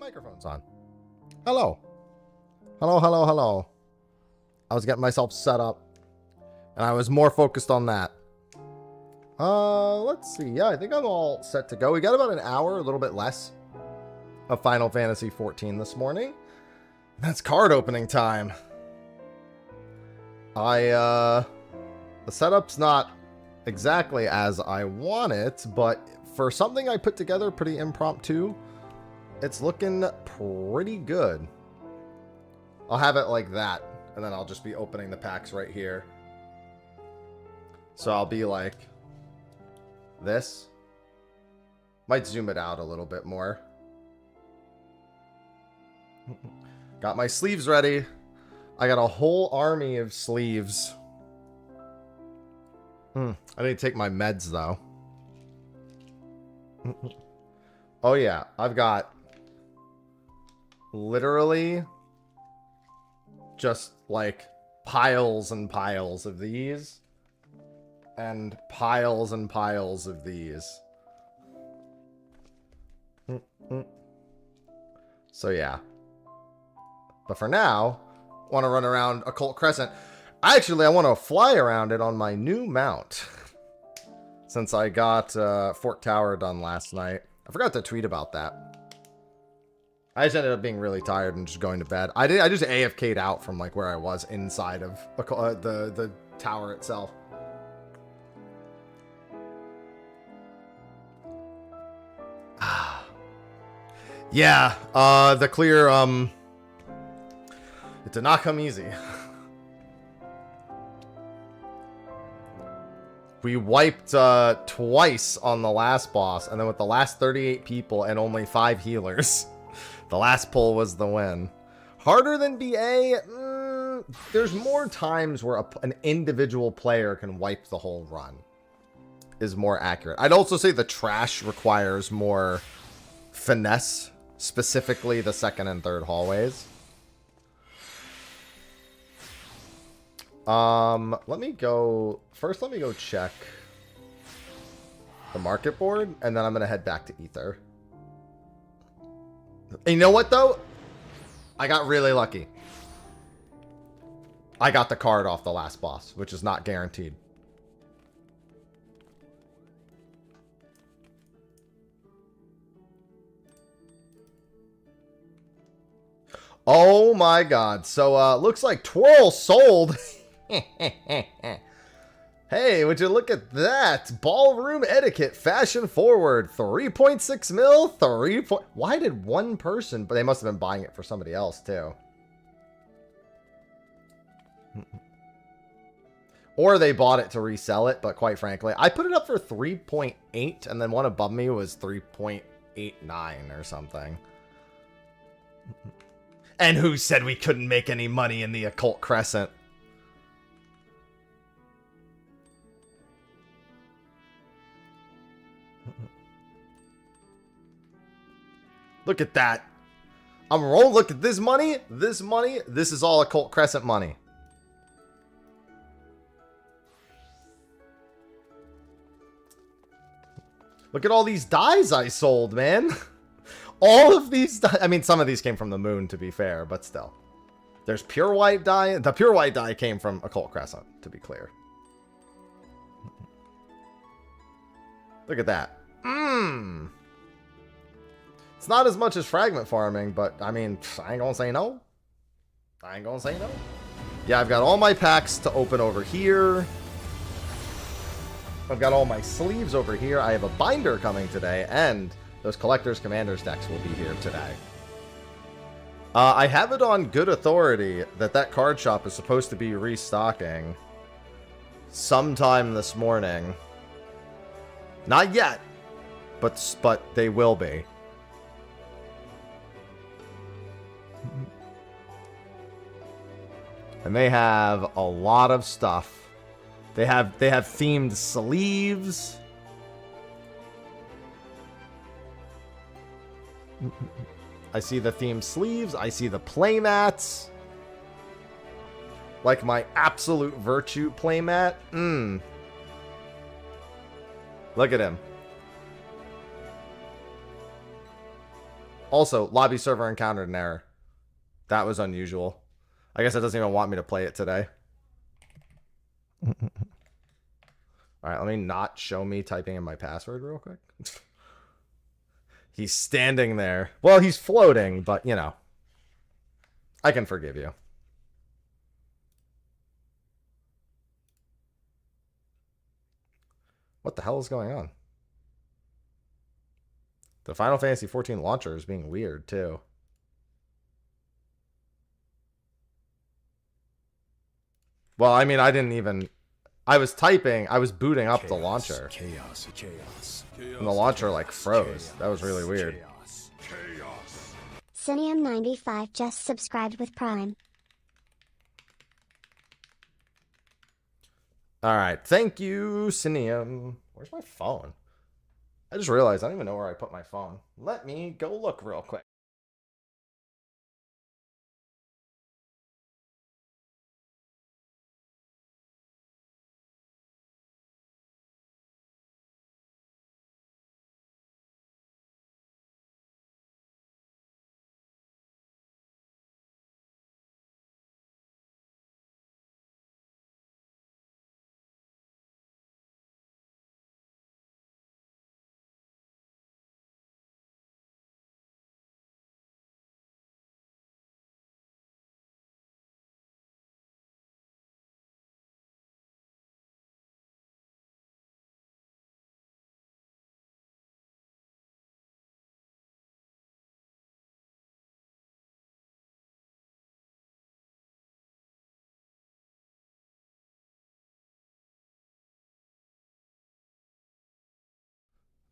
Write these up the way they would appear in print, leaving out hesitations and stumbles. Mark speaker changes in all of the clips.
Speaker 1: microphones on. Hello. Hello, hello, hello. I was getting myself set up, and I was more focused on that. Let's see. Yeah, I think I'm all set to go. We got about an hour, a little bit less, of Final Fantasy XIV this morning. That's card opening time. The setup's not exactly as I want it, but for something I put together pretty impromptu, it's looking pretty good. I'll have it like that, and then I'll just be opening the packs right here. So I'll be like this. Might zoom it out a little bit more. Got my sleeves ready. I got a whole army of sleeves. I need to take my meds, though. Oh, yeah. I've got literally just, like, piles and piles of these. And piles and piles of these. So, yeah. But for now, I want to run around Occult Crescent. Actually, I want to fly around it on my new mount. Since I got Fort Tower done last night. I forgot to tweet about that. I just ended up being really tired and just going to bed. I just AFK'd out from like where I was inside of the tower itself. Yeah, the clear, it did not come easy. We wiped twice on the last boss, and then with the last 38 people and only 5 healers, the last pull was the win. Harder than BA? There's more times where an individual player can wipe the whole run. Is more accurate. I'd also say the trash requires more finesse, specifically the second and third hallways. Let me go check the market board, and then I'm gonna head back to Ether. And you know what, though? I got really lucky. I got the card off the last boss, which is not guaranteed. Oh my god. So, looks like Twirl sold. Hey, would you look at that? Ballroom etiquette, fashion forward, 3.6 mil, Why did one person? But they must have been buying it for somebody else too. Or they bought it to resell it, but quite frankly, I put it up for 3.8, and then one above me was 3.89 or something. And who said we couldn't make any money in the Occult Crescent? Look at that. I'm rolling. Look at this money. This money. This is all Occult Crescent money. Look at all these dies I sold, man. All of these, I mean, some of these came from the moon, to be fair, but still. There's pure white dye. The pure white dye came from Occult Crescent, to be clear. Look at that. It's not as much as fragment farming, but, I mean, I ain't gonna say no. I ain't gonna say no. Yeah, I've got all my packs to open over here. I've got all my sleeves over here. I have a binder coming today, and those Collector's Commanders decks will be here today. I have it on good authority that that card shop is supposed to be restocking sometime this morning. Not yet, but they will be. And they have a lot of stuff. They have themed sleeves. I see the themed sleeves. I see the playmats. Like my Absolute Virtue playmat. Look at him. Also, lobby server encountered an error. That was unusual. I guess it doesn't even want me to play it today. Alright, let me not show me typing in my password real quick. He's standing there. Well, he's floating, but, you know. I can forgive you. What the hell is going on? The Final Fantasy XIV launcher is being weird, too. Well, I mean, I didn't even... I was typing, I was booting up the launcher. And the launcher, like, froze. That was really weird.
Speaker 2: Cineum95 just subscribed with Prime.
Speaker 1: Alright, thank you, Cineum. Where's my phone? I just realized I don't even know where I put my phone. Let me go look real quick.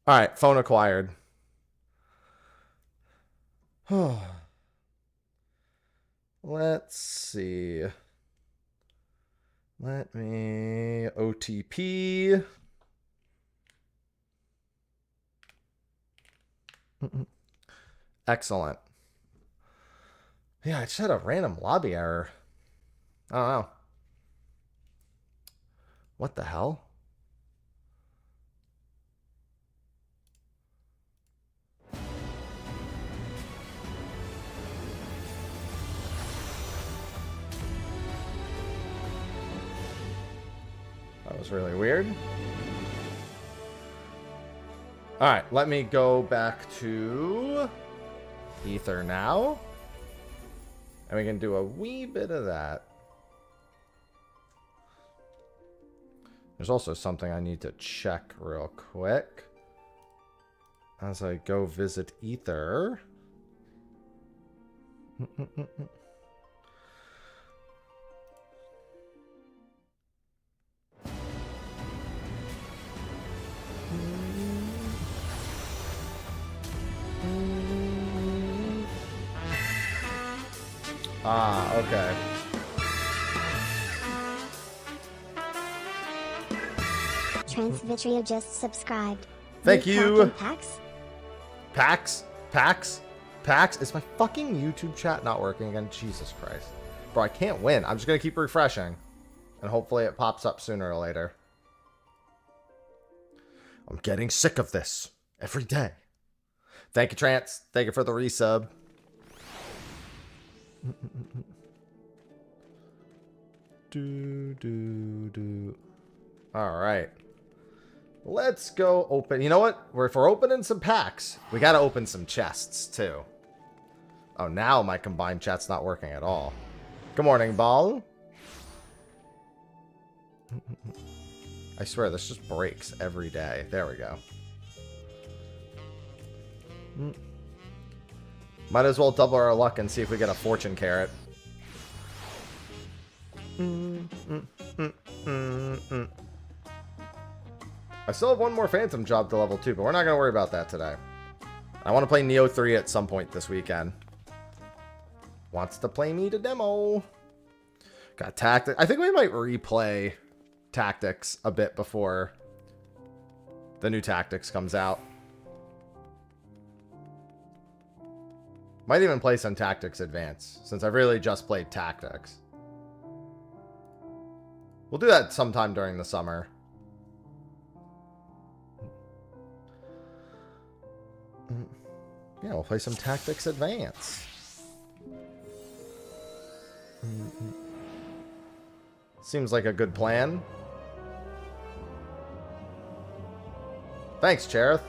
Speaker 1: Alright, phone acquired. Let's see. Let me... OTP. Excellent. Yeah, I just had a random lobby error. I don't know. What the hell? That was really weird. Alright, let me go back to Ether now. And we can do a wee bit of that. There's also something I need to check real quick. As I go visit Ether. Ah, okay.
Speaker 2: Transvitrio just subscribed.
Speaker 1: Thank you.
Speaker 2: Pax?
Speaker 1: Pax? Pax? Pax? Is my fucking YouTube chat not working again? Jesus Christ. Bro, I can't win. I'm just going to keep refreshing. And hopefully it pops up sooner or later. I'm getting sick of this. Every day. Thank you, Trance. Thank you for the resub. Alright. Let's go open. You know what? If we're opening some packs, we gotta open some chests, too. Oh, now my combined chat's not working at all. Good morning, Ball. I swear, this just breaks every day. There we go. Might as well double our luck and see if we get a fortune carrot. I still have one more Phantom job to level 2, but we're not going to worry about that today. I want to play Neo 3 at some point this weekend. Wants to play me to demo. Got Tactics. I think we might replay Tactics a bit before the new Tactics comes out. Might even play some Tactics Advance, since I've really just played Tactics. We'll do that sometime during the summer. Yeah, Yeah, we'll play some Tactics Advance. Seems like a good plan. Thanks, Cherith.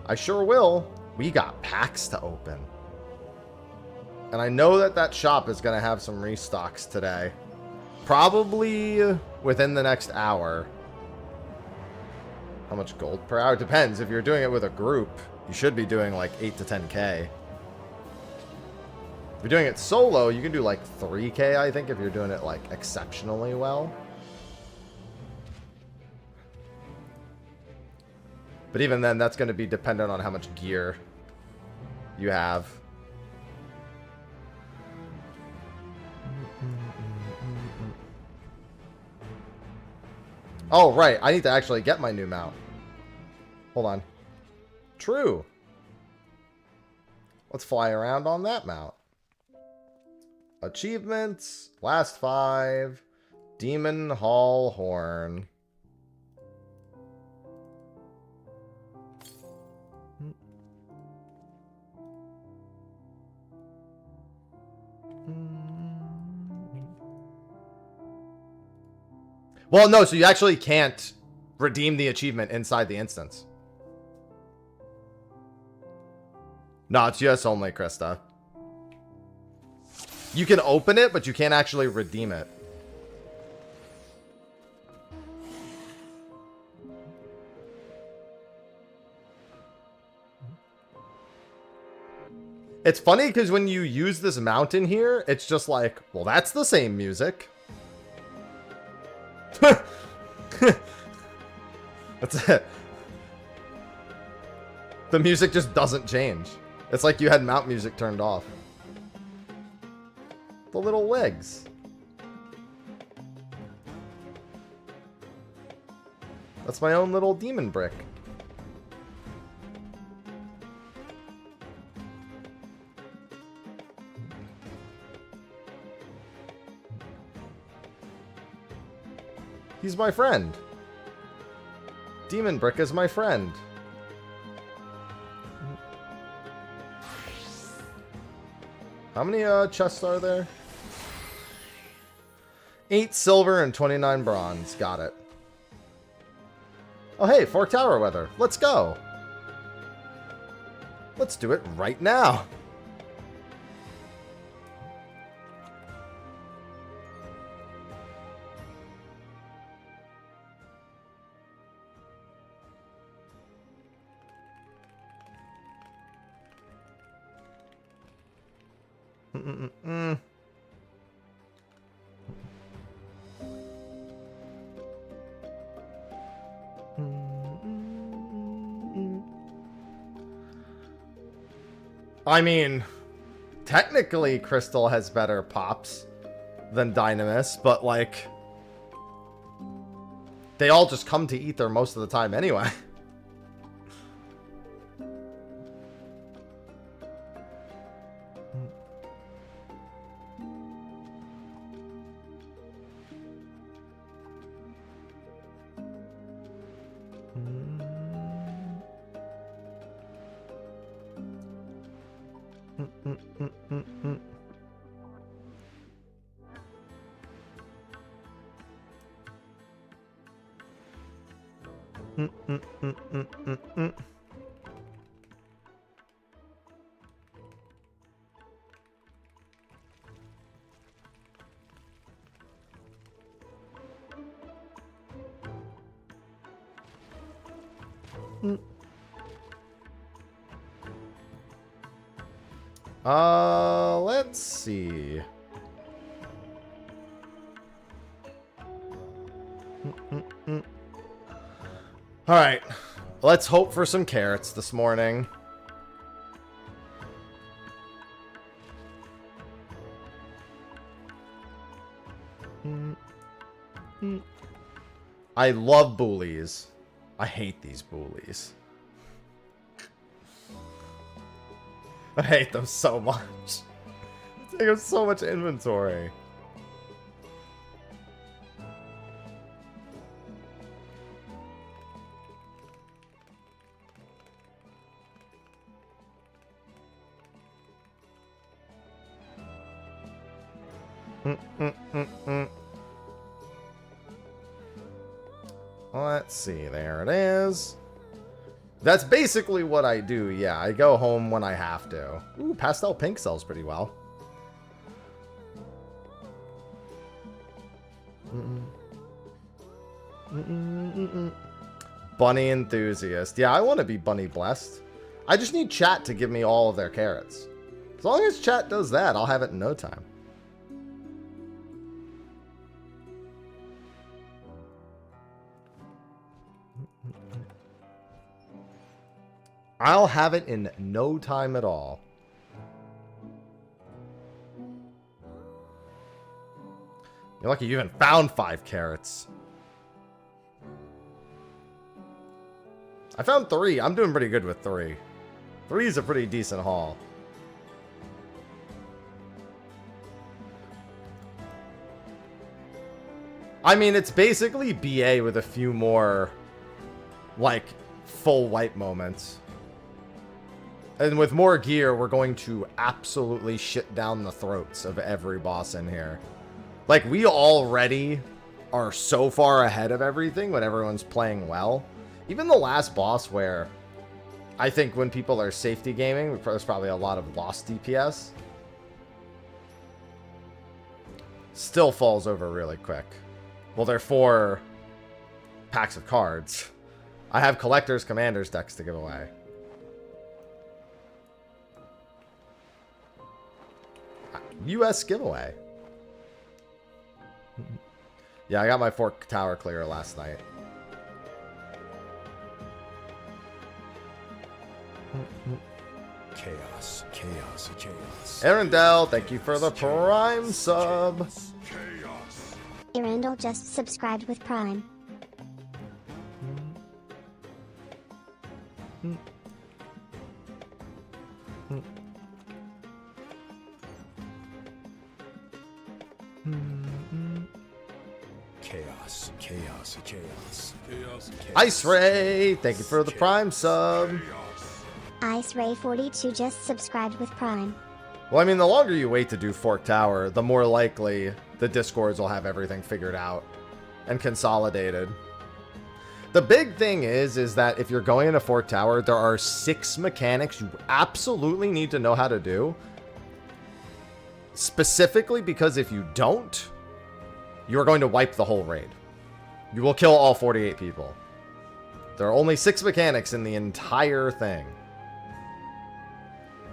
Speaker 1: I sure will. We got packs to open. And I know that that shop is going to have some restocks today. Probably within the next hour. How much gold per hour? Depends. If you're doing it with a group, you should be doing like 8 to 10k. If you're doing it solo, you can do like 3k, I think, if you're doing it like exceptionally well. But even then, that's going to be dependent on how much gear you have. Oh, right. I need to actually get my new mount. Hold on. True. Let's fly around on that mount. Achievements. Last 5. Demon Hall Horn. Well, no, so you actually can't redeem the achievement inside the instance. No, it's US only, Krista. You can open it, but you can't actually redeem it. It's funny because when you use this mountain here, it's just like, well, that's the same music. That's it. The music just doesn't change. It's like you had mount music turned off. The little legs. That's my own little demon brick. He's my friend. Demon Brick is my friend. How many chests are there? 8 silver and 29 bronze. Got it. Oh, hey, Fork Tower weather. Let's go. Let's do it right now. I mean, technically Crystal has better pops than Dynamis, but like, they all just come to Ether most of the time anyway. Let's see. All right, let's hope for some carrots this morning. I love boolies. I hate these boolies. I hate them so much. They take up so much inventory. Let's see. There it is. That's basically what I do. Yeah, I go home when I have to. Ooh, pastel pink sells pretty well. Bunny enthusiast. Yeah, I want to be bunny blessed. I just need chat to give me all of their carrots. As long as chat does that, I'll have it in no time. I'll have it in no time at all. You're lucky you even found 5 carrots. I found 3. I'm doing pretty good with 3. 3 is a pretty decent haul. I mean, it's basically BA with a few more, like, full wipe moments. And with more gear, we're going to absolutely shit down the throats of every boss in here. Like, we already are so far ahead of everything when everyone's playing well. Even the last boss where I think when people are safety gaming, there's probably a lot of lost DPS. Still falls over really quick. Well, they're 4 packs of cards. I have collectors, commanders decks to give away. US giveaway. Yeah, I got my Fork Tower clear last night.
Speaker 3: Chaos, chaos, chaos.
Speaker 1: Arendelle, thank you for the Prime sub.
Speaker 3: Chaos.
Speaker 2: Arendelle just subscribed with Prime.
Speaker 3: Chaos, chaos, chaos. Chaos, chaos.
Speaker 1: Ice Ray, thank you for the Prime sub.
Speaker 2: Ice Ray 42 just subscribed with Prime.
Speaker 1: Well, I mean, the longer you wait to do Fork Tower, the more likely the Discords will have everything figured out and consolidated. The big thing is that if you're going into Fork Tower, there are 6 mechanics you absolutely need to know how to do. Specifically because if you don't, you're going to wipe the whole raid. You will kill all 48 people. There are only 6 mechanics in the entire thing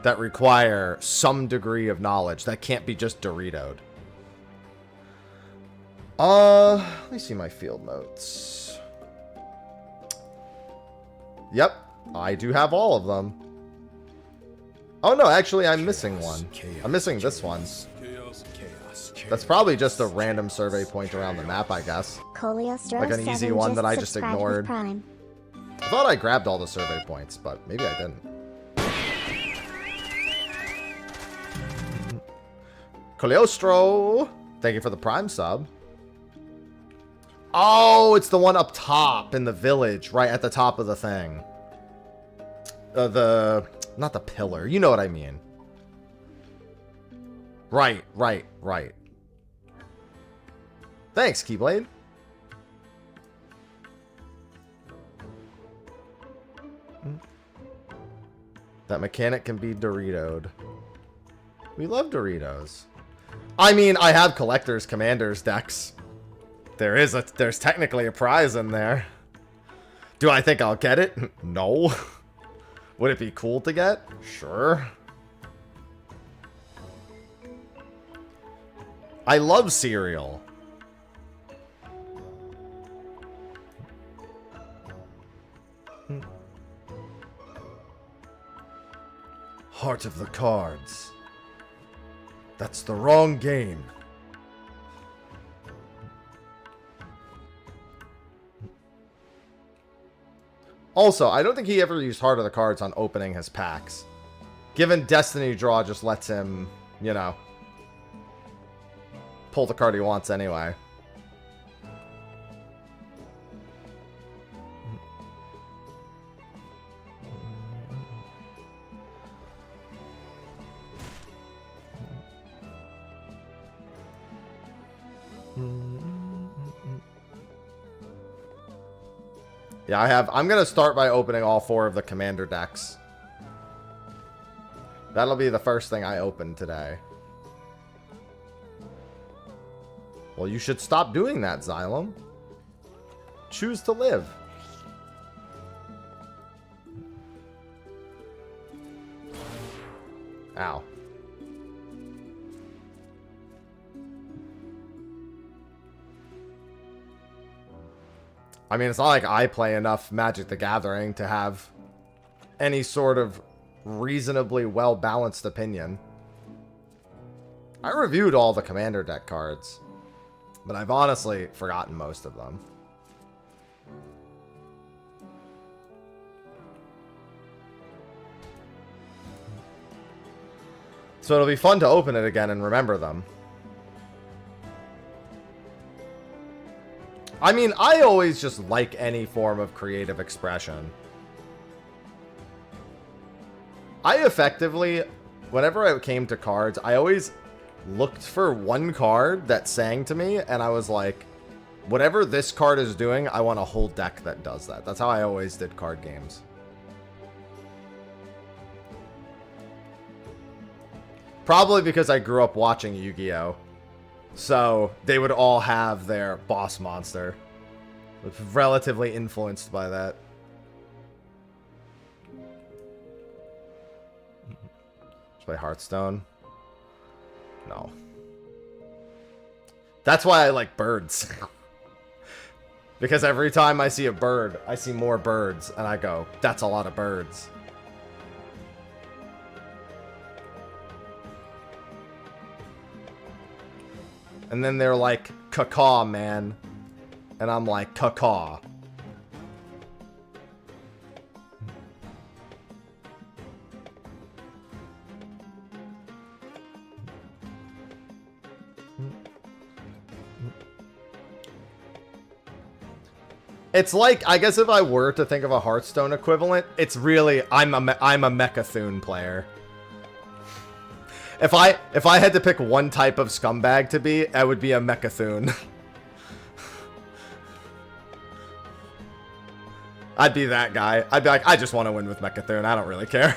Speaker 1: that require some degree of knowledge that can't be just Doritoed. Let me see my field notes. Yep, I do have all of them. Oh no, actually I'm missing one. I'm missing this one. That's probably just a random survey point around the map, I guess. Like an easy one that I just ignored. I thought I grabbed all the survey points, but maybe I didn't. Coleostro, thank you for the Prime sub. Oh, it's the one up top in the village, right at the top of the thing. Not the pillar, you know what I mean. Right. Thanks, Keyblade. That mechanic can be Doritoed. We love Doritos. I mean, I have collectors, commanders decks. There's technically a prize in there. Do I think I'll get it? No. Would it be cool to get? Sure. I love cereal. Heart of the Cards. That's the wrong game. Also, I don't think he ever used Heart of the Cards on opening his packs. Given Destiny Draw just lets him, you know, pull the card he wants anyway. Yeah, I'm going to start by opening all 4 of the commander decks. That'll be the first thing I open today. Well, you should stop doing that, Xylem. Choose to live. Ow. I mean, it's not like I play enough Magic the Gathering to have any sort of reasonably well-balanced opinion. I reviewed all the commander deck cards, but I've honestly forgotten most of them. So it'll be fun to open it again and remember them. I mean, I always just like any form of creative expression. I effectively, whenever I came to cards, I always looked for one card that sang to me, and I was like, whatever this card is doing, I want a whole deck that does that. That's how I always did card games. Probably because I grew up watching Yu-Gi-Oh! So they would all have their boss monster. Relatively influenced by that. Let's play Hearthstone. No. That's why I like birds. Because every time I see a bird, I see more birds, and I go, that's a lot of birds. And then they're like, caw, man. And I'm like, caw. It's like, I guess if I were to think of a Hearthstone equivalent, it's really, I'm a Mechathune player. If I had to pick one type of scumbag to be, I would be a Mechathune. I'd be that guy. I'd be like, I just want to win with Mechathune. I don't really care.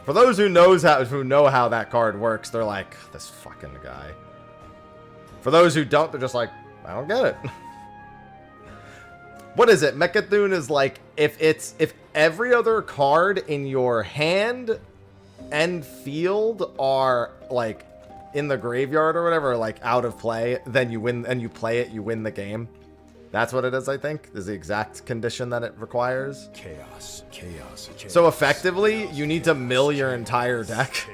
Speaker 1: For those who know how that card works, they're like, this fucking guy. For those who don't, they're just like, I don't get it. What is it? Mechathune is like, if every other card in your hand and field are like in the graveyard or whatever, like out of play, then you win, and you play it, you win the game. That's what it is, I think, is the exact condition that it requires.
Speaker 3: Chaos.
Speaker 1: So effectively, you need to mill your entire deck.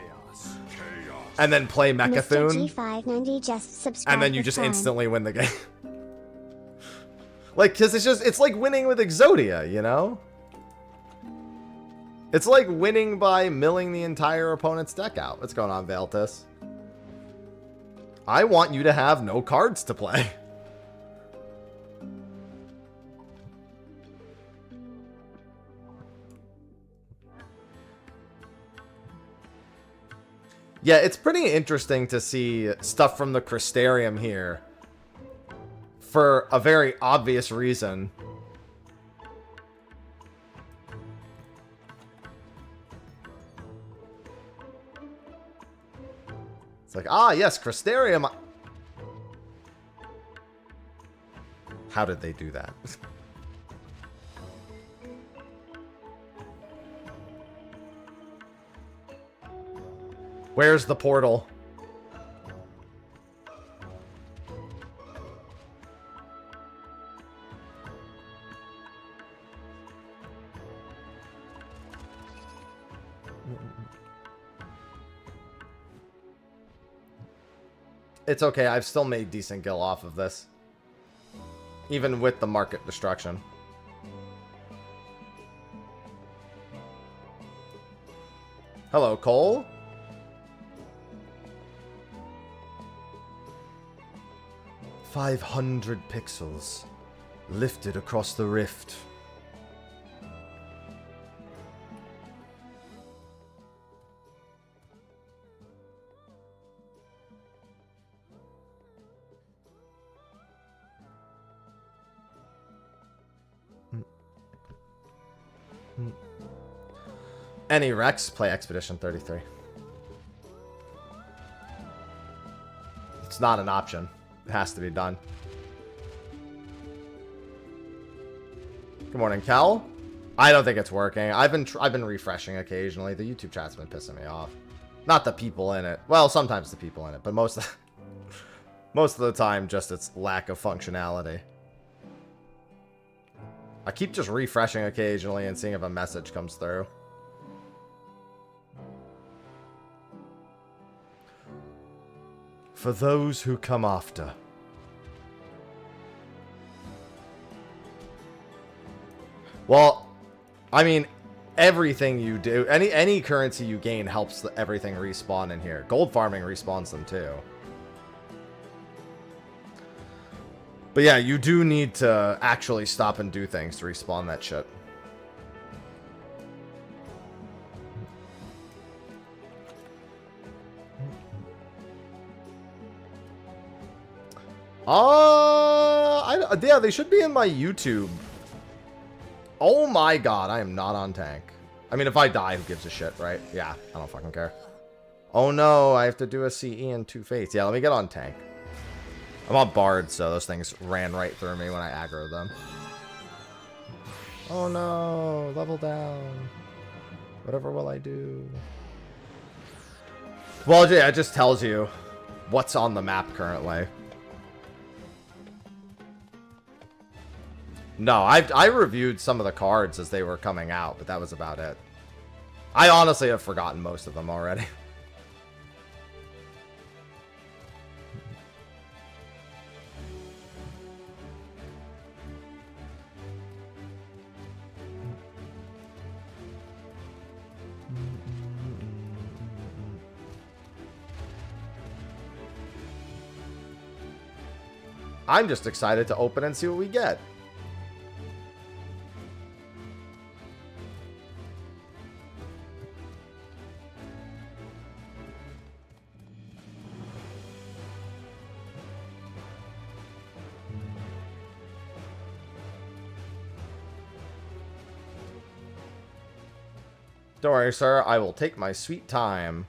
Speaker 1: And then play Mechathune.
Speaker 2: Mr. G590 just subscribed
Speaker 1: And then you
Speaker 2: with
Speaker 1: just
Speaker 2: Prime.
Speaker 1: instantly win the game. Like, because it's like winning with Exodia, you know? It's like winning by milling the entire opponent's deck out. What's going on, Valtis? I want you to have no cards to play. Yeah, it's pretty interesting to see stuff from the Crystarium here. For a very obvious reason. It's like, ah, yes, Crystarium. How did they do that? Where's the portal? It's okay, I've still made decent gil off of this. Even with the market destruction. Hello, Cole. "500 pixels lifted across the rift." Any Rex, play Expedition 33. It's not an option. It has to be done. Good morning, Kel. I don't think it's working. I've been refreshing occasionally. The YouTube chat's been pissing me off. Not the people in it. Well, sometimes the people in it, but most of the time, just its lack of functionality. I keep just refreshing occasionally and seeing if a message comes through. For those who come after. Well, I mean, everything you do, any currency you gain helps everything respawn in here. Gold farming respawns them too. But yeah, you do need to actually stop and do things to respawn that shit. Yeah, they should be in my YouTube. Oh my god, I am not on tank. I mean, if I die, who gives a shit, right? Yeah, I don't fucking care. Oh no, I have to do a CE and 2 fates. Yeah, let me get on tank. I'm on Bard, so those things ran right through me when I aggroed them. Oh no, level down. Whatever will I do? Well, yeah, it just tells you what's on the map currently. No, I reviewed some of the cards as they were coming out, but that was about it. I honestly have forgotten most of them already. I'm just excited to open and see what we get. Don't worry, sir. I will take my sweet time.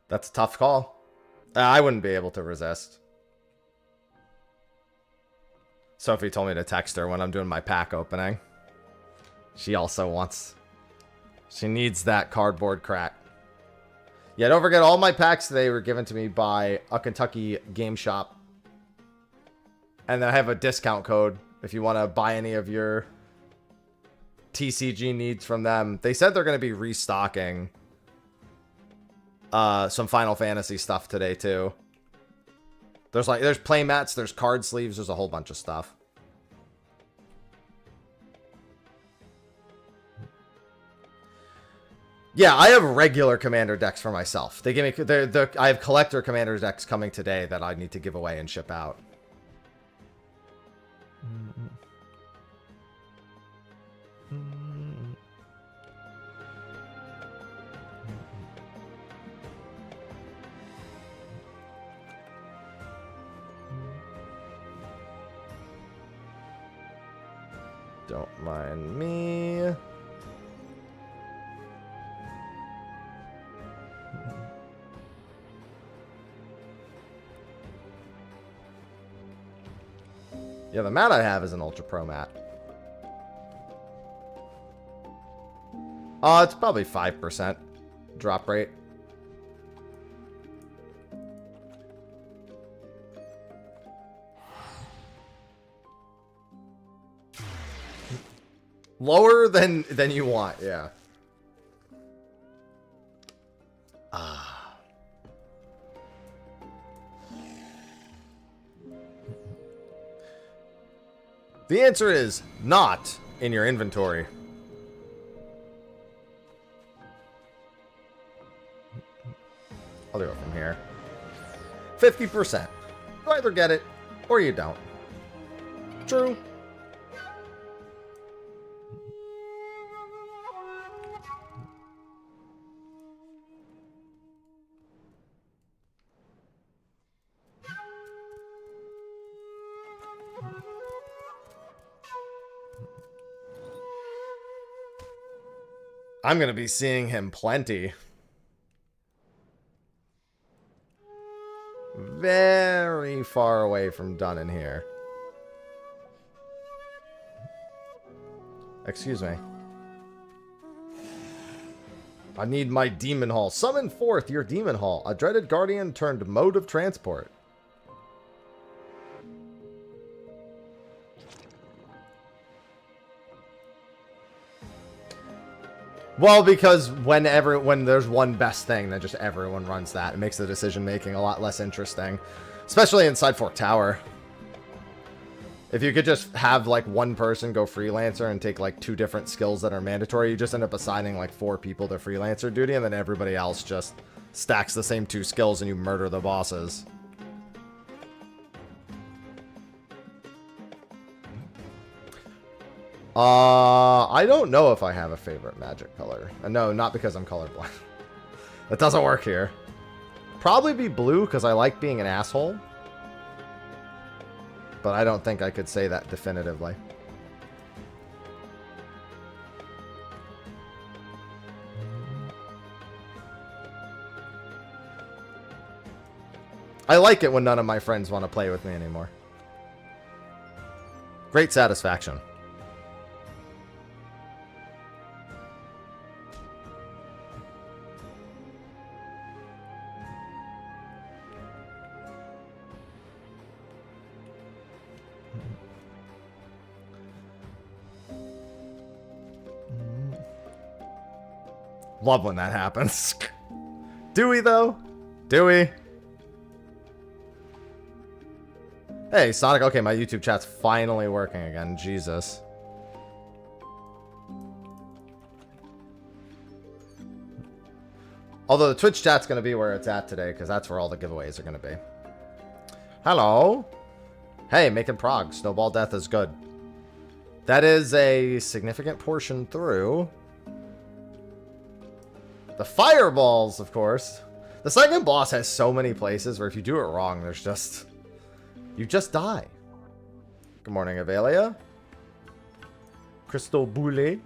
Speaker 1: That's a tough call. I wouldn't be able to resist. Sophie told me to text her when I'm doing my pack opening. She also wants... She needs that cardboard crack. Yeah, don't forget, all my packs today were given to me by a Kentucky game shop. And I have a discount code if you want to buy any of your TCG needs from them. They said they're going to be restocking some Final Fantasy stuff today too. There's playmats, there's card sleeves, there's a whole bunch of stuff. Yeah, I have regular commander decks for myself. They give me I have collector commander decks coming today that I need to give away and ship out. Don't mind me. Yeah, the mat I have is an Ultra Pro mat. It's probably 5% drop rate. Lower than you want, yeah. The answer is not in your inventory. I'll do it from here. 50%. You either get it or you don't. True. I'm going to be seeing him plenty. Very far away from done in here. Excuse me. I need my demon hall. Summon forth your demon hall. A dreaded guardian turned mode of transport. Well, because when there's one best thing, then just everyone runs that. It makes the decision making a lot less interesting. Especially inside Fork Tower. If you could just have like one person go freelancer and take like 2 different skills that are mandatory, you just end up assigning like 4 people to freelancer duty, and then everybody else just stacks the same 2 skills and you murder the bosses. I don't know if I have a favorite magic color. No, not because I'm colorblind. That doesn't work here. Probably be blue because I like being an asshole. But I don't think I could say that definitively. I like it when none of my friends want to play with me anymore. Great satisfaction. Love when that happens. Do we, though? Do we? Hey, Sonic. Okay, my YouTube chat's finally working again. Jesus. Although the Twitch chat's going to be where it's at today, because that's where all the giveaways are going to be. Hello. Hey, making prog. Snowball death is good. That is a significant portion through. The fireballs, of course. The second boss has so many places where if you do it wrong, there's just... you just die. Good morning, Avelia. Crystal Boule.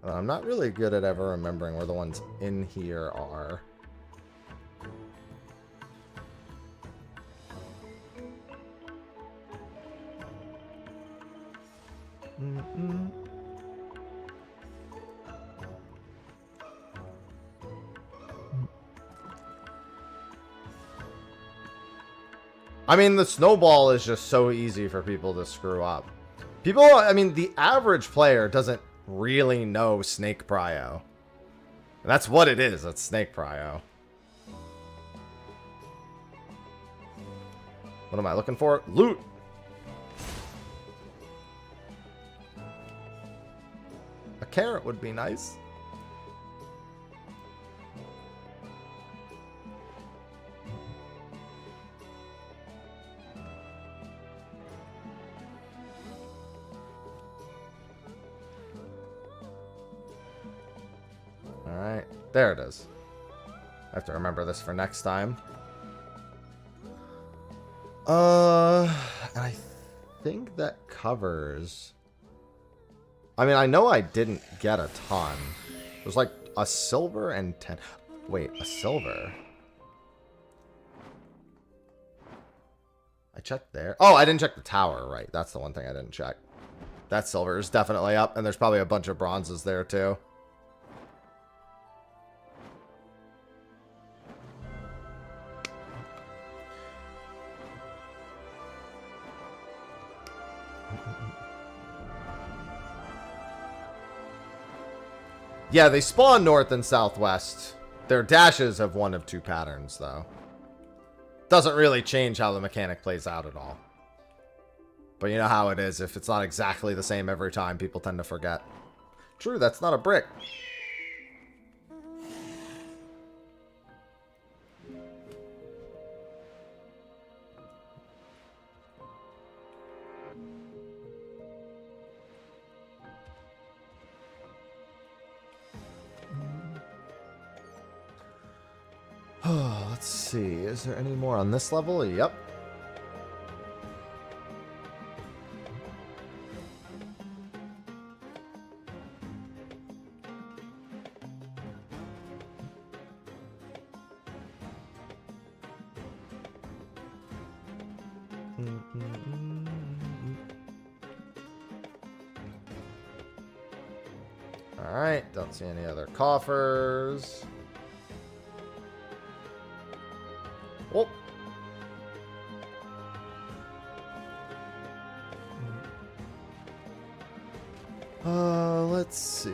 Speaker 1: I'm not really good at ever remembering where the ones in here are. I mean, the snowball is just so easy for people to screw up. People, I mean, the average player doesn't really know Snake Prio. And that's what it is. It's Snake Prio. What am I looking for? Loot! A carrot would be nice. Alright, there it is. I have to remember this for next time. And I think that covers... I mean, I know I didn't get a ton. It was like a silver and 10... Wait, a silver? I checked there. Oh, I didn't check the tower, right. That's the one thing I didn't check. That silver is definitely up, and there's probably a bunch of bronzes there, too. Yeah, they spawn north and southwest. Their dashes have one of 2 patterns, though. Doesn't really change how the mechanic plays out at all. But you know how it is. If it's not exactly the same every time, people tend to forget. True, that's not a brick. see. Is there any more on this level? Yep. Alright, don't see any other coffers. Oh. Let's see.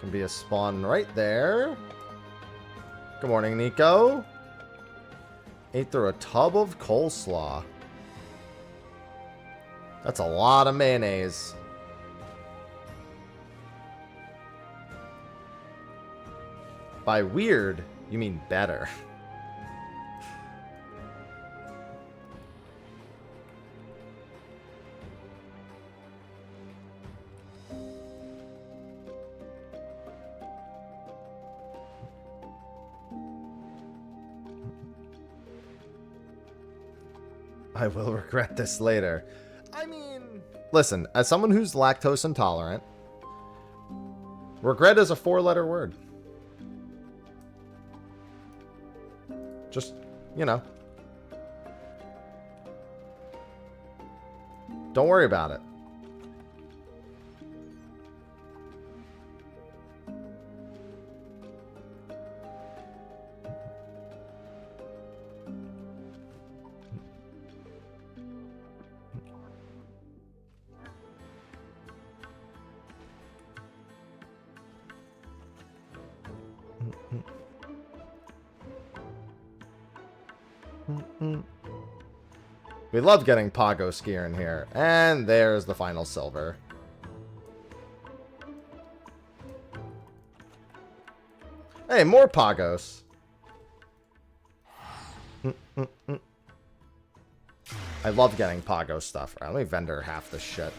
Speaker 1: Can be a spawn right there. Good morning, Nico. Ate through a tub of coleslaw. That's a lot of mayonnaise. By weird, you mean better. I will regret this later. I mean, listen, as someone who's lactose intolerant, regret is a 4-letter word. Just, you know. Don't worry about it. We love getting Pago Skier in here. And there's the final silver. Hey, more Pagos. I love getting Pago stuff. All right, let me vendor half this shit.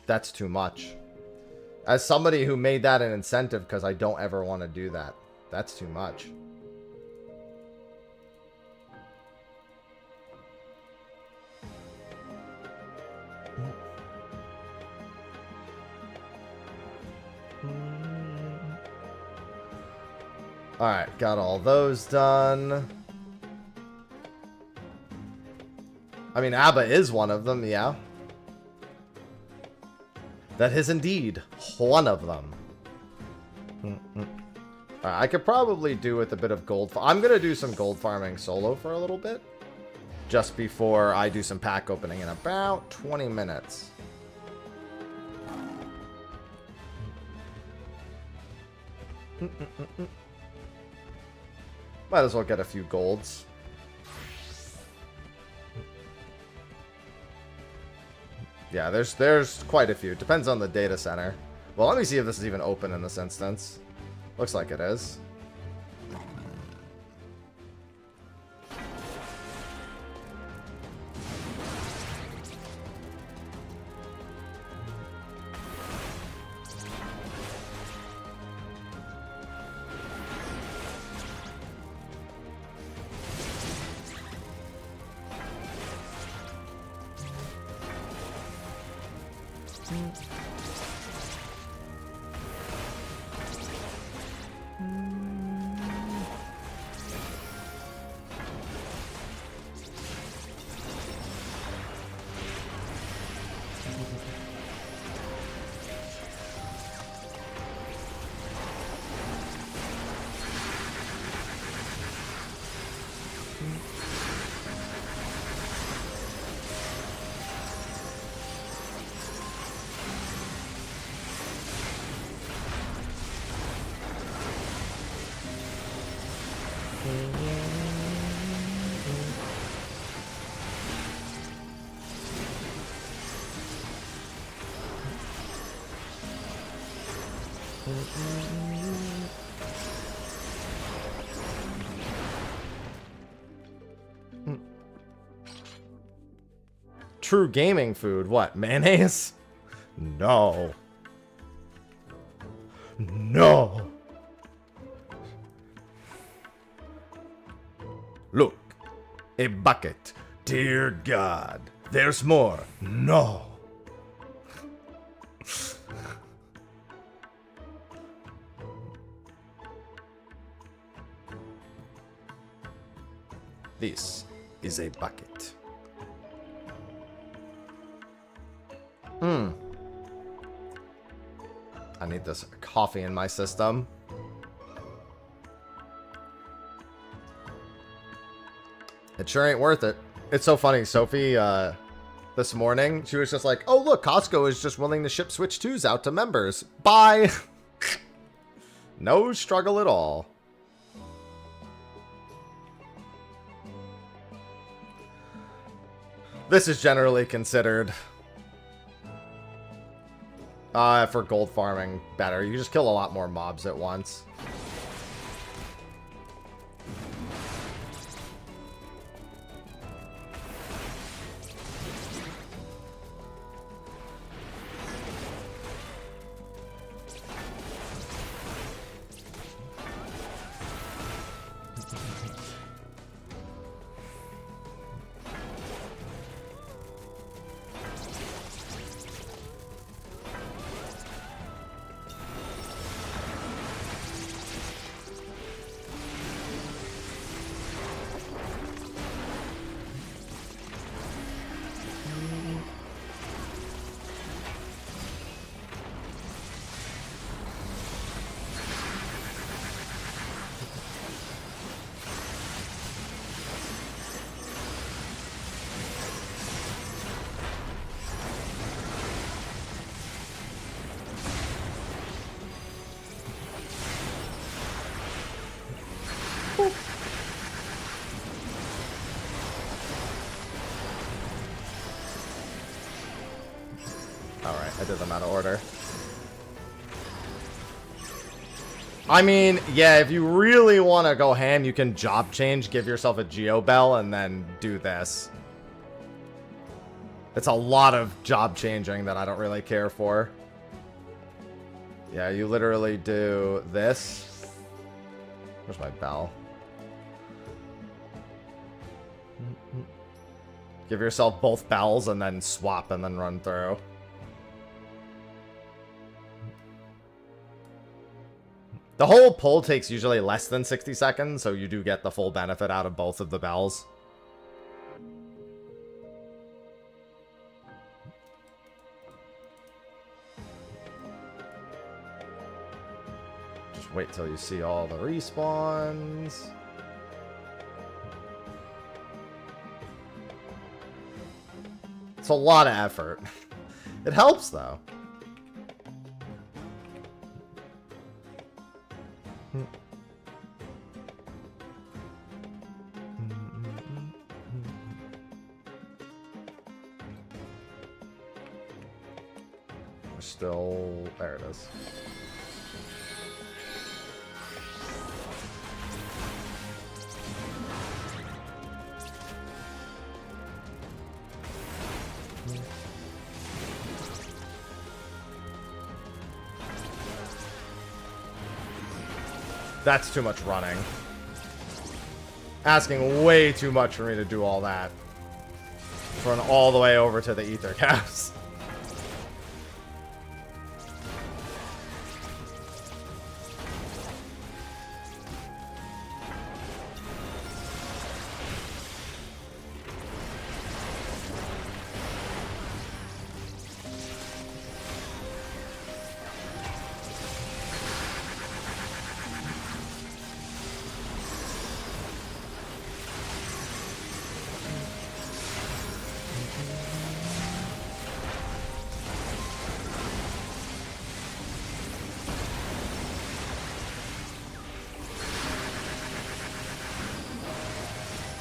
Speaker 1: That's too much. As somebody who made that an incentive because I don't ever want to do that. That's too much. Alright, got all those done. I mean, ABBA is one of them, yeah. That is indeed one of them. I could probably do with a bit of gold. I'm going to do some gold farming solo for a little bit. Just before I do some pack opening in about 20 minutes. Might as well get a few golds. Yeah, there's quite a few. Depends on the data center. Well, let me see if this is even open in this instance. Looks like it is. True gaming food. What? Mayonnaise? No. No. Look, a bucket. Dear God, there's more. No. This is a bucket. I need this coffee in my system. It sure ain't worth it. It's so funny, Sophie, this morning, she was just like, oh look, Costco is just willing to ship Switch 2s out to members. Bye! No struggle at all. This is generally considered for gold farming better. You just kill a lot more mobs at once. Alright, I did them out of order. I mean, yeah, if you really want to go ham, you can job change, give yourself a Geo Bell, and then do this. It's a lot of job changing that I don't really care for. Yeah, you literally do this. Where's my bell? Give yourself both bells and then swap and then run through. The whole pull takes usually less than 60 seconds, so you do get the full benefit out of both of the bells. Just wait till you see all the respawns. It's a lot of effort. It helps, though. We're still... There it is. That's too much running. Asking way too much for me to do all that. Run all the way over to the ether caps.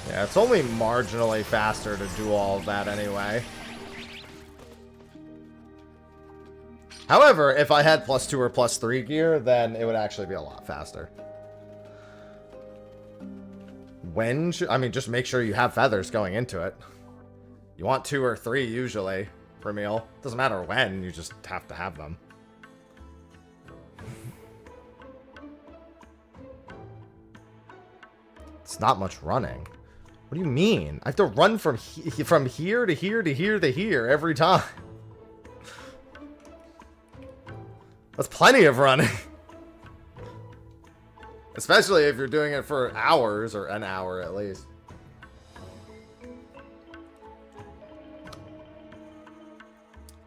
Speaker 1: Yeah, it's only marginally faster to do all of that anyway. However, if I had +2 or +3 gear, then it would actually be a lot faster. When should... I mean, just make sure you have feathers going into it. You want 2 or 3 usually per meal. Doesn't matter when, you just have to have them. It's not much running. What do you mean? I have to run from here to here to here to here every time. That's plenty of running. Especially if you're doing it for hours, or an hour at least.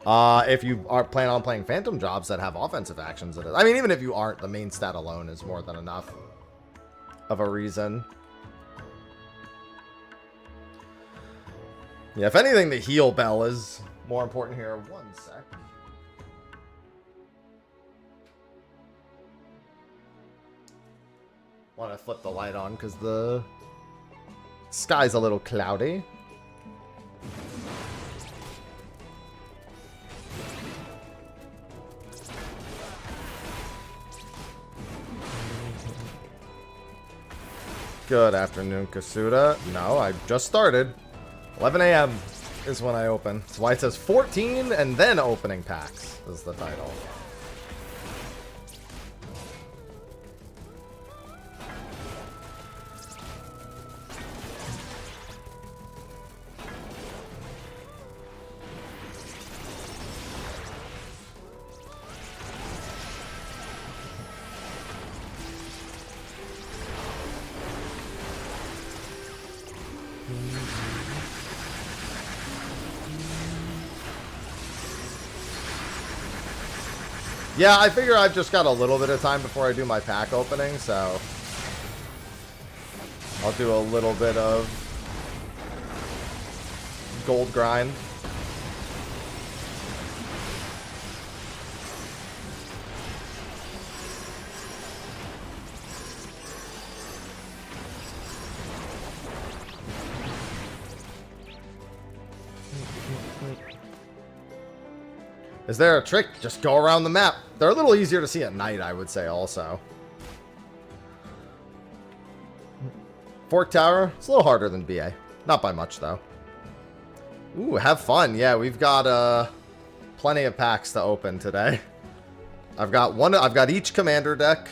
Speaker 1: If you are plan on playing Phantom Jobs that have offensive actions, I mean, even if you aren't, the main stat alone is more than enough of a reason. Yeah, if anything, the heal bell is more important here. One sec. Want to flip the light on because the sky's a little cloudy. Good afternoon, Kasuda. No, I just started. 11 a.m. is when I open. That's why it says 14 and then opening packs is the title. Yeah, I figure I've just got a little bit of time before I do my pack opening, so I'll do a little bit of gold grind. Is there a trick? Just go around the map. They're a little easier to see at night, I would say, also. Fork Tower, it's a little harder than BA. Not by much, though. Ooh, have fun. Yeah, we've got plenty of packs to open today. I've got each commander deck.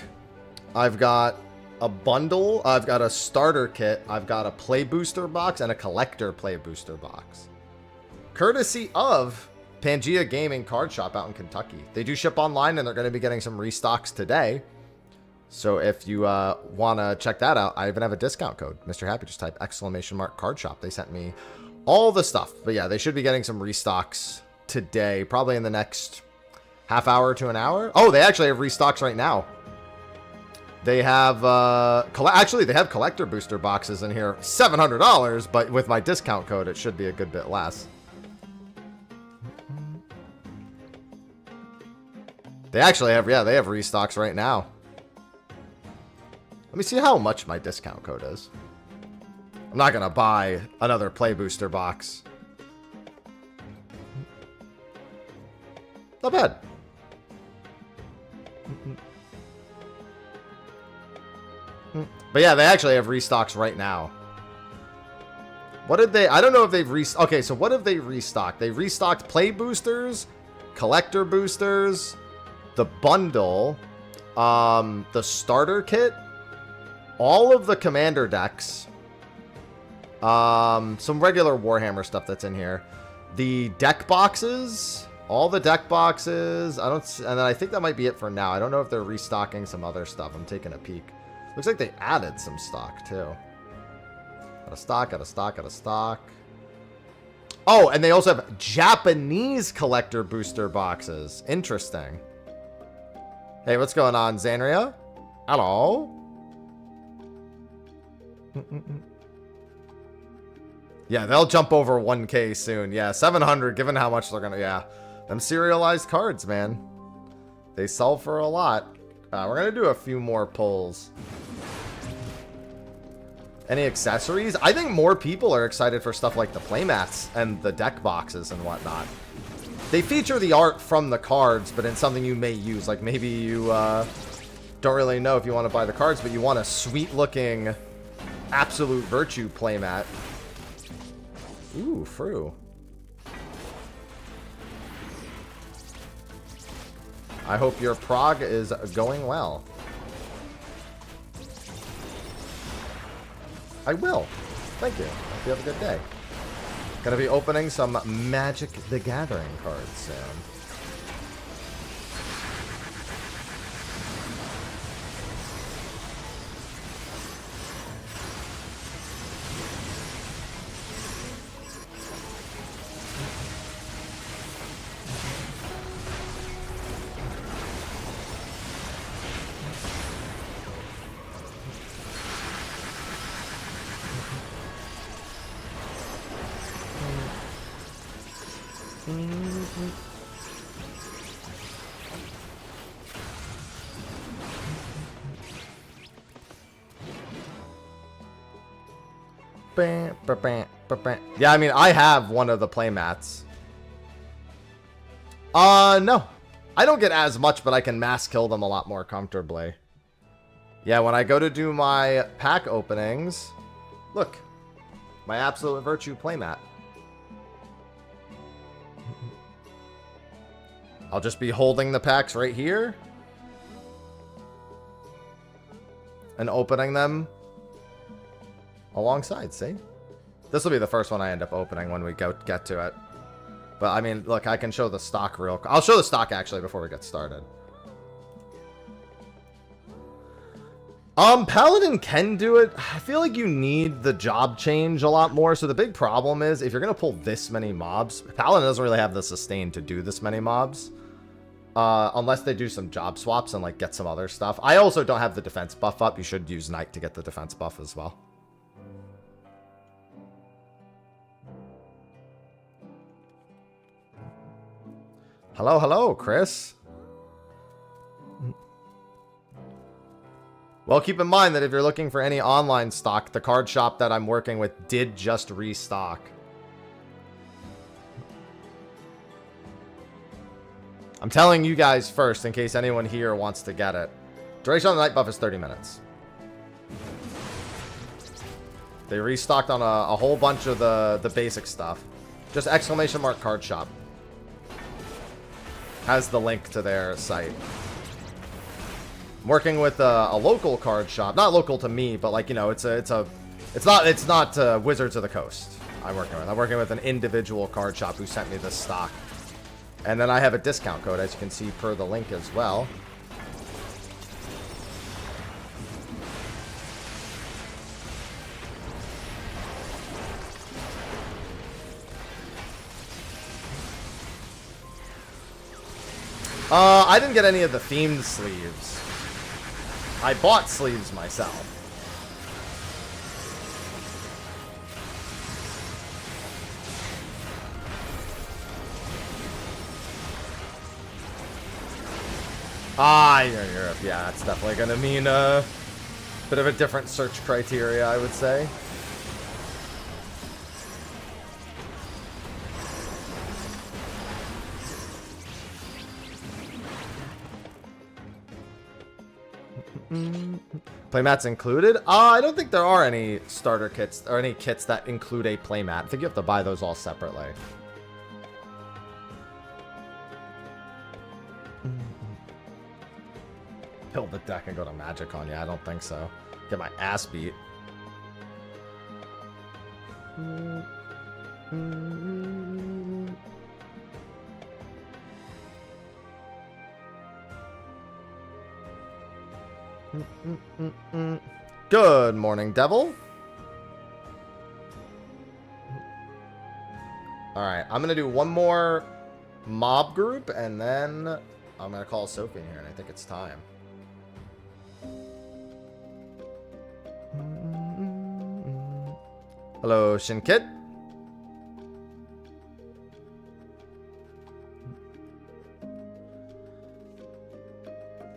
Speaker 1: I've got a bundle. I've got a starter kit. I've got a play booster box and a collector play booster box. Courtesy of Pangea Gaming Card Shop out in Kentucky. They do ship online, and they're going to be getting some restocks today. So if you want to check that out, I even have a discount code. Mr. Happy, just type !card shop. They sent me all the stuff. But yeah, they should be getting some restocks today, probably in the next half hour to an hour. Oh, they actually have restocks right now. They have, actually, they have collector booster boxes in here. $700, but with my discount code, it should be a good bit less. They actually have, yeah, they have restocks right now. Let me see how much my discount code is. I'm not going to buy another play booster box. Not bad. But yeah, they actually have restocks right now. What did they, I don't know if they've okay, so what have they restocked? They restocked play boosters, collector boosters, the bundle, the starter kit, all of the commander decks, some regular Warhammer stuff that's in here, the deck boxes, all the deck boxes. And then I think that might be it for now. I don't know if they're restocking some other stuff. I'm taking a peek. Looks like they added some stock too. Got a stock. Oh, and they also have Japanese collector booster boxes. Interesting. Hey, what's going on, Zanria? Hello? Yeah, they'll jump over 1K soon. Yeah, 700, given how much they're gonna... Yeah, them serialized cards, man. They sell for a lot. We're gonna do a few more pulls. Any accessories? I think more people are excited for stuff like the playmats and the deck boxes and whatnot. They feature the art from the cards, but in something you may use. Like maybe you don't really know if you want to buy the cards, but you want a sweet-looking Absolute Virtue playmat. Ooh, Fru. I hope your prog is going well. I will. Thank you. Hope you have a good day. Gonna be opening some Magic the Gathering cards soon. Yeah, I mean, I have one of the playmats. No. I don't get as much, but I can mass kill them a lot more comfortably. Yeah, when I go to do my pack openings, look, my Absolute Virtue playmat. I'll just be holding the packs right here and opening them alongside, see? This will be the first one I end up opening when we get to it. But, I mean, look, I can show the stock real quick. I'll show the stock, actually, before we get started. Paladin can do it. I feel like you need the job change a lot more. So the big problem is, if you're going to pull this many mobs, Paladin doesn't really have the sustain to do this many mobs. Unless they do some job swaps and, like, get some other stuff. I also don't have the defense buff up. You should use Knight to get the defense buff as well. Hello, hello, Chris. Well, keep in mind that if you're looking for any online stock, the card shop that I'm working with did just restock. I'm telling you guys first in case anyone here wants to get it. Duration on the night buff is 30 minutes. They restocked on a whole bunch of the basic stuff. Just exclamation mark card shop. Has the link to their site. I'm working with a local card shop, not local to me, but like, you know, it's not Wizards of the Coast. I'm working with an individual card shop who sent me this stock, and then I have a discount code, as you can see, per the link as well. I didn't get any of the themed sleeves. I bought sleeves myself. You're in Europe. Yeah, that's definitely going to mean a bit of a different search criteria, I would say. Playmats included? I don't think there are any starter kits or any kits that include a playmat. I think you have to buy those all separately. Build the deck and go to Magicon. Yeah, I don't think so. Get my ass beat. Good morning, Devil. Alright, I'm gonna do one more mob group, and then I'm gonna call Sophie in here, and I think it's time. Hello, Shinkit.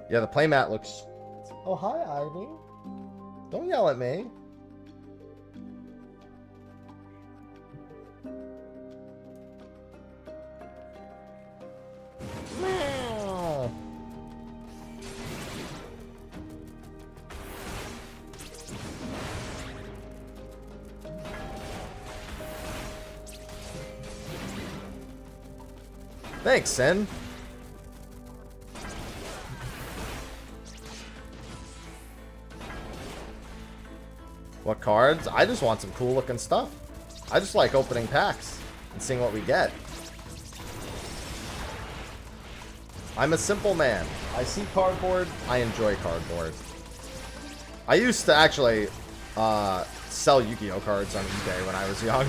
Speaker 1: Yeah, the playmat looks... Oh, hi, Ivy. Don't yell at me. Meow. Thanks, Sin. What cards? I just want some cool looking stuff. I just like opening packs and seeing what we get. I'm a simple man. I see cardboard. I enjoy cardboard. I used to actually sell Yu-Gi-Oh cards on eBay when I was young.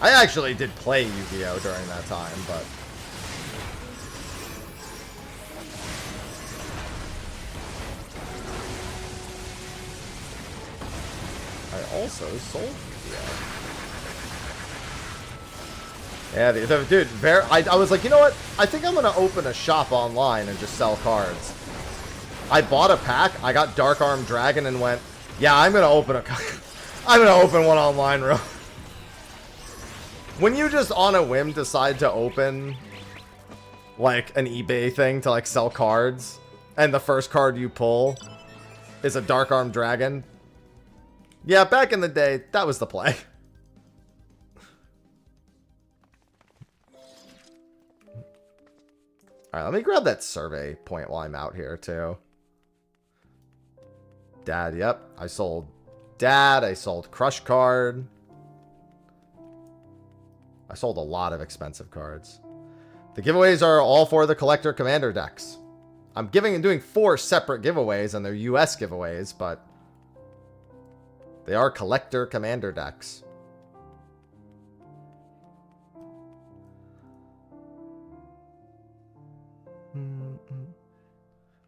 Speaker 1: I actually did play Yu-Gi-Oh during that time, but... I also sold Yu-Gi-Oh. Yeah, dude, I was like, you know what? I think I'm going to open a shop online and just sell cards. I bought a pack, I got Dark Arm Dragon and went, yeah, I'm going to open I'm going to open one online, bro. When you just on a whim decide to open like an eBay thing to like sell cards and the first card you pull is a Dark Arm Dragon. Yeah, back in the day, that was the play. Alright, let me grab that survey point while I'm out here, too. Dad, yep. I sold Dad. I sold Crush Card. I sold a lot of expensive cards. The giveaways are all for the Collector Commander decks. I'm doing 4 separate giveaways, and they're US giveaways, but... they are Collector Commander decks.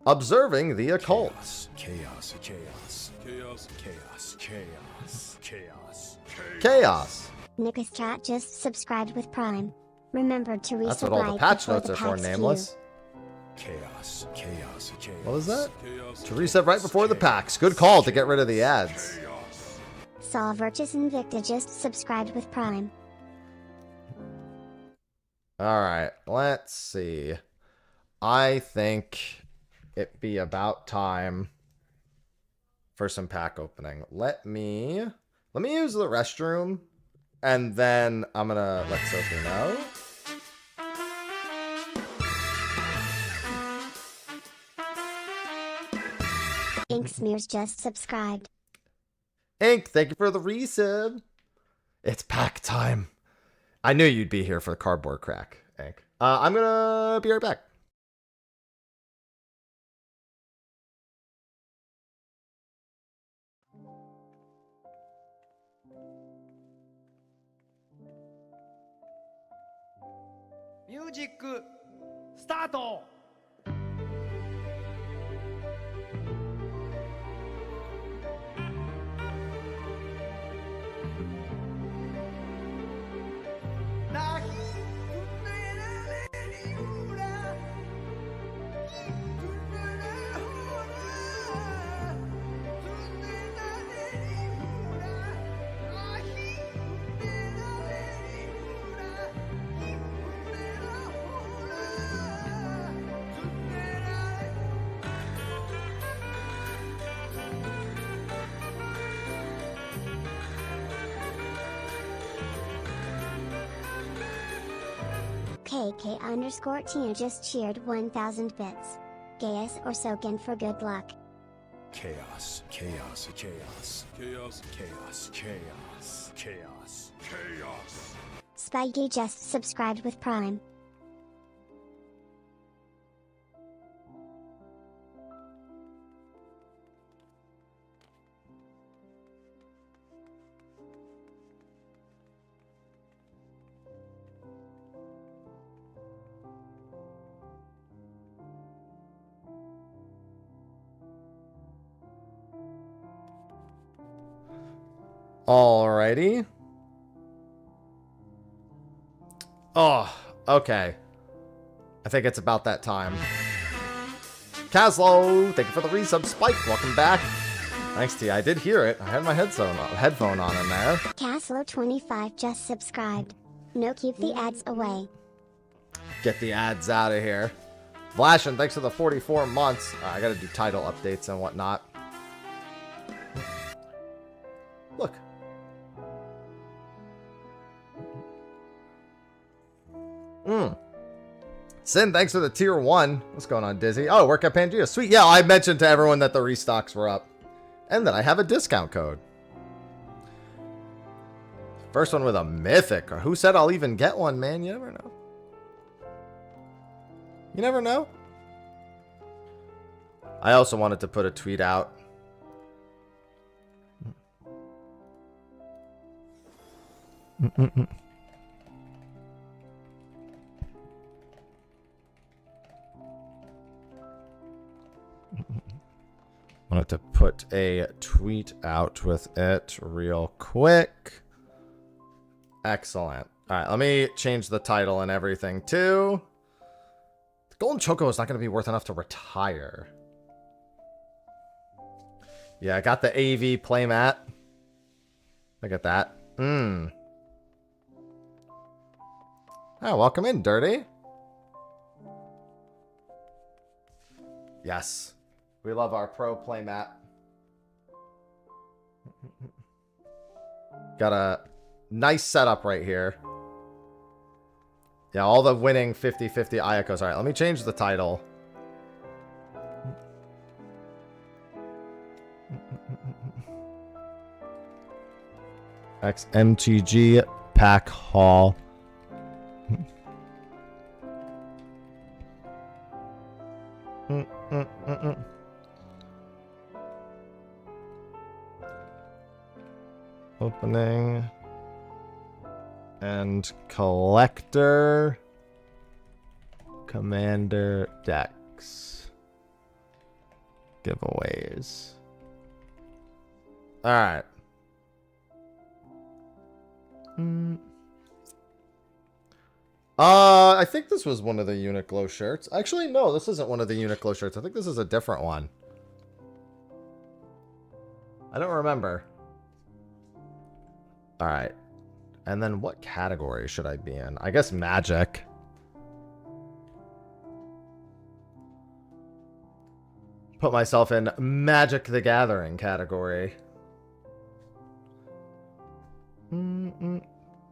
Speaker 1: Observing the Occult.
Speaker 3: Chaos, chaos, chaos, chaos, chaos, chaos,
Speaker 1: Chaos.
Speaker 2: Nick's chat just subscribed with Prime. Remember to resubscribe.
Speaker 1: That's what all the patch
Speaker 2: before
Speaker 1: notes
Speaker 2: the
Speaker 1: are for,
Speaker 2: packs
Speaker 1: Nameless.
Speaker 3: chaos, chaos, chaos.
Speaker 1: What was that? To reset right before the packs. Good call to get rid of the ads.
Speaker 2: Saw Virtus Invicta just subscribed with Prime.
Speaker 1: Alright, let's see. I think it be about time for some pack opening. Let me use the restroom, and then I'm gonna let Sophie know.
Speaker 2: Ink Smears just subscribed.
Speaker 1: Ink, thank you for the resub. It's pack time. I knew you'd be here for the cardboard crack, Ink. I'm gonna be right back.
Speaker 4: Music start!
Speaker 2: KK_Tina just cheered 1,000 bits. Gaius or Soken for good luck.
Speaker 3: Chaos, chaos, chaos, chaos, chaos, chaos, chaos, chaos.
Speaker 2: Spikey just subscribed with Prime.
Speaker 1: Alrighty. Oh, okay. I think it's about that time. Caslow, thank you for the resub. Spike, welcome back. Thanks, T. I did hear it. I had my headphone on in there.
Speaker 2: Caslow25 just subscribed. No, keep the ads away.
Speaker 1: Get the ads out of here. Vlashin, thanks for the 44 months. I gotta do title updates and whatnot. Look. Sin, thanks for the tier 1. What's going on, Dizzy? Oh, work at Pangea. Sweet. Yeah, I mentioned to everyone that the restocks were up. And then I have a discount code. First one with a mythic. Who said I'll even get one, man? You never know. You never know. I also wanted to put a tweet out. Wanted to put a tweet out with it real quick. Excellent. All right, let me change the title and everything too. The Golden Choco is not going to be worth enough to retire. Yeah, I got the AV playmat. Look at that. Oh, welcome in, Dirty. Yes. We love our pro playmat. Got a nice setup right here. Yeah, all the winning 50-50 Ayakos. All right, let me change the title. MTG pack haul. Opening and collector commander decks giveaways. All right. I think this was one of the Uniqlo shirts. Actually, no, this isn't one of the Uniqlo shirts. I think this is a different one. I don't remember. All right. And then what category should I be in? I guess Magic. Put myself in Magic the Gathering category.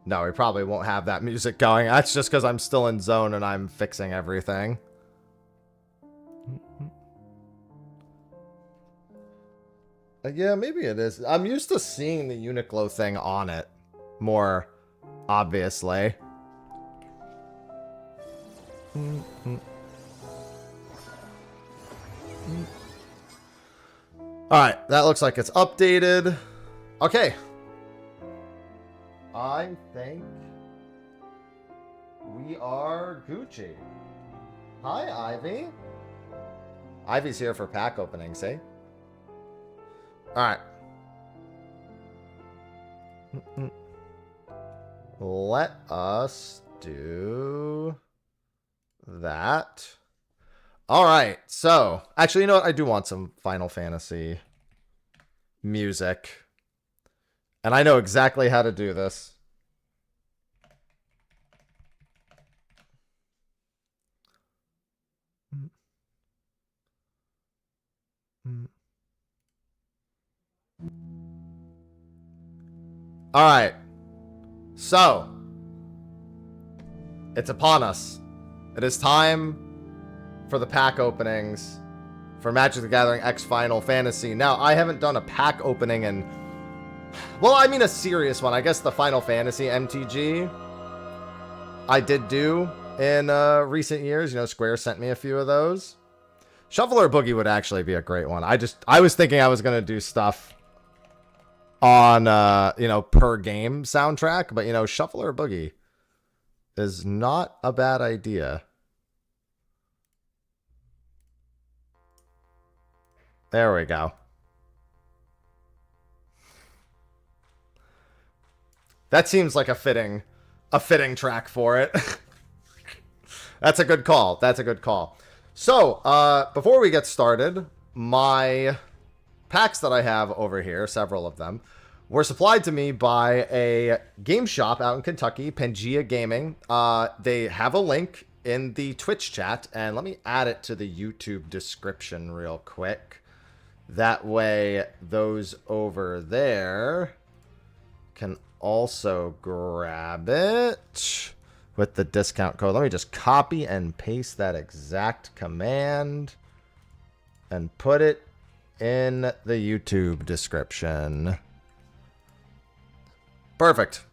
Speaker 1: No, we probably won't have that music going. That's just because I'm still in zone and I'm fixing everything. Yeah, maybe it is. I'm used to seeing the Uniqlo thing on it more obviously. Alright, that looks like it's updated. Okay. I think we are Gucci. Hi, Ivy. Ivy's here for pack openings, eh? Alright. Let us do that. Alright, so actually, you know what? I do want some Final Fantasy music. And I know exactly how to do this. All right. So, it's upon us. It is time for the pack openings for Magic the Gathering X Final Fantasy. Now, I haven't done a pack opening in... Well, I mean a serious one. I guess the Final Fantasy MTG I did do in recent years. You know, Square sent me a few of those. Shuffler Boogie would actually be a great one. I was thinking I was going to do stuff on, you know, per game soundtrack. But, you know, Shuffler Boogie is not a bad idea. There we go. That seems like a fitting track for it. That's a good call. That's a good call. So, before we get started, my packs that I have over here, several of them, were supplied to me by a game shop out in Kentucky, Pangea Gaming. They have a link in the Twitch chat, and let me add it to the YouTube description real quick. That way, those over there can also grab it with the discount code. Let me just copy and paste that exact command and put it in the YouTube description. Perfect.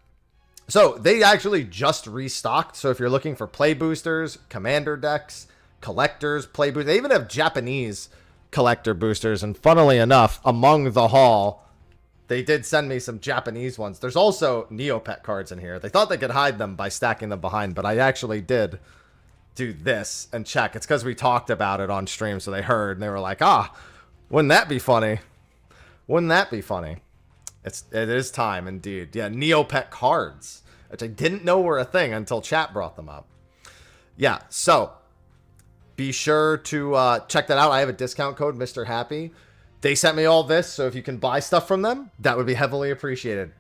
Speaker 1: So they actually just restocked. So if you're looking for play boosters, commander decks, collectors, play boosters, they even have Japanese collector boosters. And funnily enough, among the haul, they did send me some Japanese ones. There's also Neopet cards in here. They thought they could hide them by stacking them behind, but I actually did do this and check. It's because we talked about it on stream, so they heard and they were like, ah, wouldn't that be funny? Wouldn't that be funny? It is time indeed. Yeah, Neopet cards, which I didn't know were a thing until chat brought them up. Yeah, so be sure to check that out. I have a discount code, Mr. Happy. They sent me all this, so if you can buy stuff from them, that would be heavily appreciated.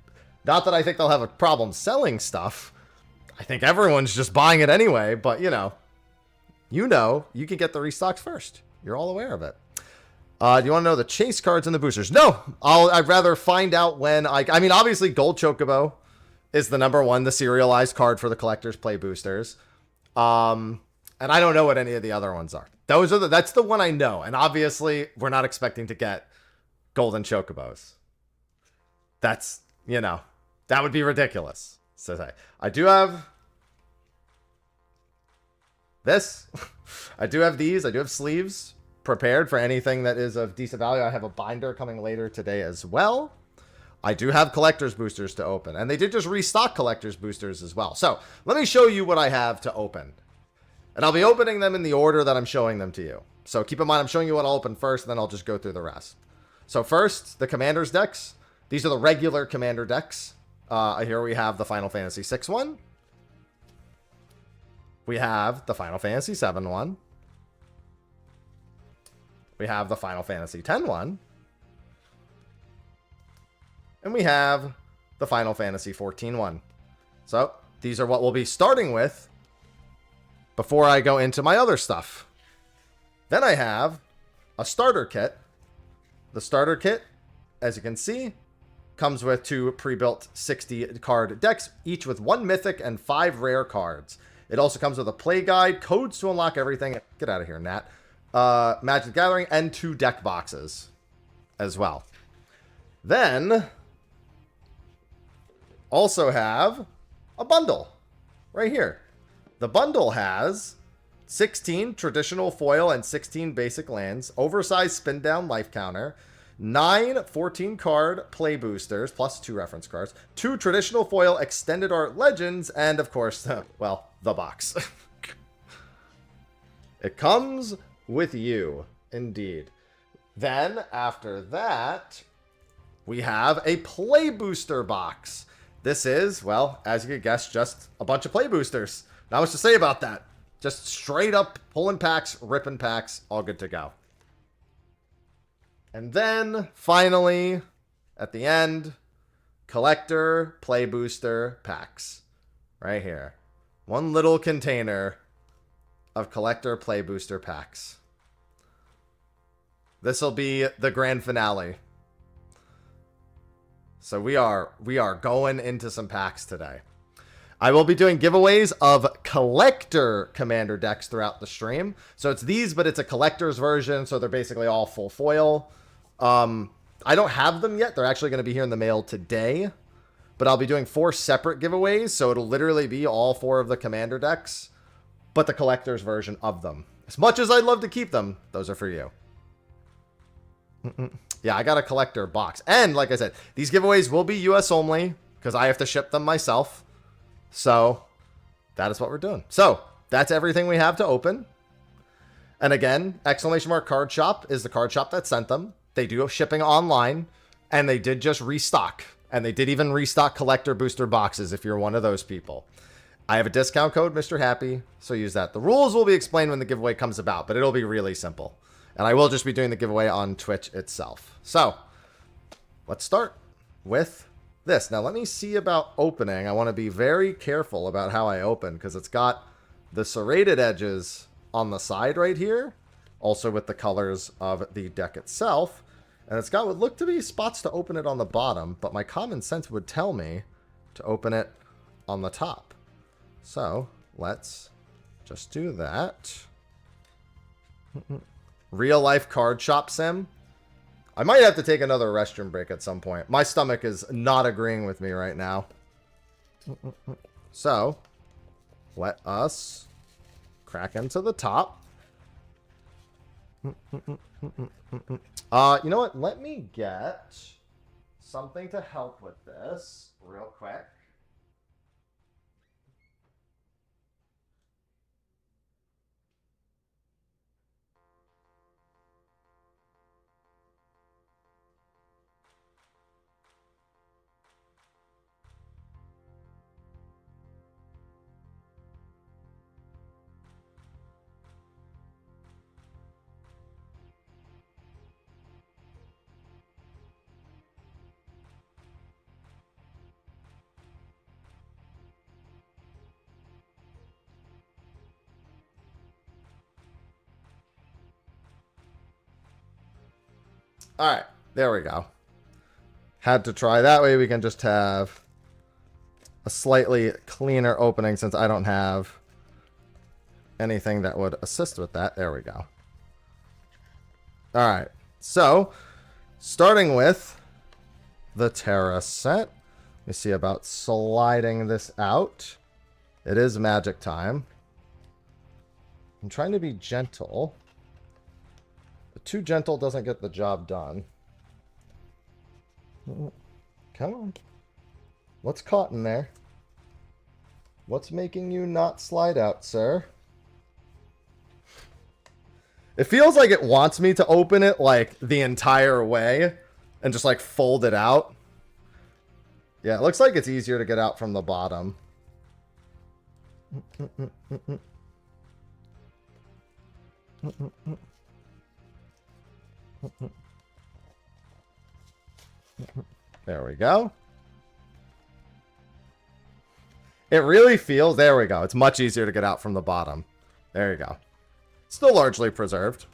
Speaker 1: Not that I think they'll have a problem selling stuff. I think everyone's just buying it anyway, but you know, you can get the restocks first. You're all aware of it. Do you want to know the chase cards and the boosters? No, I'd rather find out when I mean, obviously Gold Chocobo is the #1, the serialized card for the collectors play boosters. And I don't know what any of the other ones are. That's the one I know. And obviously we're not expecting to get golden chocobos. That's, you know, that would be ridiculous. So I do have this. I do have these. I do have sleeves prepared for anything that is of decent value. I have a binder coming later today as well. I do have collector's boosters to open. And they did just restock collector's boosters as well. So let me show you what I have to open. And I'll be opening them in the order that I'm showing them to you. So keep in mind, I'm showing you what I'll open first, and then I'll just go through the rest. So first, the Commander's decks. These are the regular Commander decks. Here we have the Final Fantasy VI one. We have the Final Fantasy VII one. We have the Final Fantasy X one. And we have the Final Fantasy XIV one. So these are what we'll be starting with before I go into my other stuff. Then I have a starter kit. The starter kit, as you can see, comes with 2 pre-built 60-card decks, each with 1 mythic and 5 rare cards. It also comes with a play guide, codes to unlock everything. Get out of here, Nat. Magic the Gathering, and 2 deck boxes as well. Then, also have a bundle right here. The bundle has 16 traditional foil and 16 basic lands, oversized spin down life counter, 9 14-card play boosters, plus 2 reference cards, 2 traditional foil extended art legends, and of course, well, the box. It comes with you, indeed. Then, after that, we have a play booster box. This is, well, as you could guess, just a bunch of play boosters. Not much to say about that. Just straight up pulling packs, ripping packs, all good to go. And then, finally, at the end, collector play booster packs. Right here. One little container of collector play booster packs. This will be the grand finale. So we are going into some packs today. I will be doing giveaways of collector commander decks throughout the stream. So it's these, but it's a collector's version, so they're basically all full foil. I don't have them yet. They're actually going to be here in the mail today. But I'll be doing 4 separate giveaways, so it'll literally be all 4 of the commander decks, but the collector's version of them. As much as I'd love to keep them, those are for you. Yeah, I got a collector box. And like I said, these giveaways will be US only, because I have to ship them myself. So, that is what we're doing. So, that's everything we have to open. And again, !Card Shop is the card shop that sent them. They do shipping online, and they did just restock. And they did even restock collector booster boxes if you're one of those people. I have a discount code, Mr. Happy, so use that. The rules will be explained when the giveaway comes about, but it'll be really simple. And I will just be doing the giveaway on Twitch itself. So, let's start with this. Now, let me see about opening. I want to be very careful about how I open, because it's got the serrated edges on the side right here, also with the colors of the deck itself. And it's got what look to be spots to open it on the bottom, but my common sense would tell me to open it on the top. So, let's just do that. Real life card shop sim. I might have to take another restroom break at some point. My stomach is not agreeing with me right now. So, let us crack into the top. You know what? Let me get something to help with this real quick. Alright, there we go. Had to try. That way we can just have a slightly cleaner opening since I don't have anything that would assist with that. There we go. Alright, so starting with the Terra set. We see about sliding this out. It is magic time. I'm trying to be gentle. Too gentle doesn't get the job done. Come on. What's caught in there? What's making you not slide out, sir? It feels like it wants me to open it like the entire way and just like fold it out. Yeah, it looks like it's easier to get out from the bottom. There we go. It really feels... There we go. It's much easier to get out from the bottom. There you go. Still largely preserved.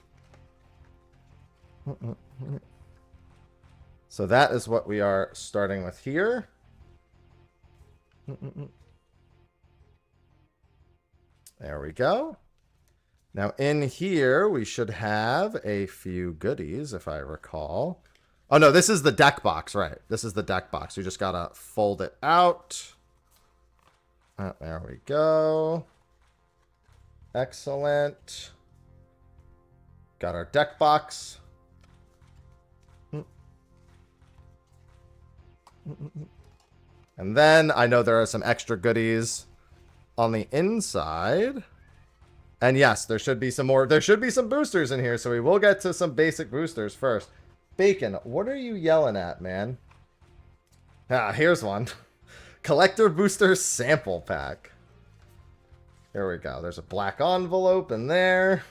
Speaker 1: So that is what we are starting with here. There we go. Now in here, we should have a few goodies, if I recall. Oh no, this is the deck box, right? This is the deck box. You just gotta fold it out. Oh, there we go. Excellent. Got our deck box. And then I know there are some extra goodies on the inside. And yes, there should be some more. There should be some boosters in here, so we will get to some basic boosters first. Bacon, what are you yelling at, man? Ah, here's one. Collector Booster Sample Pack. There we go. There's a black envelope in there.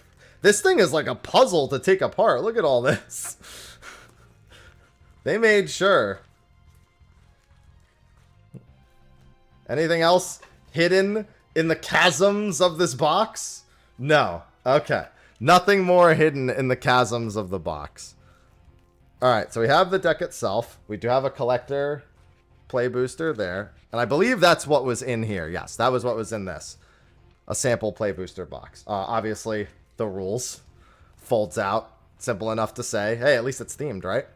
Speaker 1: This thing is like a puzzle to take apart. Look at all this. They made sure. Anything else hidden in the chasms of this box? No. Okay. Nothing more hidden in the chasms of the box. Alright, so we have the deck itself. We do have a collector play booster there. And I believe that's what was in here. Yes, that was what was in this. A sample play booster box. Obviously, the rules. Folds out. Simple enough to say. Hey, at least it's themed, right?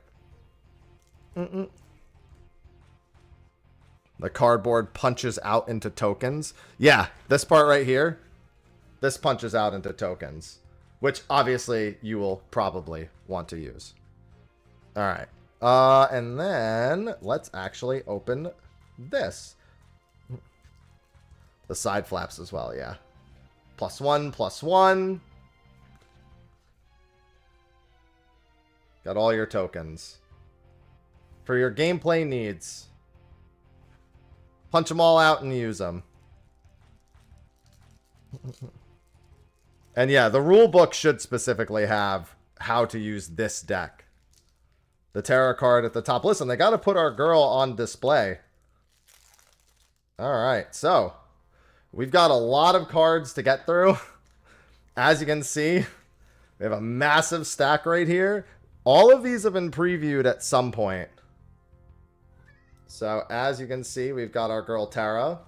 Speaker 1: The cardboard punches out into tokens. Yeah, this part right here. This punches out into tokens. Which, obviously, you will probably want to use. Alright. And then, let's actually open this. The side flaps as well, yeah. +1, +1. Got all your tokens. For your gameplay needs. Punch them all out and use them. And yeah, the rule book should specifically have how to use this deck. The tarot card at the top. Listen, they got to put our girl on display. Alright, so we've got a lot of cards to get through. As you can see, we have a massive stack right here. All of these have been previewed at some point. So, as you can see, we've got our girl Tara.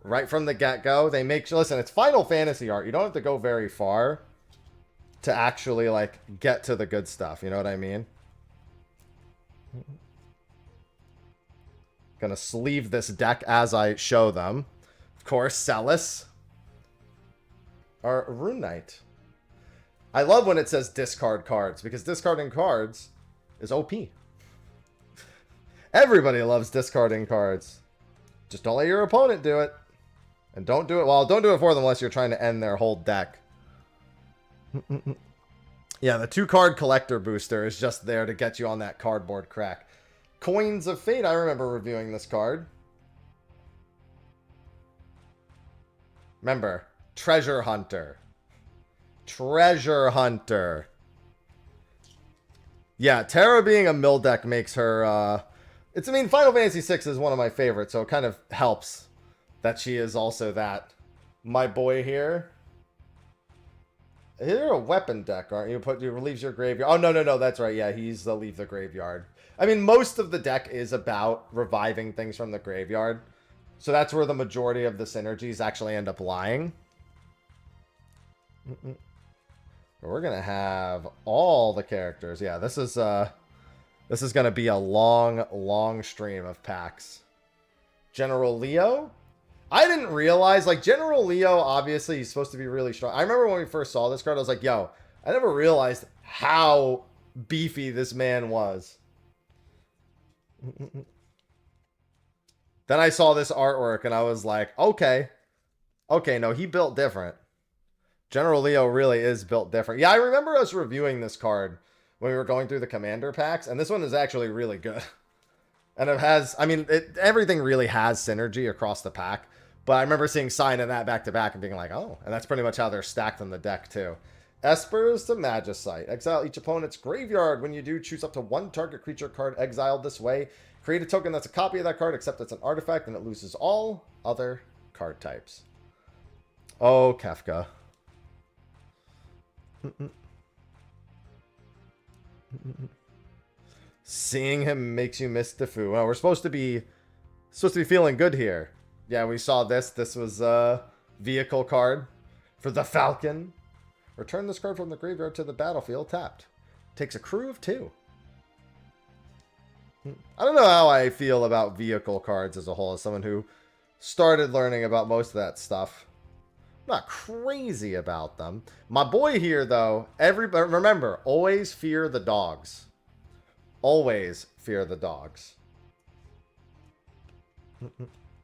Speaker 1: Right from the get-go, they make... Listen, it's Final Fantasy art. You don't have to go very far to actually, like, get to the good stuff. You know what I mean? Gonna sleeve this deck as I show them. Of course, Celis. Our Rune Knight. I love when it says discard cards, because discarding cards is OP. Everybody loves discarding cards. Just don't let your opponent do it. And don't do it, well, don't do it for them unless you're trying to end their whole deck. Yeah, the 2-card collector booster is just there to get you on that cardboard crack. Coins of Fate, I remember reviewing this card. Remember, Treasure Hunter. Treasure Hunter. Yeah, Terra being a mill deck makes her, I mean, Final Fantasy VI is one of my favorites, so it kind of helps that she is also that. My boy here. You're a weapon deck, aren't you? You relieves your graveyard. Oh, no, that's right. Yeah, he's the leave the graveyard. I mean, most of the deck is about reviving things from the graveyard. So that's where the majority of the synergies actually end up lying. We're going to have all the characters. Yeah, this is going to be a long stream of packs. General Leo? I didn't realize, like, General Leo, obviously, he's supposed to be really strong. I remember when we first saw this card, I was like, yo, I never realized how beefy this man was. Then I saw this artwork, and I was like, okay. Okay, no, he built different. General Leo really is built different. Yeah, I remember us reviewing this card when we were going through the commander packs, and this one is actually really good. And it has, I mean, everything really has synergy across the pack. But I remember seeing Sign of that back-to-back and being like, oh. And that's pretty much how they're stacked in the deck, too. Espers to Magicite. Exile each opponent's graveyard. When you do, choose up to one target creature card exiled this way. Create a token that's a copy of that card, except it's an artifact, and it loses all other card types. Oh, Kefka. Seeing him makes you miss Defu. Well, we're supposed to be feeling good here. Yeah, we saw this. This was a vehicle card for the Falcon. Return this card from the graveyard to the battlefield tapped. Takes a crew of 2. I don't know how I feel about vehicle cards as a whole, as someone who started learning about most of that stuff. I'm not crazy about them. My boy here, though, remember, always fear the dogs. Always fear the dogs.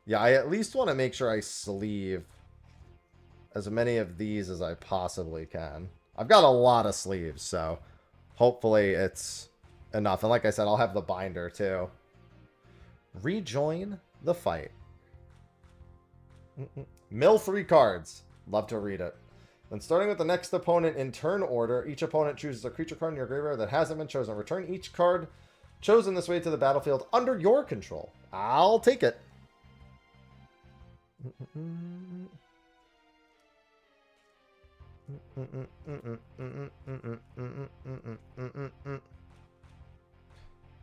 Speaker 1: Yeah, I at least want to make sure I sleeve as many of these as I possibly can. I've got a lot of sleeves, so hopefully it's enough. And like I said, I'll have the binder too. Rejoin the fight. Mill 3 cards. Love to read it. Then starting with the next opponent in turn order, each opponent chooses a creature card in your graveyard that hasn't been chosen. Return each card chosen this way to the battlefield under your control. I'll take it.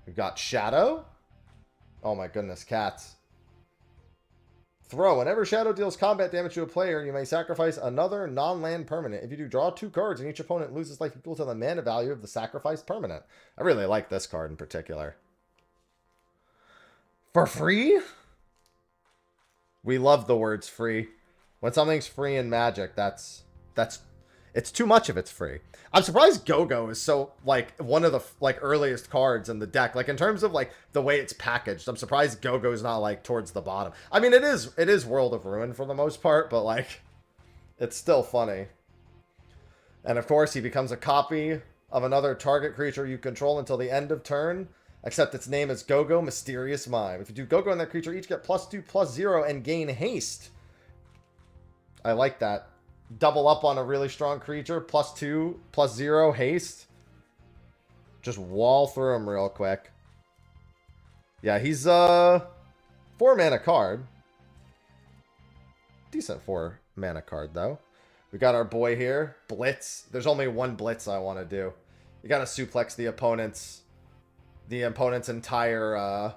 Speaker 1: We've got Shadow. Oh my goodness, cats. Throw. Whenever Shadow deals combat damage to a player, you may sacrifice another non-land permanent. If you do, draw 2 cards, and each opponent loses life equal to the mana value of the sacrificed permanent. I really like this card in particular. For free? We love the words free. When something's free in Magic, it's too much if it's free. I'm surprised Go-Go is so, like, one of the, like, earliest cards in the deck. Like, in terms of, like, the way it's packaged, I'm surprised Go-Go is not, like, towards the bottom. I mean, it is World of Ruin for the most part, but, like, it's still funny. And, of course, he becomes a copy of another target creature you control until the end of turn, except its name is Go-Go Mysterious Mime. If you do Go-Go on that creature, each get +2/+0 and gain haste. I like that. Double up on a really strong creature, +2/+0 haste. Just wall through him real quick. Yeah, he's 4 mana card. Decent 4 mana card though. We got our boy here, Blitz. There's only one Blitz I want to do. You gotta suplex the opponent's entire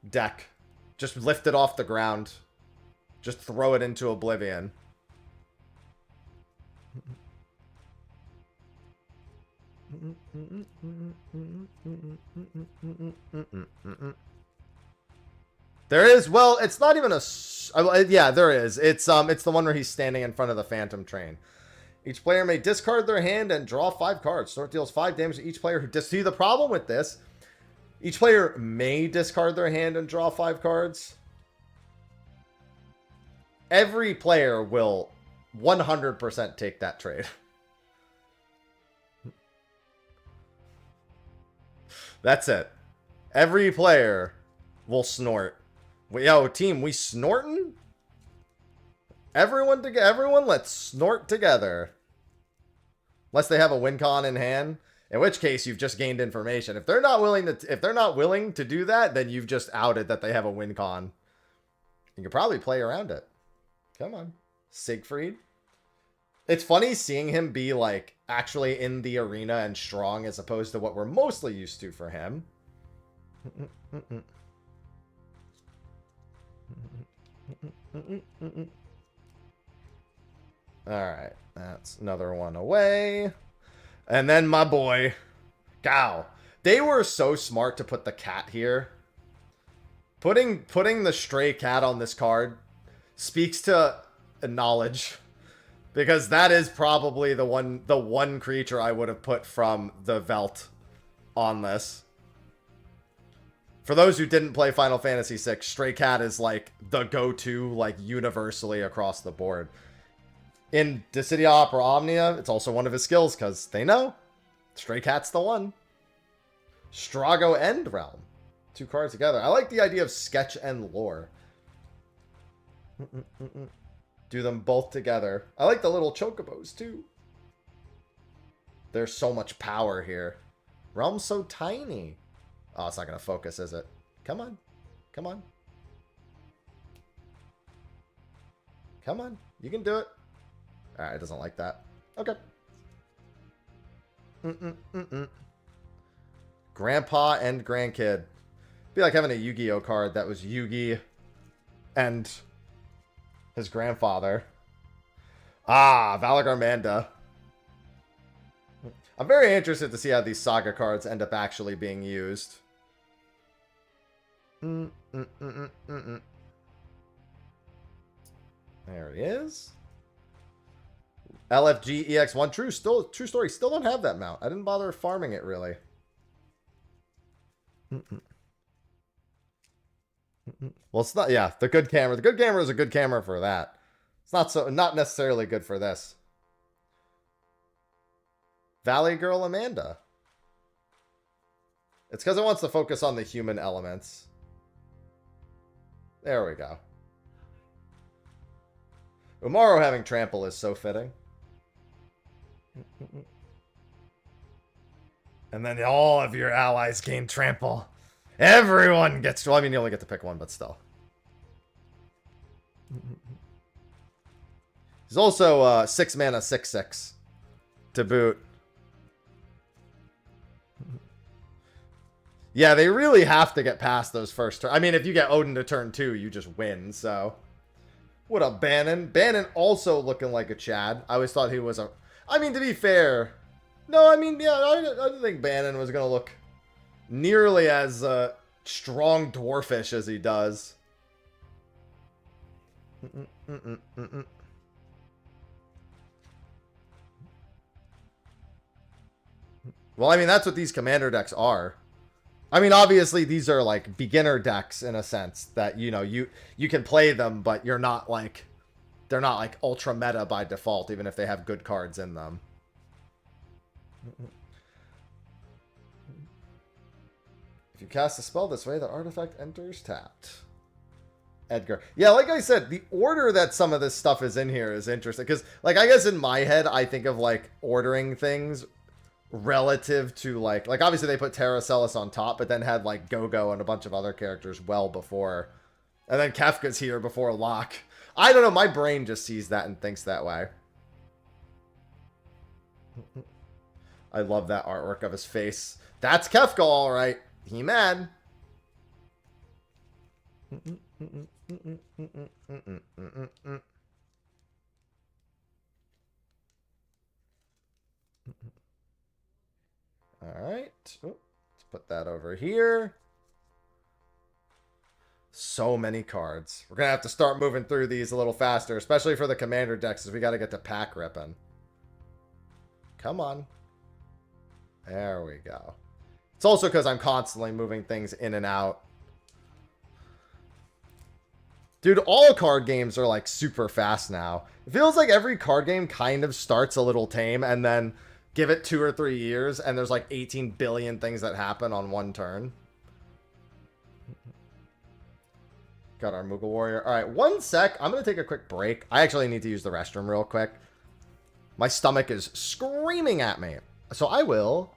Speaker 1: deck. Just lift it off the ground. Just throw it into oblivion. There is, well, it's not even yeah, there is. It's the one where he's standing in front of the Phantom Train. Each player may discard their hand and draw 5 cards. Snort deals 5 damage to each player who see the problem with this. Each player may discard their hand and draw 5 cards. Every player will 100% take that trade. That's it. Every player will snort. Yo, team, we snorting? Everyone, let's snort together. Unless they have a win con in hand, in which case you've just gained information. If they're not willing to do that, then you've just outed that they have a win con. You can probably play around it. Come on, Siegfried. It's funny seeing him be like actually in the arena and strong as opposed to what we're mostly used to for him. Alright, that's another one away. And then my boy, Gao. They were so smart to put the cat here. Putting the stray cat on this card speaks to knowledge. Because that is probably the one creature I would have put from the Velt on this. For those who didn't play Final Fantasy VI, Stray Cat is like the go-to, like universally across the board. In Dissidia Opera Omnia, it's also one of his skills because they know Stray Cat's the one. Strago End Realm. 2 cards together. I like the idea of sketch and lore. Do them both together. I like the little chocobos too. There's so much power here. Realm's so tiny. Oh, it's not going to focus, is it? Come on. Come on. Come on. You can do it. Alright, it doesn't like that. Okay. Grandpa and grandkid. Be like having a Yu-Gi-Oh card that was Yugi and his grandfather. Ah, Valagarmanda. I'm very interested to see how these Saga cards end up actually being used. There he is. LFG EX1. True story. Still don't have that mount. I didn't bother farming it really. Well, it's not. Yeah, the good camera. The good camera is a good camera for that. It's not necessarily good for this. Valley Girl Amanda. It's because it wants to focus on the human elements. There we go. Umaro having trample is so fitting. And then all of your allies gain trample. Everyone gets... Well, I mean, you only get to pick one, but still. He's also 6 mana, 6/6 to boot. Yeah, they really have to get past those first turns. I mean, if you get Odin to turn 2, you just win, so... What up, Bannon? Bannon also looking like a Chad. I always thought he was a... I mean, to be fair... No, I mean, yeah, I didn't think Bannon was going to look nearly as strong dwarfish as he does. Well, I mean, that's what these commander decks are. I mean, obviously, these are, like, beginner decks in a sense that, you know, you can play them, but you're not, like... They're not, like, ultra meta by default, even if they have good cards in them. If you cast a spell this way, the artifact enters tapped. Edgar. Yeah, like I said, the order that some of this stuff is in here is interesting. Because, like, I guess in my head, I think of, like, ordering things relative to, like obviously they put Terracellus on top, but then had, like, Go-Go and a bunch of other characters well before. And then Kefka's here before Locke. I don't know, my brain just sees that and thinks that way. I love that artwork of his face. That's Kefka, all right. He mad. Alright. Let's put that over here. So many cards. We're going to have to start moving through these a little faster, especially for the commander decks, as we got to get to pack ripping. Come on. There we go. It's also because I'm constantly moving things in and out. Dude, all card games are like super fast now. It feels like every card game kind of starts a little tame and then give it 2 or 3 years and there's like 18 billion things that happen on one turn. Got our Moogle Warrior. All right, 1 sec. I'm going to take a quick break. I actually need to use the restroom real quick. My stomach is screaming at me. So I will...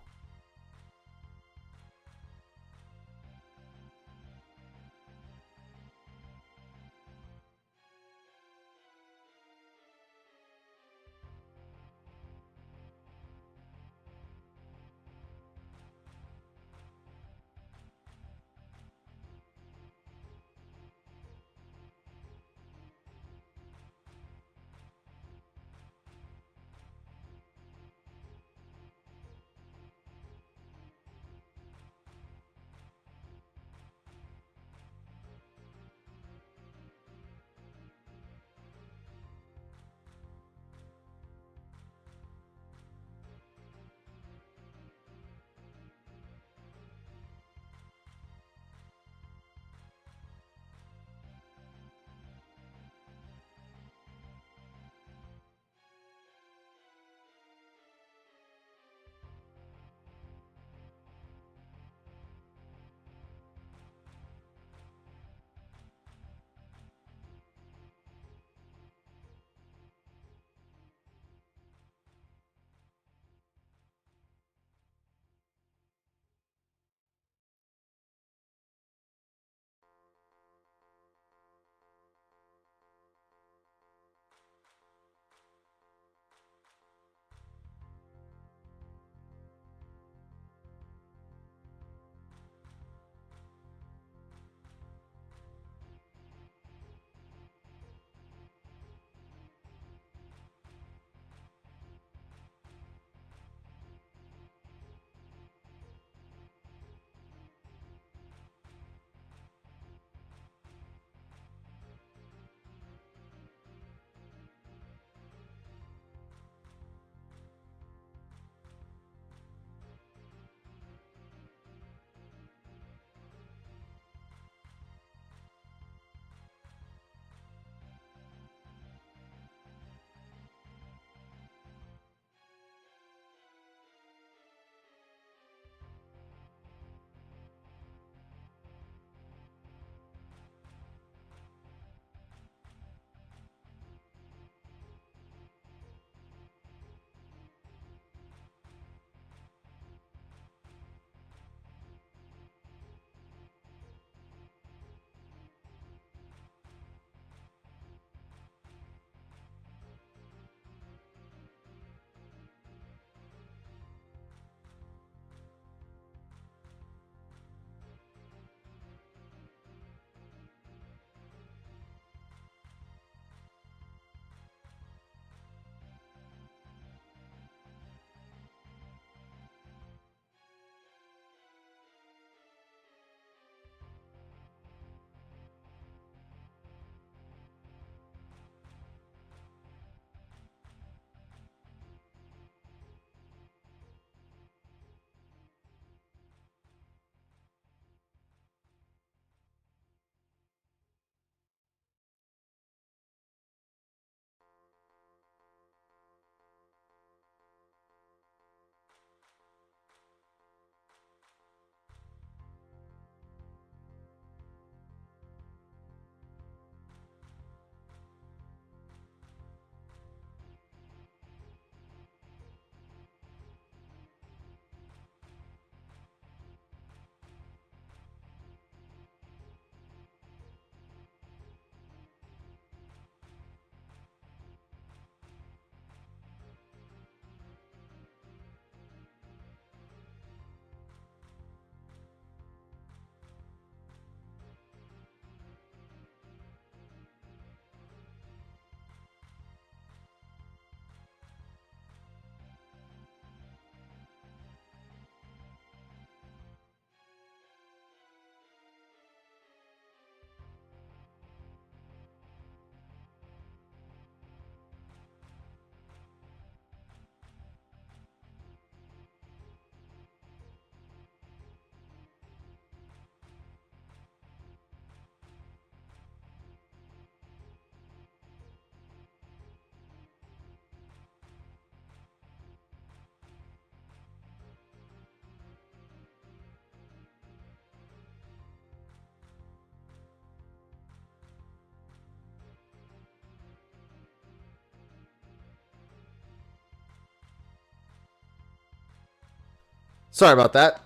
Speaker 1: Sorry about that.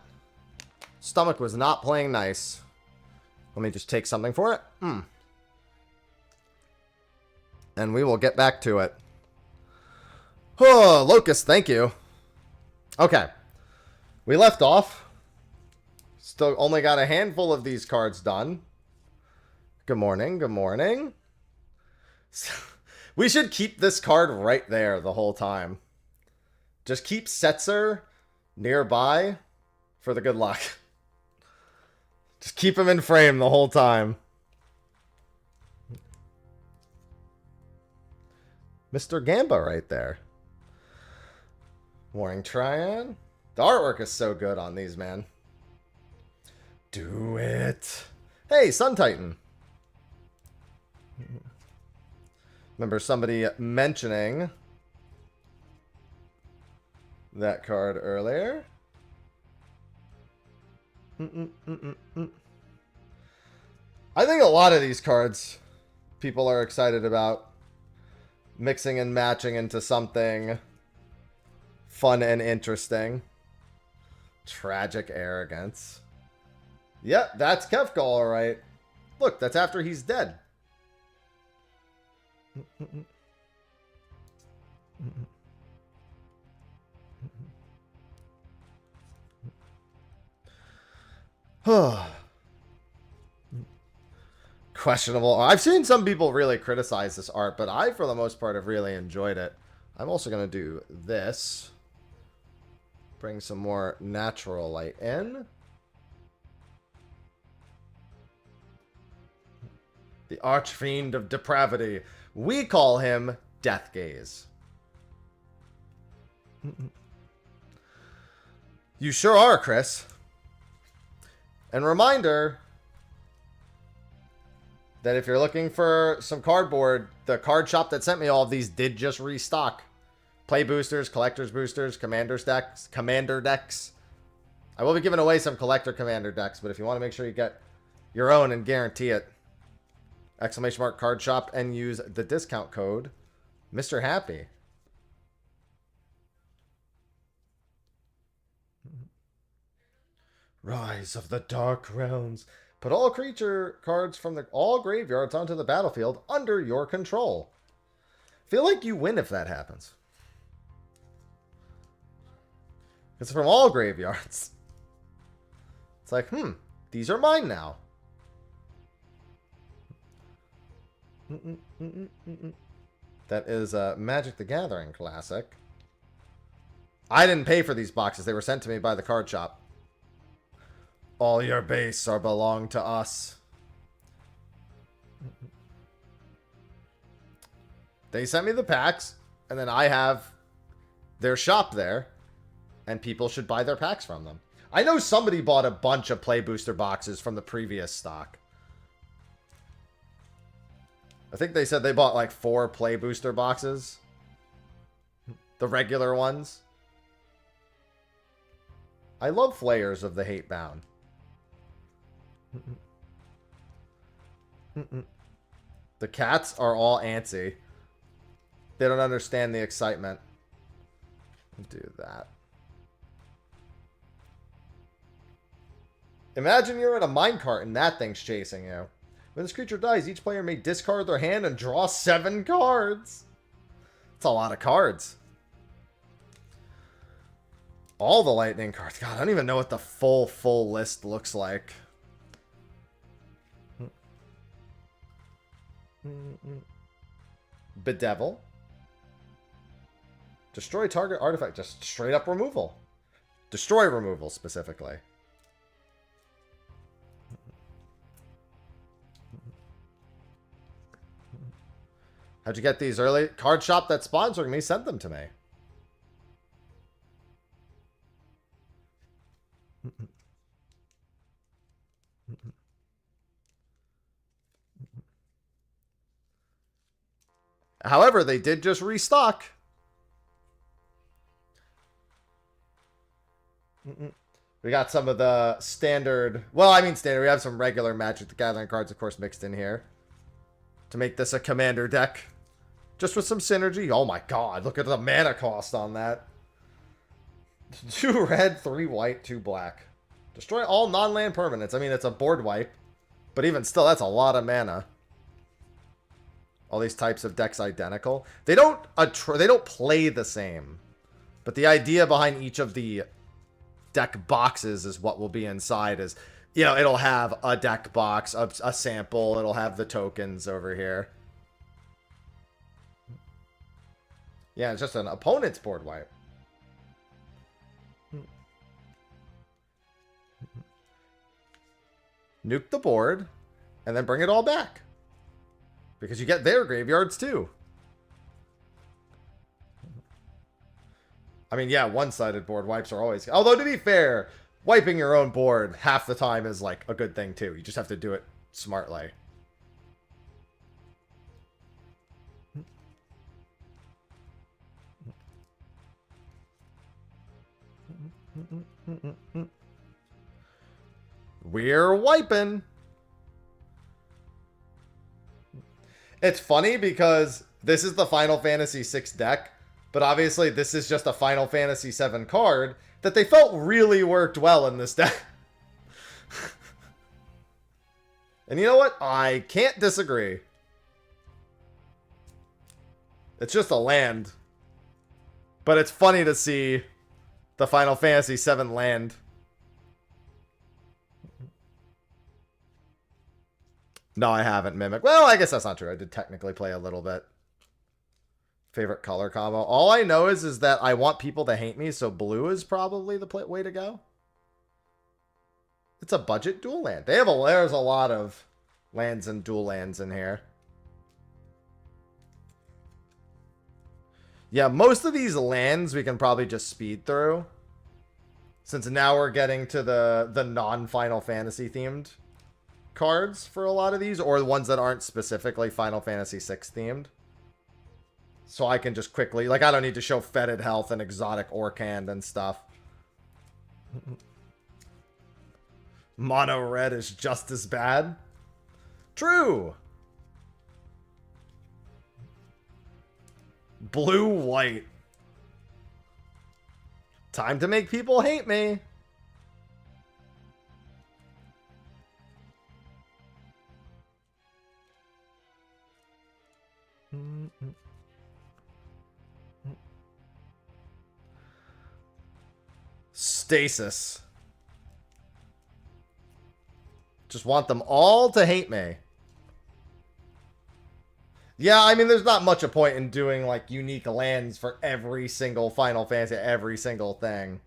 Speaker 1: Stomach was not playing nice. Let me just take something for it. And we will get back to it. Oh, Locust, thank you. Okay. We left off. Still only got a handful of these cards done. Good morning, good morning. We should keep this card right there the whole time. Just keep Setzer nearby for the good luck. Just keep him in frame the whole time. Mr. Gamba right there. Warring Triad. The artwork is so good on these, man. Do it. Hey, Sun Titan. Remember somebody mentioning that card earlier. I think a lot of these cards people are excited about mixing and matching into something fun and interesting. Tragic Arrogance. Yep, that's Kefka, alright. Look, that's after he's dead. Questionable. I've seen some people really criticize this art, but I, for the most part, have really enjoyed it. I'm also going to do this. Bring some more natural light in. The Archfiend of Depravity. We call him Death Gaze. You sure are, Chris. And reminder that if you're looking for some cardboard, the card shop that sent me all of these did just restock. Play boosters, collector's boosters, commander decks. I will be giving away some collector commander decks, but if you want to make sure you get your own and guarantee it, ! card shop and use the discount code Mr. Happy. Rise of the Dark Realms. Put all creature cards from all graveyards onto the battlefield under your control. Feel like you win if that happens. It's from all graveyards. It's like, these are mine now. That is Magic the Gathering classic. I didn't pay for these boxes. They were sent to me by the card shop. All your base are belong to us. They sent me the packs, and then I have their shop there, and people should buy their packs from them. I know somebody bought a bunch of Play Booster boxes from the previous stock. I think they said they bought like 4 Play Booster boxes. The regular ones. I love Flayers of the Hatebound. The cats are all antsy. They don't understand the excitement. Do that. Imagine you're in a minecart and that thing's chasing you. When this creature dies, each player may discard their hand and draw 7 cards. That's a lot of cards. All the lightning cards. God, I don't even know what the full list looks like. Bedevil. Destroy target artifact. Just straight up removal. Destroy removal specifically. How'd you get these early? Card shop that's sponsoring me sent them to me. However, they did just restock. We got some of the standard... Well, I mean standard. We have some regular Magic the Gathering cards, of course, mixed in here. To make this a commander deck. Just with some synergy. Oh my god, look at the mana cost on that. 2 red, 3 white, 2 black. Destroy all non-land permanents. I mean, it's a board wipe. But even still, that's a lot of mana. All these types of decks identical. They don't play the same. But the idea behind each of the deck boxes is what will be inside is, you know, it'll have a deck box, a sample, it'll have the tokens over here. Yeah, it's just an opponent's board wipe. Nuke the board, and then bring it all back. Because you get their graveyards too. I mean, yeah, one-sided board wipes are always... Although, to be fair, wiping your own board half the time is, like, a good thing too. You just have to do it smartly. We're wiping. It's funny because this is the Final Fantasy VI deck, but obviously this is just a Final Fantasy VII card that they felt really worked well in this deck. And you know what? I can't disagree. It's just a land. But it's funny to see the Final Fantasy VII land. No, I haven't, Mimic. Well, I guess that's not true. I did technically play a little bit. Favorite color combo. All I know is that I want people to hate me, so blue is probably the way to go. It's a budget dual land. There's a lot of lands and dual lands in here. Yeah, most of these lands we can probably just speed through. Since now we're getting to the non-Final Fantasy themed cards for a lot of these, or the ones that aren't specifically Final Fantasy VI themed. So I can just quickly, like, I don't need to show Fetid Health and Exotic Orc Hand and stuff. Mono red is just as bad. True. Blue white. Time to make people hate me. Stasis. Just want them all to hate me. Yeah, I mean, there's not much a point in doing, like, unique lands for every single Final Fantasy, every single thing.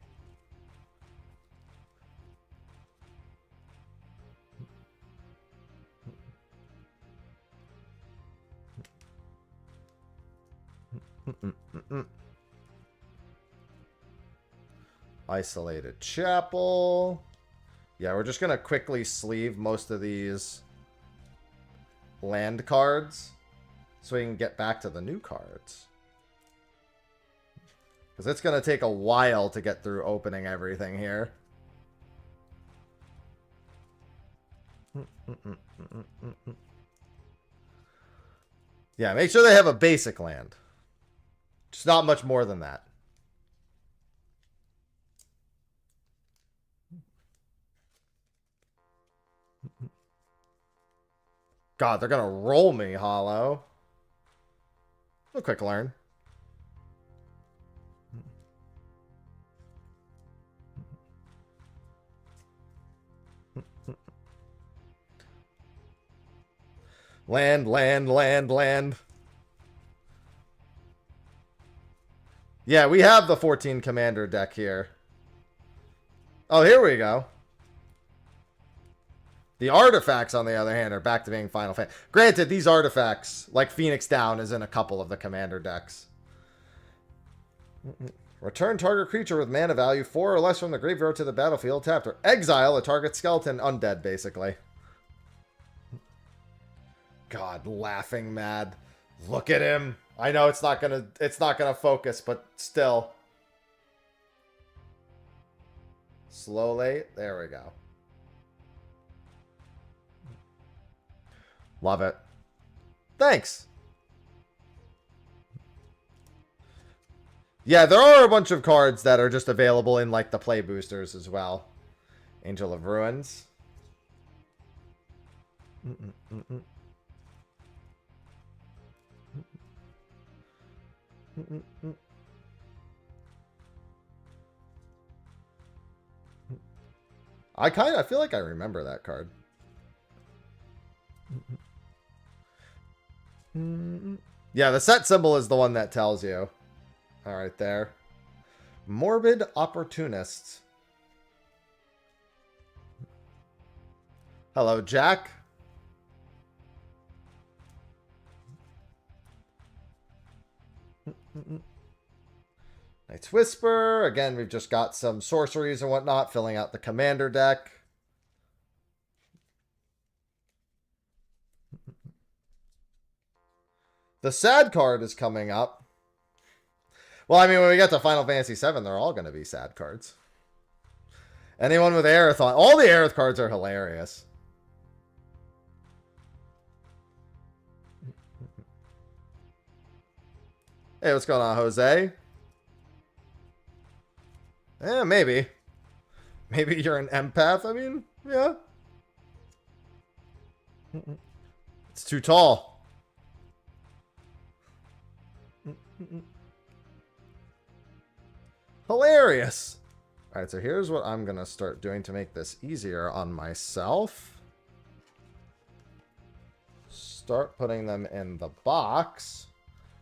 Speaker 1: Isolated Chapel. Yeah, we're just going to quickly sleeve most of these land cards so we can get back to the new cards. Because it's going to take a while to get through opening everything here. Yeah, make sure they have a basic land. Just not much more than that. God, they're gonna roll me, Hollow. A quick learn. Land, land, land, land. Yeah, we have the 14 commander deck here. Oh, here we go. The artifacts, on the other hand, are back to being Final Fantasy. Granted, these artifacts, like Phoenix Down, is in a couple of the commander decks. Return target creature with mana value 4 or less from the graveyard to the battlefield tapped, or exile a target skeleton undead, basically. God, laughing mad. Look at him. I know it's not gonna focus, but still. Slowly. There we go. Love it. Thanks. Yeah, there are a bunch of cards that are just available in, like, the play boosters as well. Angel of Ruins. I feel like I remember that card. Yeah, the set symbol is the one that tells you. All right, there. Morbid Opportunists. Hello, Jack. Night's Whisper. Again, we've just got some sorceries and whatnot, filling out the commander deck. The sad card is coming up. Well, I mean, when we get to Final Fantasy VII, they're all going to be sad cards. Anyone with Aerith on... All the Aerith cards are hilarious. Hey, what's going on, Jose? Yeah, maybe. Maybe you're an empath, I mean, yeah. It's too tall. Hilarious. Alright, so here's what I'm going to start doing to make this easier on myself. Start putting them in the box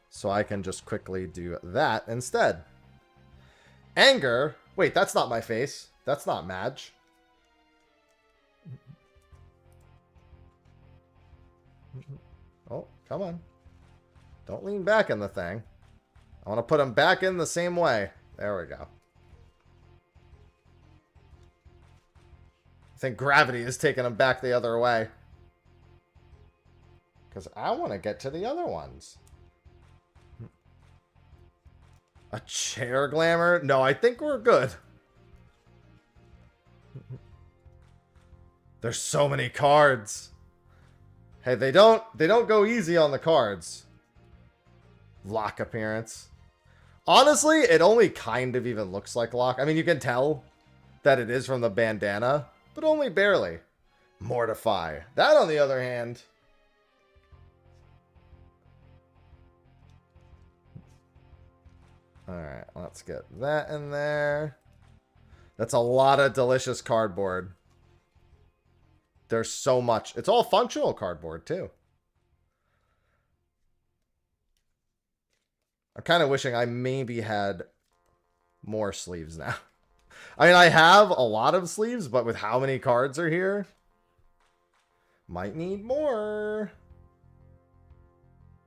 Speaker 1: so I can just quickly do that instead. Anger. Wait, that's not my face. That's not Madge. Oh, come on. Don't lean back in the thing. I want to put them back in the same way. There we go. I think gravity is taking them back the other way. Because I want to get to the other ones. A chair glamour? No, I think we're good. There's so many cards. Hey, they don't go easy on the cards. Lock appearance. Honestly, it only kind of even looks like Lock. I mean, you can tell that it is from the bandana, but only barely. Mortify. That, on the other hand... Alright, let's get that in there. That's a lot of delicious cardboard. There's so much. It's all functional cardboard, too. I'm kind of wishing I maybe had more sleeves now. I mean, I have a lot of sleeves, but with how many cards are here, might need more.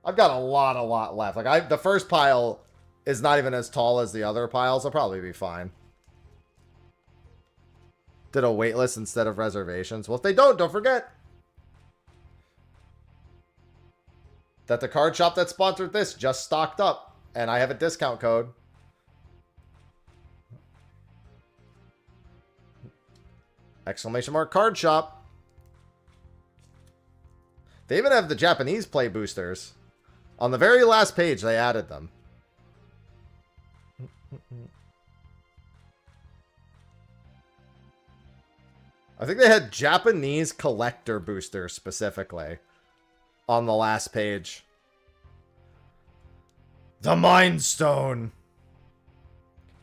Speaker 1: I've got a lot left. Like, the first pile is not even as tall as the other piles. I'll probably be fine. Did a waitlist instead of reservations. Well, if they don't forget that the card shop that sponsored this just stocked up. And I have a discount code. Exclamation mark card shop. They even have the Japanese play boosters. On the very last page, they added them. I think they had Japanese collector boosters specifically on the last page. The Mind Stone.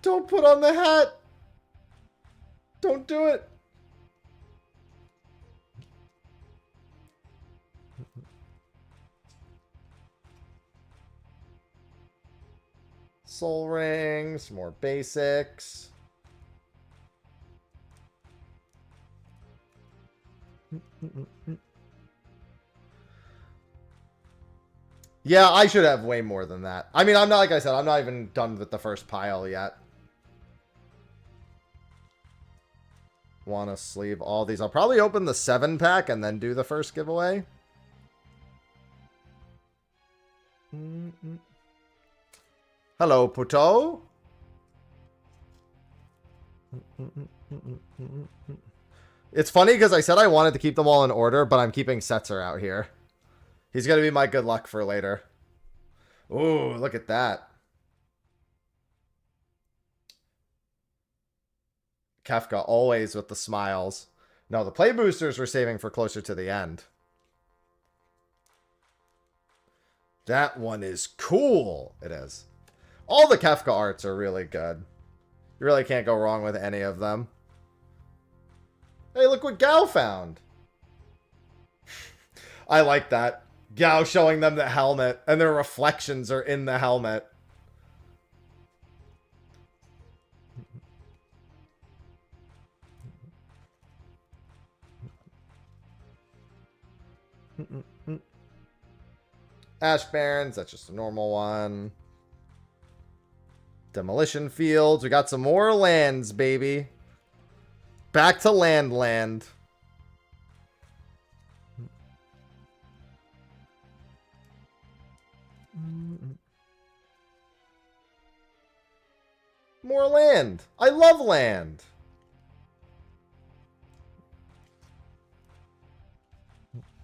Speaker 1: Don't put on the hat. Don't do it. Soul Rings, more basics. Yeah, I should have way more than that. I mean, I'm not, like I said, I'm not even done with the first pile yet. Want to sleeve all these. I'll probably open the 7-pack and then do the first giveaway. Hello, Puto. It's funny because I said I wanted to keep them all in order, but I'm keeping Setzer out here. He's going to be my good luck for later. Ooh, look at that. Kefka, always with the smiles. No, the play boosters we're saving for closer to the end. That one is cool. It is. All the Kefka arts are really good. You really can't go wrong with any of them. Hey, look what Gao found. I like that. Gao showing them the helmet, and their reflections are in the helmet. Ash Barrens, that's just a normal one. Demolition Fields. We got some more lands, baby. Back to land. More land. I love land.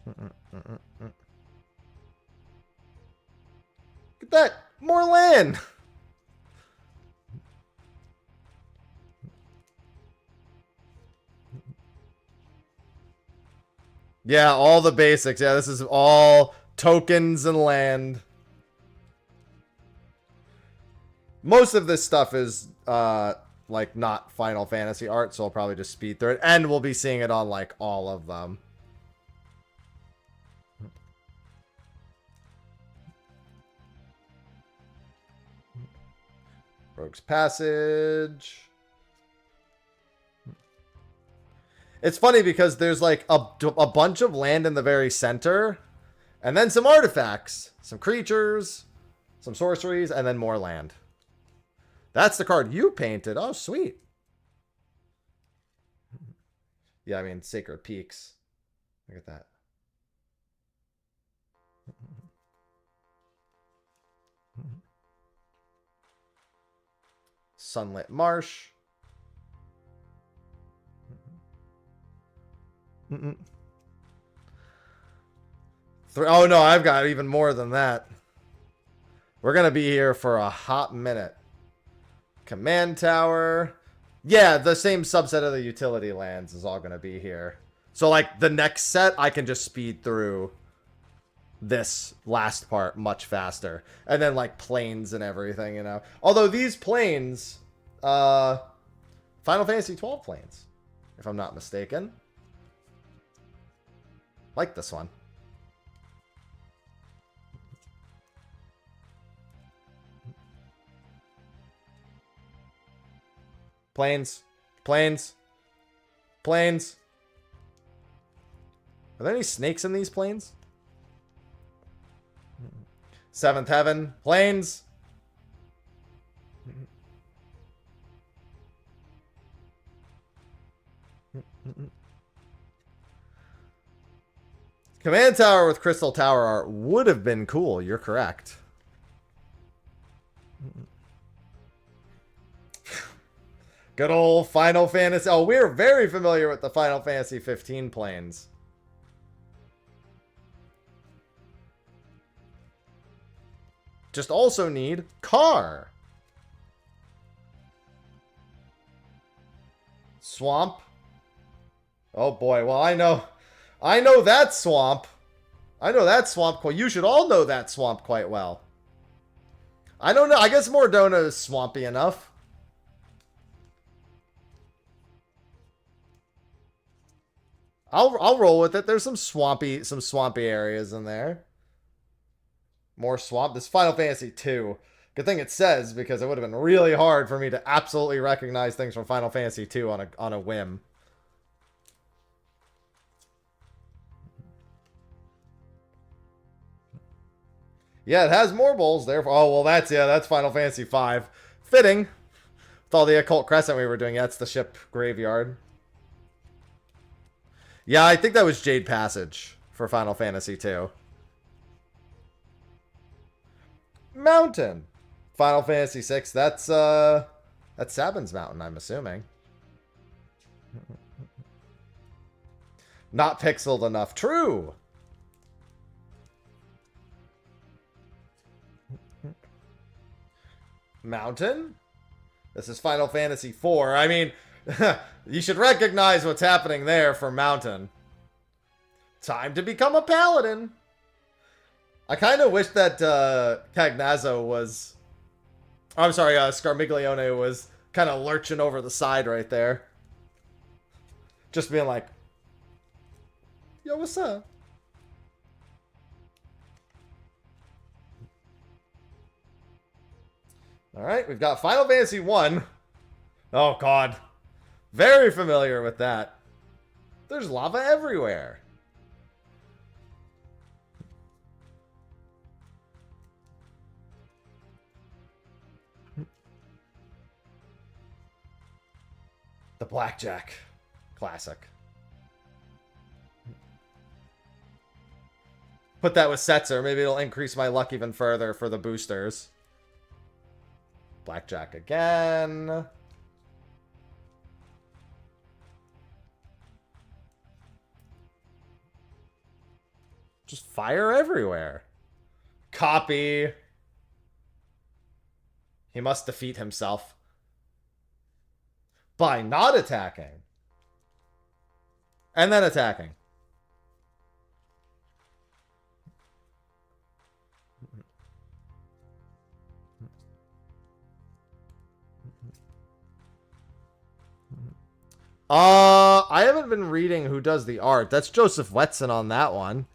Speaker 1: Look at that. More land. Yeah, all the basics. Yeah, this is all tokens and land. Most of this stuff is like not Final Fantasy art, so I'll probably just speed through it, and we'll be seeing it on like all of them. Rogue's Passage. It's funny because there's like a bunch of land in the very center, and then some artifacts, some creatures, some sorceries, and then more land. That's the card you painted. Oh, sweet. Yeah, I mean, Sacred Peaks. Look at that. Sunlit Marsh. Oh no, I've got even more than that. We're gonna be here for a hot minute. Command Tower. Yeah, the same subset of the utility lands is all gonna be here. So like the next set, I can just speed through this last part much faster. And then like planes and everything, you know. Although these planes, Final Fantasy 12 planes, if I'm not mistaken. Like this one. Planes. Planes. Planes. Are there any snakes in these planes? Seventh Heaven. Planes. Command Tower with Crystal Tower art would have been cool. You're correct. Good old Final Fantasy. Oh, we're very familiar with the Final Fantasy 15 planes. Just also need car. Swamp. Oh boy. Well, I know that swamp. I know that swamp quite. You should all know that swamp quite well. I don't know. I guess Mordona is swampy enough. I'll roll with it. There's some swampy areas in there. More swamp. This Final Fantasy 2. Good thing it says, because it would have been really hard for me to absolutely recognize things from Final Fantasy 2 on a whim. Yeah, it has more bowls there. Oh, well, that's Final Fantasy 5. Fitting. With all the Occult Crescent we were doing. That's the ship graveyard. Yeah, I think that was Jade Passage for Final Fantasy 2. Mountain. Final Fantasy 6. That's Sabin's Mountain, I'm assuming. Not pixeled enough. True. Mountain? This is Final Fantasy 4. I mean, You should recognize what's happening there for Mountain. Time to become a paladin. I kind of wish that Cagnazzo was... I'm sorry, Scarmiglione was kind of lurching over the side right there. Just being like, yo, what's up? Alright, we've got Final Fantasy 1. Oh, God. Very familiar with that. There's lava everywhere. The Blackjack. Classic. Put that with Setzer. Maybe it'll increase my luck even further for the boosters. Blackjack again. Just fire everywhere. Copy. He must defeat himself by not attacking. And then attacking. I haven't been reading who does the art. That's Joseph Wetson on that one.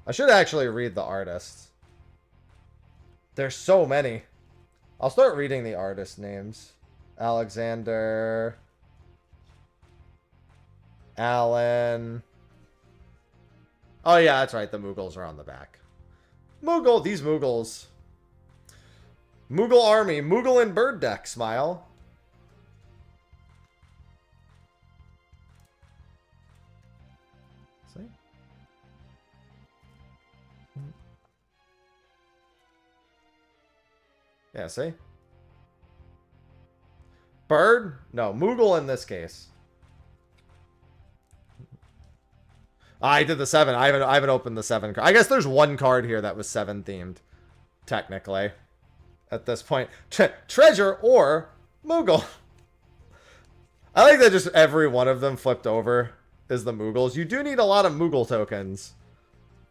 Speaker 1: I should actually read the artists. There's so many. I'll start reading the artist names. Alexander. Alan. Oh yeah, that's right. The Moogles are on the back. Moogle, these Moogles. Moogle Army. Moogle and Bird Deck, smile. See? Yeah, see? Bird? No, Moogle in this case. I did the 7. I haven't opened the 7 card. I guess there's one card here that was 7 themed. Technically. At this point. Treasure or Moogle. I like that just every one of them flipped over is the Moogles. You do need a lot of Moogle tokens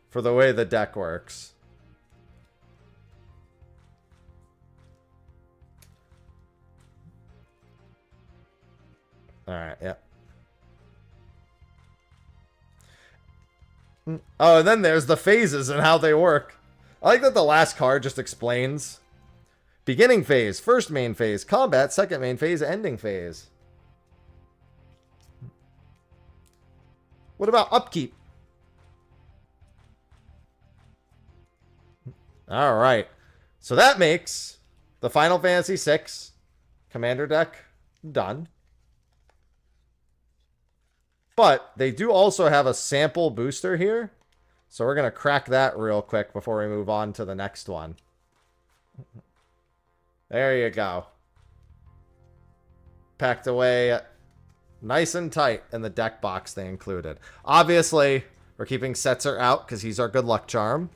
Speaker 1: for the way the deck works. Alright, yep. Oh, and then there's the phases and how they work. I like that the last card just explains. Beginning phase, first main phase, combat, second main phase, ending phase. What about upkeep? Alright. So that makes the Final Fantasy VI Commander deck done. But they do also have a sample booster here. So we're going to crack that real quick before we move on to the next one. There you go. Packed away nice and tight in the deck box they included. Obviously, we're keeping Setzer out because he's our good luck charm.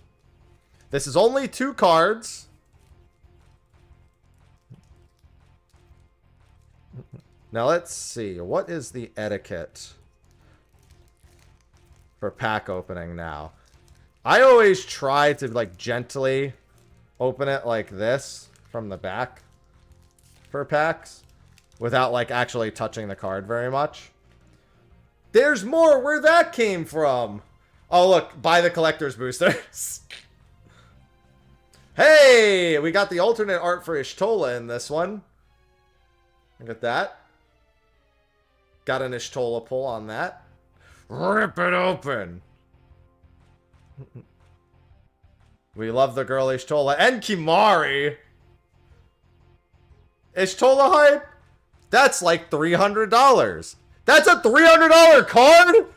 Speaker 1: This is only 2 cards. Now let's see. What is the etiquette for pack opening now? I always try to like gently open it like this from the back for packs without like actually touching the card very much. There's more where that came from. Oh look, buy the collector's boosters. Hey, we got the alternate art for Ishtola in this one. Look at that. Got an Ishtola pull on that. Rip it open. We love the girl Ishtola and Kimari. Ishtola hype? That's like $300. That's a $300 card?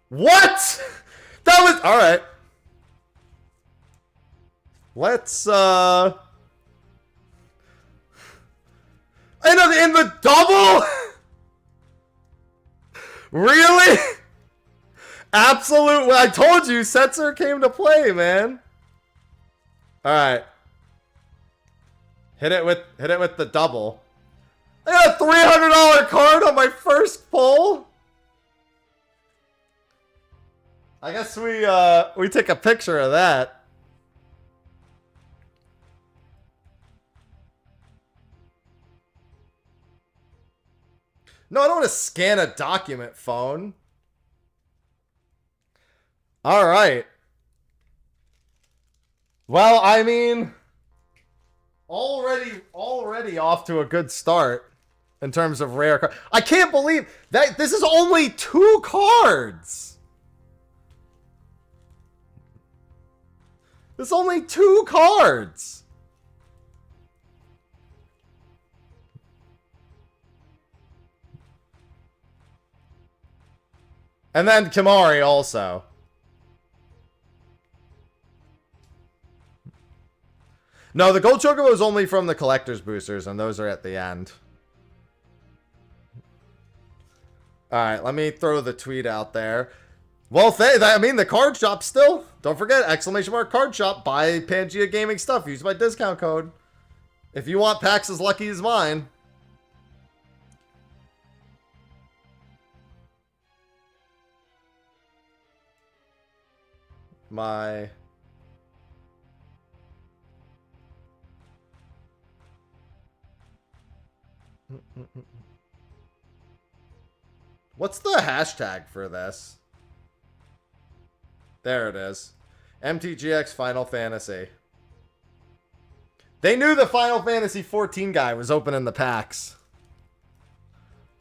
Speaker 1: What? That was... Alright. Let's, in the double? Really? Absolute. I told you, Setzer came to play, man. All right. Hit it with the double. I got a $300 card on my first pull. I guess we take a picture of that. No, I don't want to scan a document phone. All right. Well, I mean, already off to a good start in terms of rare cards. I can't believe that this is only 2 cards. There's only 2 cards. And then Kimari also. No, the gold chocobo is only from the collector's boosters, and those are at the end. Alright, let me throw the tweet out there. Well, I mean, the card shop still. Don't forget, ! Card shop. Buy Pangea Gaming stuff. Use my discount code. If you want packs as lucky as mine. What's the hashtag for this? There it is. MTGX Final Fantasy. They knew the Final Fantasy 14 guy was opening the packs.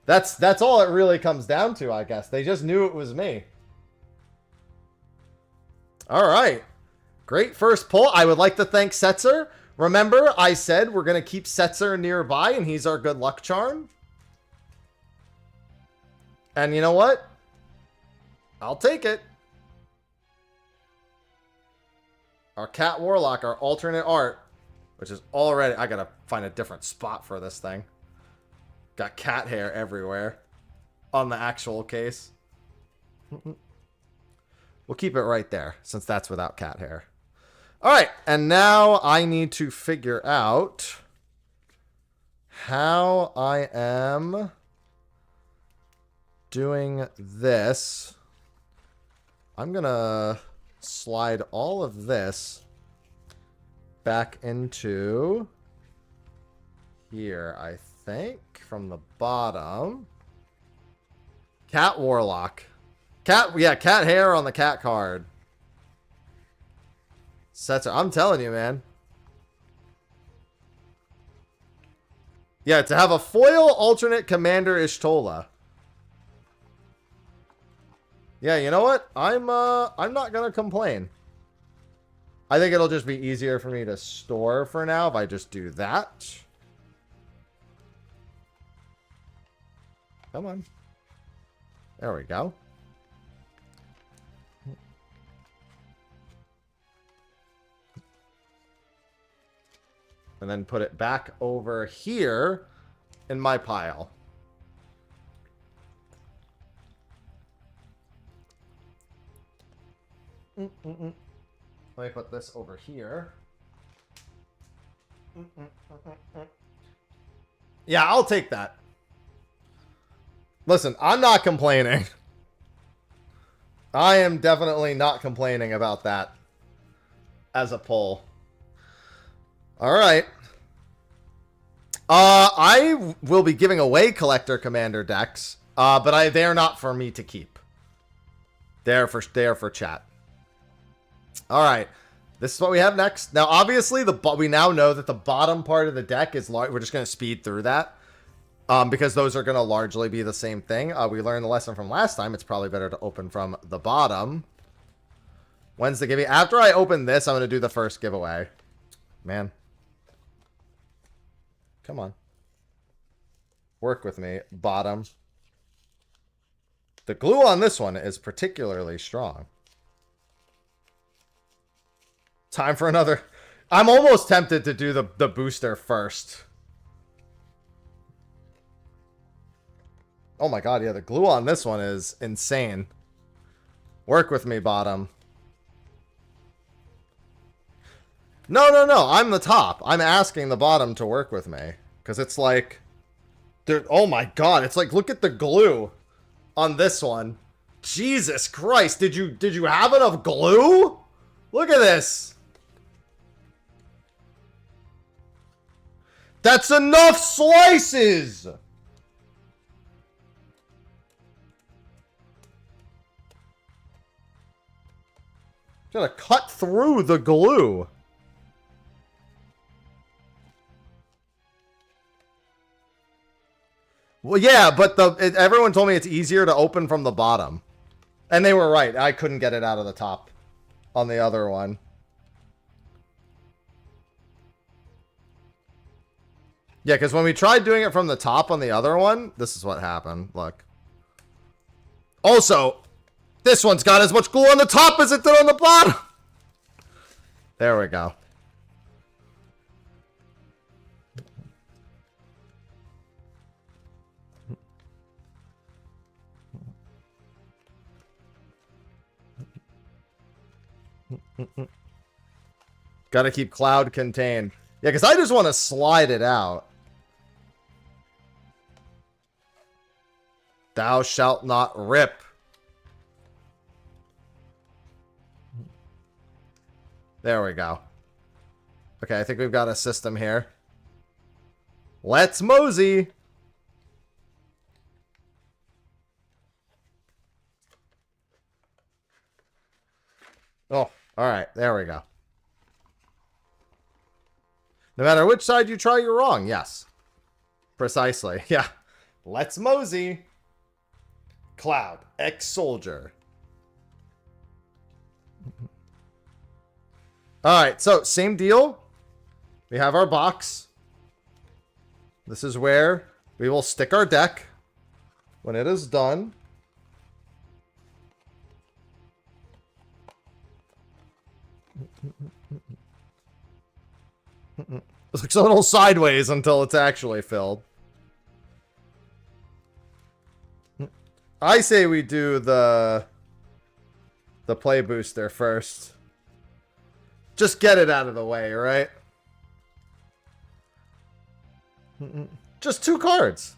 Speaker 1: That's all it really comes down to, I guess. They just knew it was me. All right. Great first pull. I would like to thank Setzer. Remember, I said we're going to keep Setzer nearby, and he's our good luck charm. And you know what? I'll take it. Our Cat Warlock, our alternate art, which is already... I gotta find a different spot for this thing. Got cat hair everywhere on the actual case. We'll keep it right there, since that's without cat hair. Alright, and now I need to figure out how I am doing this. I'm gonna slide all of this back into here, I think, from the bottom. Cat Warlock. Cat hair on the cat card. Setzer, I'm telling you, man. Yeah, to have a foil alternate Commander Ishtola. Yeah, you know what? I'm not gonna complain. I think it'll just be easier for me to store for now if I just do that. Come on. There we go. And then put it back over here in my pile. Let me put this over here. Yeah, I'll take that. Listen, I'm not complaining. I am definitely not complaining about that as a pull. All right. I will be giving away Collector Commander decks, but they are not for me to keep. They are for chat. All right. This is what we have next. Now, obviously, we now know that the bottom part of the deck is large. We're just going to speed through that because those are going to largely be the same thing. We learned the lesson from last time. It's probably better to open from the bottom. When's the giveaway? After I open this, I'm going to do the first giveaway. Man. Come on. Work with me. Bottom. The glue on this one is particularly strong. Time for another. I'm almost tempted to do the booster first. Oh my god, yeah, the glue on this one is insane. Work with me, bottom. No, I'm the top. I'm asking the bottom to work with me. Because it's like... Dude, oh my god, it's like, look at the glue on this one. Jesus Christ, did you have enough glue? Look at this. That's enough slices. Gotta cut through the glue. Well, yeah, but everyone told me it's easier to open from the bottom. And they were right. I couldn't get it out of the top on the other one. Yeah, because when we tried doing it from the top on the other one, this is what happened. Look. Also, this one's got as much glue on the top as it did on the bottom. There we go. Gotta keep cloud contained. Yeah, because I just want to slide it out. Thou shalt not rip. There we go. Okay, I think we've got a system here. Let's mosey. Oh, alright, there we go. No matter which side you try, you're wrong. Yes. Precisely. Yeah. Let's mosey. Cloud. Ex-soldier. Alright, so same deal. We have our box. This is where we will stick our deck when it is done. It looks a little sideways until it's actually filled. I say we do the play booster first. Just get it out of the way, right? Just 2 cards.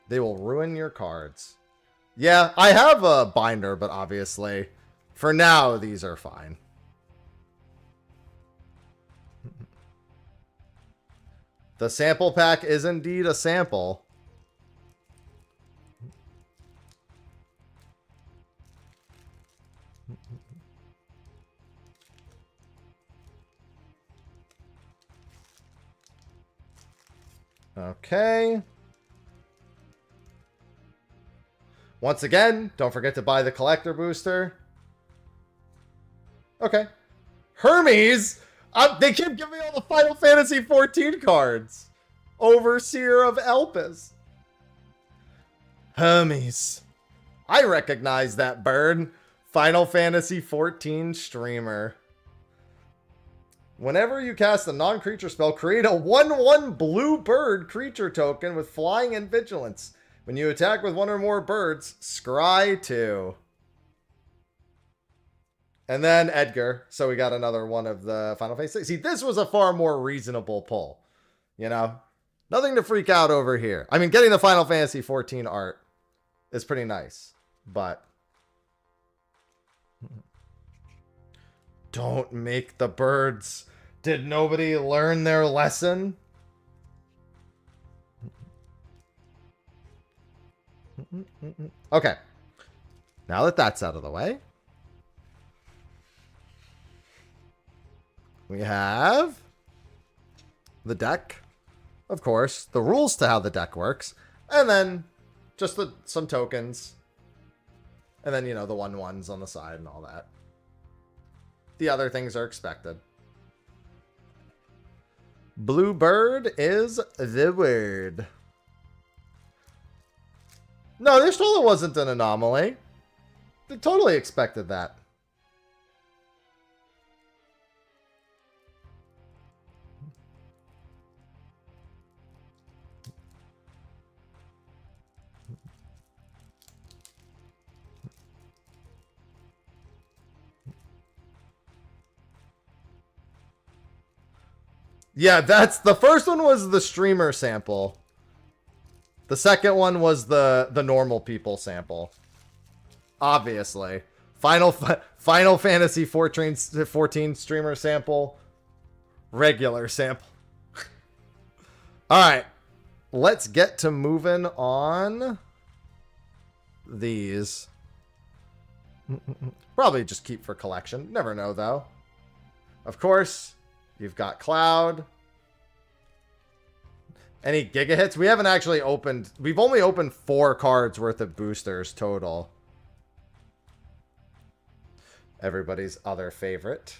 Speaker 1: They will ruin your cards. Yeah, I have a binder, but obviously, for now, these are fine. The sample pack is indeed a sample. Okay. Once again, don't forget to buy the collector booster. Okay. Hermes! They keep giving me all the Final Fantasy 14 cards. Overseer of Elpis. Hermes. I recognize that bird. Final Fantasy 14 streamer. Whenever you cast a non-creature spell, create a 1/1 blue bird creature token with flying and vigilance. When you attack with one or more birds, scry 2. And then Edgar. So we got another one of the Final Fantasy. See, this was a far more reasonable pull. You know? Nothing to freak out over here. I mean, getting the Final Fantasy 14 art is pretty nice. But don't make the birds. Did nobody learn their lesson? Okay. Now that that's out of the way, we have the deck, of course, the rules to how the deck works, and then just some tokens, and then, you know, the 1/1s on the side and all that. The other things are expected. Bluebird is the word. No, this totally wasn't an anomaly. They totally expected that. Yeah, that's the first one was the streamer sample. The second one was the normal people sample. Obviously. Final Fantasy 14 streamer sample. Regular sample. Alright. Let's get to moving on these. Probably just keep for collection. Never know, though. Of course, you've got Cloud. Any Giga Hits? We haven't actually opened... We've only opened 4 cards worth of boosters total. Everybody's other favorite.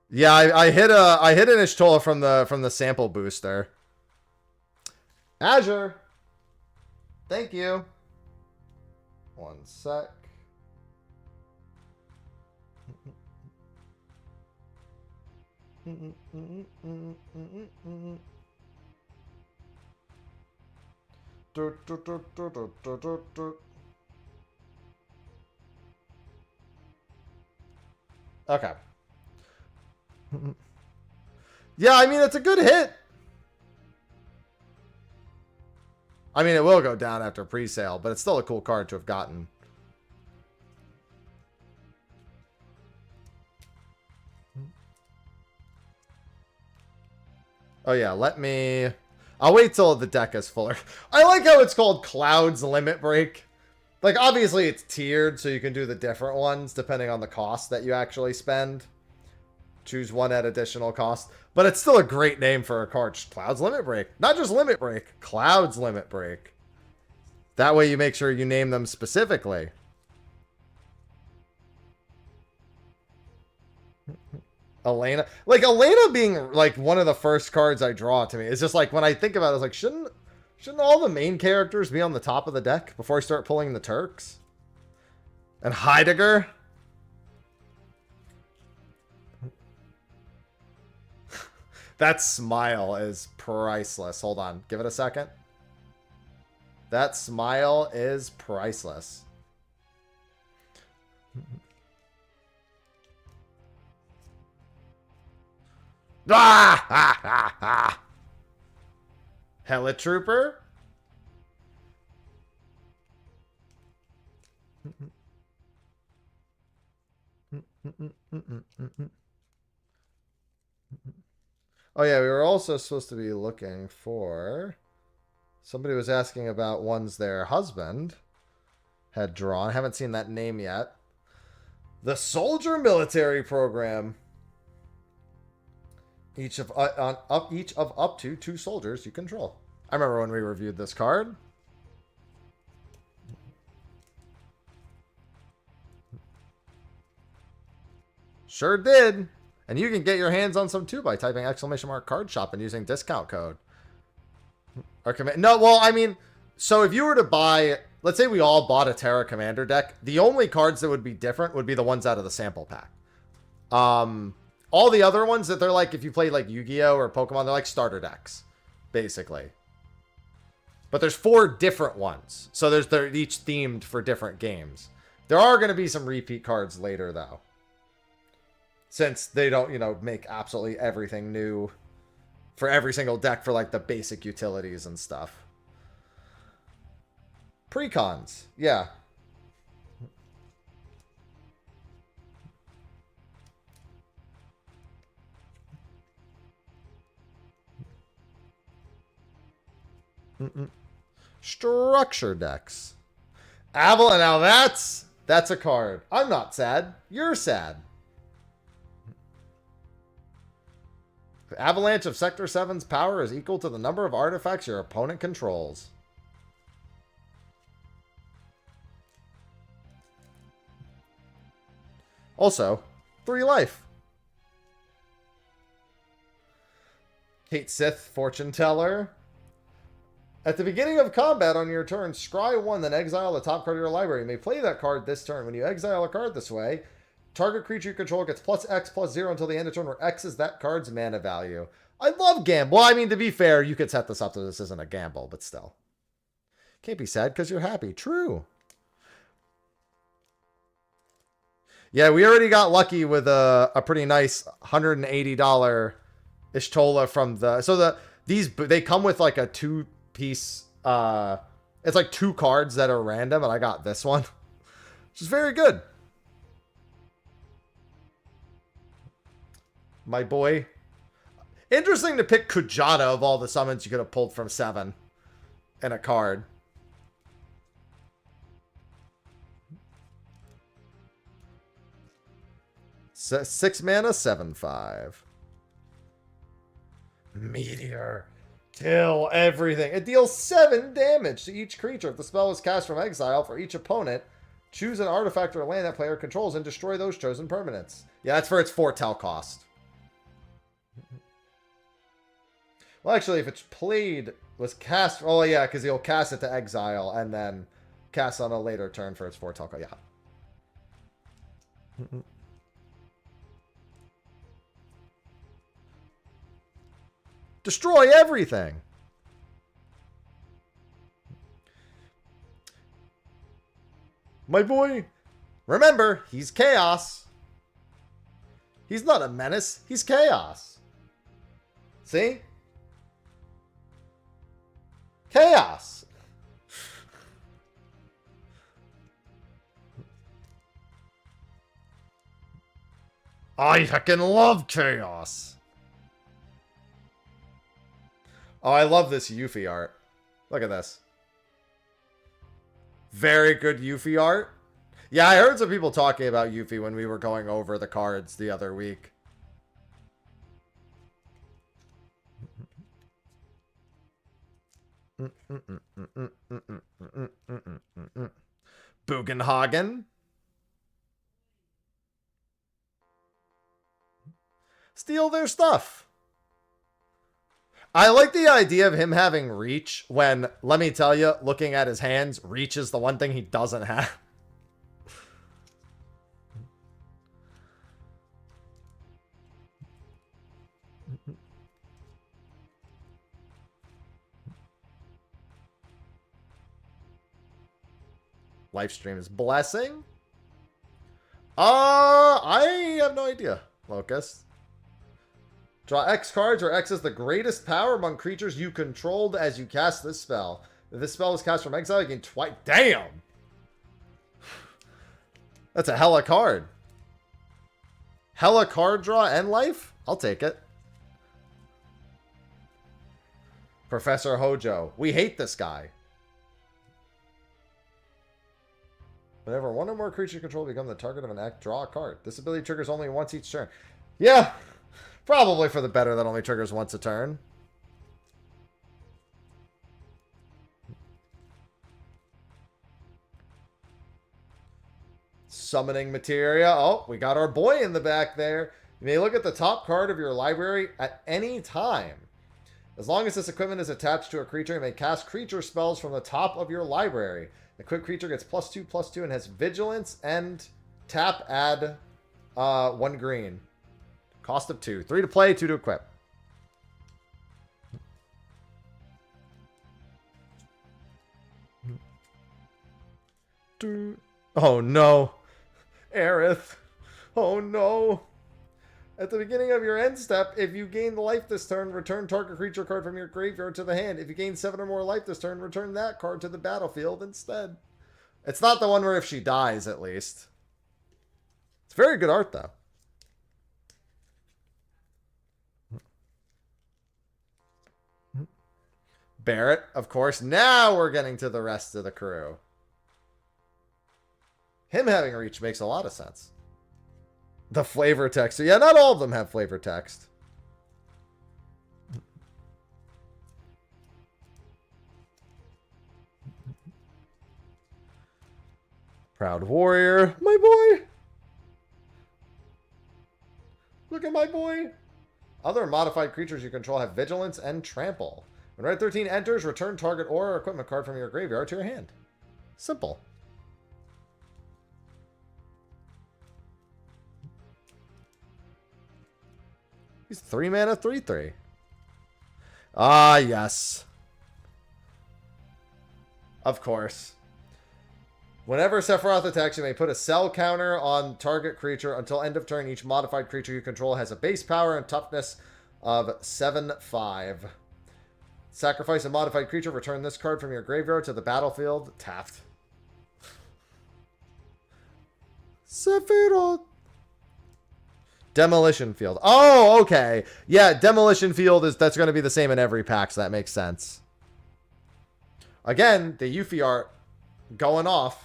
Speaker 1: Yeah, I hit an Ishtola from the sample booster. Azure. Thank you. One sec. Okay. Yeah, I mean, it's a good hit. I mean, it will go down after pre-sale, but it's still a cool card to have gotten. Oh, yeah, let me... I'll wait till the deck is fuller. I like how it's called Cloud's Limit Break. Like, obviously, it's tiered, so you can do the different ones depending on the cost that you actually spend. Choose one at additional cost. But it's still a great name for a card. Cloud's Limit Break. Not just Limit Break. Cloud's Limit Break. That way you make sure you name them specifically. Elena. Like, Elena being, like, one of the first cards I draw to me. It's just like, when I think about it, it's like, shouldn't all the main characters be on the top of the deck before I start pulling the Turks? And Heidegger? That smile is priceless. Hold on. Give it a second. That smile is priceless. Ah! Ha, ha, ha. Helitrooper? Oh yeah, we were also supposed to be looking for... Somebody was asking about ones their husband had drawn. Haven't seen that name yet. The Soldier Military Program. Each of up to 2 soldiers you control. I remember when we reviewed this card. Sure did. And you can get your hands on some too by typing !card shop and using discount code. Or no, well, I mean, so if you were to buy, let's say we all bought a Terra Commander deck, the only cards that would be different would be the ones out of the sample pack. All the other ones that they're like, if you play like Yu-Gi-Oh or Pokemon, they're like starter decks, basically. But there's 4 different ones. So they're each themed for different games. There are going to be some repeat cards later, though. Since they don't, you know, make absolutely everything new for every single deck for like the basic utilities and stuff. Precons. Yeah. Structure decks. Avalanche. Now that's a card. I'm not sad. You're sad. The Avalanche of Sector 7's power is equal to the number of artifacts your opponent controls. Also, 3 life. Kate Sith, Fortune Teller. At the beginning of combat on your turn, scry 1, then exile the top card of your library. You may play that card this turn. When you exile a card this way, target creature you control gets +X/+0 until the end of turn, where X is that card's mana value. I love gamble. Well, I mean, to be fair, you could set this up so this isn't a gamble, but still. Can't be sad because you're happy. True. Yeah, we already got lucky with a pretty nice $180 Ishtola from the... So they come with like a 2-piece... it's like 2 cards that are random, and I got this one. Which is very good. My boy. Interesting to pick Kujata of all the summons you could have pulled from 7 in a card. So 6 mana, 7/5. Meteor. Kill everything. It deals 7 damage to each creature. If the spell is cast from exile for each opponent, choose an artifact or land that player controls and destroy those chosen permanents. Yeah, that's for its foretell cost. Well, actually, if it's played, was cast... Oh, yeah, because he'll cast it to exile and then cast on a later turn for its foretell cost. Yeah. Destroy everything. My boy, remember, he's chaos. He's not a menace. He's chaos. See? Chaos. I fucking love chaos. Oh, I love this Yuffie art. Look at this. Very good Yuffie art. Yeah, I heard some people talking about Yuffie when we were going over the cards the other week. Bugenhagen. Steal their stuff. I like the idea of him having reach when, let me tell you, looking at his hands, reach is the one thing he doesn't have. Livestream is blessing. I have no idea, Locust. Draw X cards, where X is the greatest power among creatures you controlled as you cast this spell. If this spell is cast from exile, you gain twice. Damn! That's a hella card. Hella card draw and life? I'll take it. Professor Hojo. We hate this guy. Whenever one or more creature control become the target of an act, draw a card. This ability triggers only once each turn. Yeah! Probably for the better that only triggers once a turn. Summoning materia. Oh, we got our boy in the back there. You may look at the top card of your library at any time. As long as this equipment is attached to a creature, you may cast creature spells from the top of your library. The equipped creature gets +2/+2 and has vigilance and tap add 1 green. Cost of 2. 3 to play, 2 to equip. Oh no. Aerith. Oh no. At the beginning of your end step, if you gain life this turn, return target creature card from your graveyard to the hand. If you gain 7 or more life this turn, return that card to the battlefield instead. It's not the one where if she dies, at least. It's very good art, though. Barrett, of course. Now we're getting to the rest of the crew. Him having reach makes a lot of sense. The flavor text. Yeah, not all of them have flavor text. Proud Warrior. My boy. Look at my boy. Other modified creatures you control have Vigilance and Trample. When Red 13 enters, return target or equipment card from your graveyard to your hand. Simple. He's 3 mana, 3/3. Ah, yes. Of course. Whenever Sephiroth attacks, you may put a cell counter on target creature until end of turn. Each modified creature you control has a base power and toughness of 7/5. Sacrifice a modified creature. Return this card from your graveyard to the battlefield. Tapped. Sephiroth. Demolition Field. Oh, okay. Yeah, Demolition Field that's going to be the same in every pack, so that makes sense. Again, the Yuffie art going off.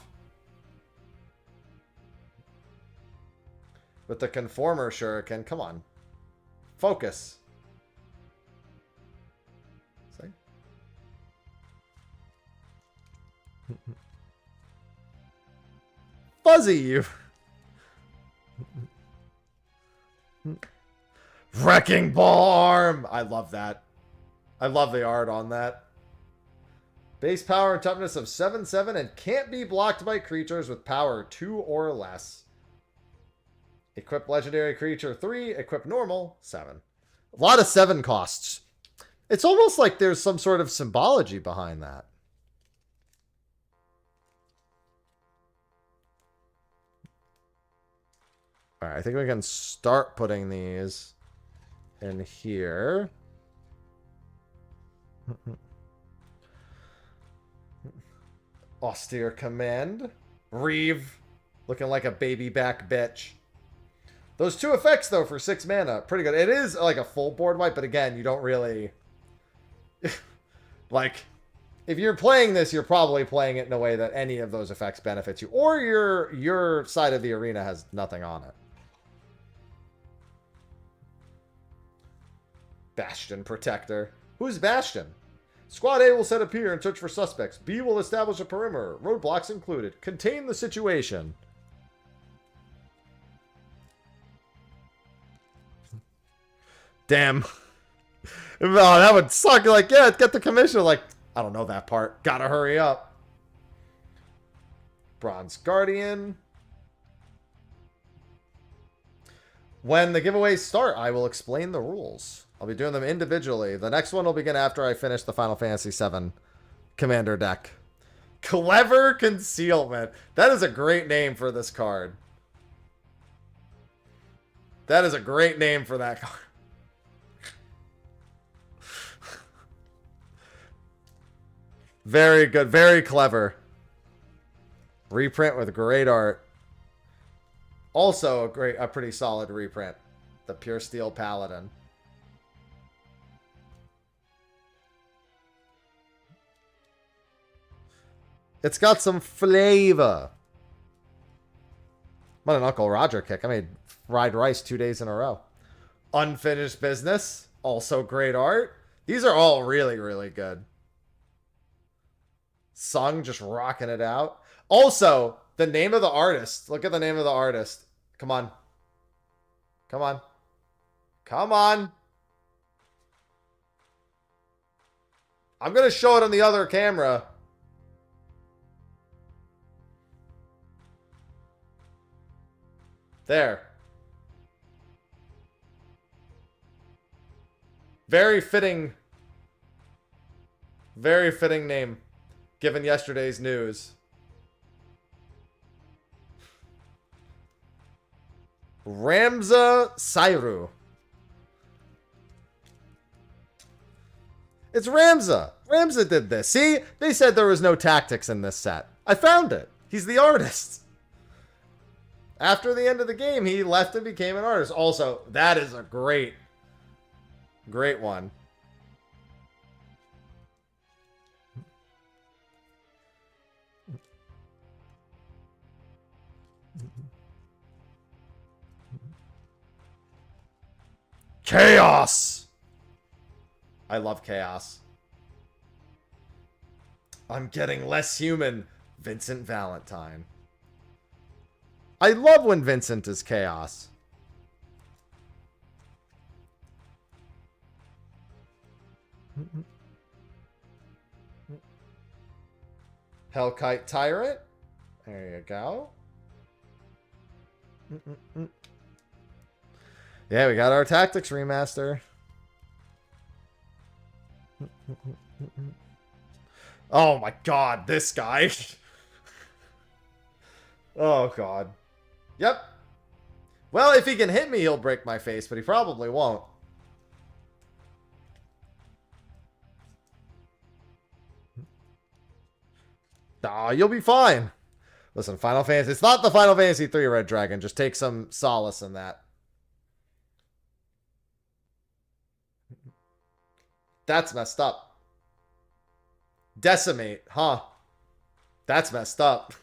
Speaker 1: With the Conformer Shuriken. Come on. Focus. See? Fuzzy you. Wrecking Ball Arm. I love that. I love the art on that. Base power and toughness of 7/7 and can't be blocked by creatures with power 2 or less. Equip legendary creature 3, equip normal 7. A lot of 7 costs. It's almost like there's some sort of symbology behind that. Alright, I think we can start putting these in here. Austere Command. Reeve. Looking like a baby back bitch. Those 2 effects, though, for 6 mana. Pretty good. It is like a full board wipe, but again, you don't really... like, if you're playing this, you're probably playing it in a way that any of those effects benefits you. Or your side of the arena has nothing on it. Bastion Protector. Who's Bastion? Squad A will set a pier and search for suspects. B will establish a perimeter. Roadblocks included. Contain the situation. Damn. Oh, that would suck. Like, yeah, get the commission. Like, I don't know that part. Gotta hurry up. Bronze Guardian. When the giveaways start, I will explain the rules. I'll be doing them individually. The next one will begin after I finish the Final Fantasy VII Commander deck. Clever Concealment. That is a great name for this card. That is a great name for that card. Very good. Very clever. Reprint with great art. Also a pretty solid reprint. The Pure Steel Paladin. It's got some flavor. I'm on an Uncle Roger kick. I made fried rice 2 days in a row. Unfinished Business. Also great art. These are all really, really good. Sung just rocking it out. Also, the name of the artist. Look at the name of the artist. Come on. Come on. Come on. I'm going to show it on the other camera. There. Very fitting name, given yesterday's news. Ramza Sairu. It's Ramza. Ramza did this. See? They said there was no tactics in this set. I found it. He's the artist. After the end of the game, he left and became an artist. Also, that is a great one. Chaos! I love Chaos. I'm getting less human. Vincent Valentine. I love when Vincent is Chaos. Hellkite Tyrant. There you go. Yeah, we got our Tactics remaster. Oh my god, this guy. Oh, God. Yep. Well, if he can hit me, he'll break my face, but he probably won't. Ah, you'll be fine. Listen, Final Fantasy... It's not the Final Fantasy 3 Red Dragon. Just take some solace in that. That's messed up. Decimate, huh? That's messed up.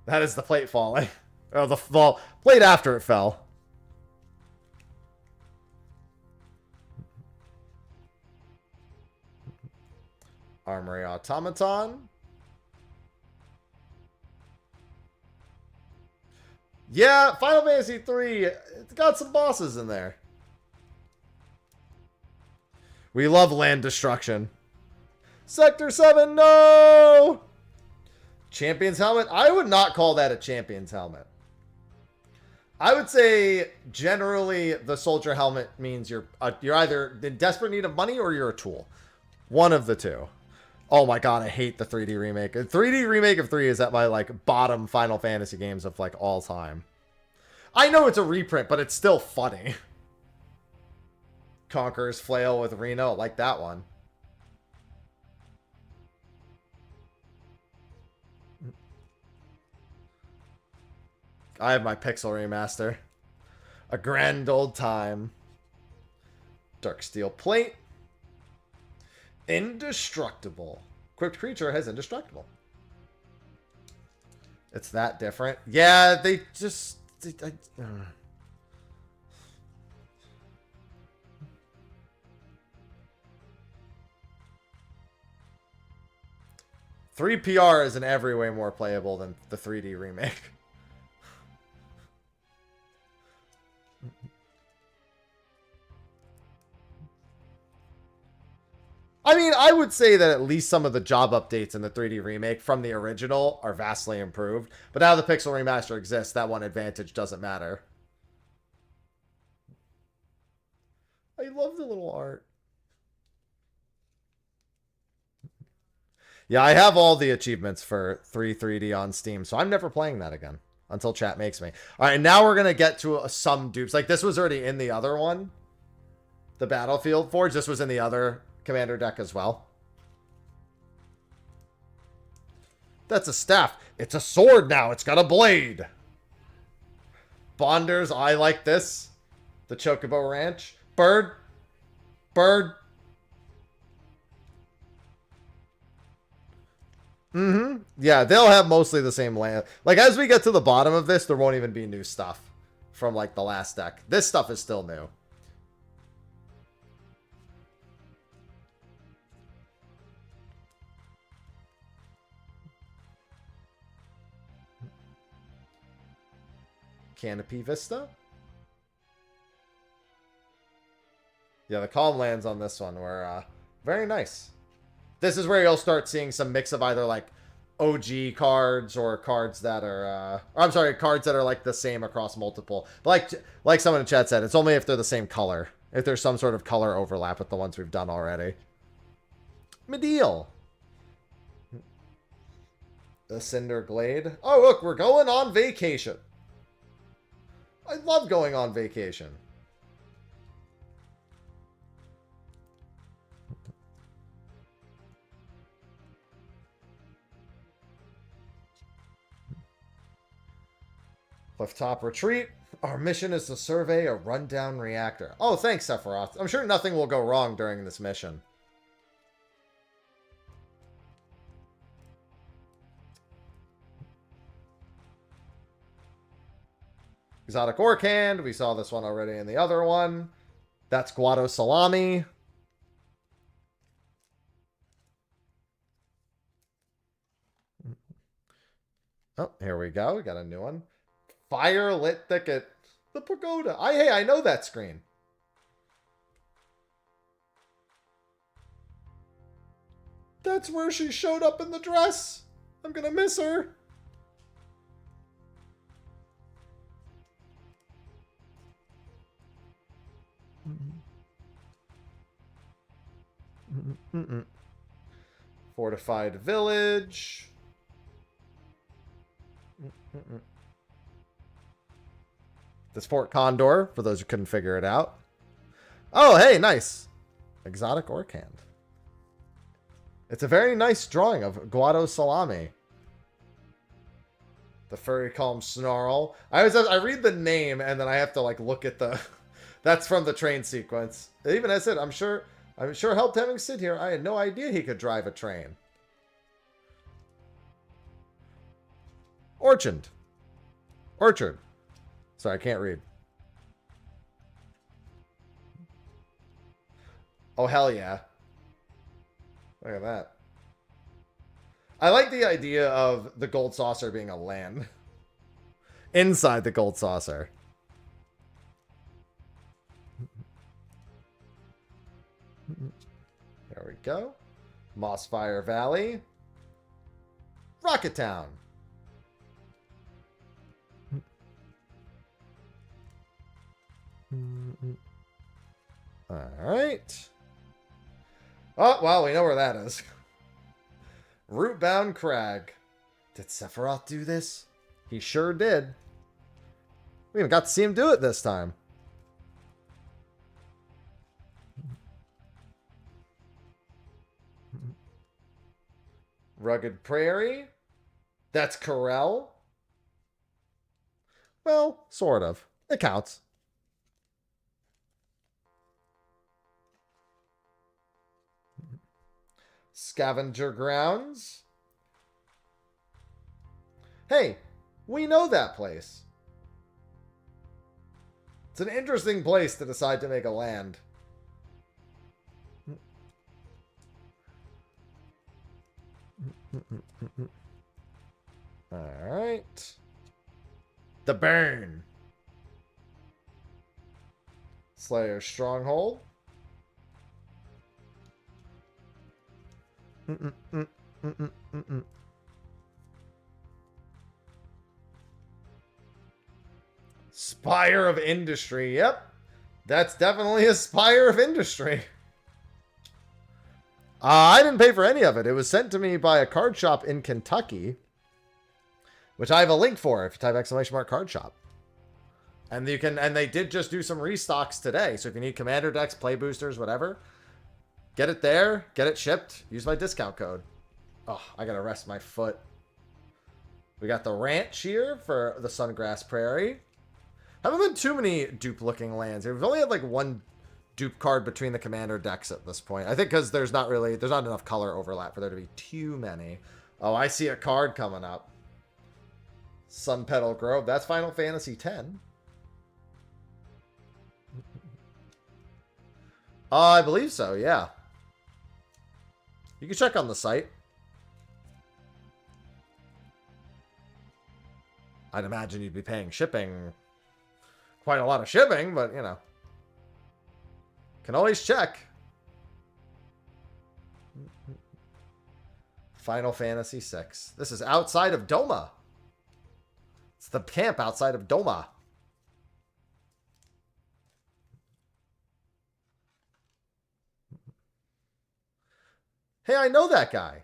Speaker 1: That is the plate falling. Or the well, plate after it fell. Armory Automaton. Yeah, Final Fantasy 3, it's got some bosses in there. We love land destruction. Sector 7, no! Champion's helmet? I would not call that a champion's helmet. I would say generally the soldier helmet means you're either in desperate need of money or you're a tool. One of the two. Oh my god, I hate the 3D remake. The 3D remake of 3 is at my like bottom Final Fantasy games of like all time. I know it's a reprint, but it's still funny. Conqueror's Flail with Reno, like that one. I have my Pixel remaster. A grand old time. Dark Steel Plate. Indestructible. Equipped creature has indestructible. It's that different. Yeah, they just... 3PR is in every way more playable than the 3D remake. I mean, I would say that at least some of the job updates in the 3D remake from the original are vastly improved. But now the Pixel Remaster exists, that one advantage doesn't matter. I love the little art. Yeah, I have all the achievements for 3D on Steam, so I'm never playing that again until chat makes me. All right, now we're going to get to some dupes. Like, this was already in the other one. The Battlefield Forge. This was in the other commander deck as well. That's a staff. It's a sword now. It's got a blade. Bonders. I like this. The Chocobo Ranch. Bird. Bird. Mm-hmm. Yeah, they'll have mostly the same land. Like, as we get to the bottom of this, there won't even be new stuff from, like, the last deck. This stuff is still new. Canopy Vista. Yeah, the calm lands on this one were very nice. This is where you'll start seeing some mix of either like OG cards or cards that are, I'm sorry, cards that are like the same across multiple. But like someone in chat said, it's only if they're the same color. If there's some sort of color overlap with the ones we've done already. Medial. The Cinder Glade. Oh, look, we're going on vacation. I love going on vacation. Clifftop Retreat. Our mission is to survey a rundown reactor. Oh, thanks, Sephiroth. I'm sure nothing will go wrong during this mission. Exotic Orcand. We saw this one already in the other one. That's Guado Salami. Oh, here we go. We got a new one. Firelit Thicket. The Pagoda. Hey, I know that screen. That's where she showed up in the dress. I'm gonna miss her. Fortified Village. This Fort Condor, for those who couldn't figure it out. Oh, hey, nice. Exotic Orcand. It's a very nice drawing of Guado Salami. The furry calm snarl. I read the name and then I have to like look at the... That's from the train sequence. Even as it, I'm sure helped having Sid here. I had no idea he could drive a train. Orchard. Sorry, I can't read. Oh, hell yeah. Look at that. I like the idea of the gold saucer being a land. Inside the gold saucer. There we go. Mossfire Valley. Rocket Town. Alright. Oh, well, we know where that is. Rootbound Crag. Did Sephiroth do this? He sure did. We even got to see him do it this time. Rugged Prairie. That's Corel. Well, sort of. It counts. Scavenger Grounds. Hey, we know that place. It's an interesting place to decide to make a land. Alright. The Burn. Slayer Stronghold. Spire of Industry. Yep. That's definitely a Spire of Industry. I didn't pay for any of it. It was sent to me by a card shop in Kentucky, which I have a link for if you type ! card shop. And you can, and they did just do some restocks today. So if you need commander decks, play boosters, whatever, get it there, get it shipped, use my discount code. Oh, I gotta rest my foot. We got the Ranch here for the Sungrass Prairie. Haven't been too many dupe-looking lands here. We've only had like one dupe card between the commander decks at this point. I think because there's not enough color overlap for there to be too many. Oh, I see a card coming up. Sun Petal Grove. That's Final Fantasy X. I believe so, yeah. You can check on the site. I'd imagine you'd be paying shipping. Quite a lot of shipping, but, you know. Can always check. Final Fantasy VI. This is outside of Doma. It's the camp outside of Doma. Hey, I know that guy.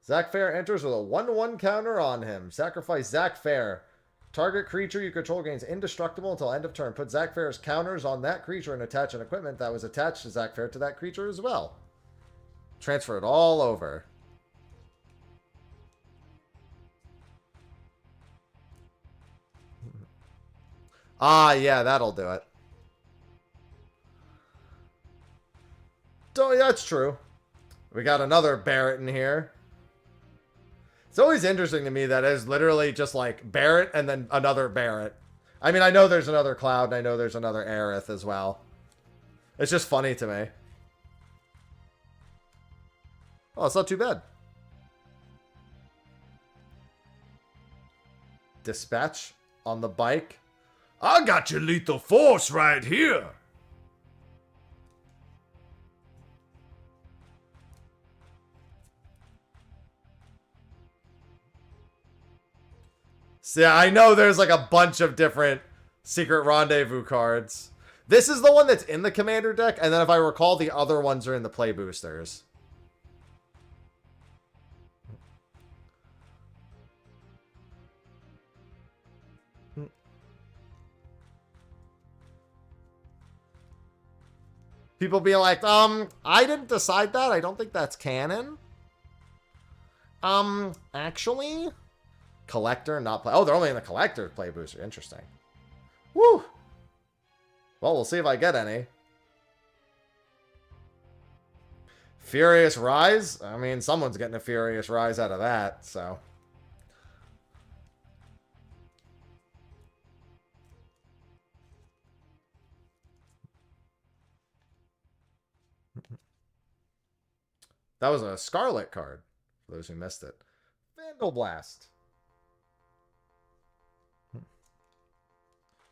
Speaker 1: Zac Fair enters with a 1-1 counter on him. Sacrifice Zac Fair. Target creature you control gains indestructible until end of turn. Put Zac Fair's counters on that creature and attach an equipment that was attached to Zac Fair to that creature as well. Transfer it all over. Ah, yeah, that'll do it. Oh, yeah, that's true. We got another Barrett in here. It's always interesting to me that it's literally just like Barrett and then another Barrett. I mean, I know there's another Cloud and I know there's another Aerith as well. It's just funny to me. Oh, it's not too bad. Dispatch on the bike.
Speaker 3: I got your lethal force right here.
Speaker 1: See, I know there's like a bunch of different Secret Rendezvous cards. This is the one that's in the commander deck, and then if I recall, the other ones are in the play boosters. People being like, I didn't decide that. I don't think that's canon. Actually, collector, not play. Oh, they're only in the collector play booster. Interesting. Woo! Well, we'll see if I get any. Furious Rise? I mean, someone's getting a Furious Rise out of that, so. That was a Scarlet card, for those who missed it. Vandal Blast.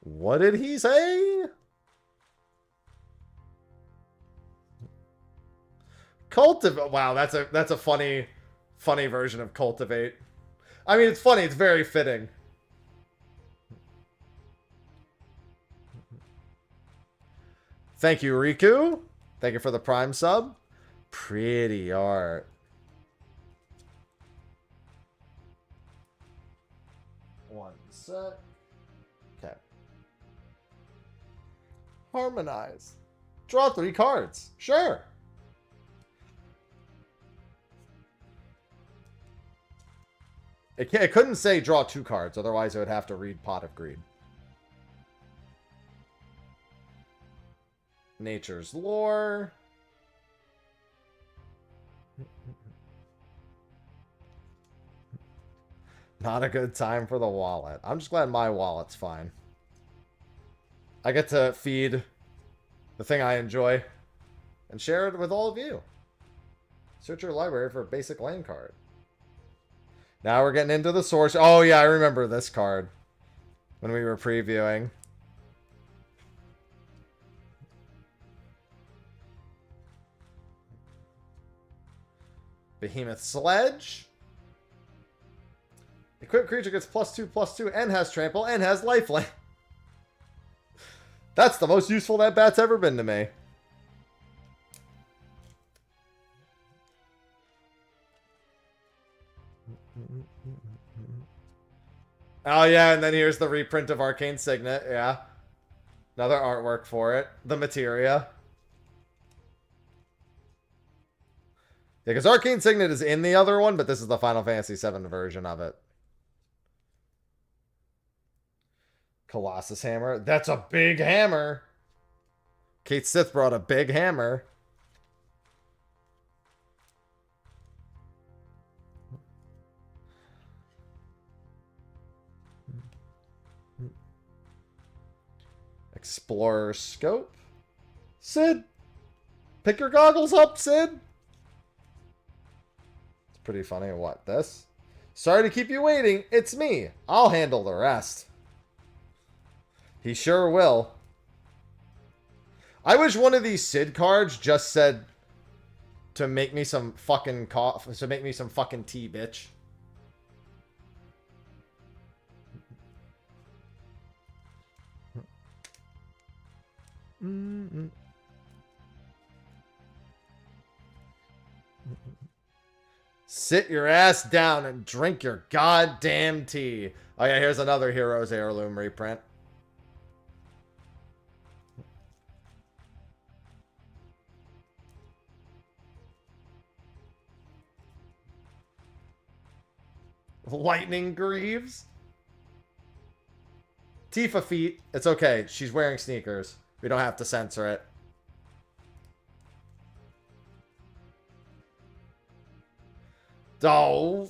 Speaker 1: What did he say? Cultivate. Wow, that's a funny version of Cultivate. I mean, it's funny. It's very fitting. Thank you, Riku. Thank you for the Prime sub. Pretty art. One sec. Okay. Harmonize. Draw 3 cards. Sure. It couldn't say draw 2 cards, otherwise it would have to read Pot of Greed. Nature's Lore. Not a good time for the wallet. I'm just glad my wallet's fine. I get to feed the thing I enjoy and share it with all of you. Search your library for a basic lane card. Now we're getting into the source. Oh, yeah, I remember this card when we were previewing. Behemoth Sledge. Equipped creature gets +2/+2 and has trample and has lifelink. That's the most useful that bat's ever been to me. Oh yeah, and then here's the reprint of Arcane Signet, yeah. Another artwork for it. The materia. Yeah, because Arcane Signet is in the other one, but this is the Final Fantasy VII version of it. Colossus Hammer. That's a big hammer. Kate Sith brought a big hammer. Explorer Scope. Sid! Pick your goggles up, Sid! It's pretty funny. What, this? Sorry to keep you waiting. It's me. I'll handle the rest. He sure will. I wish one of these Sid cards just said to make me some fucking coffee, to make me some fucking tea, bitch. Sit your ass down and drink your goddamn tea. Oh yeah, here's another Heroes Heirloom reprint. Lightning Greaves. Tifa feet. It's okay. She's wearing sneakers. We don't have to censor it. Oh,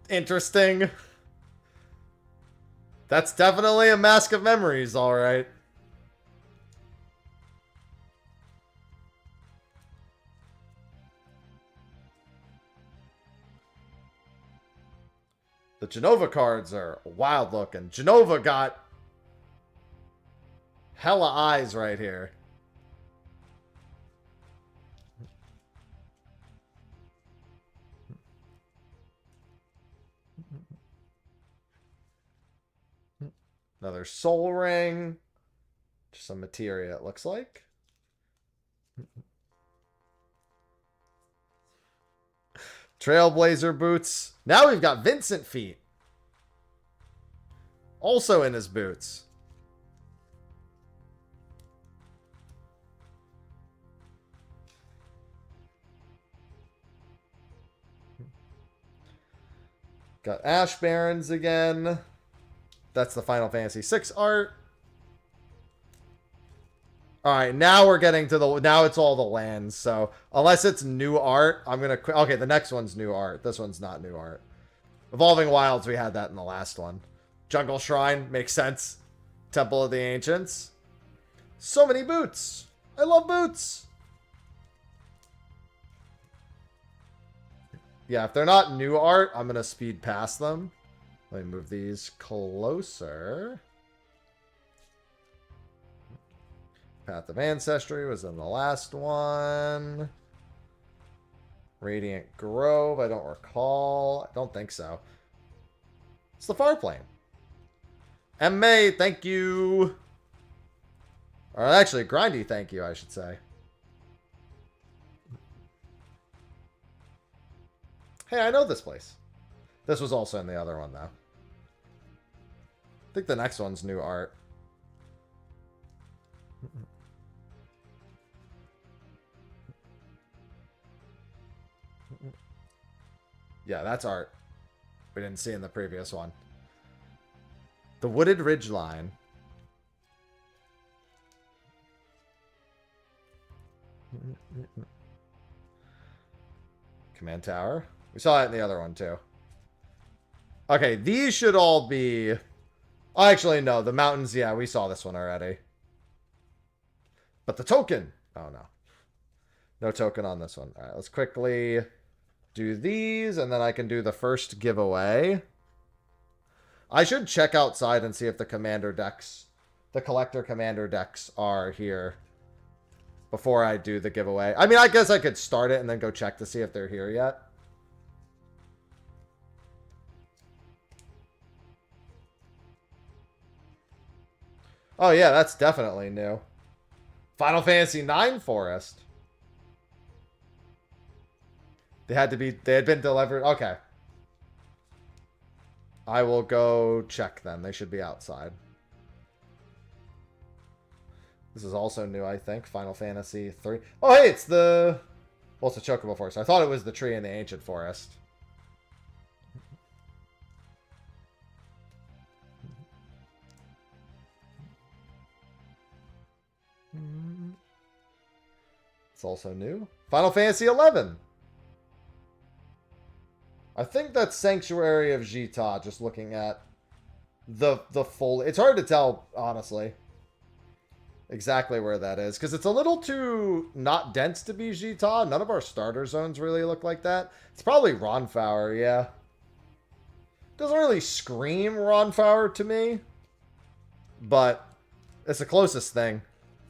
Speaker 1: interesting. That's definitely a Mask of Memories, all right. The Genova cards are wild looking. Genova got hella eyes right here. Another soul ring. Just some materia, it looks like. Trailblazer boots. Now we've got Vincent feet. Also in his boots. Got Ash Barons again. That's the Final Fantasy VI art. Alright, now we're getting to the... Now it's all the lands, so... Unless it's new art, I'm gonna... Okay, the next one's new art. This one's not new art. Evolving Wilds, we had that in the last one. Jungle Shrine, makes sense. Temple of the Ancients. So many boots. I love boots. Yeah, if they're not new art, I'm going to speed past them. Let me move these closer. Path of Ancestry was in the last one. Radiant Grove, I don't recall. I don't think so. It's the Far Plane. M-May, thank you. Or actually, Grindy, thank you, I should say. Hey, I know this place. This was also in the other one, though. I think the next one's new art. Yeah, that's art. We didn't see in the previous one. The Wooded Ridge Line. Command Tower. We saw it in the other one, too. Okay, these should all be... Oh, actually, no. The mountains, yeah, we saw this one already. But the token... Oh, no. No token on this one. All right, let's quickly do these, and then I can do the first giveaway. I should check outside and see if the commander decks, the collector commander decks are here before I do the giveaway. I mean, I guess I could start it and then go check to see if they're here yet. Oh, yeah, that's definitely new. Final Fantasy IX Forest. They had been delivered. Okay. I will go check then. They should be outside. This is also new, I think. Final Fantasy 3. Oh, hey, it's the... Well, it's a Chocobo Forest. I thought it was the tree in the Ancient Forest. It's also new. Final Fantasy 11. I think that's Sanctuary of Jita, just looking at the full... It's hard to tell, honestly, exactly where that is, because it's a little too not dense to be Jita. None of our starter zones really look like that. It's probably Ronfaur, yeah. Doesn't really scream Ronfaur to me, but it's the closest thing.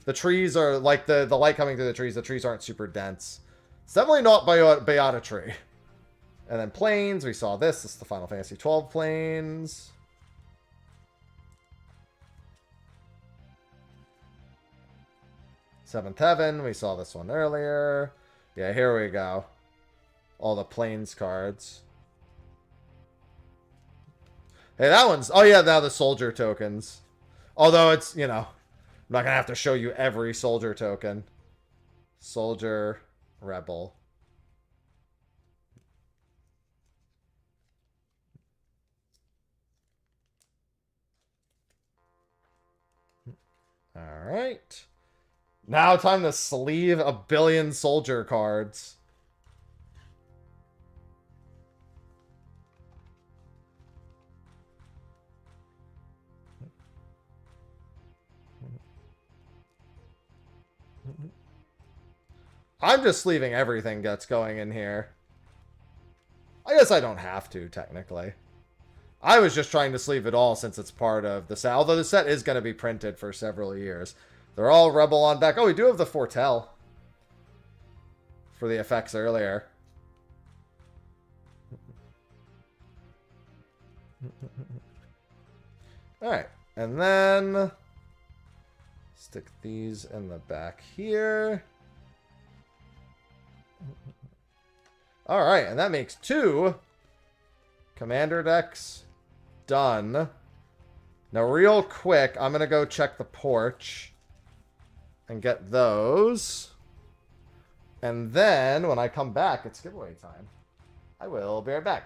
Speaker 1: The trees are, like, the light coming through the trees aren't super dense. It's definitely not Beata Tree. And then planes, we saw this. This is the Final Fantasy 12 planes. Seventh Heaven, we saw this one earlier. Yeah, here we go. All the planes cards. Hey, that one's... Oh, yeah, now the soldier tokens. Although it's, you know... I'm not going to have to show you every soldier token. Soldier, Rebel. Alright. Now time to sleeve a billion soldier cards. I'm just sleeving everything that's going in here. I guess I don't have to, technically. I was just trying to sleeve it all since it's part of the set. Although the set is going to be printed for several years. They're all Rebel on back. Oh, we do have the Foretell for the effects earlier. Alright. And then... stick these in the back here. Alright, and that makes 2 commander decks done. Now, real quick, I'm going to go check the porch and get those. And then, when I come back, it's giveaway time. I will be right back.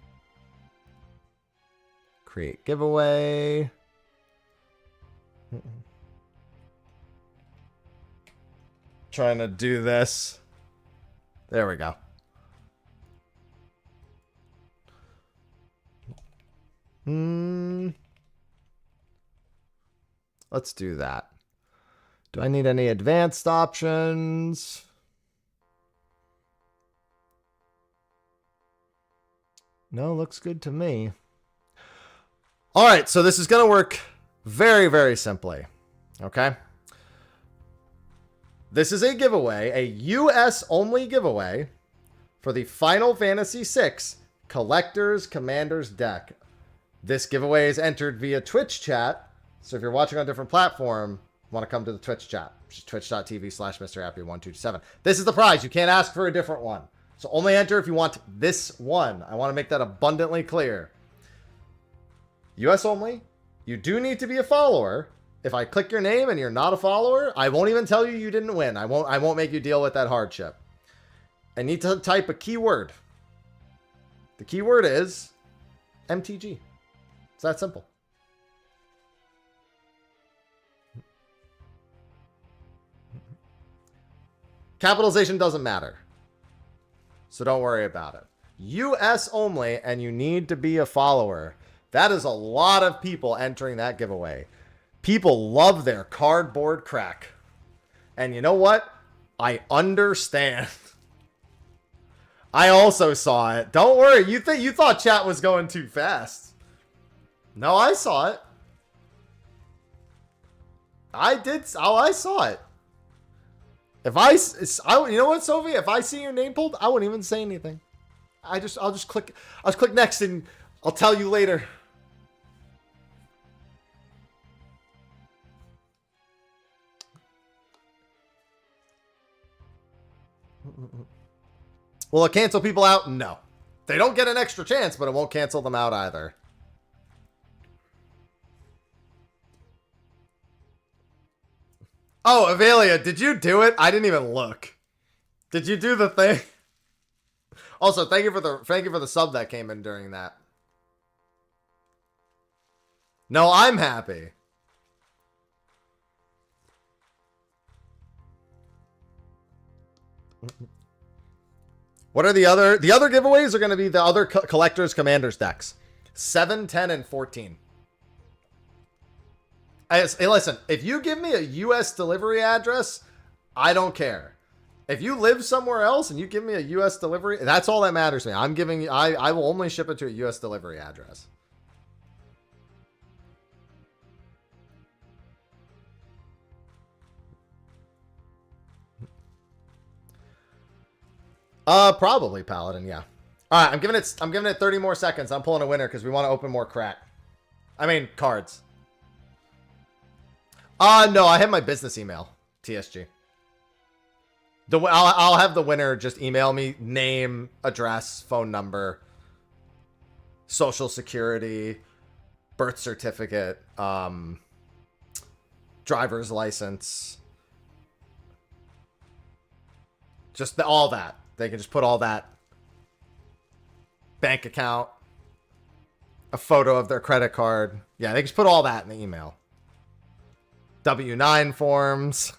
Speaker 1: Create giveaway. Trying to do this. There we go. Let's do that. Do I need any advanced options? No, looks good to me. All right, so this is going to work very, very simply. Okay? This is a giveaway, a US only giveaway for the Final Fantasy VI Collector's Commander's deck. This giveaway is entered via Twitch chat. So if you're watching on a different platform, you want to come to the Twitch chat, which is twitch.tv/MrHappy1227. This is the prize. You can't ask for a different one. So only enter if you want this one. I want to make that abundantly clear. US only. You do need to be a follower. If I click your name and you're not a follower, I won't even tell you you didn't win. I won't make you deal with that hardship. I need to type a keyword. The keyword is MTG. It's that simple. Capitalization doesn't matter. So don't worry about it. US only, and you need to be a follower. That is a lot of people entering that giveaway. People love their cardboard crack. And you know what? I understand. I also saw it. Don't worry. You thought chat was going too fast. No, I saw it. I did. Oh, I saw it. If you know what, Sophie? If I see your name pulled, I wouldn't even say anything. I'll just click next and I'll tell you later. Will it cancel people out? No. They don't get an extra chance, but it won't cancel them out either. Oh, Avelia, did you do it? I didn't even look. Did you do the thing? Also, thank you for the sub that came in during that. No, I'm happy. What are the other giveaways are going to be the other collectors commanders decks. 7, 10, and 14. Hey, listen, if you give me a US delivery address, I don't care. If you live somewhere else and you give me a US delivery, that's all that matters to me. I will only ship it to a US delivery address. Probably Paladin, yeah. All right, I'm giving it 30 more seconds. I'm pulling a winner because we want to open more crack. I mean, cards. No, I have my business email, TSG. I'll have the winner just email me name, address, phone number, social security, birth certificate, driver's license. Just all that. They can just put all that. Bank account. A photo of their credit card. Yeah, they can just put all that in the email. W-9 forms.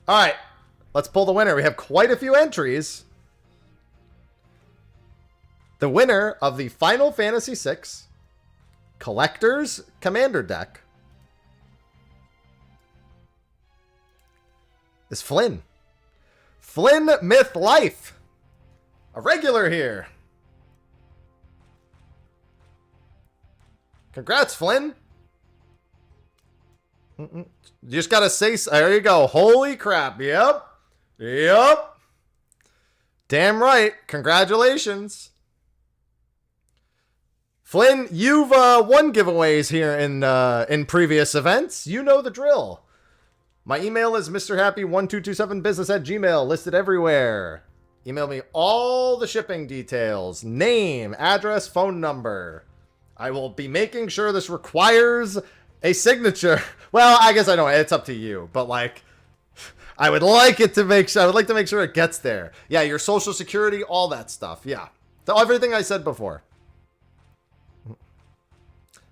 Speaker 1: All right. Let's pull the winner. We have quite a few entries. The winner of the Final Fantasy VI Collector's Commander deck is Flynn. Flynn Myth Life. A regular here. Congrats, Flynn. You just gotta say, there you go. Holy crap. Yep. Yep. Damn right. Congratulations. Flynn, you've won giveaways here in previous events. You know the drill. My email is mrhappy1227business@gmail, listed everywhere. Email me all the shipping details, name, address, phone number. I will be making sure this requires a signature. Well, I guess I know it's up to you, but like, I would like to make sure it gets there. Yeah, your social security, all that stuff. Yeah. To everything I said before.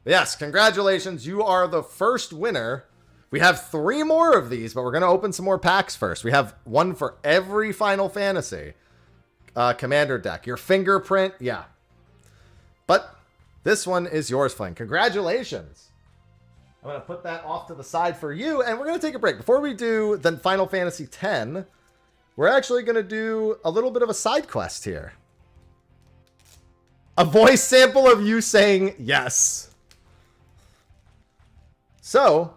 Speaker 1: Yes, congratulations. You are the first winner. We have 3 more of these, but we're going to open some more packs first. We have one for every Final Fantasy Commander deck. Your fingerprint, yeah. But this one is yours, Flynn. Congratulations. I'm going to put that off to the side for you, and we're going to take a break. Before we do then Final Fantasy X, we're actually going to do a little bit of a side quest here. A voice sample of you saying yes. So,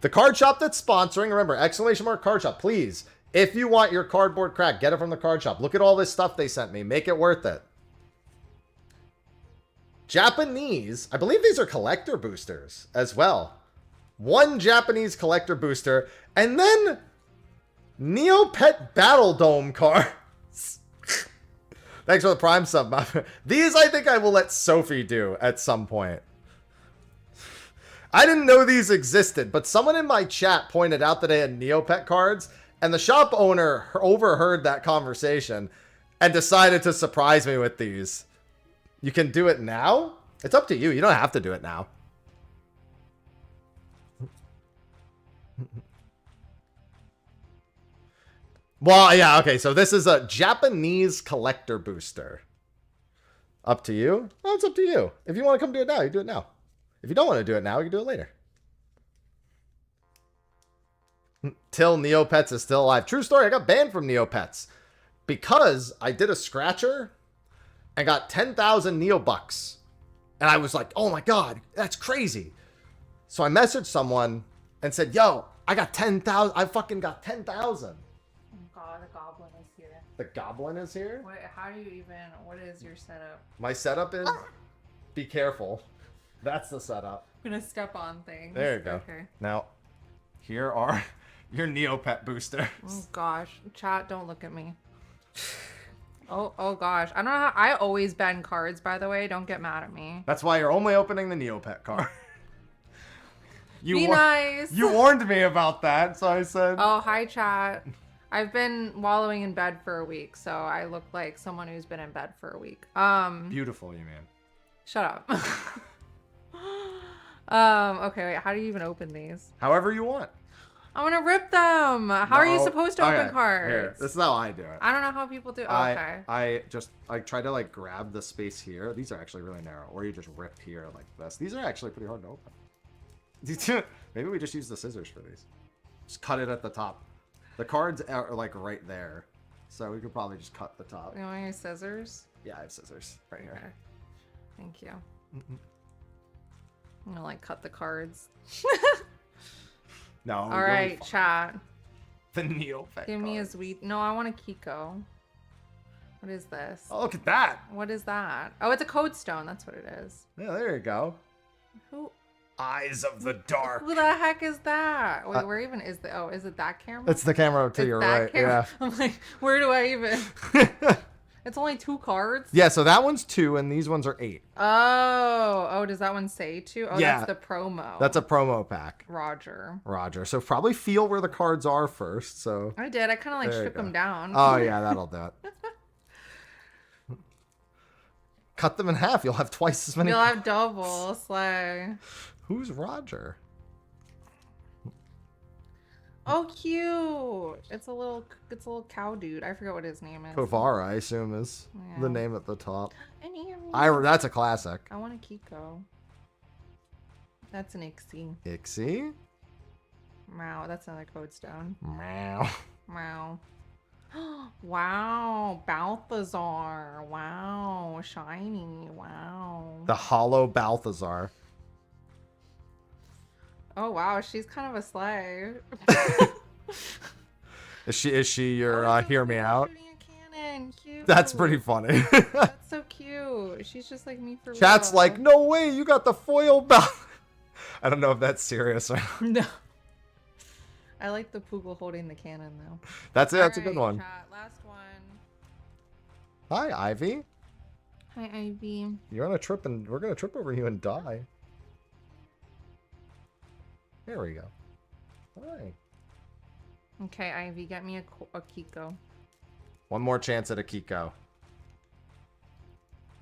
Speaker 1: the card shop that's sponsoring, remember, exclamation mark card shop, please. If you want your cardboard crack, get it from the card shop. Look at all this stuff they sent me. Make it worth it. Japanese, I believe these are collector boosters as well. 1 Japanese collector booster, and then Neopet Battle Dome cards. Thanks for the Prime sub. These I think I will let Sophie do at some point. I didn't know these existed, but someone in my chat pointed out that they had Neopet cards, and the shop owner overheard that conversation and decided to surprise me with these. You can do it now? It's up to you. You don't have to do it now. Well, yeah, okay, so this is a Japanese collector booster. Up to you? Well, it's up to you. If you want to come do it now, you do it now. If you don't want to do it now, you can do it later. Till Neopets is still alive. True story, I got banned from Neopets because I did a scratcher and got 10,000 Neobucks. And I was like, oh my god, that's crazy. So I messaged someone and said, yo, I got 10,000. I fucking got 10,000.
Speaker 5: Oh god, the goblin is here.
Speaker 1: The goblin is here?
Speaker 5: What, how do you even, what is your setup?
Speaker 1: My setup is, be careful. That's the setup.
Speaker 5: I'm gonna step on things.
Speaker 1: There you go.
Speaker 5: Okay.
Speaker 1: Now, here are your Neopet boosters.
Speaker 5: Oh gosh, chat, don't look at me. Oh gosh, I don't know how, I always ban cards, by the way, don't get mad at me.
Speaker 1: That's why you're only opening the Neopet card.
Speaker 5: Be nice.
Speaker 1: You warned me about that, so I said...
Speaker 5: Oh, hi chat. I've been wallowing in bed for a week, so I look like someone who's been in bed for a week.
Speaker 1: Beautiful, you man.
Speaker 5: Shut up. Okay, wait, how do you even open these?
Speaker 1: However you want.
Speaker 5: I want to rip them. How are you supposed to open cards?
Speaker 1: Here, this is how I do it.
Speaker 5: I don't know how people do. Oh, okay.
Speaker 1: I try to like grab the space here. These are actually really narrow. Or you just rip here like this. These are actually pretty hard to open. Maybe we just use the scissors for these. Just cut it at the top. The cards are like right there. So we could probably just cut the top.
Speaker 5: You want your scissors?
Speaker 1: Yeah, I have scissors right here.
Speaker 5: Okay. Thank you. I'm gonna like cut the cards.
Speaker 1: No.
Speaker 5: All right, chat.
Speaker 1: The Neopet.
Speaker 5: Give me a sweet. No, I want a Kiko. What is this?
Speaker 1: Oh, look at that.
Speaker 5: What is that? Oh, it's a code stone. That's what it is.
Speaker 1: Yeah, there you go.
Speaker 5: Who?
Speaker 3: Eyes of the dark.
Speaker 5: Who the heck is that? Wait, where even is the? Oh, is it that camera?
Speaker 1: It's the camera to your right.
Speaker 5: Camera?
Speaker 1: Yeah.
Speaker 5: I'm like, where do I even? It's only 2 cards.
Speaker 1: Yeah, so that one's 2 and these ones are 8.
Speaker 5: Oh, does that one say 2? Oh,
Speaker 1: yeah,
Speaker 5: that's the promo.
Speaker 1: That's a promo pack.
Speaker 5: Roger.
Speaker 1: So probably feel where the cards are first. So
Speaker 5: I did. I kind of like shook them down.
Speaker 1: Oh yeah, that'll do it. Cut them in half. You'll have twice as many.
Speaker 5: You'll have double slay.
Speaker 1: Who's Roger?
Speaker 5: Oh, cute! It's a little cow dude. I forget what his name is.
Speaker 1: Kovara, I assume, is the name at the top.
Speaker 5: I
Speaker 1: That's a classic.
Speaker 5: I want a Kiko. That's an Ixie.
Speaker 1: Ixie?
Speaker 5: Wow, that's another code stone.
Speaker 1: Meow.
Speaker 5: Wow. Wow, Balthazar. Wow, shiny. Wow.
Speaker 1: The hollow Balthazar.
Speaker 5: Oh wow, she's kind of a slay.
Speaker 1: Is she your hear me out?
Speaker 5: Cannon. Cute.
Speaker 1: That's pretty funny.
Speaker 5: That's so cute. She's just like me for real.
Speaker 1: Chat's like, no way, you got the foil belt. I don't know if that's serious or not.
Speaker 5: No. I like the Poogle holding the cannon though.
Speaker 1: That's it. That's a good one.
Speaker 5: Chat, last one.
Speaker 1: Hi, Ivy.
Speaker 5: Hi, Ivy.
Speaker 1: You're on a trip, and we're gonna trip over you and die. There we go. Hi.
Speaker 5: Okay, Ivy, get me a Kiko.
Speaker 1: One more chance at a Kiko.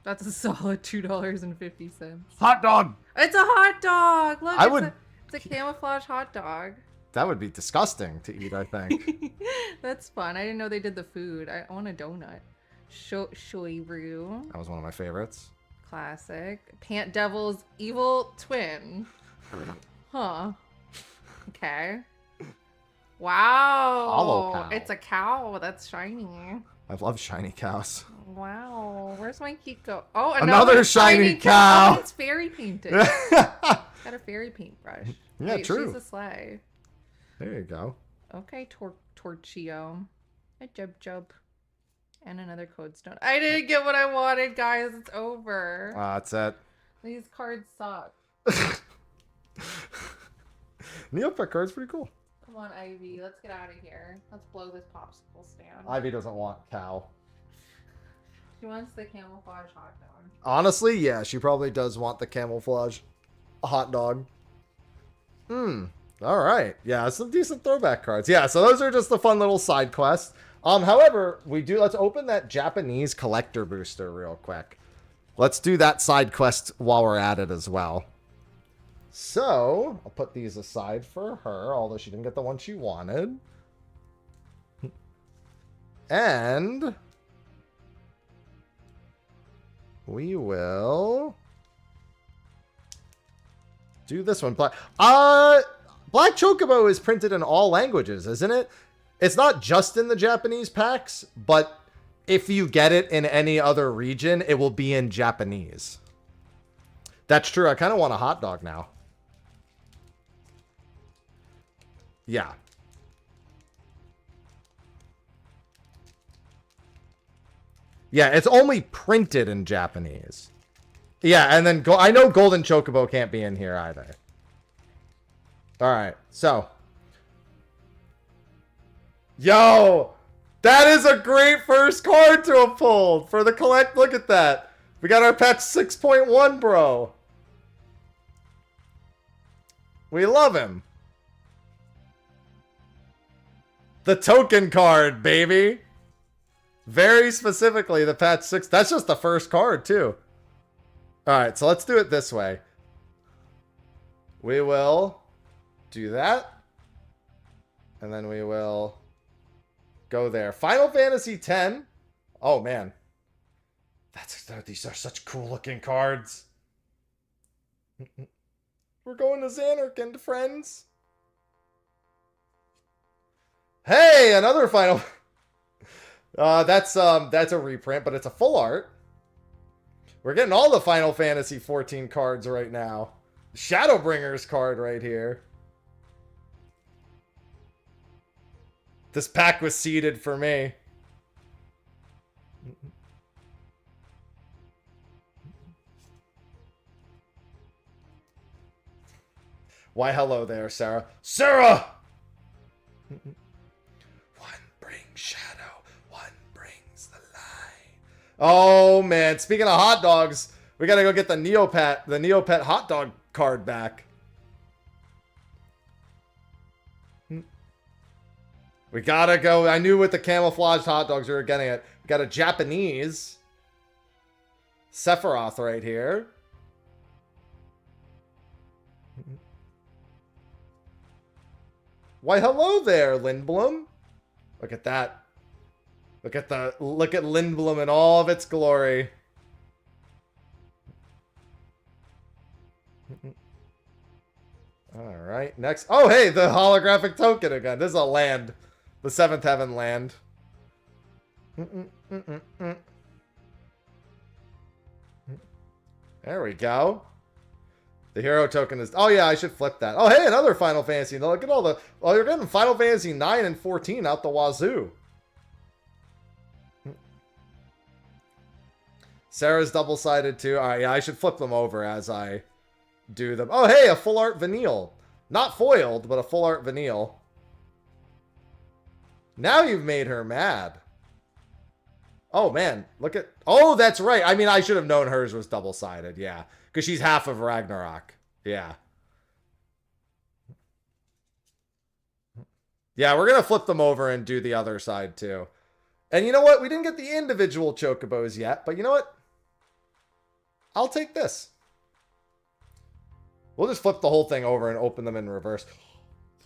Speaker 5: That's a solid $2.50.
Speaker 3: Hot dog.
Speaker 5: It's a hot dog. Look, it's a camouflage hot dog.
Speaker 1: That would be disgusting to eat, I think.
Speaker 5: That's fun. I didn't know they did the food. I want a donut. Shoiru.
Speaker 1: That was one of my favorites.
Speaker 5: Classic. Pant Devil's evil twin. Huh. Okay. Wow.
Speaker 1: Hollow cow.
Speaker 5: It's a cow that's shiny.
Speaker 1: I love shiny cows.
Speaker 5: Wow. Where's my Kiko? Oh,
Speaker 1: Another shiny cow.
Speaker 5: Oh, it's fairy painted. Got a fairy paintbrush.
Speaker 1: Yeah,
Speaker 5: Wait,
Speaker 1: true.
Speaker 5: She's a sleigh.
Speaker 1: There you go.
Speaker 5: Okay, Torchio. A Jub. And another code stone. I didn't get what I wanted, guys. It's over.
Speaker 1: That's it.
Speaker 5: These cards suck.
Speaker 1: Neopet card's pretty cool.
Speaker 5: Come on, Ivy. Let's get out of here. Let's blow this popsicle stand.
Speaker 1: Ivy doesn't want cow.
Speaker 5: She wants the camouflage hot dog.
Speaker 1: Honestly, yeah, she probably does want the camouflage hot dog. All right. Yeah, some decent throwback cards. Yeah, so those are just the fun little side quests. However, let's open that Japanese collector booster real quick. Let's do that side quest while we're at it as well. So, I'll put these aside for her, although she didn't get the one she wanted. And we will do this one. Black Chocobo is printed in all languages, isn't it? It's not just in the Japanese packs, but if you get it in any other region, it will be in Japanese. That's true. I kind of want a hot dog now. Yeah. Yeah, it's only printed in Japanese. Yeah, and then I know Golden Chocobo can't be in here either. All right, so. Yo, that is a great first card to have pulled for the collect. Look at that. We got our patch 6.1, bro. We love him. The token card, baby. Very specifically, the patch 6. That's just the first card, too. All right, so let's do it this way. We will do that. And then we will go there. Final Fantasy X. Oh, man. These are such cool looking cards. We're going to Xanarkand, friends. Hey, another final. That's a reprint, but it's a full art. We're getting all the Final Fantasy 14 cards right now. Shadowbringers card right here. This pack was seeded for me. Why, hello there, Sarah. Sarah! One brings shadow, one brings the light. Oh, man. Speaking of hot dogs, we gotta go get the Neopet hot dog card back. We gotta go. I knew with the camouflaged hot dogs we were getting it. We got a Japanese Sephiroth right here. Why, hello there, Lindblom. Look at that. Look at Lindblom in all of its glory. All right, next. Oh, hey, the holographic token again. This is a land. The Seventh Heaven land. There we go. The hero token is... Oh, yeah, I should flip that. Oh, hey, another Final Fantasy. Now look at all the... Oh, you're getting Final Fantasy 9 and 14 out the wazoo. Sarah's double-sided, too. All right, yeah, I should flip them over as I do them. Oh, hey, a full art Vanille. Not foiled, but a full art Vanille. Now you've made her mad. Oh, man. Look at... Oh, that's right. I mean, I should have known hers was double-sided. Yeah. Because she's half of Ragnarok. Yeah. Yeah, we're going to flip them over and do the other side, too. And you know what? We didn't get the individual Chocobos yet. But you know what? I'll take this. We'll just flip the whole thing over and open them in reverse.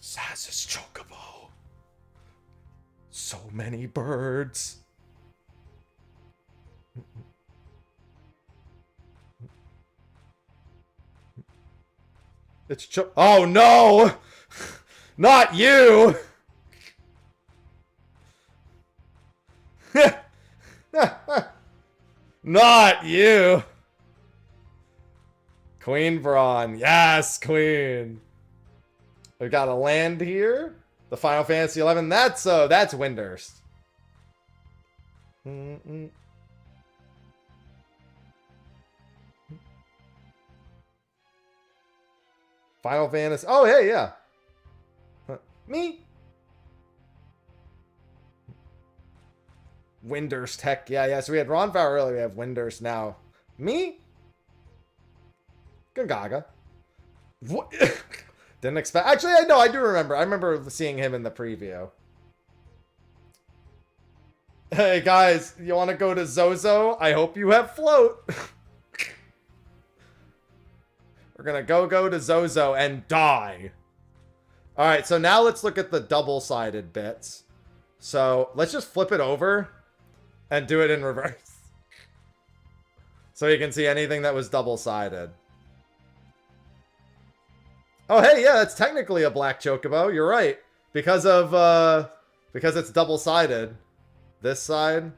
Speaker 1: Saz's Chocobo. So many birds. It's oh no! Not you! Not you! Queen Braun. Yes, Queen. We've got a land here. The Final Fantasy 11. That's Windurst. Final Fantasy. Oh, hey, yeah. Me. Windurst. Heck, yeah. So we had Ron Fowler earlier. We have Windurst now. Me. Gongaga. What? Didn't expect. Actually, I do remember. I remember seeing him in the preview. Hey guys, you want to go to Zozo? I hope you have float. We're gonna go to Zozo and die. All right, so now let's look at the double-sided bits. So let's just flip it over and do it in reverse, so you can see anything that was double-sided. Oh, hey, yeah, that's technically a black chocobo. You're right. Because it's double-sided. This side.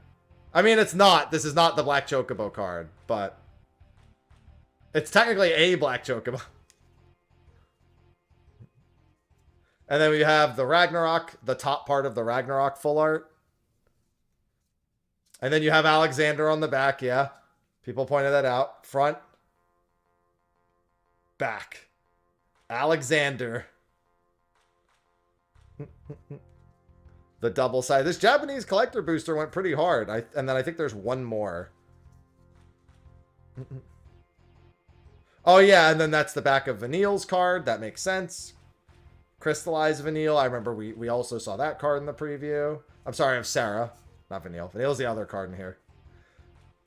Speaker 1: I mean, it's not. This is not the black chocobo card, but it's technically a black chocobo. And then we have the Ragnarok, the top part of the Ragnarok full art. And then you have Alexander on the back, yeah. People pointed that out. Front. Back. Alexander. The double side. This Japanese collector booster went pretty hard. And then I think there's one more. Oh yeah, and then that's the back of Vanille's card. That makes sense. Crystallized Vanille. I remember we also saw that card in the preview. I'm sorry, of Sarah. Not Vanille. Vanille's the other card in here.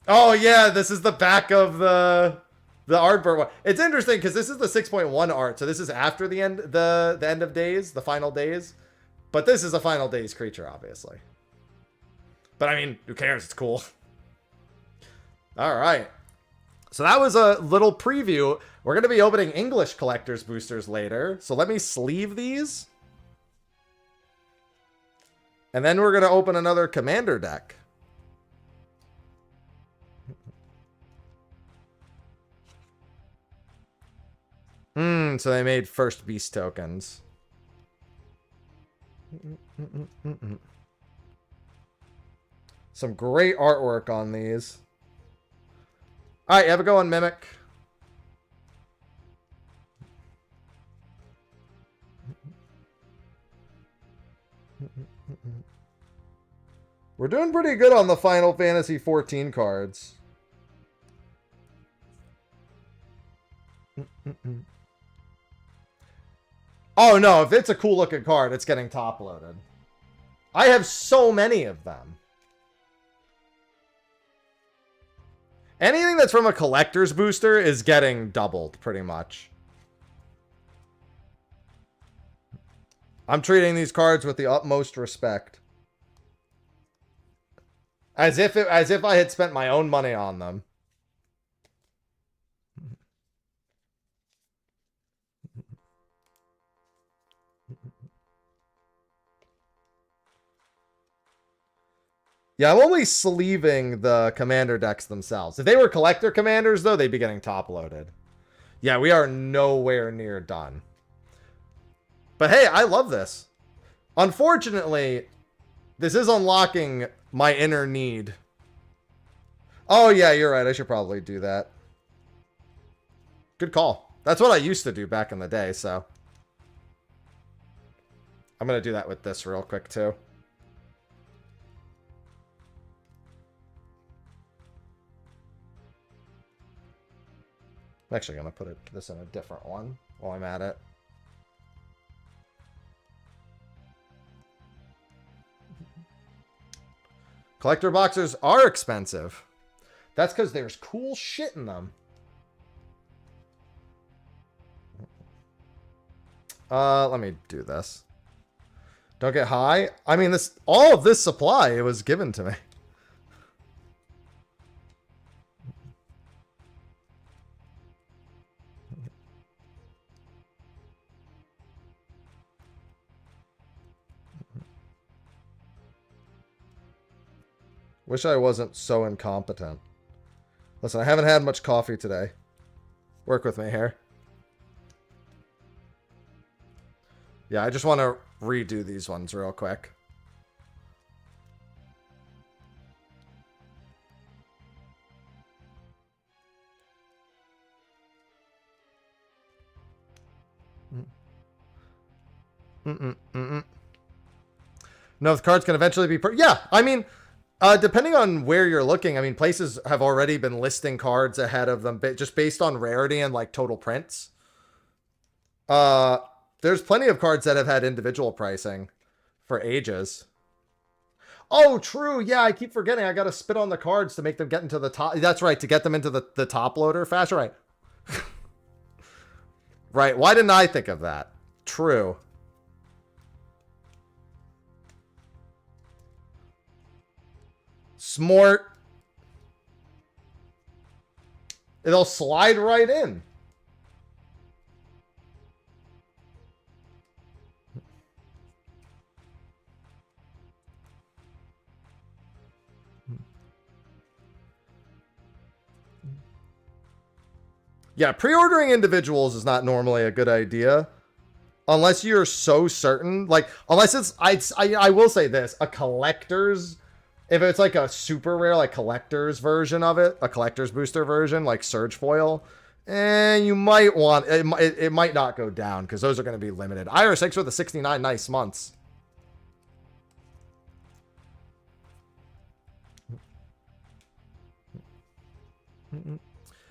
Speaker 1: Oh yeah, this is the back of the artboard one. It's interesting because this is the 6.1 art, so this is after the end of days, the final days. But this is a final days creature, obviously. But I mean, who cares? It's cool. All right. So that was a little preview. We're going to be opening English collectors boosters later. So let me sleeve these. And then we're going to open another commander deck. So they made first beast tokens. Some great artwork on these. All right, have a go on Mimic. We're doing pretty good on the Final Fantasy 14 cards. Oh no, if it's a cool looking card, it's getting top loaded. I have so many of them. Anything that's from a collector's booster is getting doubled, pretty much. I'm treating these cards with the utmost respect. As if I had spent my own money on them. Yeah, I'm only sleeving the commander decks themselves. If they were collector commanders, though, they'd be getting top loaded. Yeah, we are nowhere near done. But hey, I love this. Unfortunately, this is unlocking my inner need. Oh yeah, you're right. I should probably do that. Good call. That's what I used to do back in the day, so. I'm going to do that with this real quick, too. I'm actually going to put this in a different one while I'm at it. Collector boxes are expensive. That's because there's cool shit in them. Let me do this. Don't get high. I mean, all of this supply, it was given to me. Wish I wasn't so incompetent. Listen, I haven't had much coffee today. Work with me here. Yeah, I just want to redo these ones real quick. No, the cards can eventually be... Yeah, I mean... depending on where you're looking, I mean, places have already been listing cards ahead of them, just based on rarity and like total prints. There's plenty of cards that have had individual pricing for ages. Oh, true. Yeah, I keep forgetting. I got to spit on the cards to make them get into the top. That's right, to get them into the top loader faster. Right. Right. Why didn't I think of that? True. Smart. It'll slide right in. Yeah, pre-ordering individuals is not normally a good idea. Unless you're so certain. Like, unless it's... I will say this. A collector's... If it's like a super rare, like collector's version of it, a collector's booster version, like Surge Foil, you might want... It might not go down, because those are going to be limited. Iris, thanks for the 69 nice months.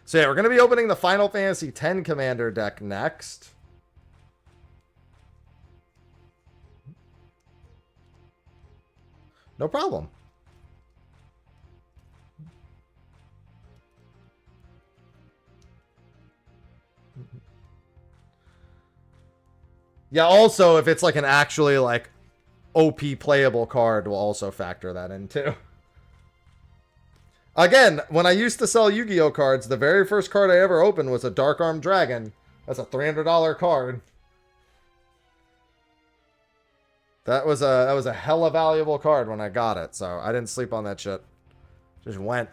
Speaker 1: So yeah, we're going to be opening the Final Fantasy X Commander deck next. No problem. Yeah, also, if it's like an actually like OP playable card, we'll also factor that in too. Again, when I used to sell Yu-Gi-Oh cards, the very first card I ever opened was a Dark Armed Dragon. That's a $300 card. That was a hella valuable card when I got it, so I didn't sleep on that shit. Just went.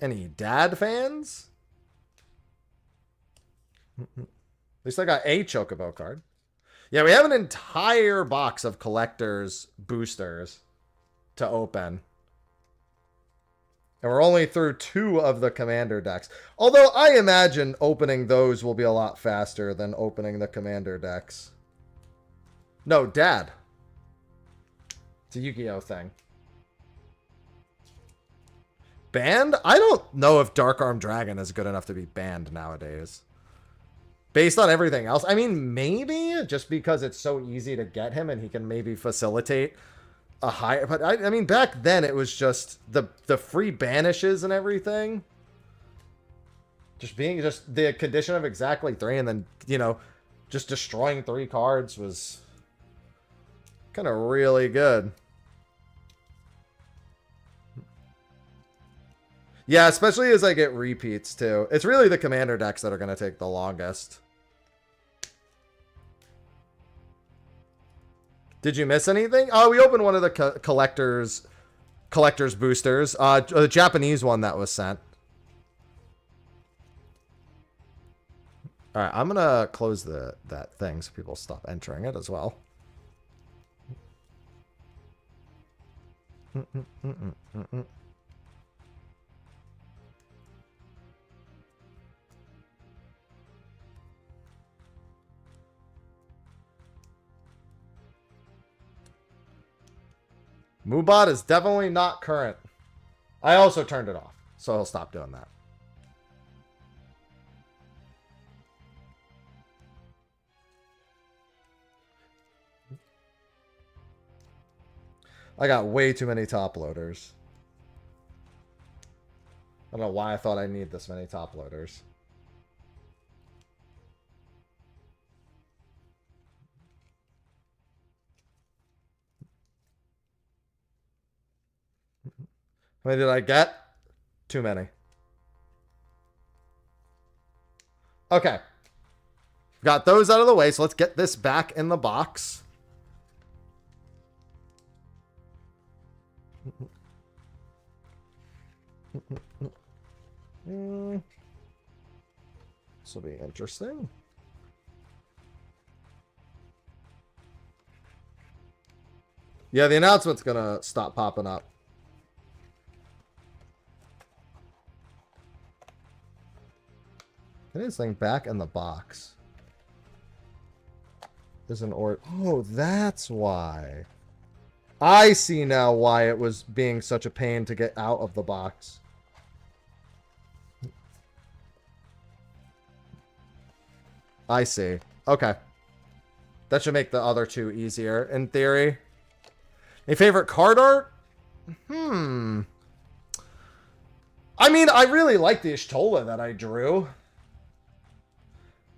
Speaker 1: Any dad fans? At least I got a Chocobo card. Yeah, we have an entire box of collector's boosters to open. And we're only through 2 of the commander decks. Although I imagine opening those will be a lot faster than opening the commander decks. No, Dad. It's a Yu-Gi-Oh thing. Banned? I don't know if Dark Armed Dragon is good enough to be banned nowadays. Based on everything else. I mean, maybe just because it's so easy to get him and he can maybe facilitate a higher... But I mean, back then it was just the free banishes and everything. Just being just the condition of exactly 3 and then, you know, just destroying 3 cards was kind of really good. Yeah, especially as I get repeats, too. It's really the commander decks that are going to take the longest. Did you miss anything? Oh, we opened one of the collector's boosters. The Japanese one that was sent. All right, I'm going to close that thing so people stop entering it as well. Moobot is definitely not current. I also turned it off, so he'll stop doing that. I got way too many top loaders. I don't know why I thought I need this many top loaders. How many did I get? Too many. Okay. Got those out of the way, so let's get this back in the box. This will be interesting. Yeah, the announcement's gonna stop popping up. Get this thing back in the box. There's an or. Oh, that's why. I see now why it was being such a pain to get out of the box. I see. Okay. That should make the other two easier, in theory. A favorite card art? I mean, I really like the Ishtola that I drew.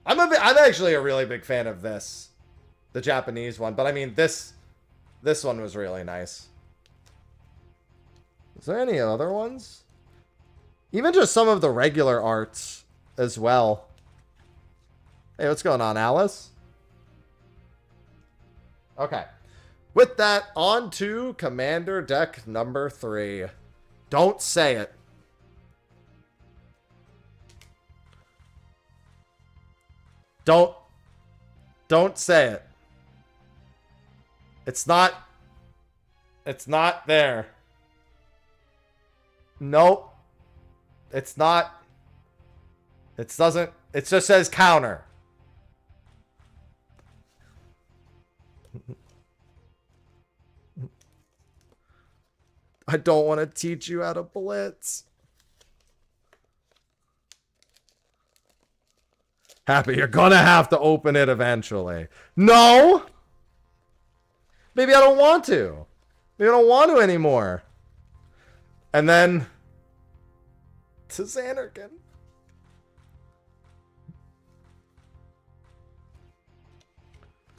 Speaker 1: I'm actually a really big fan of this. The Japanese one. But I mean, this one was really nice. Is there any other ones? Even just some of the regular arts as well. Hey, what's going on, Alice? Okay. With that, on to Commander deck number 3. Don't say it. Don't say it. It's not there. Nope. It's not. It doesn't. It just says counter. I don't want to teach you how to blitz. Happy, you're gonna have to open it eventually. No! Maybe I don't want to. Maybe I don't want to anymore. And then to Xanarkin.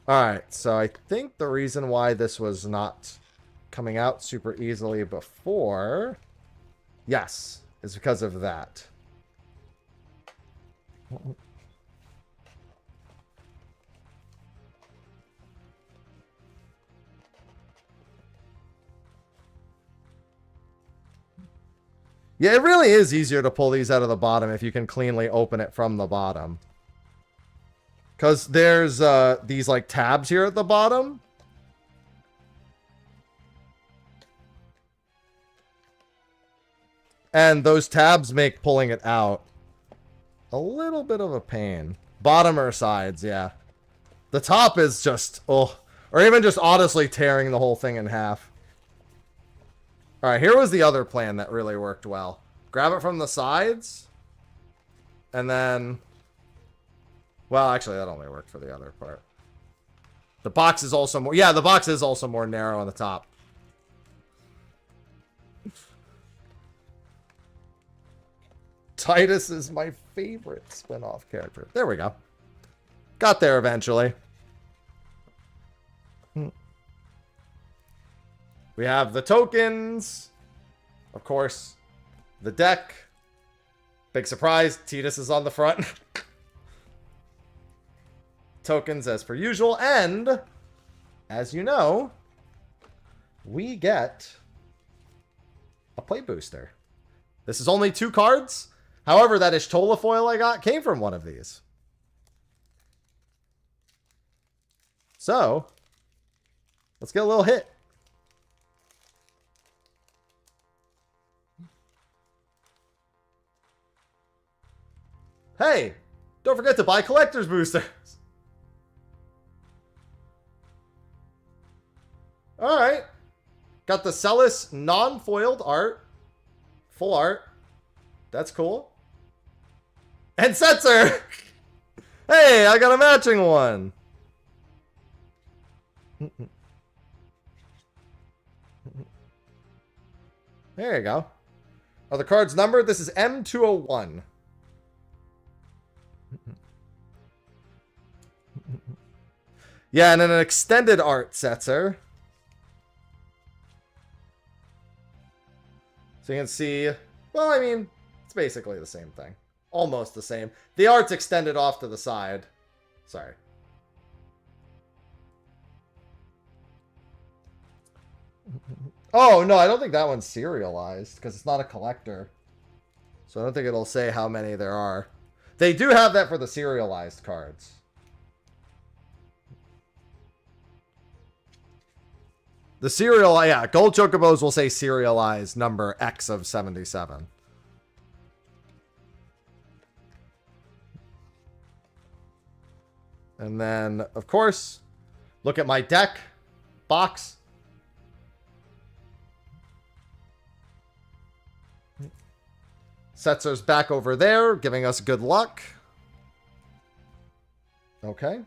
Speaker 1: Alright, so I think the reason why this was not coming out super easily before, yes, is because of that. Yeah, it really is easier to pull these out of the bottom if you can cleanly open it from the bottom. Because there's these like tabs here at the bottom. And those tabs make pulling it out a little bit of a pain. Bottom or sides, yeah. The top is just, oh. Or even just honestly tearing the whole thing in half. Alright, here was the other plan that really worked well. Grab it from the sides. And then... Well, actually, that only worked for the other part. The box is also more... Yeah, the box is also more narrow on the top. Titus is my favorite spin-off character. There we go. Got there eventually. We have the tokens. Of course, the deck. Big surprise, Titus is on the front. Tokens as per usual. And, as you know, we get a play booster. This is only 2 cards. However, that Ishtola foil I got came from one of these. So, let's get a little hit. Hey, don't forget to buy collector's boosters. Alright. Got the Celis non-foiled art. Full art. That's cool. And Setzer! Hey, I got a matching one. There you go. Are the cards numbered? This is M201. Yeah, and then an extended art Setzer. So you can see, well, I mean, it's basically the same thing. Almost the same. The art's extended off to the side. Sorry. Oh, no, I don't think that one's serialized because it's not a collector. So I don't think it'll say how many there are. They do have that for the serialized cards. The serial, yeah, gold chocobos will say serialized number X of 77. And then, of course, look at my deck box. Setzer's back over there, giving us good luck. Okay.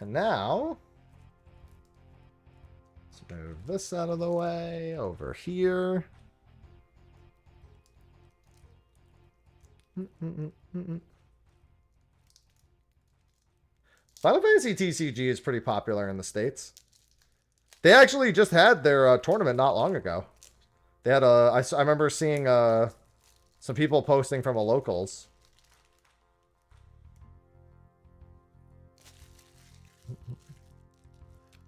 Speaker 1: And now, let's move this out of the way, over here. Final Fantasy TCG is pretty popular in the States. They actually just had their tournament not long ago. They had I remember seeing some people posting from a locals.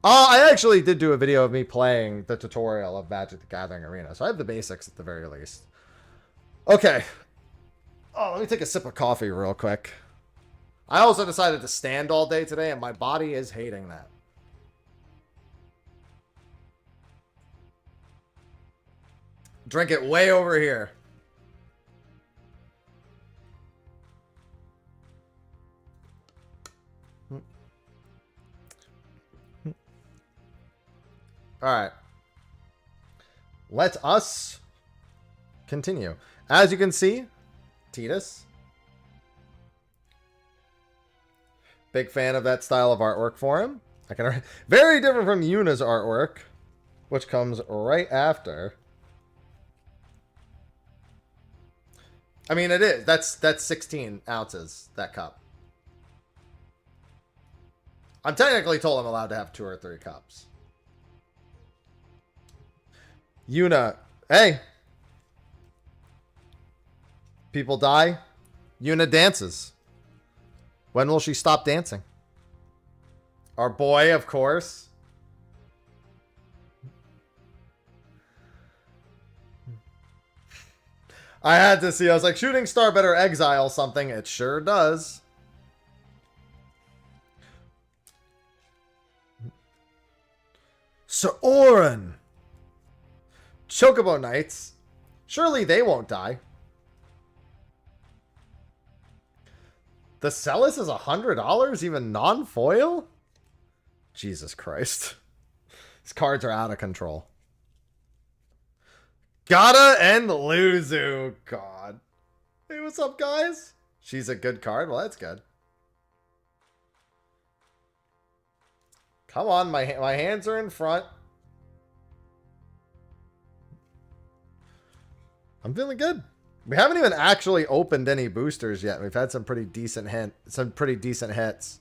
Speaker 1: I actually did do a video of me playing the tutorial of Magic the Gathering Arena, so I have the basics at the very least. Okay. Oh, let me take a sip of coffee real quick. I also decided to stand all day today, and my body is hating that. Drink it way over here. Alright. Let us continue. As you can see, Titus. Big fan of that style of artwork for him. Very different from Yuna's artwork, which comes right after. I mean, it is. That's 16 ounces, that cup. I'm technically told I'm allowed to have 2 or 3 cups. Yuna. Hey. People die. Yuna dances. When will she stop dancing? Our boy, of course. I had to see. I was like, Shooting Star better exile something. It sure does. Sir Orin. Chocobo Knights. Surely they won't die. The Celis is $100, even non-foil? Jesus Christ. These cards are out of control. Gotta and Luzu. God. Hey, what's up, guys? She's a good card. Well, that's good. Come on, my hands are in front. I'm feeling good. We haven't even actually opened any boosters yet. We've had some pretty decent hits.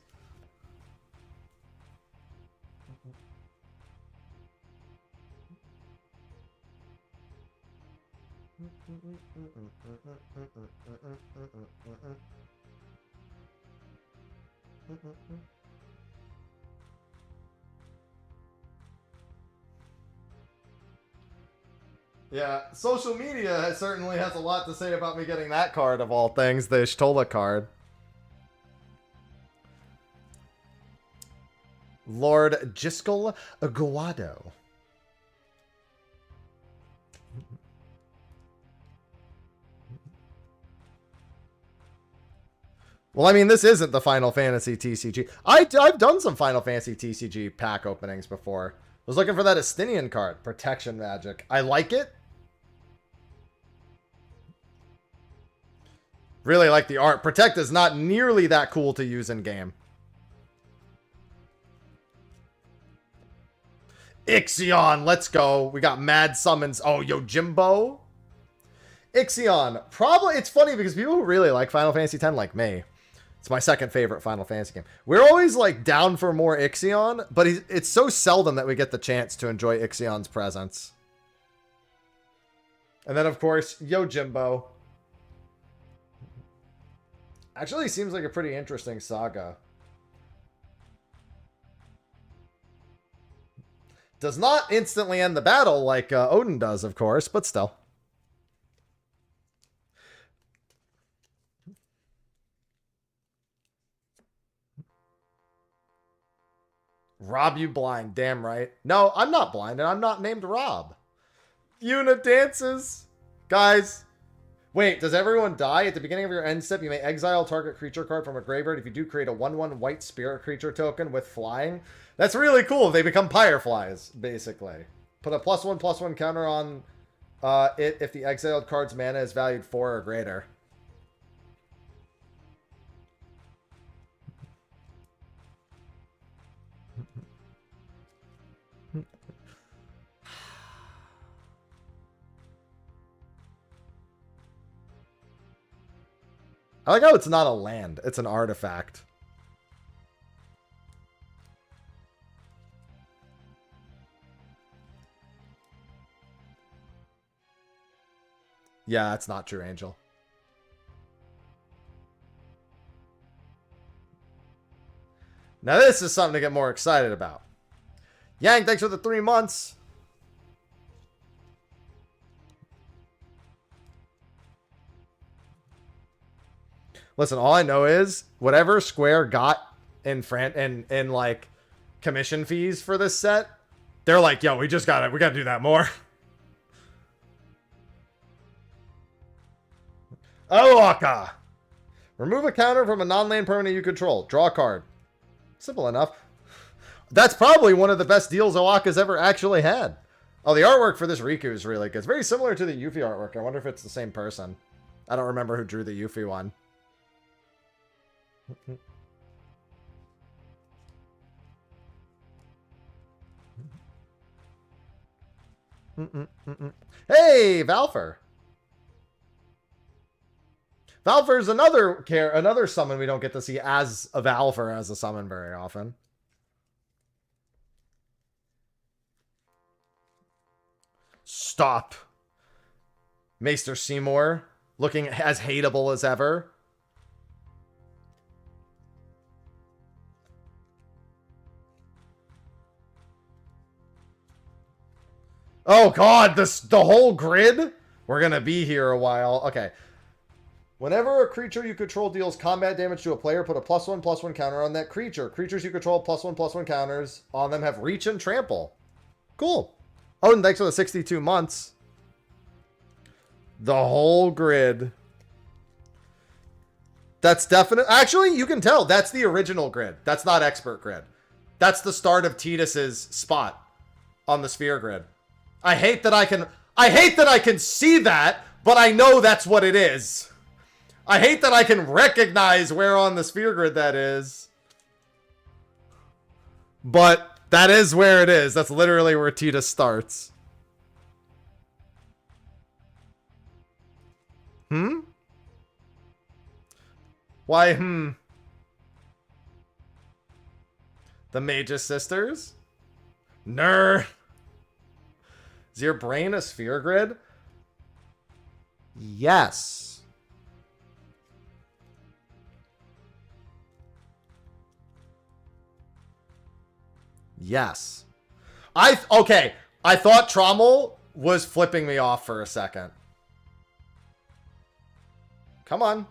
Speaker 1: Yeah, social media certainly has a lot to say about me getting that card of all things, the Ishtola card. Lord Jiskel Aguado. Well, I mean, this isn't the Final Fantasy TCG. I've done some Final Fantasy TCG pack openings before. I was looking for that Estinian card, Protection Magic. I like it. Really like the art. Protect is not nearly that cool to use in game. Ixion, let's go. We got mad summons. Oh, Yojimbo. Ixion. Probably, it's funny because people who really like Final Fantasy X, like me, it's my second favorite Final Fantasy game. We're always like down for more Ixion, but it's so seldom that we get the chance to enjoy Ixion's presence. And then, of course, Yojimbo. Actually seems like a pretty interesting saga. Does not instantly end the battle like Odin does, of course, but still. Rob, you blind. Damn right. No, I'm not blind, and I'm not named Rob. Yuna dances. Guys. Wait, does everyone die? At the beginning of your end step, you may exile target creature card from a graveyard. If you do, create a 1/1 white spirit creature token with flying. That's really cool. They become fireflies, basically. Put a +1/+1 counter on it if the exiled card's mana is valued 4 or greater. I like how it's not a land. It's an artifact. Yeah, that's not true, Angel. Now this is something to get more excited about. Yang, thanks for the 3 months. Listen, all I know is whatever Square got in like commission fees for this set, they're like, yo, we gotta do that more. Oaka. Remove a counter from a non-land permanent you control. Draw a card. Simple enough. That's probably one of the best deals Oaka's ever actually had. Oh, the artwork for this Riku is really good. It's very similar to the Yuffie artwork. I wonder if it's the same person. I don't remember who drew the Yuffie one. Hey, Valfer. Valfer's another summon we don't get to see as a Valfer as a summon very often. Stop. Maester Seymour looking as hateable as ever. Oh god, the whole grid? We're gonna be here a while. Okay. Whenever a creature you control deals combat damage to a player, put a +1/+1 counter on that creature. Creatures you control +1/+1 counters on them have reach and trample. Cool. Oh, and thanks for the 62 months. The whole grid. That's definite. Actually, you can tell that's the original grid. That's not expert grid. That's the start of Tidus's spot on the sphere grid. I hate that I can see that, but I know that's what it is. I hate that I can recognize where on the sphere grid that is. But that is where it is. That's literally where Tidus starts. Why, The Magus Sisters? Nerd. Is your brain a sphere grid? Yes. Yes. Okay. I thought Trommel was flipping me off for a second. Come on.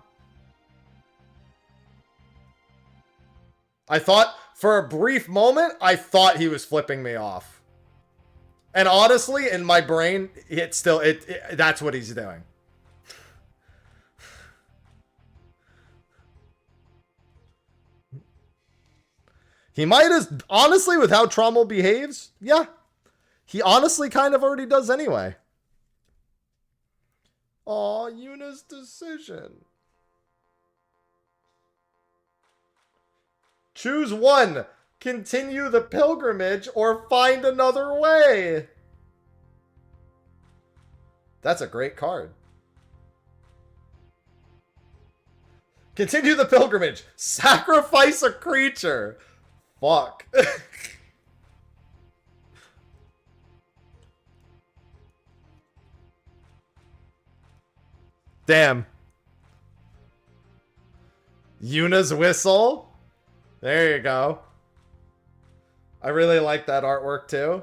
Speaker 1: I thought, for a brief moment, I thought he was flipping me off. And honestly, in my brain, that's what he's doing. He might have, honestly, with how Trommel behaves, yeah. He honestly kind of already does anyway. Aw, Yuna's decision. Choose one. Continue the pilgrimage or find another way. That's a great card. Continue the pilgrimage. Sacrifice a creature. Fuck. Damn. Yuna's Whistle. There you go. I really like that artwork too.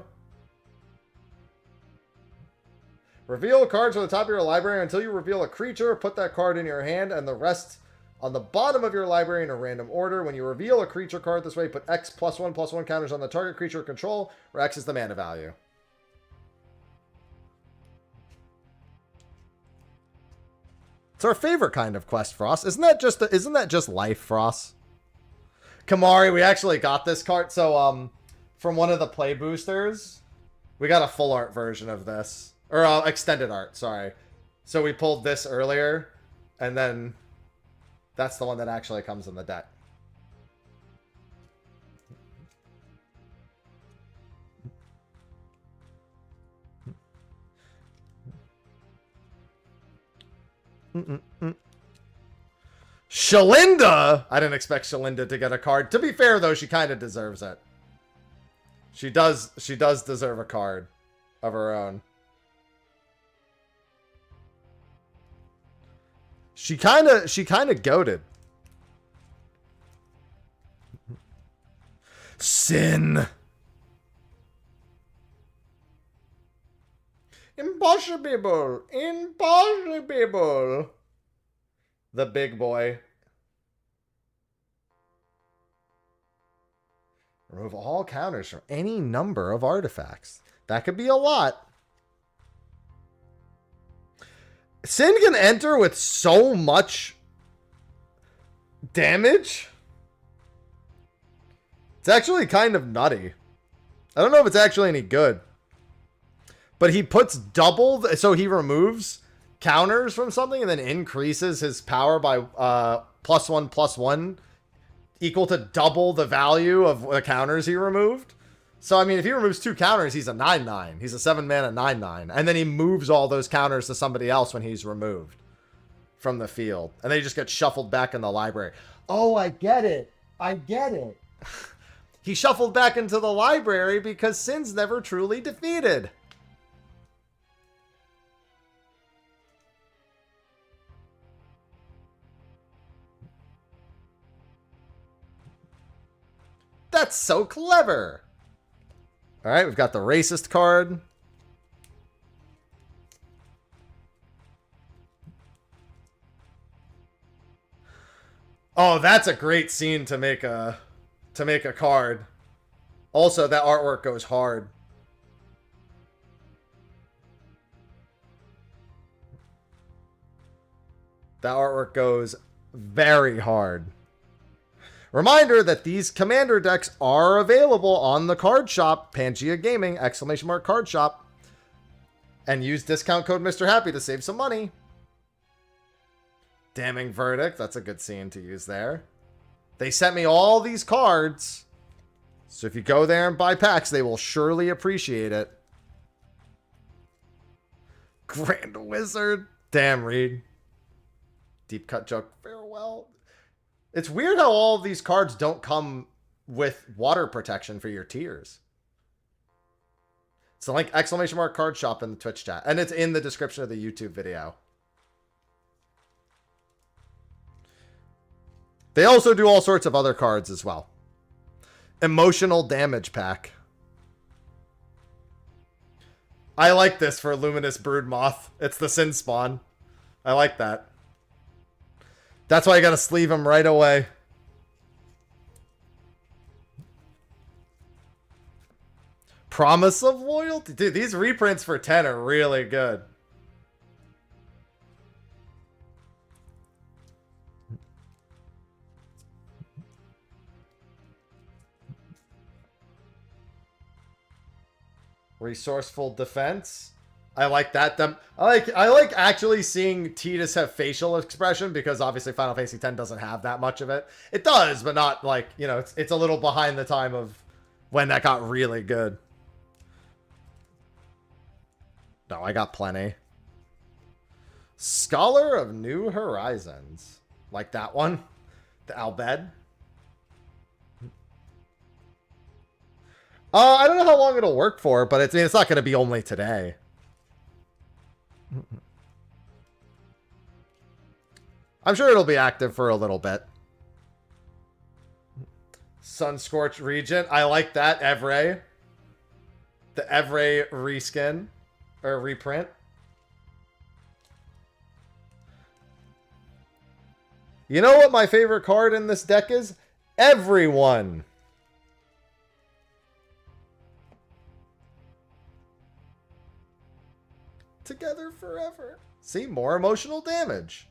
Speaker 1: Reveal cards from the top of your library until you reveal a creature. Put that card in your hand and the rest on the bottom of your library in a random order. When you reveal a creature card this way, put X +1/+1 counters on the target creature control, where X is the mana value. It's our favorite kind of quest, Frost. Isn't that just life, Frost? Kamari, we actually got this card. So, from one of the play boosters, we got a full art version of this. Or extended art, sorry. So we pulled this earlier, and then that's the one that actually comes in the deck. Shalinda! I didn't expect Shalinda to get a card. To be fair, though, she kind of deserves it. She does deserve a card of her own. She kind of goated. Sin. Impossible. Impossible. The big boy. Remove all counters from any number of artifacts. That could be a lot. Sin can enter with so much damage. It's actually kind of nutty. I don't know if it's actually any good. But he puts double, so he removes counters from something and then increases his power by +1/+1 equal to double the value of the counters he removed. So, I mean, if he removes 2 counters, he's a 9/9. He's a 7-mana 9/9. And then he moves all those counters to somebody else when he's removed from the field. And they just get shuffled back in the library. Oh, I get it. I get it. He shuffled back into the library because Sin's never truly defeated. That's so clever. All right, we've got the racist card. Oh, that's a great scene to make a card. Also, that artwork goes hard. That artwork goes very hard. Reminder that these commander decks are available on the card shop, Pangea Gaming, !card shop. And use discount code Mr. Happy to save some money. Damning Verdict, that's a good scene to use there. They sent me all these cards. So if you go there and buy packs, they will surely appreciate it. Grand Wizard. Damn, Reed. Deep Cut Joke. Farewell. It's weird how all of these cards don't come with water protection for your tiers. So link !card shop in the Twitch chat. And it's in the description of the YouTube video. They also do all sorts of other cards as well. Emotional Damage Pack. I like this for Luminous Broodmoth. It's the Sin Spawn. I like that. That's why I gotta sleeve him right away. Promise of Loyalty. Dude, these reprints for 10 are really good. Resourceful Defense. I like that. I like actually seeing Tidus have facial expression, because obviously Final Fantasy X doesn't have that much of it. It does, but not like, you know, it's a little behind the time of when that got really good. No, I got plenty. Scholar of New Horizons. Like that one? The Albed? I don't know how long it'll work for, but it's not going to be only today. I'm sure it'll be active for a little bit. Sunscorched Regent. I like that. Evray. The Evray reskin. Or reprint. You know what my favorite card in this deck is? Everyone. Together forever. See, more emotional damage.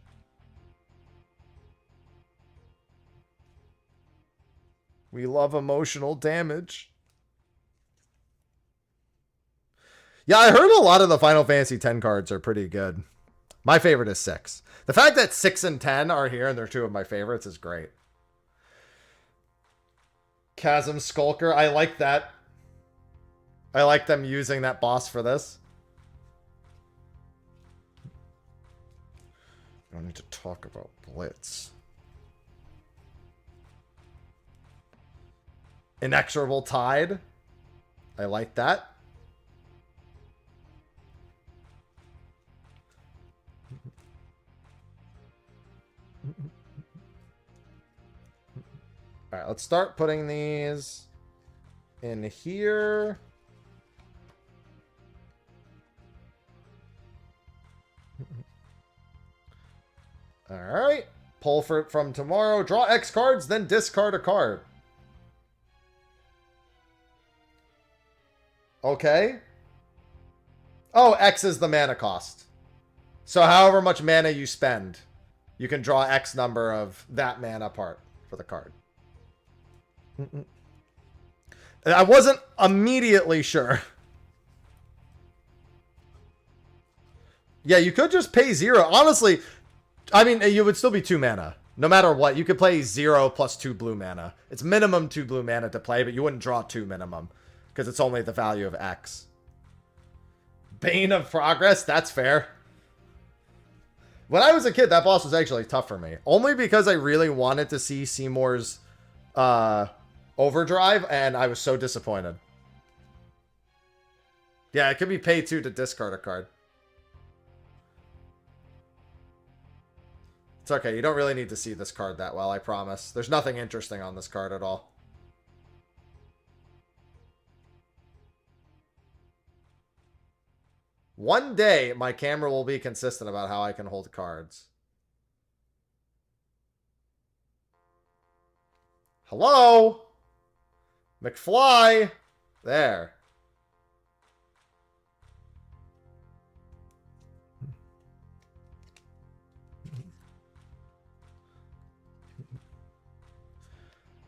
Speaker 1: We love emotional damage. Yeah, I heard a lot of the Final Fantasy X cards are pretty good. My favorite is 6. The fact that 6 and 10 are here and they're two of my favorites is great. Chasm Skulker, I like that. I like them using that boss for this. I don't need to talk about Blitz. Inexorable Tide. I like that. Alright, let's start putting these in here. Alright. Pull from tomorrow. Draw X cards, then discard a card. Okay. Oh, X is the mana cost. So however much mana you spend, you can draw X number of that mana part for the card. I wasn't immediately sure. Yeah, you could just pay 0. Honestly, I mean, you would still be 2 mana. No matter what, you could play 0 plus 2 blue mana. It's minimum 2 blue mana to play, but you wouldn't draw 2 minimum. Because it's only the value of X. Bane of Progress, that's fair. When I was a kid, that boss was actually tough for me. Only because I really wanted to see Seymour's Overdrive, and I was so disappointed. Yeah, it could be pay 2 to discard a card. It's okay, you don't really need to see this card that well, I promise. There's nothing interesting on this card at all. One day, my camera will be consistent about how I can hold cards. Hello? McFly? There.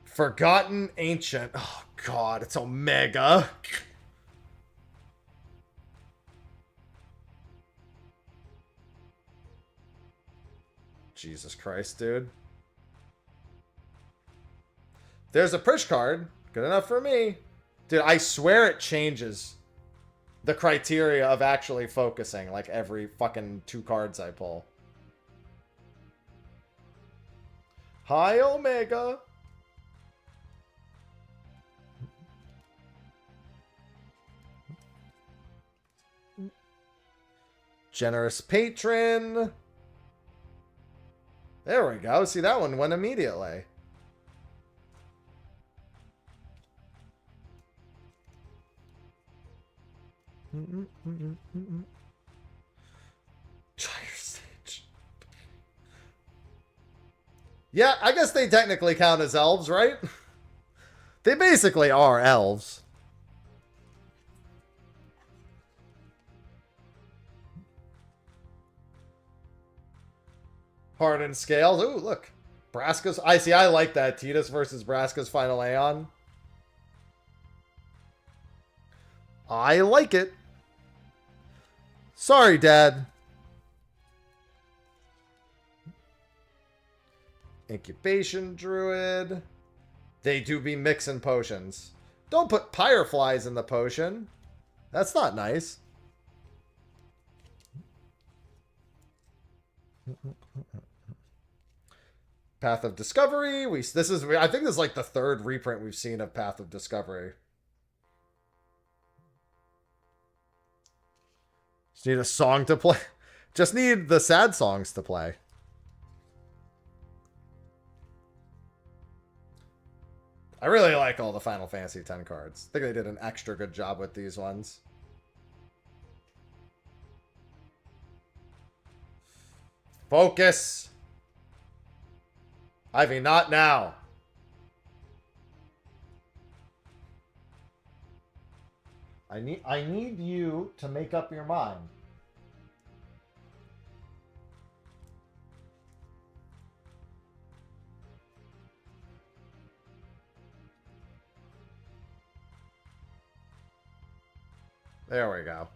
Speaker 1: Forgotten Ancient. Oh, God, it's Omega. Jesus Christ, dude. There's a push card. Good enough for me. Dude, I swear it changes the criteria of actually focusing like every fucking 2 cards I pull. Hi, Omega. Generous Patron. There we go. See, that one went immediately. Gyre Stage. Yeah, I guess they technically count as elves, right? They basically are elves. Hardened Scales. Ooh, look. Braska's. I like that. Tidus versus Braska's Final Aeon. I like it. Sorry, Dad. Incubation Druid. They do be mixing potions. Don't put Pyreflies in the potion. That's not nice. Path of Discovery. I think this is like the third reprint we've seen of Path of Discovery. Just need a song to play. Just need the sad songs to play. I really like all the Final Fantasy X cards. I think they did an extra good job with these ones. Focus. Ivy, not now. I need you to make up your mind. There we go.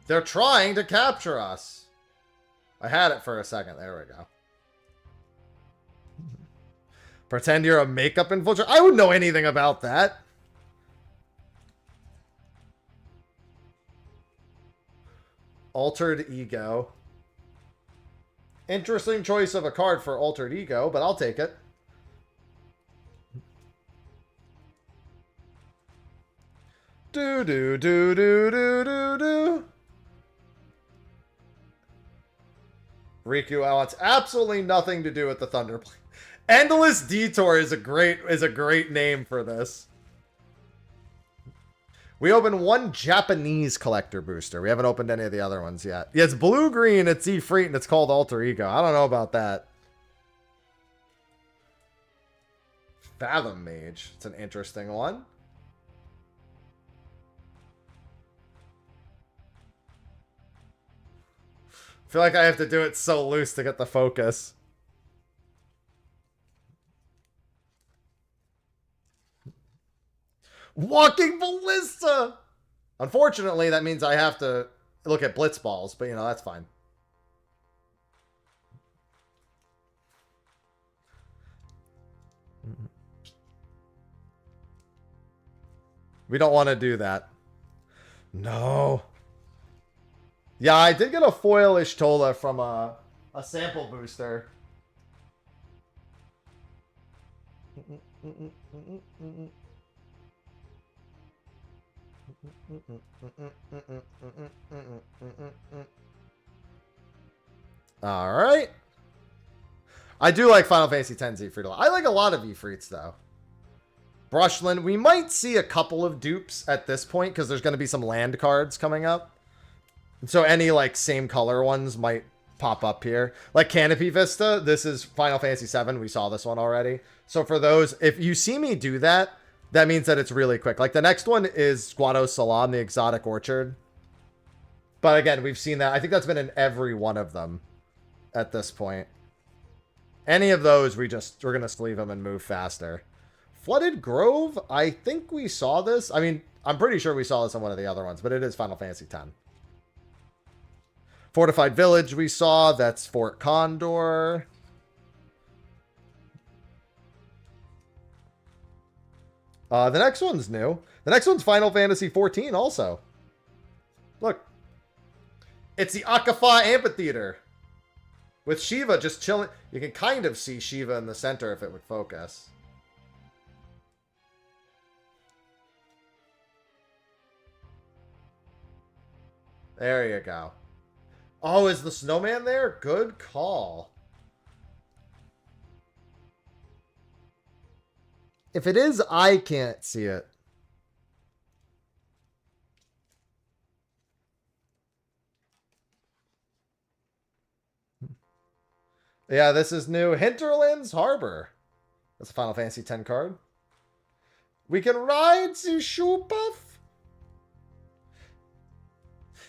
Speaker 1: They're trying to capture us. I had it for a second. There we go. Pretend you're a makeup infiltrator. I wouldn't know anything about that. Altered Ego. Interesting choice of a card for Altered Ego, but I'll take it. Do do do do do do do. Riku, I want absolutely nothing to do with the Thunder. Endless Detour is a great name for this. We opened one Japanese collector booster. We haven't opened any of the other ones yet. Yeah, it's blue-green, it's Ifrit, and it's called Alter Ego. I don't know about that. Fathom Mage. It's an interesting one. I feel like I have to do it so loose to get the focus. Walking Ballista! Unfortunately, that means I have to look at Blitz Balls, but you know, that's fine. We don't want to do that. No. Yeah, I did get a foil Ishtola from a sample booster. Alright. I do like Final Fantasy X Ifrit. I like a lot of Ifrits, though. Brushland. We might see a couple of dupes at this point, because there's going to be some land cards coming up. So any, like, same color ones might pop up here. Like Canopy Vista, this is Final Fantasy VII. We saw this one already. So for those, if you see me do that, that means that it's really quick. Like the next one is Squato Salam, the Exotic Orchard. But again, we've seen that. I think that's been in every one of them at this point. Any of those, we're going to sleeve them and move faster. Flooded Grove, I think we saw this. I mean, I'm pretty sure we saw this in one of the other ones, but it is Final Fantasy X. Fortified Village we saw. That's Fort Condor. The next one's new. The next one's Final Fantasy XIV also. Look. It's the Akafa Amphitheater. With Shiva just chilling. You can kind of see Shiva in the center if it would focus. There you go. Oh, is the snowman there? Good call. If it is, I can't see it. Yeah, this is new. Hinterlands Harbor. That's a Final Fantasy X card. We can ride the Shoepuff.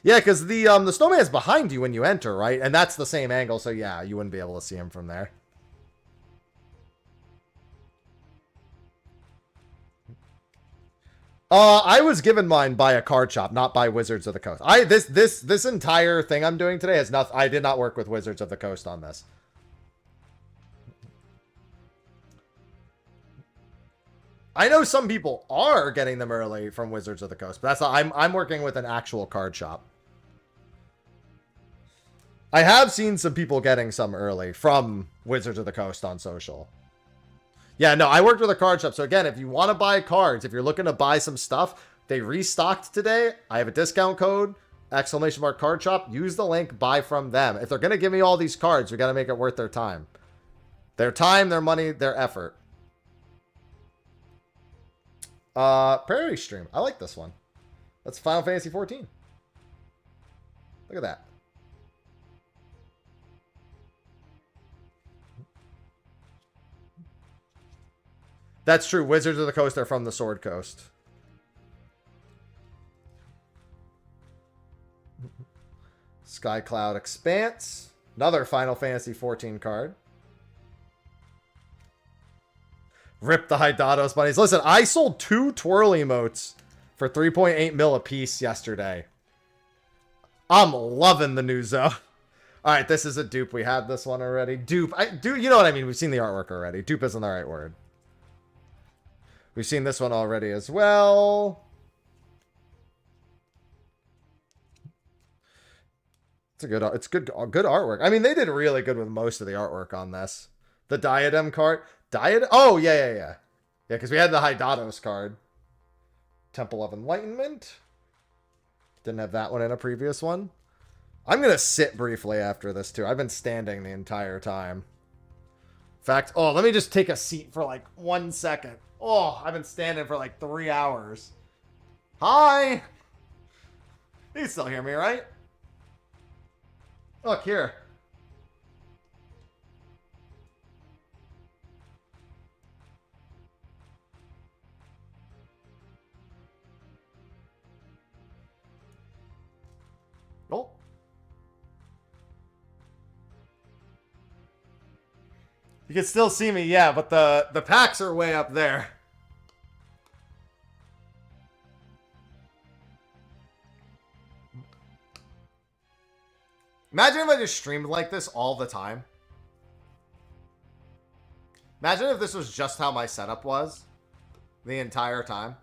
Speaker 1: Yeah, because the snowman's behind you when you enter, right? And that's the same angle, so yeah, you wouldn't be able to see him from there. I was given mine by a card shop, not by Wizards of the Coast. This entire thing I'm doing today has nothing. I did not work with Wizards of the Coast on this. I know some people are getting them early from Wizards of the Coast, but that's not, I'm working with an actual card shop. I have seen some people getting some early from Wizards of the Coast on social. Yeah, no, I worked with a card shop. So again, if you want to buy cards, if you're looking to buy some stuff, they restocked today. I have a discount code, ! card shop. Use the link, buy from them. If they're going to give me all these cards, we got to make it worth their time. Their time, their money, their effort. Prairie Stream. I like this one. That's Final Fantasy 14. Look at that. That's true. Wizards of the Coast are from the Sword Coast. Sky Cloud Expanse. Another Final Fantasy 14 card. Rip the Hydatos bunnies. Listen, I sold 2 twirl emotes for 3.8 mil a piece yesterday. I'm loving the new zone. Alright, this is a dupe. We had this one already. Dupe. You know what I mean. We've seen the artwork already. Dupe isn't the right word. We've seen this one already as well. It's good artwork. I mean, they did really good with most of the artwork on this. The Diadem card. Oh, yeah. Yeah, because we had the Hydatos card. Temple of Enlightenment. Didn't have that one in a previous one. I'm going to sit briefly after this, too. I've been standing the entire time. In fact, oh, let me just take a seat for like 1 second. Oh, I've been standing for like 3 hours. Hi! You can still hear me, right? Look, here. Oh. You can still see me, yeah, but the packs are way up there. Imagine if I just streamed like this all the time. Imagine if this was just how my setup was the entire time.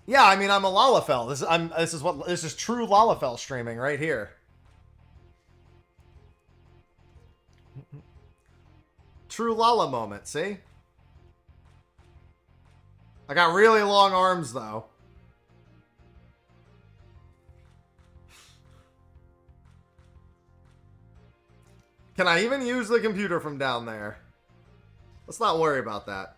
Speaker 1: Yeah, I mean, I'm a Lalafell. This is true Lalafell streaming right here. True Lala moment, see? I got really long arms, though. Can I even use the computer from down there? Let's not worry about that.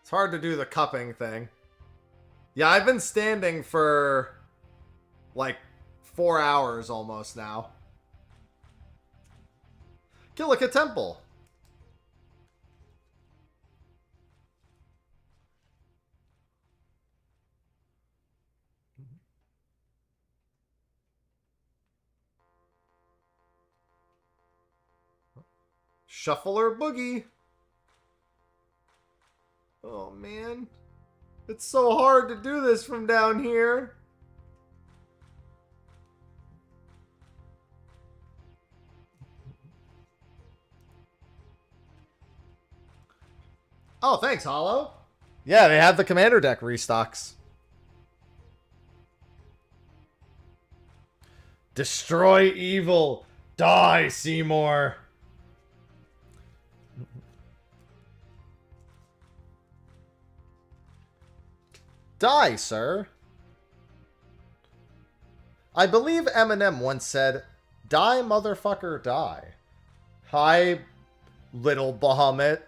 Speaker 1: It's hard to do the cupping thing. Yeah, I've been standing for like 4 hours almost now. Kilika Temple. Shuffler Boogie. Oh, man. It's so hard to do this from down here. Oh, thanks, Hollow. Yeah, they have the Commander deck restocks. Destroy evil. Die, Seymour. Die, sir. I believe Eminem once said, die, motherfucker, die. Hi, little Bahamut.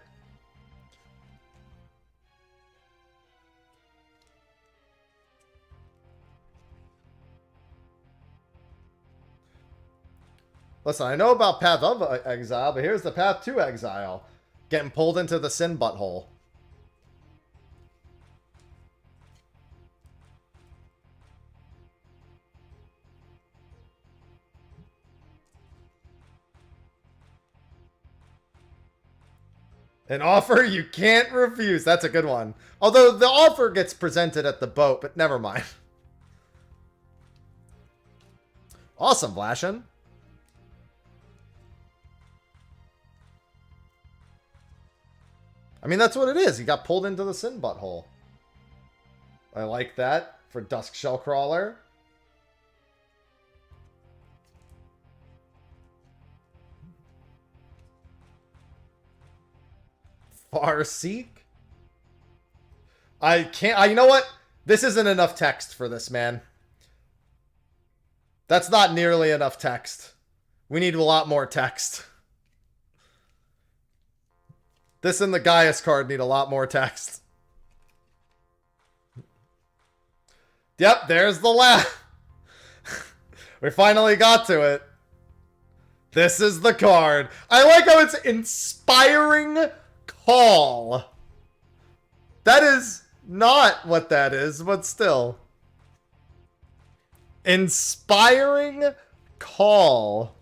Speaker 1: Listen, I know about Path of Exile, but here's the Path to Exile. Getting pulled into the sin butthole. An offer you can't refuse. That's a good one. Although the offer gets presented at the boat, but never mind. Awesome, Vlashin. I mean, that's what it is. He got pulled into the sin butthole. I like that for Dusk Shellcrawler. Farseek. I can't. You know what? This isn't enough text for this, man. That's not nearly enough text. We need a lot more text. This and the Gaius card need a lot more text. Yep, there's the laugh. We finally got to it. This is the card. I like how it's Inspiring Call. That is not what that is, but still. Inspiring Call.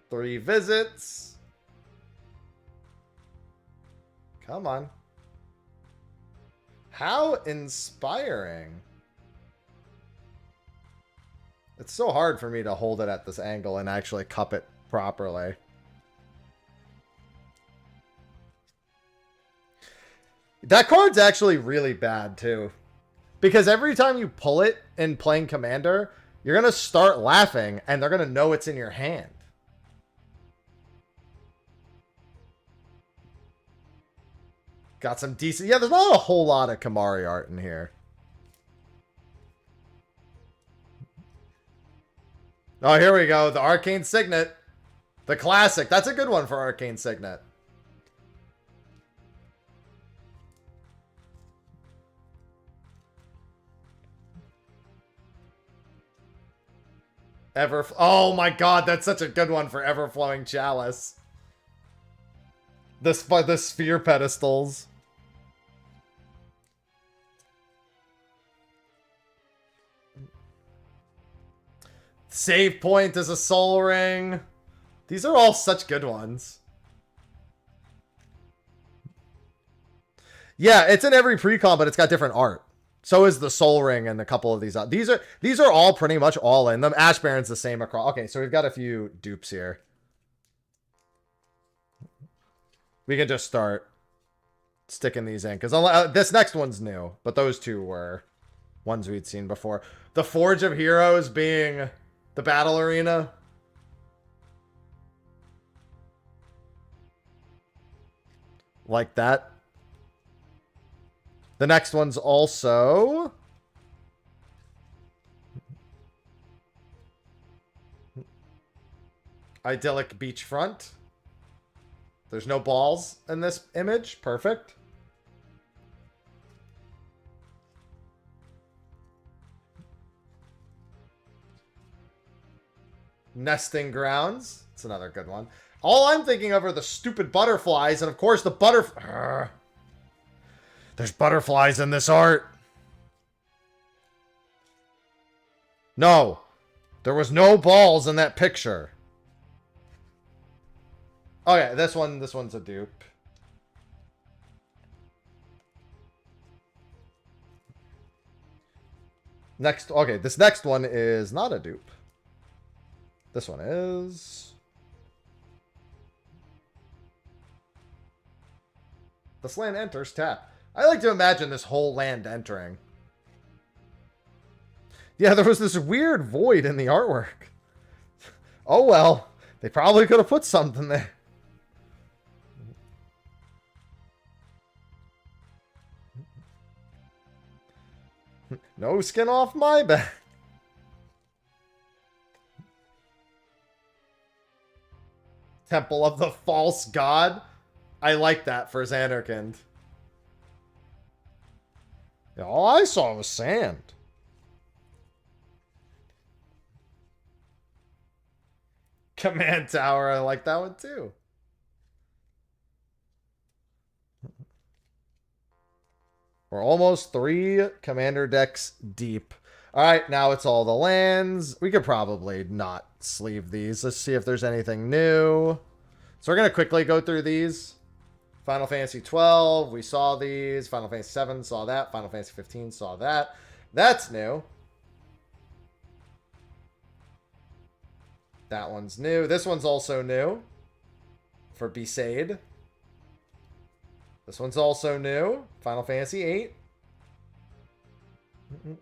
Speaker 1: Three visits. Come on. How inspiring. It's so hard for me to hold it at this angle and actually cup it properly. That card's actually really bad too. Because every time you pull it in playing Commander, you're going to start laughing and they're going to know it's in your hand. Got some decent... Yeah, there's not a whole lot of Kamari art in here. Oh, here we go. The Arcane Signet. The classic. That's a good one for Arcane Signet. Oh my god, that's such a good one for Everflowing Chalice. The sphere pedestals. Save Point is a Soul Ring. These are all such good ones. Yeah, it's in every pre-con, but it's got different art. So is the Soul Ring and a couple of these. These are all pretty much all in them. Ash Baron's the same across. Okay, so we've got a few dupes here. We can just start sticking these in. Because this next one's new. But those two were ones we'd seen before. The Forge of Heroes being the battle arena. Like that. The next one's also... Idyllic Beachfront. There's no balls in this image. Perfect. Nesting Grounds. It's another good one. All I'm thinking of are the stupid butterflies, and of course the There's butterflies in this art. No. There was no balls in that picture. Okay, this one's a dupe. Next, okay, this next one is not a dupe. This one is... This land enters tap. I like to imagine this whole land entering. Yeah, there was this weird void in the artwork. Oh well, they probably could have put something there. No skin off my back. Temple of the False God. I like that for Xanarkand. Yeah, all I saw was sand. Command Tower, I like that one too. We're almost 3 commander decks deep. All right, now it's all the lands. We could probably not sleeve these. Let's see if there's anything new. So we're going to quickly go through these. Final Fantasy 12, we saw these. Final Fantasy 7, saw that. Final Fantasy 15, saw that. That's new. That one's new. This one's also new for Besaid. This one's also new. Final Fantasy 8.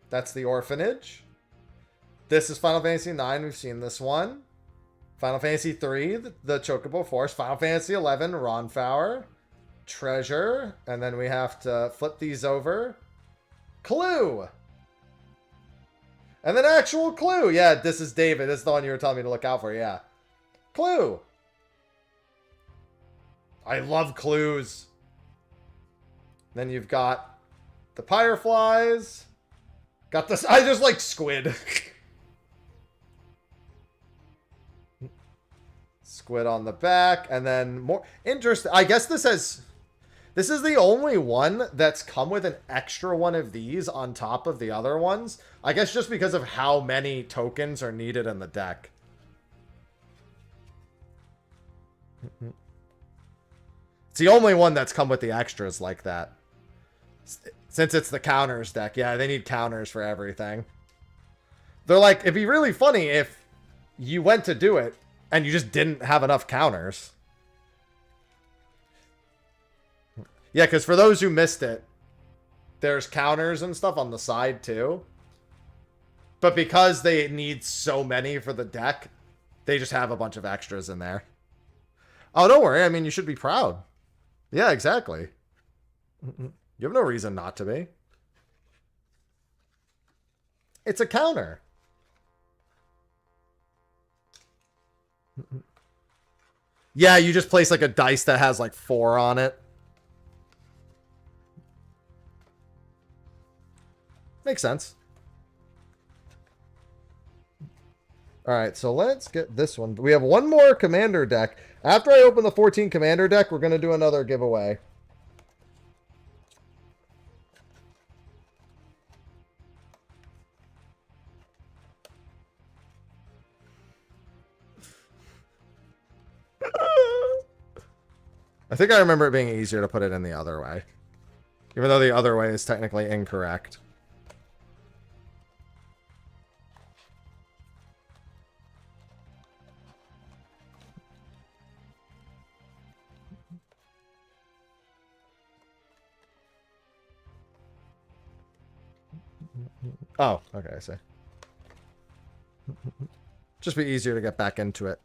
Speaker 1: That's the Orphanage. This is Final Fantasy 9. We've seen this one. Final Fantasy 3, the Chocobo Force. Final Fantasy 11, Ronfaur. Treasure. And then we have to flip these over. Clue. And then actual Clue. Yeah, this is David. This is the one you were telling me to look out for. Yeah. Clue. I love clues. Then you've got the Fireflies. Got this. I just like squid. Squid on the back. And then more interesting. I guess this has... This is the only one that's come with an extra one of these on top of the other ones. I guess just because of how many tokens are needed in the deck. It's the only one that's come with the extras like that. Since it's the counters deck. Yeah, they need counters for everything. They're like, it'd be really funny if you went to do it and you just didn't have enough counters. Yeah, because for those who missed it, there's counters and stuff on the side too. But because they need so many for the deck, they just have a bunch of extras in there. Oh, don't worry. I mean, you should be proud. Yeah, exactly. You have no reason not to be. It's a counter. Yeah, you just place like a dice that has like 4 on it. Makes sense. Alright, so let's get this one. We have one more commander deck. After I open the 14 commander deck, we're going to do another giveaway. I think I remember it being easier to put it in the other way. Even though the other way is technically incorrect. Oh, okay, I see. Just be easier to get back into it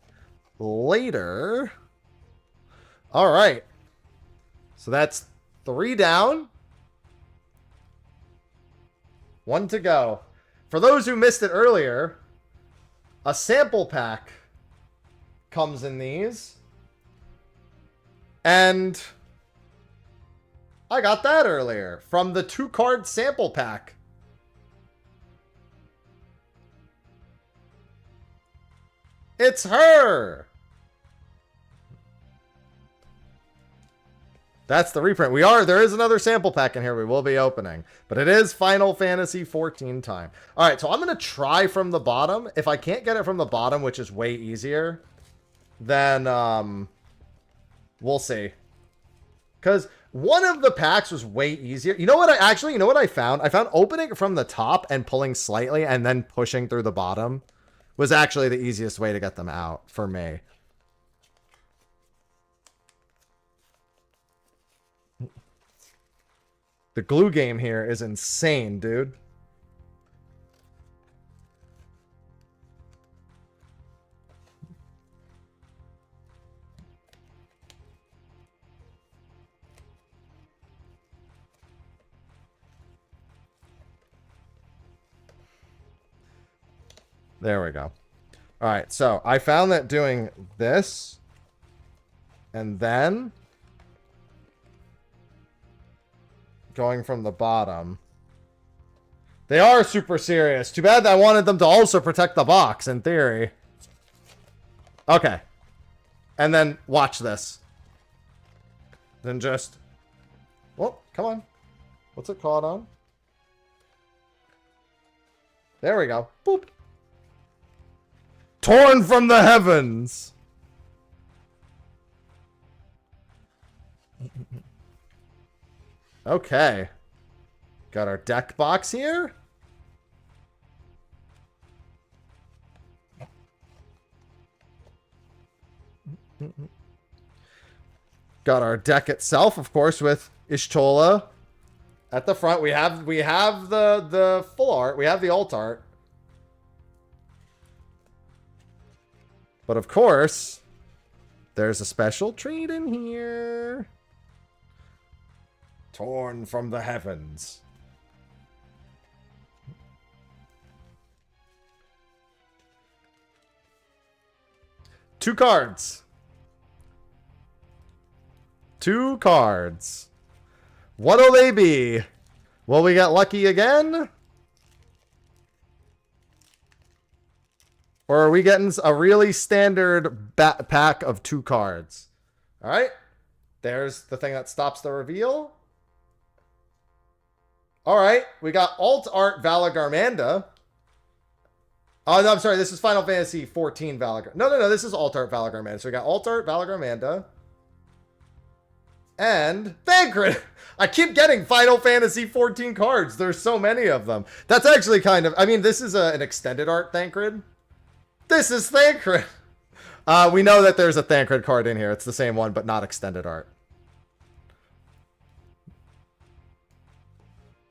Speaker 1: later. All right. So that's 3 down. 1 to go. For those who missed it earlier, a sample pack comes in these. And I got that earlier from the 2-card sample pack. It's her! That's the reprint. There is another sample pack in here we will be opening. But it is Final Fantasy 14 time. Alright, so I'm going to try from the bottom. If I can't get it from the bottom, which is way easier, then we'll see. Because one of the packs was way easier. You know what I found? I found opening it from the top and pulling slightly and then pushing through the bottom was actually the easiest way to get them out for me. The glue game here is insane, dude. There we go. All right, so I found that doing this and then going from the bottom. They are super serious. Too bad I wanted them to also protect the box, in theory. Okay. And then watch this. Then just... Oh, come on. What's it caught on? There we go. Boop. Torn from the heavens. Okay. Got our deck box here. Got our deck itself, of course, with Ishtola at the front. We have the full art. We have the alt art. But of course, there's a special treat in here. Torn from the heavens. Two cards. Two cards. What'll they be? Will we get lucky again? Or are we getting a really standard pack of two cards? All right. There's the thing that stops the reveal. All right. We got alt art Valagarmanda. Oh, no, I'm sorry. This is Final Fantasy 14 Valagarmanda. No. This is alt art Valagarmanda. So we got alt art Valagarmanda. And Thancred. I keep getting Final Fantasy 14 cards. There's so many of them. That's actually kind of... I mean, this is an extended art Thancred. This is Thancred. We know that there's a Thancred card in here. It's the same one, but not extended art.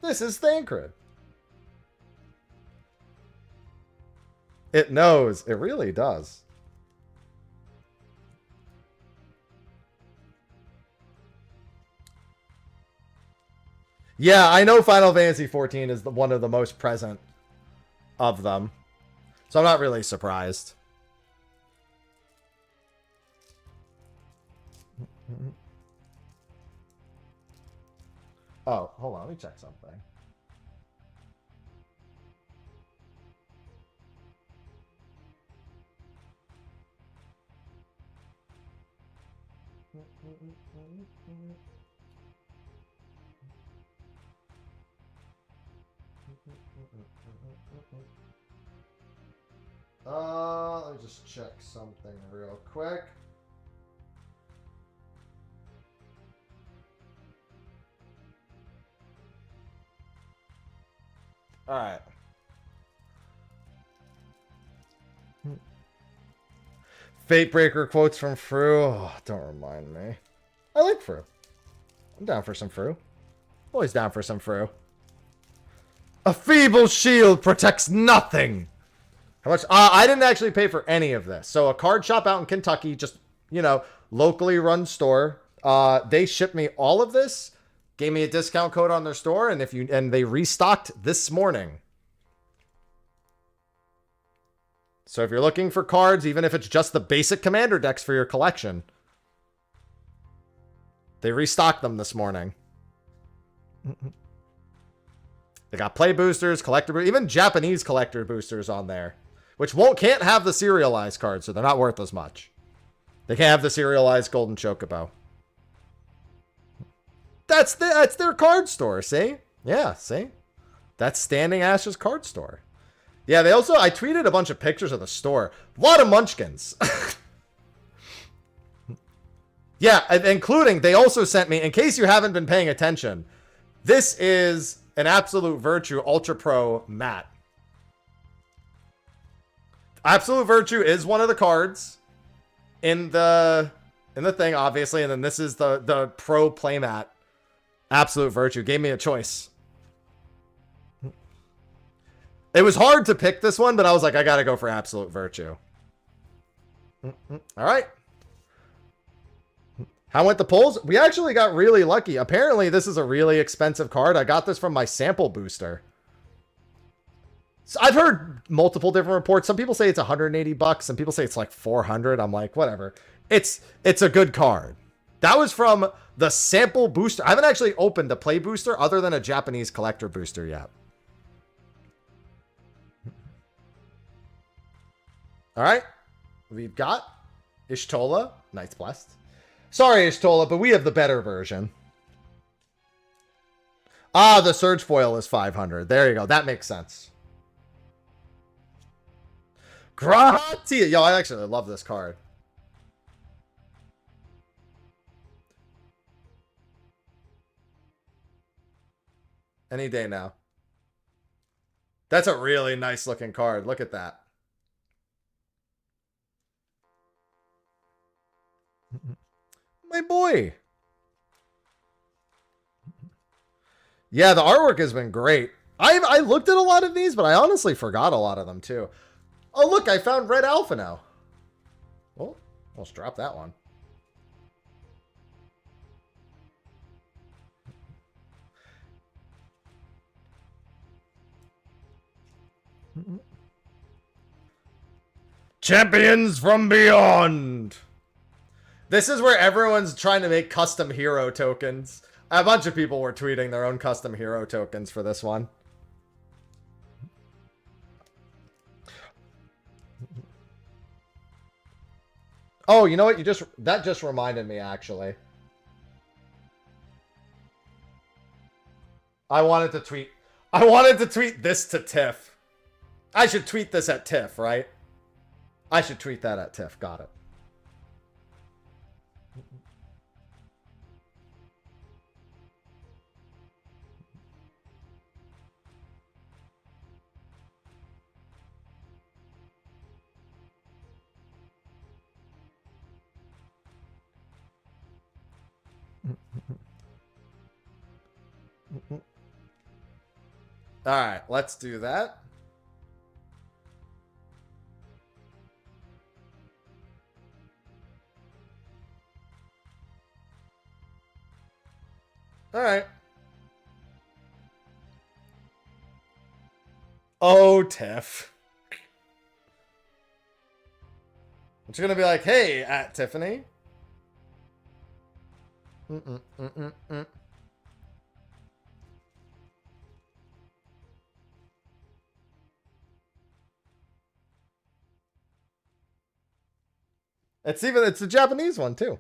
Speaker 1: This is Thancred. It knows. It really does. Yeah, I know Final Fantasy 14 is one of the most present of them. So I'm not really surprised. Oh, hold on. Let me check something. Let me just check something real quick. All right. Fatebreaker quotes from Fru. Oh, don't remind me. I like Fru. I'm down for some Fru. Always down for some Fru. A feeble shield protects nothing. How much? I didn't actually pay for any of this. So a card shop out in Kentucky, just, you know, locally run store. They shipped me all of this, gave me a discount code on their store, and they restocked this morning. So if you're looking for cards, even if it's just the basic commander decks for your collection, they restocked them this morning. They got play boosters, collector, even Japanese collector boosters on there. Which can't have the serialized cards, so they're not worth as much. They can't have the serialized Golden Chocobo. That's their card store, see? Yeah, see? That's Standing Ash's card store. Yeah, I tweeted a bunch of pictures of the store. A lot of munchkins. Yeah, including, they also sent me, in case you haven't been paying attention, this is an Absolute Virtue Ultra Pro mat. Absolute Virtue is one of the cards in the thing, obviously, and then this is the Pro playmat. Absolute Virtue gave me a choice. It was hard to pick this one, but I was like, I gotta go for Absolute Virtue. All right. How went the polls? We actually got really lucky. Apparently, this is a really expensive card. I got this from my sample booster. So I've heard multiple different reports. Some people say it's $180. Some people say it's like 400. I'm like, whatever. It's a good card. That was from the sample booster. I haven't actually opened a play booster other than a Japanese collector booster yet. All right. We've got Ishtola. Knights Blessed. Sorry, Ishtola, but we have the better version. Ah, the Surge Foil is 500. There you go. That makes sense. Gratia. Yo, I actually love this card. Any day now. That's a really nice looking card. Look at that. My boy. Yeah, the artwork has been great. I looked at a lot of these, but I honestly forgot a lot of them too. Oh, look, I found Red Alpha now. Well, let's drop that one. Champions from Beyond. This is where everyone's trying to make custom hero tokens. A bunch of people were tweeting their own custom hero tokens for this one. Oh, you know what? That just reminded me, actually. I wanted to tweet this to Tiff. I should tweet this at Tiff, right? I should tweet that at Tiff. Got it. All right, let's do that. All right. Oh, Tiff. But you're gonna be like, hey, at Tiffany. It's a Japanese one too.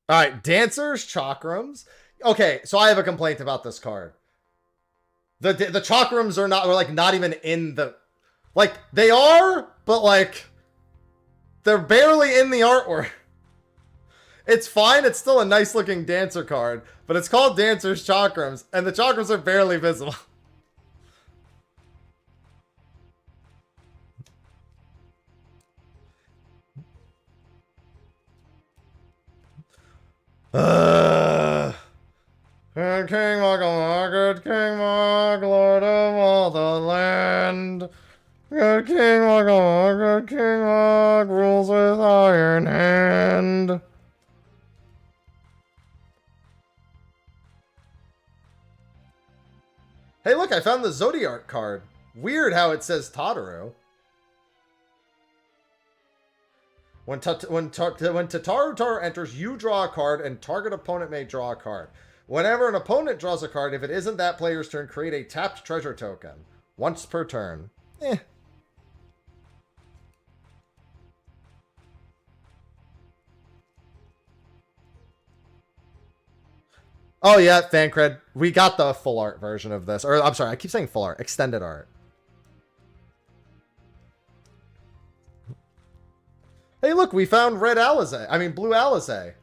Speaker 1: All right, Dancers, Chakrams. Okay, so I have a complaint about this card. The Chakrams are not even in the, like, they are, but like they're barely in the artwork. It's fine, it's still a nice looking dancer card, but it's called Dancers Chakrams, and the Chakrams are barely visible. Good King Mog, good King Mog, Lord of all the land. Good King Mog, good King Mog, rules with iron hand. Hey, look, I found the Zodiark card. Weird how it says Tataru. When Tataru enters, you draw a card, and target opponent may draw a card. Whenever an opponent draws a card, if it isn't that player's turn, create a tapped treasure token. Once per turn. Eh. Oh yeah, Thancred. We got the full art version of this. Or, I'm sorry, I keep saying full art. Extended art. Hey, look, we found Blue Alizé.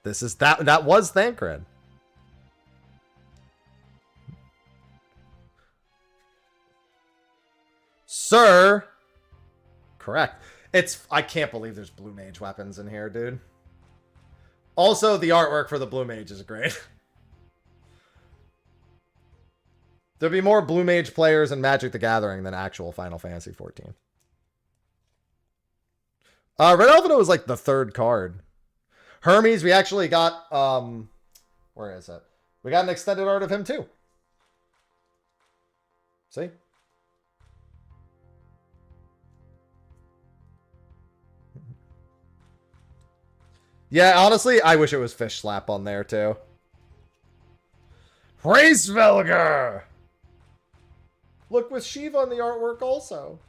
Speaker 1: This is that was Thancred. Sir. Correct. I can't believe there's Blue Mage weapons in here, dude. Also, the artwork for the Blue Mage is great. There'll be more Blue Mage players in Magic the Gathering than actual Final Fantasy 14. Red Alvino was like the third card. Hermes, we actually got, where is it? We got an extended art of him too. See? Yeah, honestly, I wish it was Fish Slap on there too. Racevelger! Look, with Shiva on the artwork also.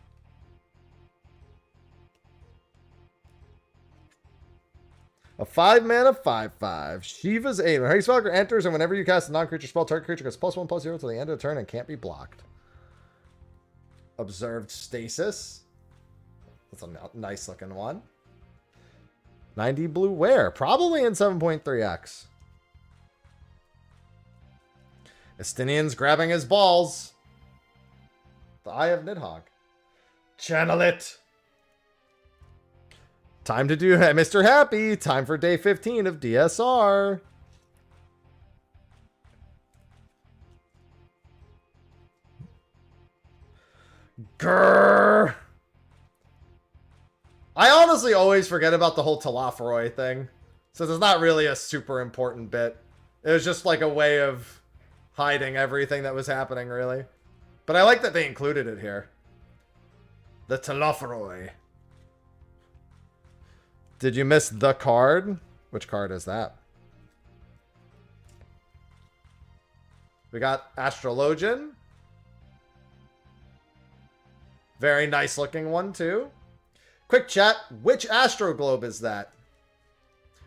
Speaker 1: A 5-mana 5/5. Shiva's Aid. When Hexfelker enters, and whenever you cast a non-creature spell, target creature gets +1/+0 till the end of the turn and can't be blocked. Observed Stasis. That's a nice looking one. 90 blue wear. Probably in 7.3x. Estinian's grabbing his balls. The Eye of Nidhogg. Channel it. Time to do Mr. Happy. Time for day 15 of DSR. Grrr. I honestly always forget about the whole Telophoroi thing. Since it's not really a super important bit. It was just like a way of hiding everything that was happening, really. But I like that they included it here. The Telophoroi. Did you miss the card? Which card is that? We got Astrologian. Very nice looking one, too. Quick chat. Which Astro Globe is that?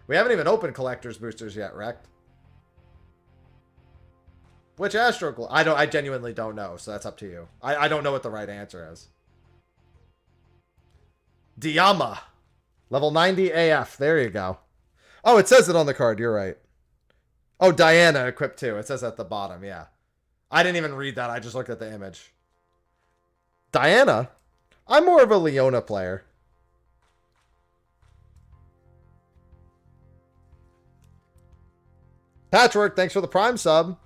Speaker 1: We haven't even opened Collector's Boosters yet, Rect. Which Astro Globe? I genuinely don't know, so that's up to you. I don't know what the right answer is. Diama. Level 90 AF. There you go. Oh, it says it on the card. You're right. Oh, Diana equipped too. It says at the bottom. Yeah. I didn't even read that. I just looked at the image. Diana? I'm more of a Leona player. Patchwork, thanks for the Prime sub.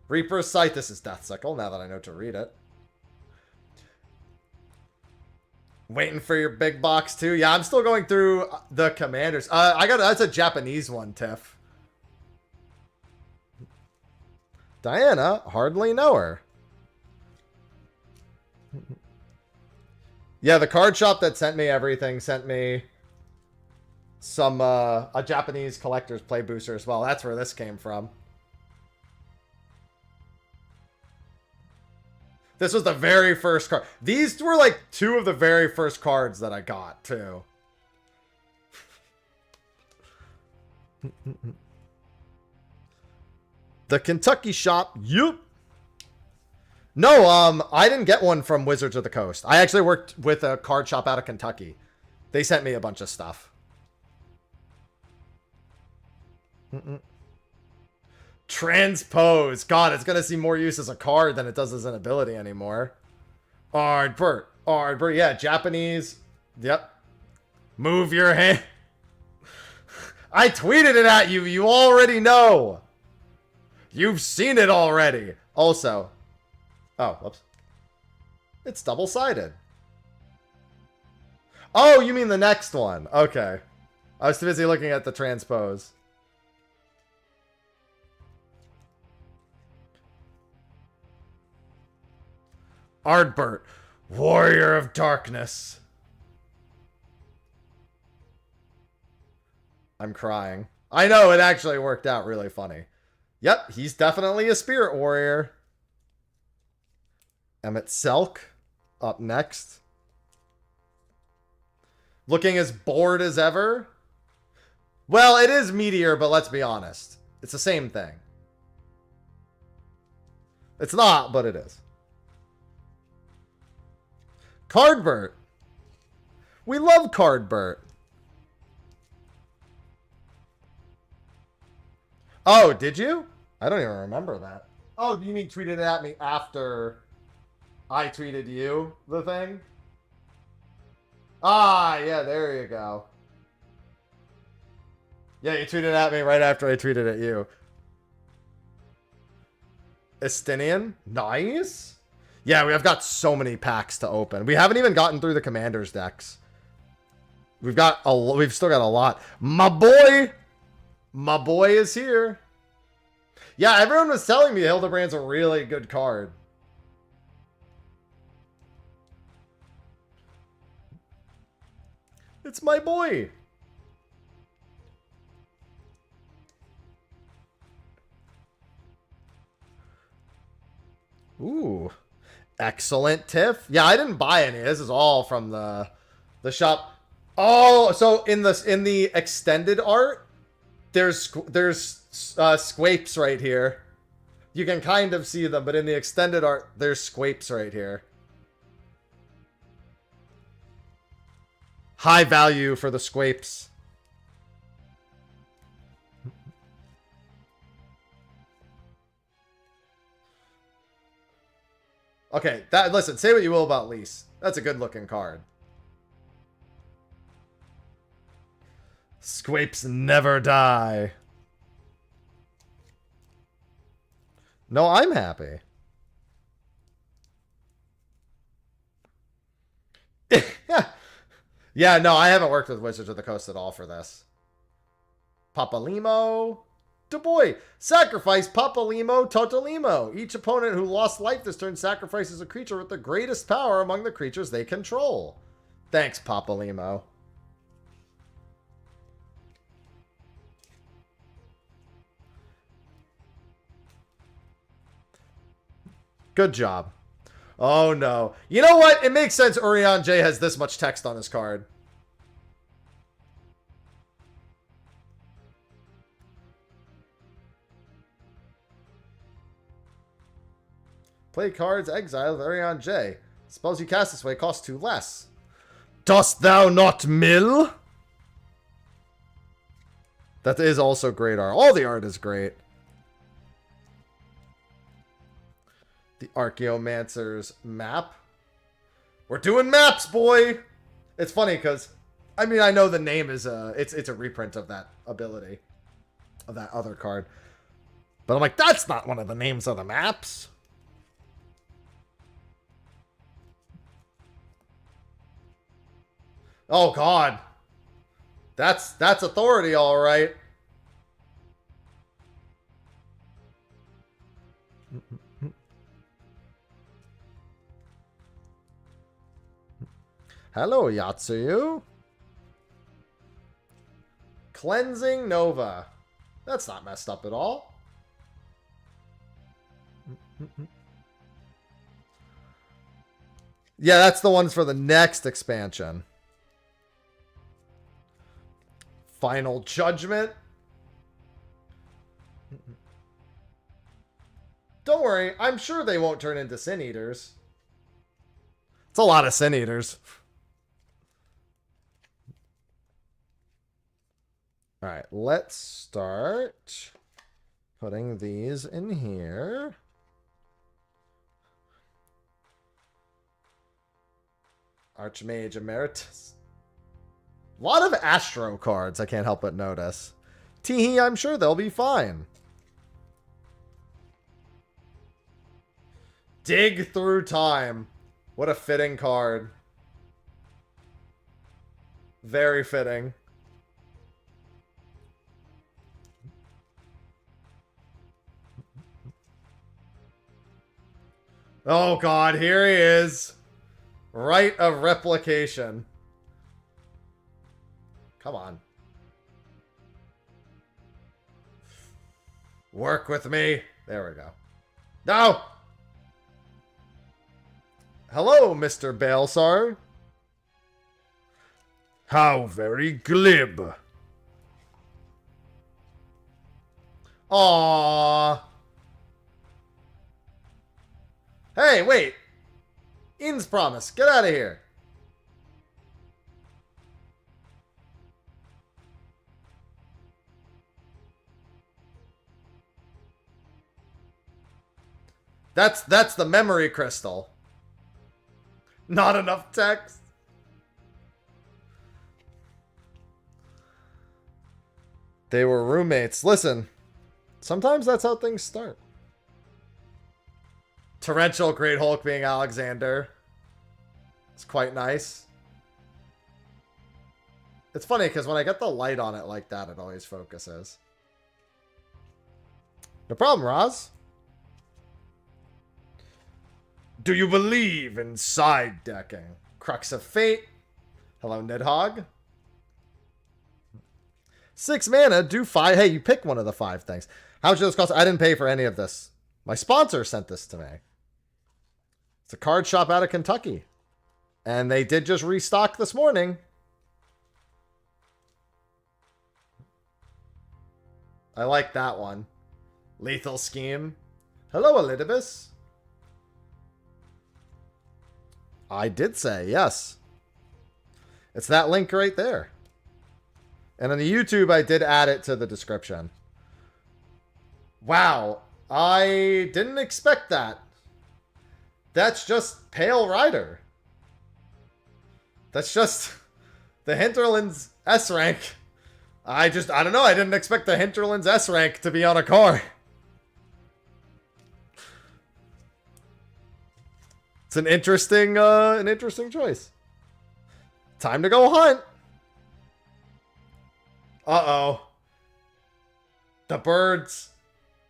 Speaker 1: Reaper's Sight. This is Death Sickle, now that I know to read it. Waiting for your big box too. Yeah, I'm still going through the commanders. That's a Japanese one, Tiff. Diana, hardly know her. Yeah, the card shop that sent me everything sent me some a Japanese collector's play booster as well. That's where this came from. This was the very first card. These were like two of the very first cards that I got, too. The Kentucky shop. Yup. No, I didn't get one from Wizards of the Coast. I actually worked with a card shop out of Kentucky. They sent me a bunch of stuff. Transpose. God, it's going to see more use as a card than it does as an ability anymore. Ardbert. Yeah, Japanese. Yep. Move your hand. I tweeted it at you. You already know. You've seen it already. Also. Oh, whoops. It's double-sided. Oh, you mean the next one. Okay. I was too busy looking at the transpose. Ardbert, Warrior of Darkness. I'm crying. I know, it actually worked out really funny. Yep, he's definitely a Spirit Warrior. Emmett Selk up next. Looking as bored as ever. Well, it is Meteor, but let's be honest. It's the same thing. It's not, but it is. Cardbert. We love Cardbert. Oh, did you? I don't even remember that. Oh, you mean tweeted it at me after I tweeted you the thing? Ah, yeah, there you go. Yeah, you tweeted at me right after I tweeted at you. Estinian? Nice. Yeah, we have got so many packs to open. We haven't even gotten through the Commander's decks. We've still got a lot. My boy is here. Yeah, everyone was telling me Hildebrand's a really good card. It's my boy. Ooh. Excellent, Tiff. Yeah, I didn't buy any. This is all from the shop. Oh, so in the extended art, there's squapes right here. You can kind of see them, but in the extended art, there's squapes right here. High value for the squapes. Okay, listen, say what you will about Lise. That's a good looking card. Squapes never die. No, I'm happy. Yeah, no, I haven't worked with Wizards of the Coast at all for this. Papalimo. Boy, sacrifice Papalimo Totolimo. Each opponent who lost life this turn sacrifices a creature with the greatest power among the creatures they control. Thanks, Papalimo. Good job. Oh, no. You know what? It makes sense Urian J has this much text on his card. Play cards, exile Urian J. Spells you cast this way cost 2 less. Dost thou not mill? That is also great art. All the art is great. The Archaeomancer's map. We're doing maps, boy! It's funny because, I mean, I know the name is it's a reprint of that ability. Of that other card. But I'm like, that's not one of the names of the maps. Oh, God. That's authority, all right. Hello, Yatsuyu. Cleansing Nova. That's not messed up at all. Yeah, that's the ones for the next expansion. Final Judgment. Don't worry, I'm sure they won't turn into Sin Eaters. It's a lot of Sin Eaters. Alright, let's start putting these in here. Archmage Emeritus. A lot of Astro cards, I can't help but notice. Teehee, I'm sure they'll be fine. Dig Through Time. What a fitting card. Very fitting. Oh God, here he is. Rite of Replication. Come on. Work with me. There we go. No! Hello, Mr. Balesar. How very glib. Aww. Hey, wait. In's promise. Get out of here. That's the memory crystal. Not enough text. They were roommates. Listen, sometimes that's how things start. Torrential Great Hulk being Alexander. It's quite nice. It's funny because when I get the light on it like that, it always focuses. No problem, Roz. Do you believe in side decking? Crux of Fate. Hello, Nidhogg. 6 mana, do 5. Hey, you pick one of the 5 things. How much does this cost? I didn't pay for any of this. My sponsor sent this to me. It's a card shop out of Kentucky. And they did just restock this morning. I like that one. Lethal Scheme. Hello, Elidibus. I did say, yes. It's that link right there. And on the YouTube, I did add it to the description. Wow. I didn't expect that. That's just Pale Rider. That's just the Hinterland's S rank. I don't know. I didn't expect the Hinterland's S rank to be on a car. It's an interesting choice. Time to go hunt. Uh-oh. The birds.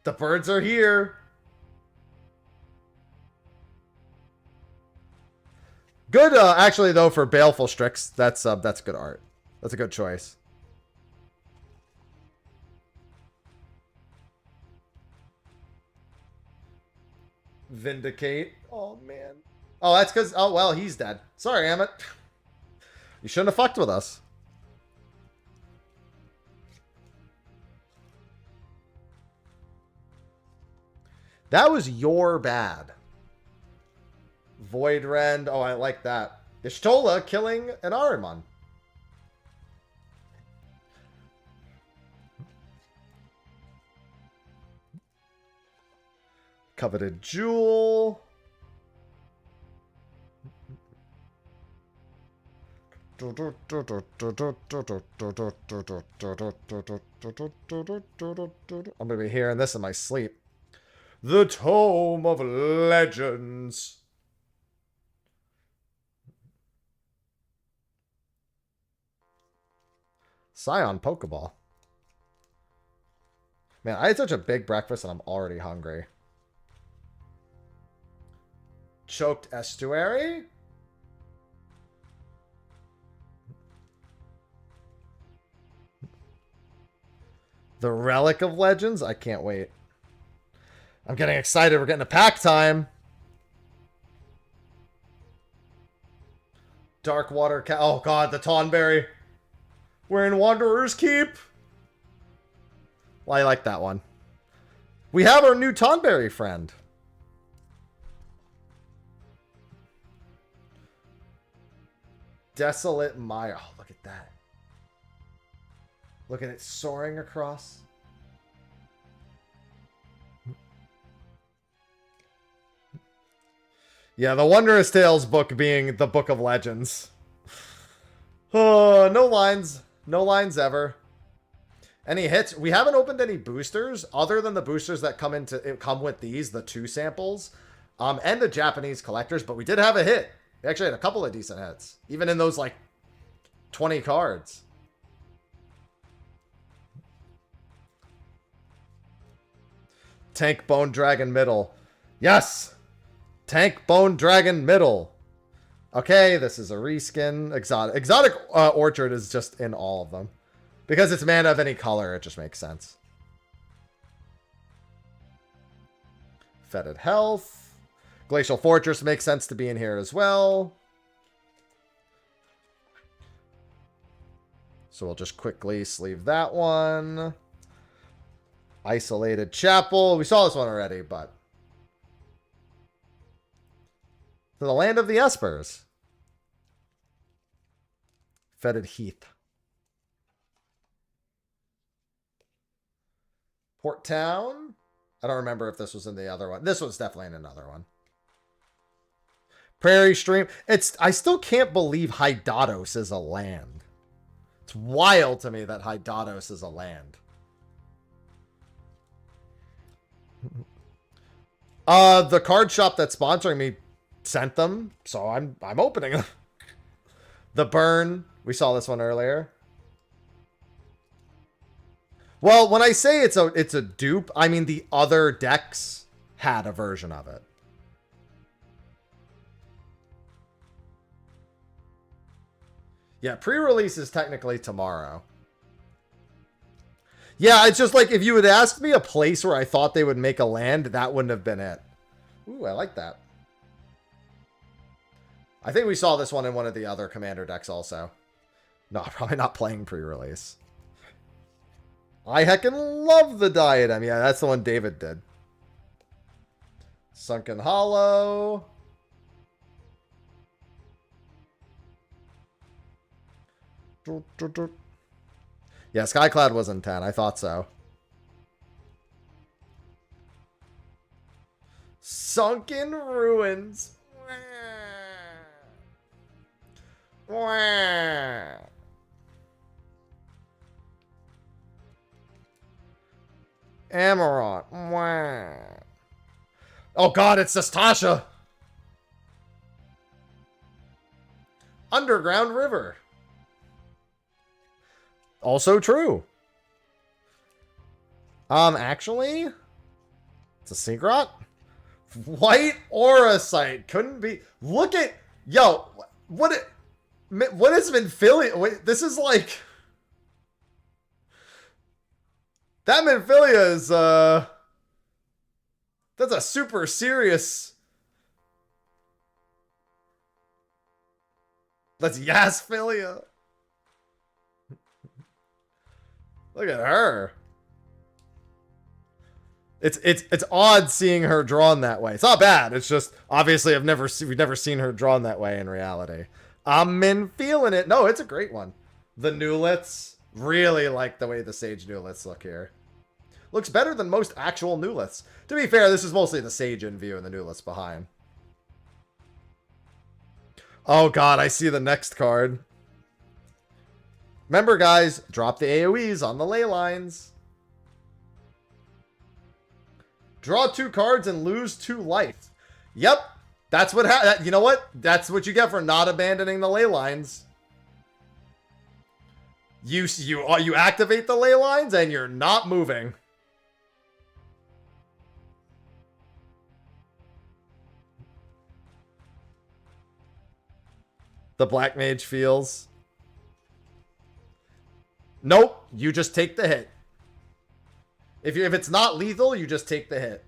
Speaker 1: The birds are here. Good, actually, though, for Baleful Strix. That's good art. That's a good choice. Vindicate. Oh, man. Oh, that's because... Oh, well, he's dead. Sorry, Amit. You shouldn't have fucked with us. That was your bad. Void Rend. Oh, I like that. Ishtola killing an Ahriman. Coveted Jewel. I'm gonna be hearing this in my sleep. The Tome of Legends. Scion Pokeball. Man, I had such a big breakfast and I'm already hungry. Choked Estuary. The Relic of Legends. I can't wait. I'm getting excited. We're getting a pack time. Dark Water Cat. Oh, God. The Tonberry. We're in Wanderer's Keep. Well, I like that one. We have our new Tonberry friend. Desolate Mire. Oh, look at that. Look at it soaring across. Yeah, the Wondrous Tales book being the Book of Legends. Oh, no lines. No lines ever. Any hits? We haven't opened any boosters other than the boosters that come with these, the 2 samples, and the Japanese collectors, but we did have a hit. We actually had a couple of decent hits, even in those like 20 cards. Tank Bone Dragon Middle. Yes! Tank Bone Dragon Middle. Okay, this is a reskin. Exotic Orchard is just in all of them. Because it's mana of any color, it just makes sense. Fetid Health. Glacial Fortress makes sense to be in here as well. So we'll just quickly sleeve that one. Isolated Chapel. We saw this one already, but... To the Land of the Espers. Fetid Heath. Port Town. I don't remember if this was in the other one. This was definitely in another one. Prairie Stream. I still can't believe Hydatos is a land. It's wild to me that Hydatos is a land. The card shop that's sponsoring me sent them, so I'm opening them. The Burn. We saw this one earlier. Well, when I say it's a dupe, I mean the other decks had a version of it. Yeah, pre-release is technically tomorrow. Yeah, it's just like if you had asked me a place where I thought they would make a land, that wouldn't have been it. Ooh, I like that. I think we saw this one in one of the other Commander decks also. No, probably not playing pre-release. I heckin' love the diadem. Yeah, that's the one David did. Sunken Hollow. Yeah, Skycloud was in 10. I thought so. Sunken Ruins. Amarant. Oh god, it's Tastasha. Underground River. Also true. Actually, it's a Seagrot. White Aura Site. Couldn't be. Look at, yo, what has been filling? Wait, this is like, that Minfilia is, that's a super serious. That's Yasfilia. Look at her. It's odd seeing her drawn that way. It's not bad. It's just obviously we've never seen her drawn that way in reality. I'm feeling it. No, it's a great one. The Newliths, really like the way the Sage Newliths look here. Looks better than most actual Newliths. To be fair, this is mostly the Sage in view and the Newliths behind. Oh god, I see the next card. Remember, guys, drop the AoEs on the ley lines. Draw 2 cards and lose 2 life. Yep, that's what you know what? That's what you get for not abandoning the ley lines. You activate the ley lines and you're not moving. The Black Mage feels. Nope, you just take the hit. If it's not lethal, you just take the hit.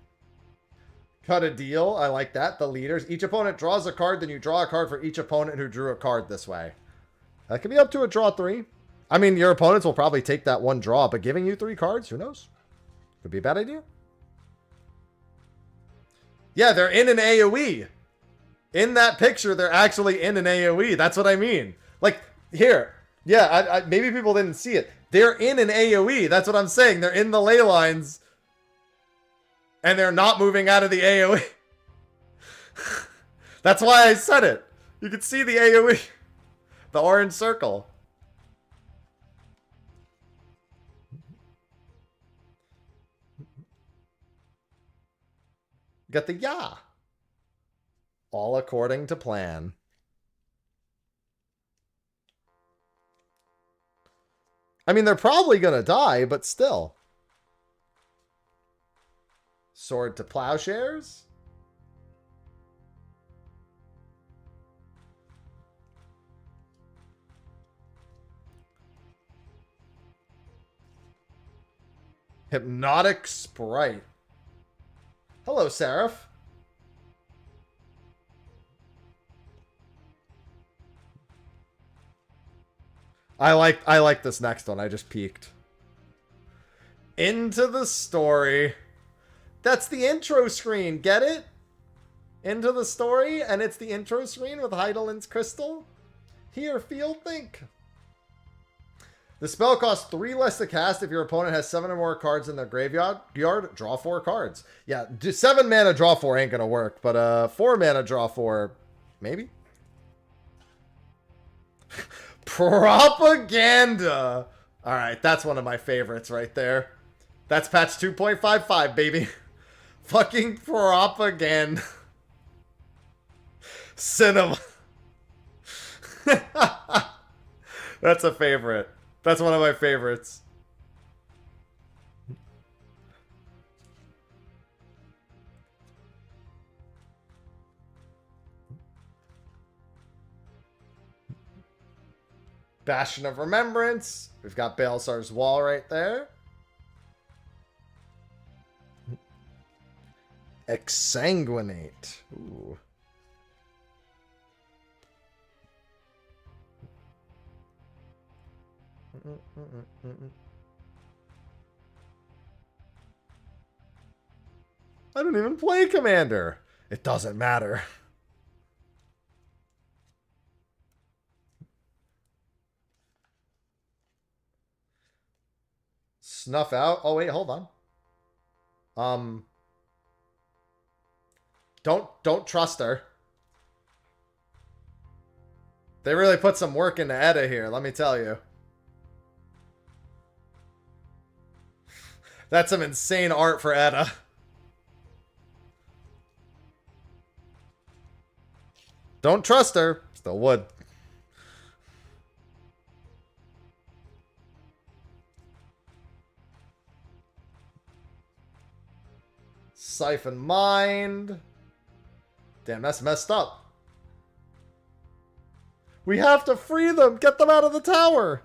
Speaker 1: Cut a deal. I like that. The leaders. Each opponent draws a card, then you draw a card for each opponent who drew a card this way. That can be up to a draw 3. I mean, your opponents will probably take that one draw, but giving you 3 cards, who knows? Could be a bad idea. Yeah, they're in an AoE. In that picture, they're actually in an AoE. That's what I mean. Like, here. Yeah, maybe people didn't see it. They're in an AoE. That's what I'm saying. They're in the ley lines. And they're not moving out of the AoE. That's why I said it. You can see the AoE. The orange circle. Got the ya. All according to plan. I mean, they're probably going to die, but still. Sword to Plowshares. Hypnotic Sprite. Hello, Seraph. I like this next one. I just peeked. Into the Story. That's the intro screen. Get it? Into the Story, and it's the intro screen with Heidelin's Crystal. Here, feel, think. The spell costs 3 less to cast if your opponent has 7 or more cards in their graveyard. Draw 4 cards. Yeah, 7 mana draw 4 ain't gonna work, but 4 mana draw 4, maybe? Propaganda. All right, that's one of my favorites right there. That's patch 2.55, baby. Fucking propaganda. Cinema. That's a favorite. That's one of my favorites. Bastion of Remembrance. We've got Baelsar's Wall right there. Exsanguinate. Ooh. I don't even play Commander. It doesn't matter. Snuff out. Oh, wait, hold on. Don't trust her. They really put some work into Edda here, let me tell you. That's some insane art for Edda. Don't trust her. Still would. Siphon Mind. Damn, that's messed up. We have to free them. Get them out of the tower.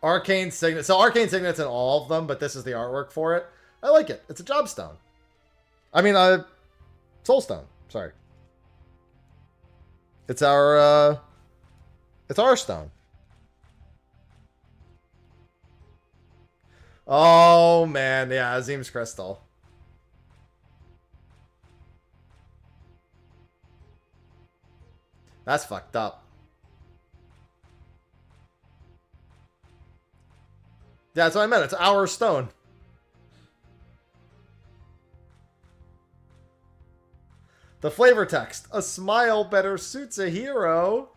Speaker 1: Arcane Signet. So Arcane Signet's in all of them, but this is the artwork for it. I like it. It's a job stone. I mean, soul stone. Sorry. It's our stone. Oh, man. Yeah, Azim's Crystal. That's fucked up. Yeah, that's what I meant. It's our stone. The flavor text. A smile better suits a hero.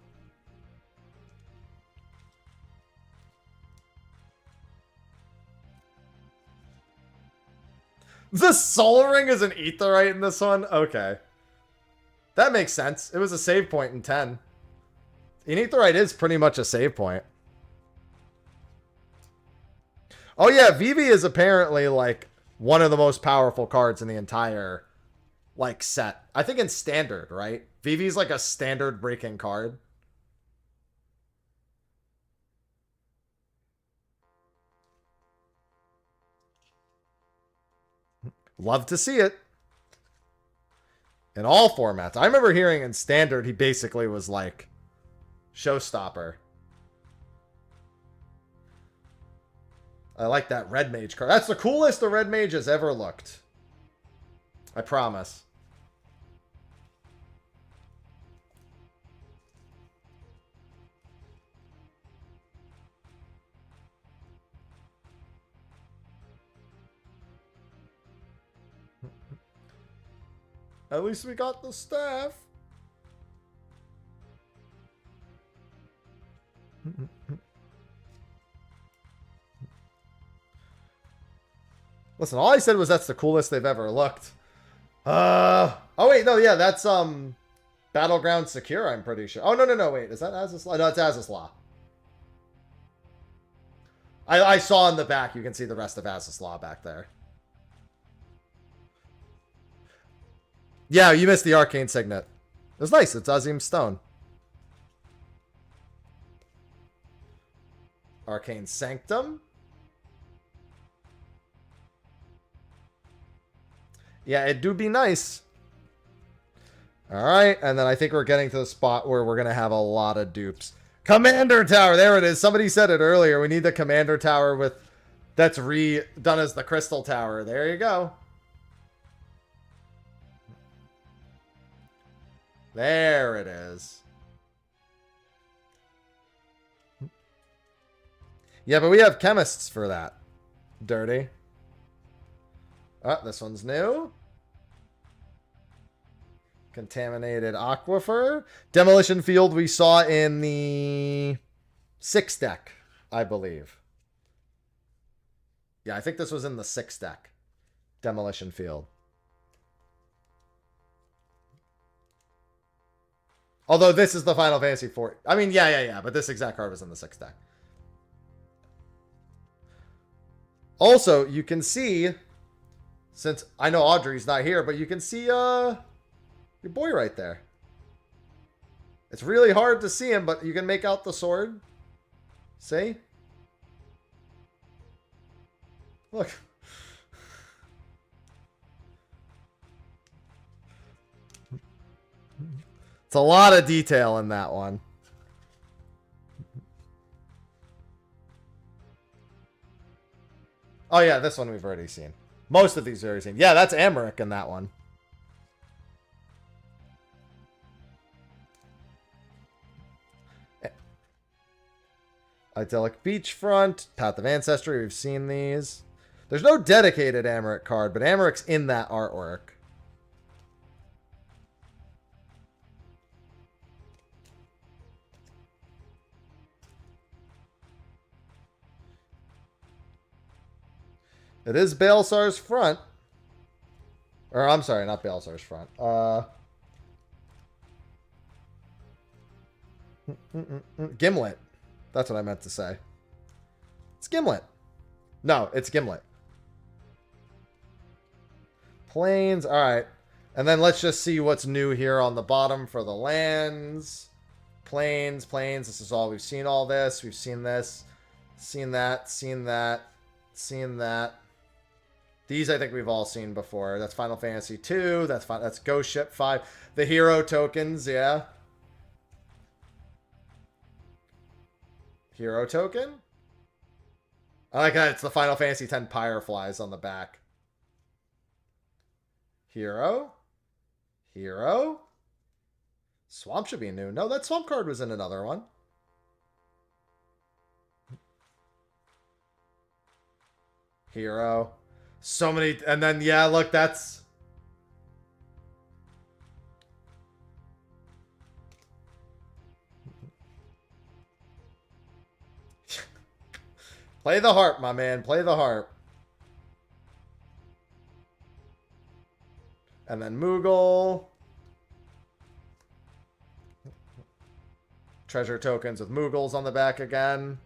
Speaker 1: The Soul Ring is an Aetheryte in this one? Okay. That makes sense. It was a save point in 10. An Aetheryte is pretty much a save point. Oh yeah, Vivi is apparently like one of the most powerful cards in the entire like set. I think in standard, right? Vivi's like a standard breaking card. Love to see it. In all formats. I remember hearing in standard he basically was like showstopper. I like that Red Mage card. That's the coolest the Red Mage has ever looked. I promise. At least we got the staff. Listen, all I said was that's the coolest they've ever looked. Oh wait, no, yeah, that's Battleground Secure, I'm pretty sure. Oh no, wait, is that Azislaw? No, it's Azislaw. I saw in the back, you can see the rest of Azislaw back there. Yeah, you missed the Arcane Signet. It was nice, it's Azim Stone. Arcane Sanctum. Yeah, it do be nice. Alright, and then I think we're getting to the spot where we're going to have a lot of dupes. Commander Tower, there it is. Somebody said it earlier. We need the Commander Tower with that's redone as the Crystal Tower. There you go. There it is. Yeah, but we have chemists for that. Dirty. Oh, this one's new. Contaminated Aquifer. Demolition Field we saw in the 6 deck, I believe. Yeah, I think this was in the 6 deck. Demolition Field. Although this is the Final Fantasy 4. I mean, yeah. But this exact card was in the 6 deck. Also, you can see, since I know Audrey's not here, but you can see your boy right there. It's really hard to see him, but you can make out the sword. See? Look. It's a lot of detail in that one. Oh, yeah, this one we've already seen. Most of these we've already seen. Yeah, that's Americ in that one. Idyllic Beachfront, Path of Ancestry, we've seen these. There's no dedicated Americ card, but Americ's in that artwork. It is Baelsar's front. Or, I'm sorry, not Baelsar's front. Gimlet. That's what I meant to say. It's Gimlet. No, it's Gimlet. Plains. All right. And then let's just see what's new here on the bottom for the lands. Plains. This is all. We've seen all this. We've seen this. Seen that. Seen that. Seen that. These I think we've all seen before. That's Final Fantasy 2. That's Ghost Ship 5. The hero tokens, yeah. Hero token? I like that. It's the Final Fantasy 10 Fireflies on the back. Hero? Hero? Swamp should be new. No, that Swamp card was in another one. Hero. So many, and then, yeah, look, that's... Play the harp, my man. Play the harp. And then Moogle. Treasure tokens with Moogles on the back again.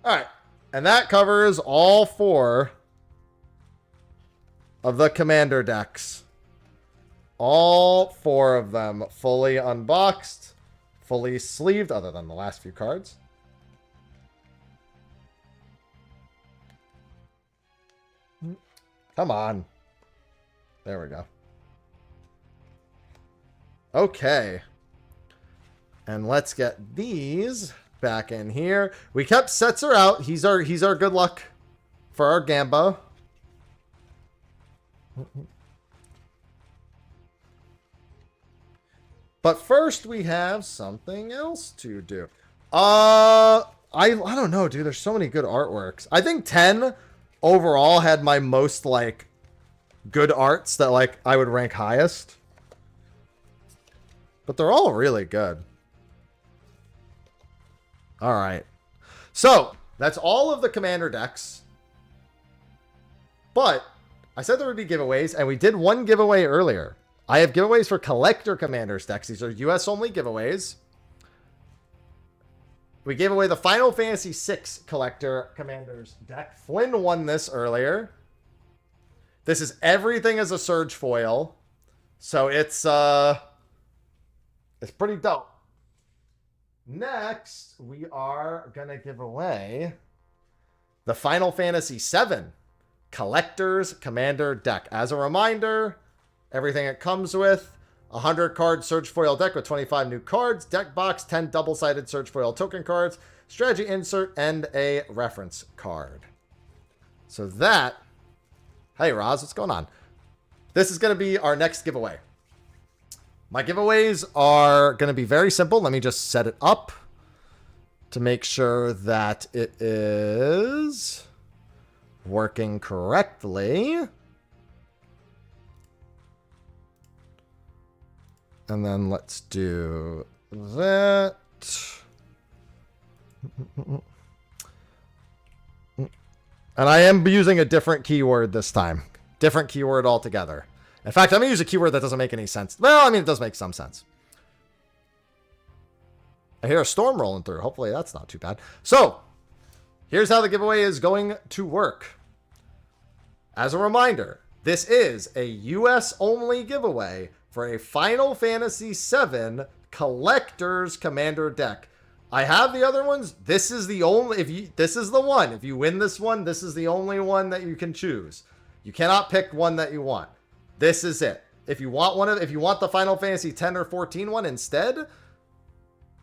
Speaker 1: Alright. And that covers all 4 of the commander decks. All 4 of them fully unboxed, fully sleeved, other than the last few cards. Come on. There we go. Okay. And let's get these back in here. We kept Setzer out. He's our good luck for our Gamba. But first we have something else to do. I don't know, dude. There's so many good artworks. I think 10 overall had my most like good arts that like I would rank highest. But they're all really good. All right. So, that's all of the commander decks. But I said there would be giveaways, and we did one giveaway earlier. I have giveaways for collector commanders decks. These are US only giveaways. We gave away the Final Fantasy VI collector commanders deck. Flynn won this earlier. This is everything as a surge foil. So it's pretty dope. Next, we are going to give away the Final Fantasy VII Collector's Commander deck. As a reminder, everything it comes with, 100 card Surge Foil deck with 25 new cards, deck box, 10 double-sided Surge Foil token cards, strategy insert, and a reference card. So that... Hey, Roz, what's going on? This is going to be our next giveaway. My giveaways are going to be very simple. Let me just set it up to make sure that it is working correctly. And then let's do that. And I am using a different keyword this time. Different keyword altogether. In fact, I'm going to use a keyword that doesn't make any sense. Well, I mean, it does make some sense. I hear a storm rolling through. Hopefully that's not too bad. So, here's how the giveaway is going to work. As a reminder, this is a US-only giveaway for a Final Fantasy VII Collector's Commander deck. I have the other ones. This is the only... This is the one. If you win this one, this is the only one that you can choose. You cannot pick one that you want. This is it. If you want the Final Fantasy 10 or 14 one instead,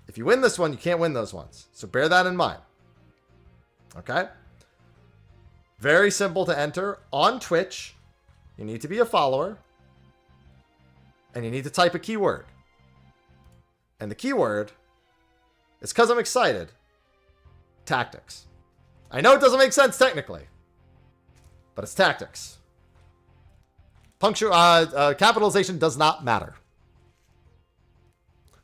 Speaker 1: if you win this one, you can't win those ones. So bear that in mind. Okay? Very simple to enter. On Twitch, you need to be a follower. And you need to type a keyword. And the keyword is, because I'm excited, tactics. I know it doesn't make sense technically, but it's tactics. Capitalization does not matter.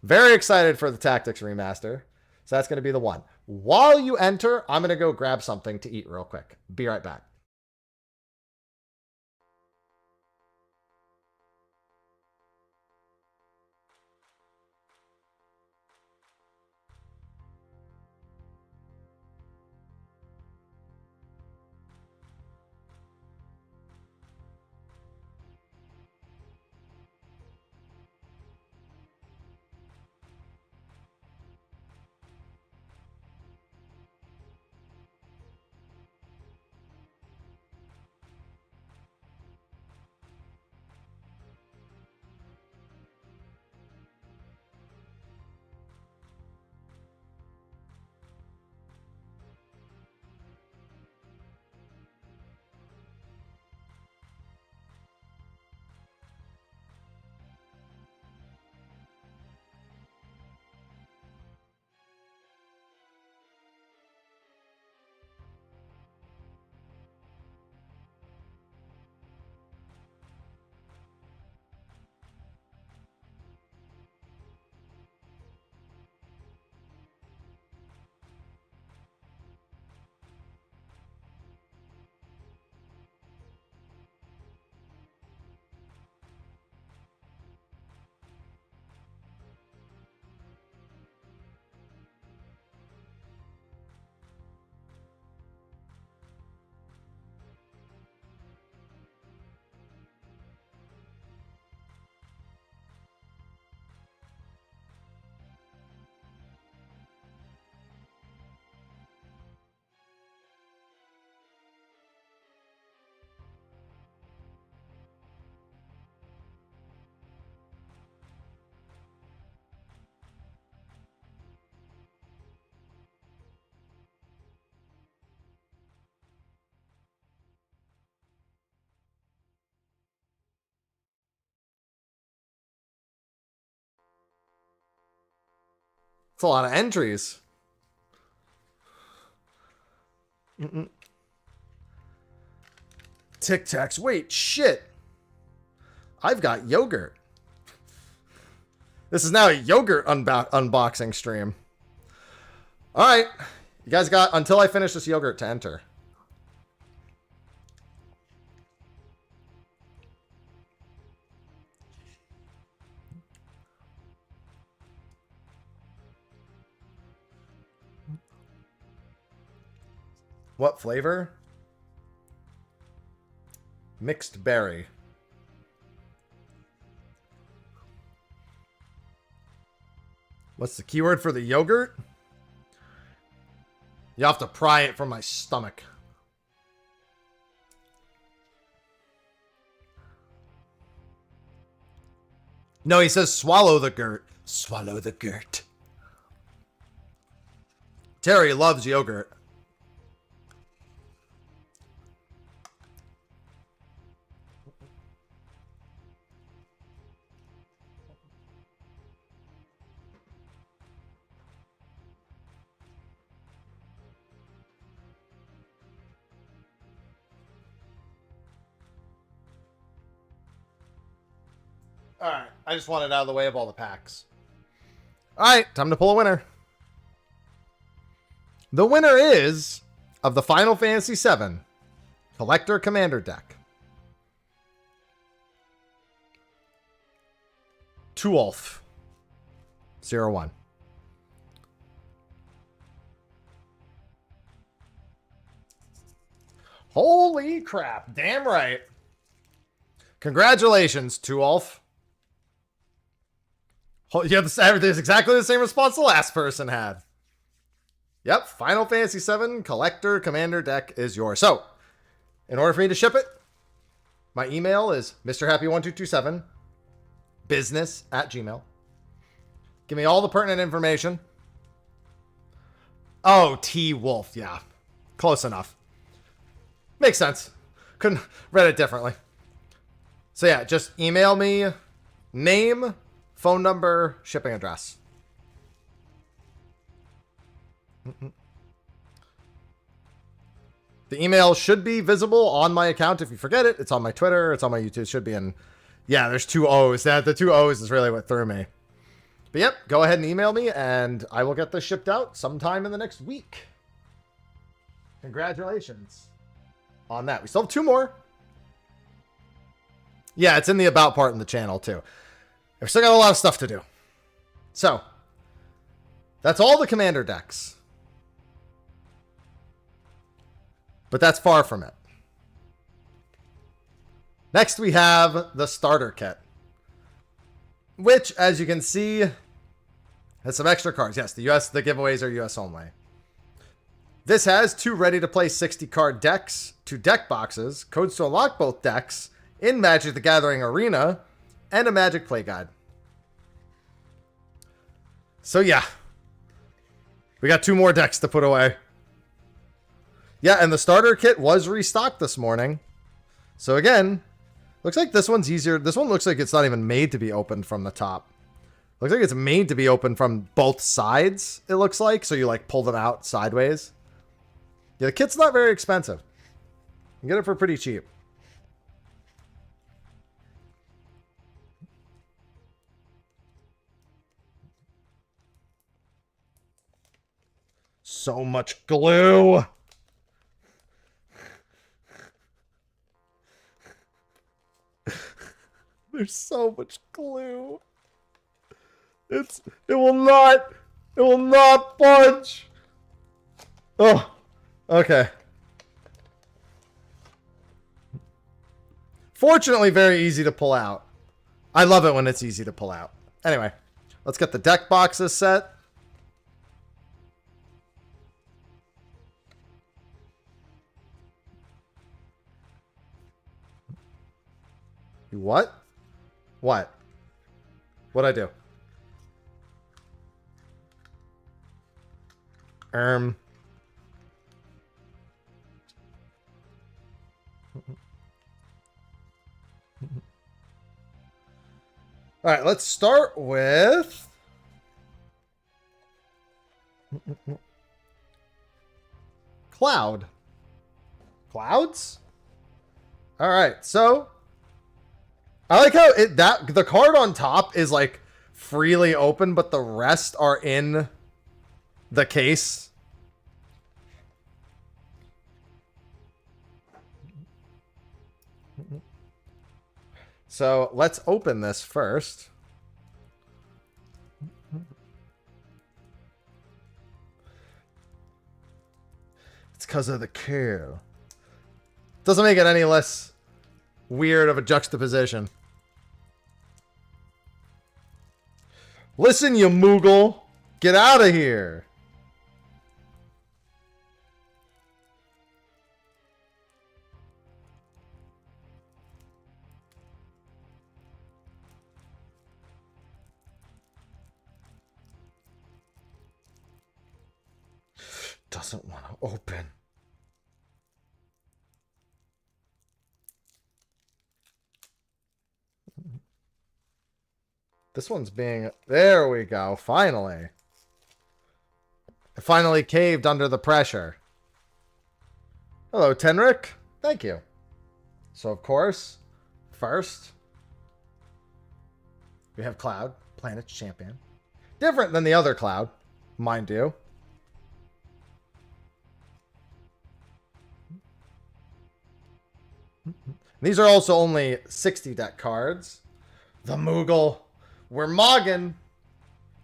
Speaker 1: Very excited for the Tactics remaster. So that's going to be the one. While you enter, I'm going to go grab something to eat real quick. Be right back. It's a lot of entries. Tic Tacs. Wait, shit. I've got yogurt. This is now a yogurt unboxing stream. All right. You guys got until I finish this yogurt to enter. What flavor? Mixed berry. What's the keyword for the yogurt? You have to pry it from my stomach. No, he says swallow the gurt. Swallow the gurt. Terry loves yogurt. Alright, I just wanted out of the way of all the packs. Alright, time to pull a winner. The winner is, of the Final Fantasy VII Collector Commander deck, Tuolf 01. Holy crap, damn right. Congratulations, Tuolf. You have everything's exactly the same response the last person had. Yep, Final Fantasy VII Collector Commander deck is yours. So, in order for me to ship it, my email is MrHappy1227 business@gmail.com. Give me all the pertinent information. Oh, T Wolf, yeah. Close enough. Makes sense. Couldn't read it differently. So yeah, just email me name, phone number, shipping address. The email should be visible on my account. If you forget it, it's on my Twitter, it's on my YouTube. It should be in. Yeah, there's 2 O's. The 2 O's is really what threw me. But yep, go ahead and email me, and I will get this shipped out sometime in the next week. Congratulations on that. We still have 2 more. Yeah, it's in the about part in the channel, too. I've still got a lot of stuff to do. So, that's all the commander decks. But that's far from it. Next, we have the starter kit. Which, as you can see, has some extra cards. Yes, the giveaways are US only. This has 2 ready-to-play 60-card decks, 2 deck boxes, codes to unlock both decks, in Magic the Gathering Arena, and a Magic Play Guide. So yeah, we got 2 more decks to put away. Yeah, and the starter kit was restocked this morning. So again, looks like this one's easier. This one looks like it's not even made to be opened from the top. Looks like it's made to be opened from both sides, it looks like. So you like pull them out sideways. Yeah, the kit's not very expensive. You can get it for pretty cheap. So much glue. There's so much glue. It will not budge. Oh, okay. Fortunately, very easy to pull out. I love it when it's easy to pull out. Anyway, let's get the deck boxes set. What? What? What'd I do? All right, let's start with Cloud. Clouds? All right, so I like how the card on top is like freely open, but the rest are in the case. So let's open this first. It's because of the care. Doesn't make it any less weird of a juxtaposition. Listen, you Moogle. Get out of here. Doesn't want to open. This one's being... There we go. Finally. It finally caved under the pressure. Hello, Tenric. Thank you. So, of course, first, we have Cloud, Planet's champion. Different than the other Cloud, mind you. These are also only 60 deck cards. The Moogle. We're Moggin.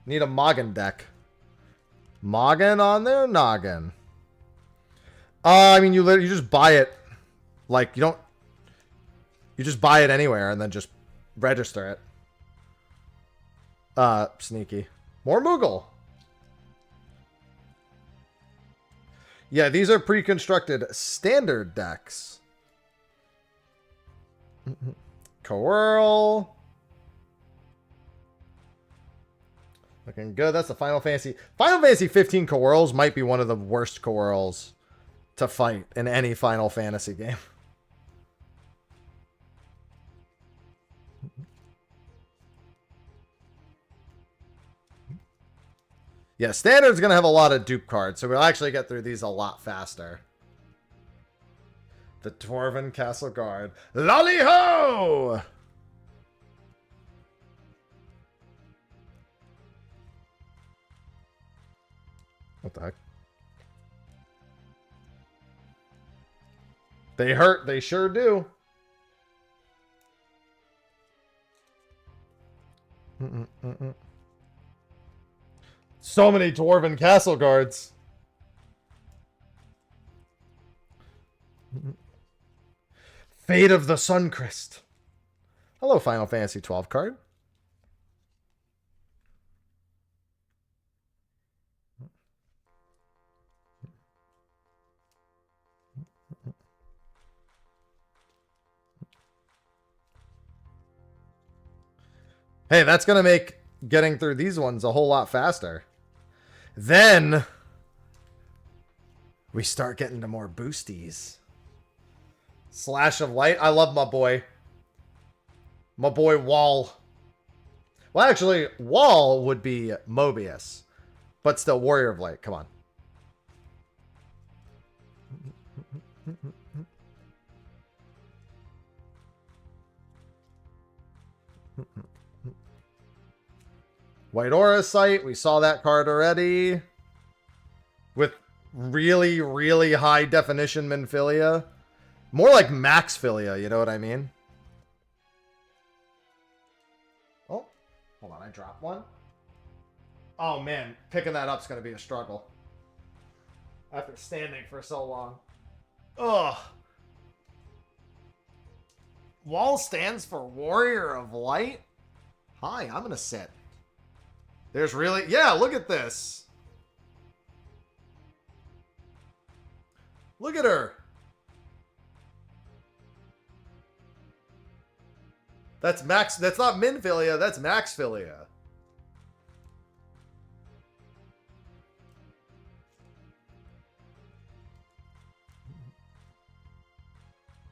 Speaker 1: Need a Moggin deck. Moggin on their noggin. I mean, you just buy it. Like, you don't... You just buy it anywhere and then just register it. Sneaky. More Moogle. Yeah, these are pre-constructed standard decks. Coerl. Looking good. That's the Final Fantasy. Final Fantasy 15 Coerls might be one of the worst Coerls to fight in any Final Fantasy game. Yeah, Standard's going to have a lot of dupe cards, so we'll actually get through these a lot faster. The Dwarven Castle Guard. Lolly-ho! What the heck? They hurt. They sure do. So many Dwarven Castle Guards. Fate of the Suncrest. Hello, Final Fantasy 12 card. Hey, that's going to make getting through these ones a whole lot faster. Then we start getting to more boosties. Slash of Light. I love my boy. My boy Wall. Well, actually, Wall would be Mobius. But still, Warrior of Light. Come on. White Aura Sight. We saw that card already. With really, really high definition Minfilia. More like Maxfilia, you know what I mean? Oh, hold on, I dropped one. Oh man, picking that up's gonna be a struggle. After standing for so long. Ugh. Wall stands for Warrior of Light? Hi, I'm gonna sit. There's really... Yeah, look at this. Look at her. That's Max. That's not Minfilia. That's Maxfilia.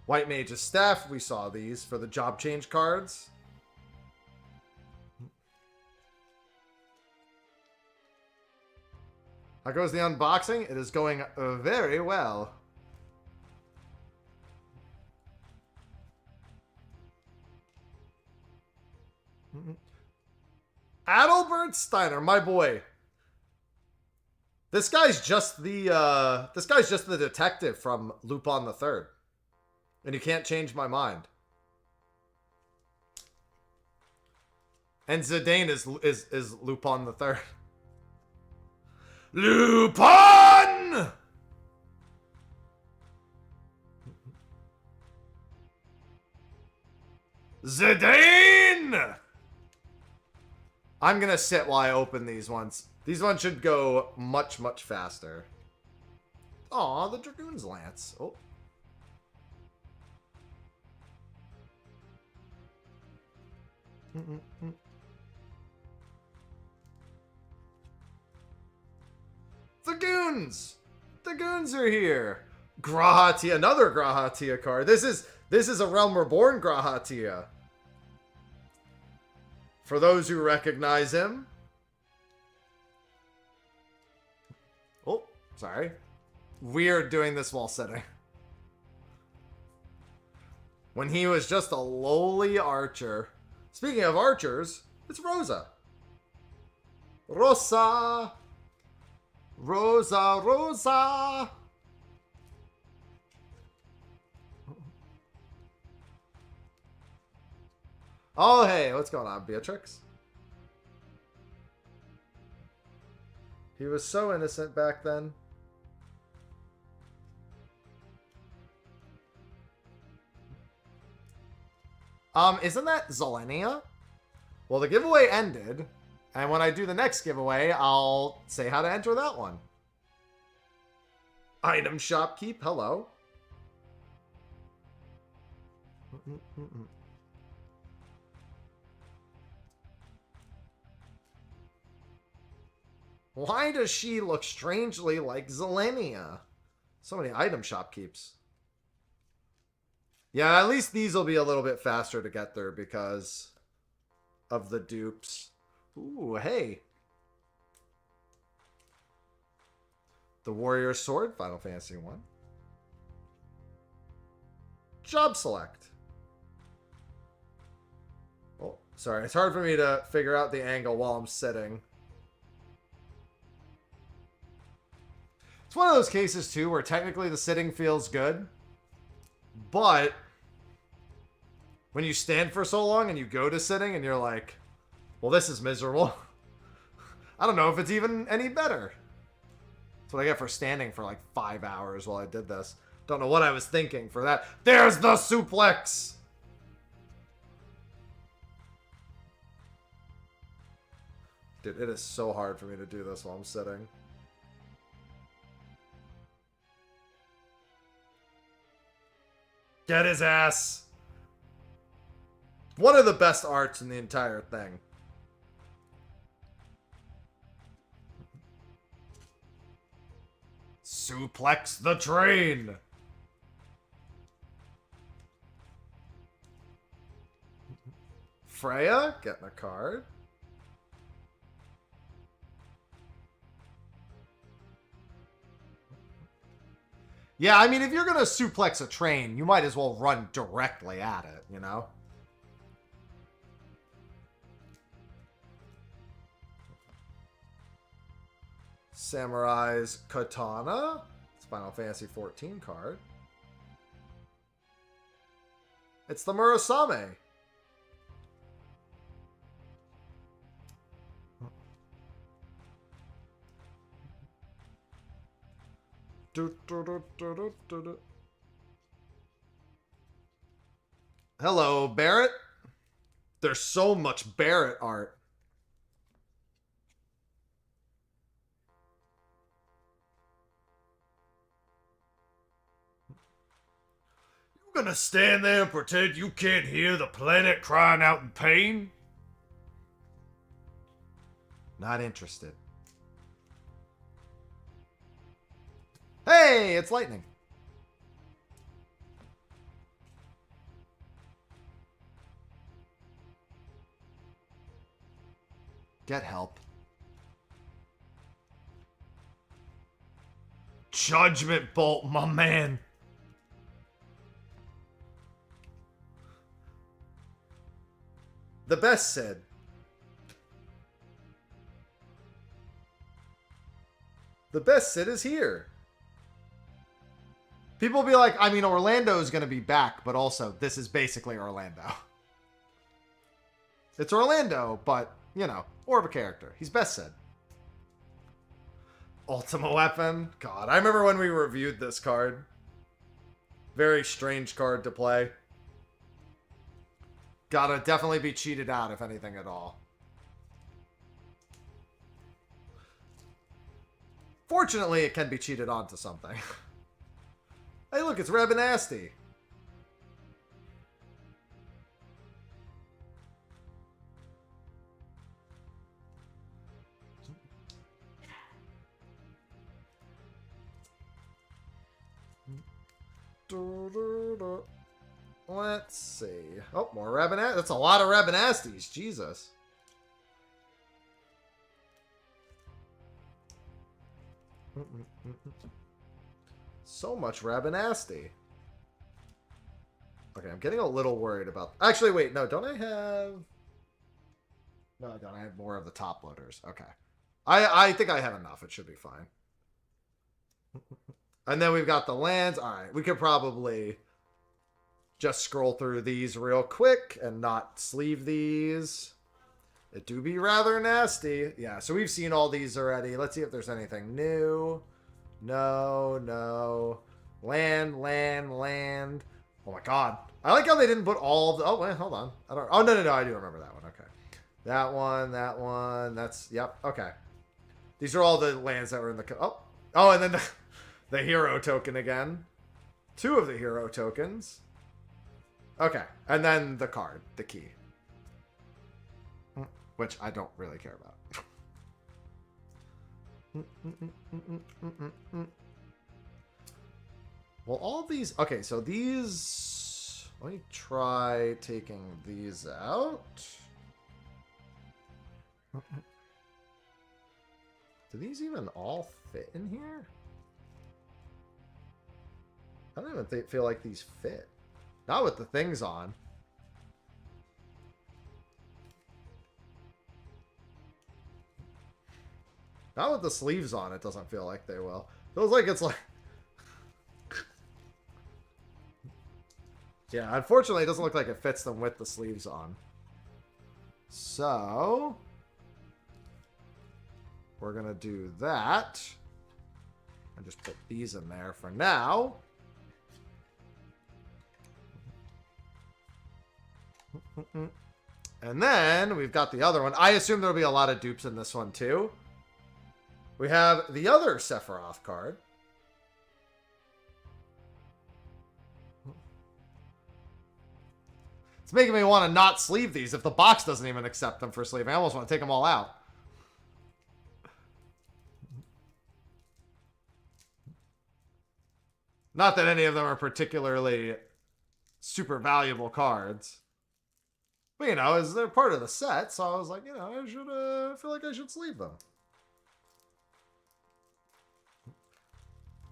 Speaker 1: White Mage's Staff. We saw these for the job change cards. How goes the unboxing? It is going very well. Adalbert Steiner, my boy. This guy's just the detective from Lupin the Third. And you can't change my mind. And Zidane is Lupin the Third. Lupin! Zidane! I'm gonna sit while I open these ones. These ones should go much, much faster. Aw, the Dragoon's Lance. Oh. The Goons! The Goons are here! Grahatia, another Grahatia card. This is a Realm Reborn Grahatia. For those who recognize him. Oh, sorry. Weird doing this while sitting. When he was just a lowly archer. Speaking of archers, it's Rosa. Rosa! Rosa, Rosa! Oh, hey, what's going on, Beatrix? He was so innocent back then. Isn't that Zelenia? Well, the giveaway ended, and when I do the next giveaway, I'll say how to enter that one. Item shopkeep, hello. Why does she look strangely like Zelenia? So many item shop keeps. Yeah, at least these will be a little bit faster to get there because of the dupes. Ooh, hey. The Warrior Sword, Final Fantasy 1. Job select. Oh, sorry. It's hard for me to figure out the angle while I'm sitting. It's one of those cases, too, where technically the sitting feels good. But when you stand for so long and you go to sitting and you're like, well, this is miserable. I don't know if it's even any better. That's what I get for standing for like 5 hours while I did this. Don't know what I was thinking for that. There's the suplex! Dude, it is so hard for me to do this while I'm sitting. Get his ass! One of the best arts in the entire thing. Suplex the train! Freya, getting a card. Yeah, I mean, if you're gonna suplex a train, you might as well run directly at it, you know? Samurai's Katana. It's Final Fantasy 14 card. It's the Murasame. Hello, Barrett. There's so much Barrett art.
Speaker 3: You gonna stand there and pretend you can't hear the planet crying out in pain?
Speaker 1: Not interested. Hey, it's lightning. Get help.
Speaker 3: Judgment Bolt, my man.
Speaker 1: The best Sid. The best Sid is here. People will be like, I mean, Orlando's going to be back, but also, this is basically Orlando. It's Orlando, but, you know, more of a character. He's best Sid. Ultima Weapon. God, I remember when we reviewed this card. Very strange card to play. Gotta definitely be cheated out, if anything at all. Fortunately, it can be cheated onto something. Hey, look, it's Rabanasty. Let's see. Oh, more Rabanasty. That's a lot of Rabanasties. Jesus. So much Rabanasty. Okay, I'm getting a little worried about... Actually, wait. No, don't I have... No, I don't. I have more of the top loaders. Okay. I think I have enough. It should be fine. And then we've got the lands. All right. We could probably just scroll through these real quick and not sleeve these. It do be rather nasty. Yeah, so we've seen all these already. Let's see if there's anything new. No. Land. Oh my god. I like how they didn't put all of the... Oh, wait, hold on. I don't... Oh, no. I do remember that one. Okay. That one. That's... Yep. Okay. These are all the lands that were in the... Oh, and then the hero token again. 2 of the hero tokens. Okay. And then the card. The key. Which I don't really care about. Well, all these... Okay, so these... Let me try taking these out. Do these even all fit in here? I don't even feel like these fit. Not with the things on. Not with the sleeves on, it doesn't feel like they will. Feels like it's like... Yeah, unfortunately, it doesn't look like it fits them with the sleeves on. So... We're going to do that. And just put these in there for now. And then we've got the other one. I assume there'll be a lot of dupes in this one too. We have the other Sephiroth card. It's making me want to not sleeve these if the box doesn't even accept them for sleeve. I almost want to take them all out. Not that any of them are particularly super valuable cards. But, you know, they're part of the set, so I was like, you know, I should, feel like I should sleeve them.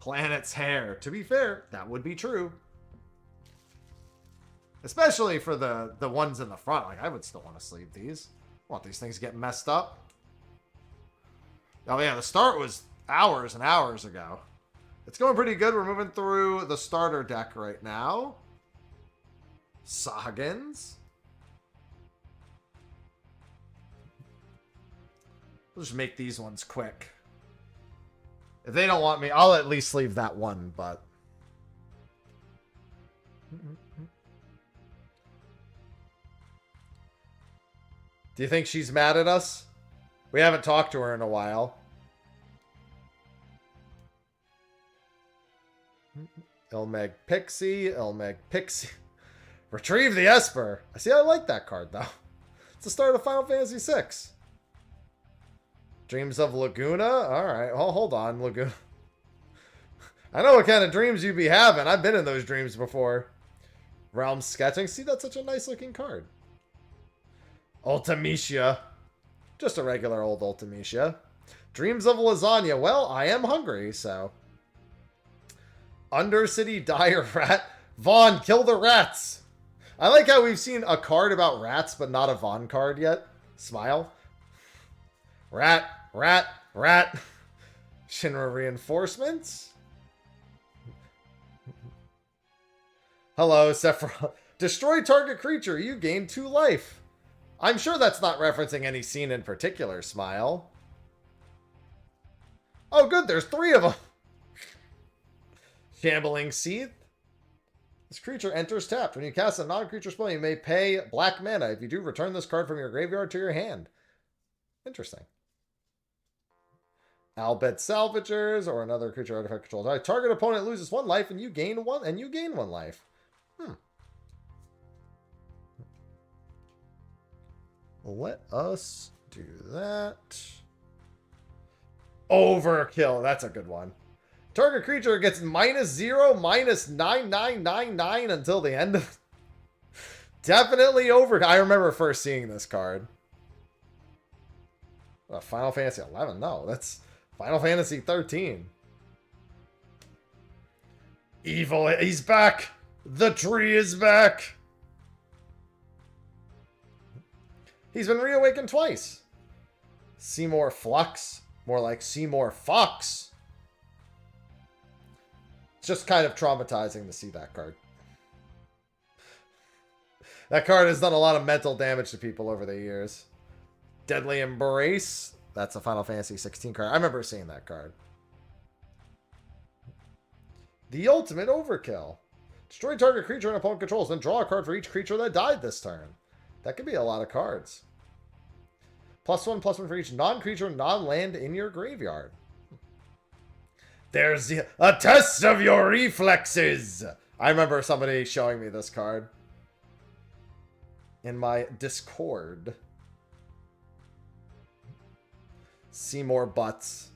Speaker 1: Planet's hair. To be fair, that would be true. Especially for the ones in the front. Like, I would still want to sleeve these. I want these things getting messed up. Oh, yeah, the start was hours and hours ago. It's going pretty good. We're moving through the starter deck right now. Saugons. We'll just make these ones quick. If they don't want me, I'll at least leave that one, but... Do you think she's mad at us? We haven't talked to her in a while. Ilmeg Pixie, Ilmeg Pixie. Retrieve the Esper. See, I like that card, though. It's the start of Final Fantasy VI. Dreams of Laguna? Alright, well, hold on, Laguna. I know what kind of dreams you be having. I've been in those dreams before. Realm Sketching. See, that's such a nice looking card. Ultimecia. Just a regular old Ultimecia. Dreams of Lasagna. Well, I am hungry, so... Undercity Dire Rat. Vaughn, kill the rats. I like how we've seen a card about rats, but not a Vaughn card yet. Smile. Rat, rat, rat. Shinra reinforcements. Hello, Sephiroth. Destroy target creature. You gain 2 life. I'm sure that's not referencing any scene in particular, Smile. Oh, good. There's 3 of them. Shambling Seath. This creature enters tapped. When you cast a non-creature spell, you may pay black mana. If you do, return this card from your graveyard to your hand. Interesting. Albet Salvagers, or another creature artifact controlled. Target opponent loses 1 life, and you gain 1, and you gain 1 life. Let us do that. Overkill. That's a good one. Target creature gets -0, -9999 until the end of... Definitely over. I remember first seeing this card. Final Fantasy 11? No, that's Final Fantasy 13. Evil, he's back. The tree is back. He's been reawakened twice. Seymour Flux. More like Seymour Fox. It's just kind of traumatizing to see that card. That card has done a lot of mental damage to people over the years. Deadly Embrace. That's a Final Fantasy 16 card. I remember seeing that card. The Ultimate Overkill. Destroy target creature and opponent controls, then draw a card for each creature that died this turn. That could be a lot of cards. +1/+1 for each non-creature, non-land in your graveyard. There's a test of your reflexes. I remember somebody showing me this card in my Discord. Seymour Butts.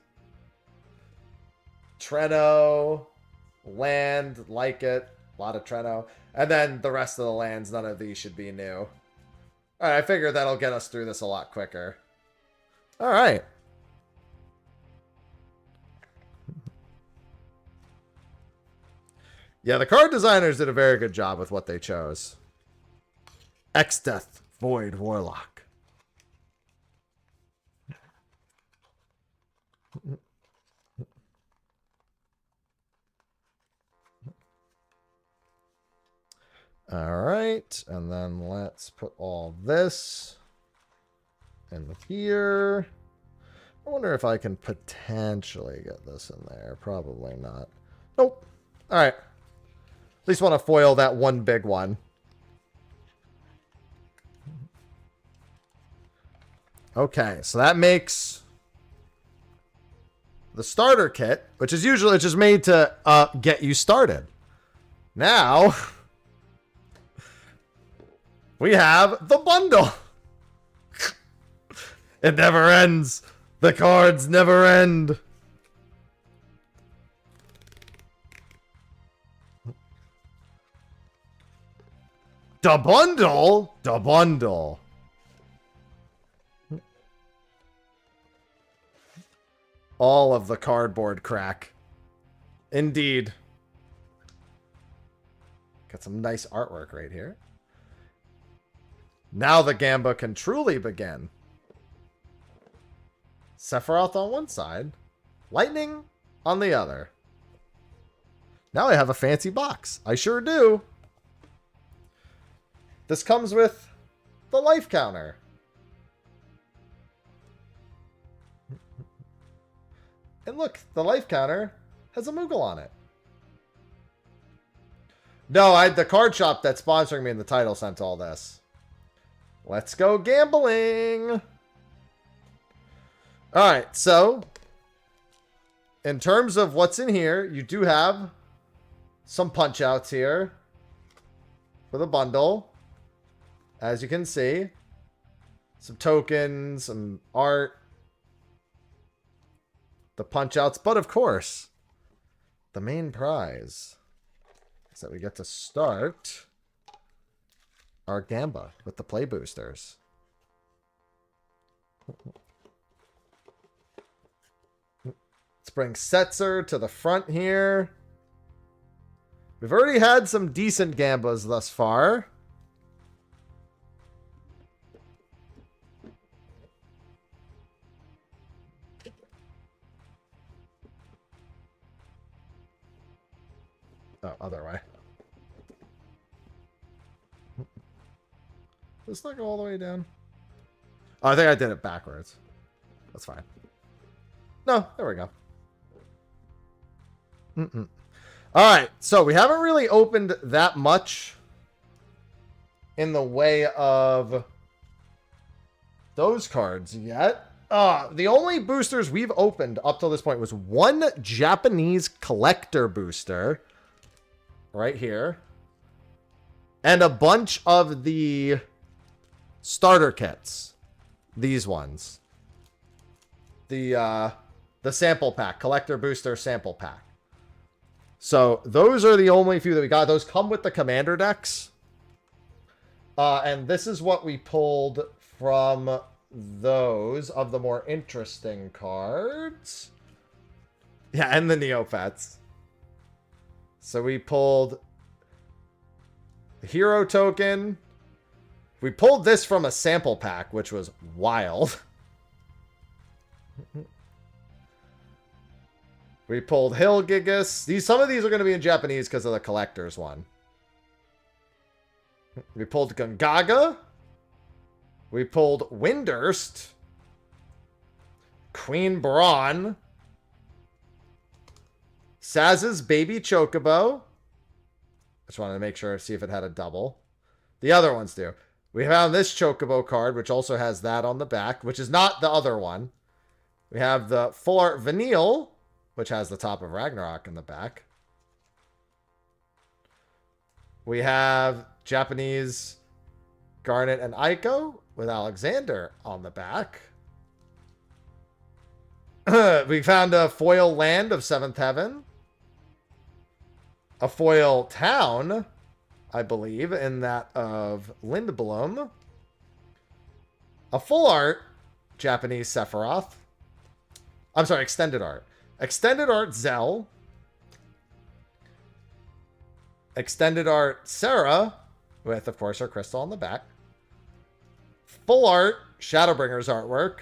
Speaker 1: Treno. Land, like it. A lot of Treno. And then the rest of the lands, none of these should be new. Alright, I figure that'll get us through this a lot quicker. Alright. Yeah, the card designers did a very good job with what they chose. X-Death, Void Warlock. Alright, and then let's put all this in here. I wonder if I can potentially get this in there. Probably not. Nope. Alright. At least want to foil that one big one. Okay, so that makes the starter kit, which is usually just made to get you started. Now, we have the bundle. It never ends. The cards never end. The bundle? The bundle. All of the cardboard crack. Indeed. Got some nice artwork right here. Now the Gamba can truly begin. Sephiroth on one side. Lightning on the other. Now I have a fancy box. I sure do. This comes with the life counter. And look, the life counter has a Moogle on it. No, the card shop that's sponsoring me in the title sent all this. Let's go gambling. Alright, so in terms of what's in here, you do have some punch outs here for the bundle. As you can see, some tokens, some art, the punch outs, but of course, the main prize is that we get to start our Gamba with the play boosters. Let's bring Setzer to the front here. We've already had some decent Gambas thus far. Oh, other way. Does that go all the way down? Oh, I think I did it backwards. That's fine. No, there we go. Alright, so we haven't really opened that much in the way of those cards yet. The only boosters we've opened up till this point was one Japanese collector booster. Right here. And a bunch of the starter kits. These ones. The sample pack. Collector booster sample pack. So those are the only few that we got. Those come with the commander decks. And this is what we pulled from those of the more interesting cards. Yeah, and the Neopets. So we pulled the hero token. We pulled this from a sample pack, which was wild. We pulled Hilgigus. Some of these are going to be in Japanese because of the collector's one. We pulled Gungaga. We pulled Windurst. Queen Braun. Saz's Baby Chocobo. Just wanted to make sure, see if it had a double. The other ones do. We found this Chocobo card, which also has that on the back, which is not the other one. We have the Full Art Vanille, which has the top of Ragnarok in the back. We have Japanese Garnet and Aiko with Alexander on the back. We found a foil land of 7th Heaven. A foil town, I believe, in that of Lindblom. A full art Japanese Sephiroth. I'm sorry, extended art. Extended art Zell. Extended art Sarah, with, of course, her crystal on the back. Full art Shadowbringer's artwork.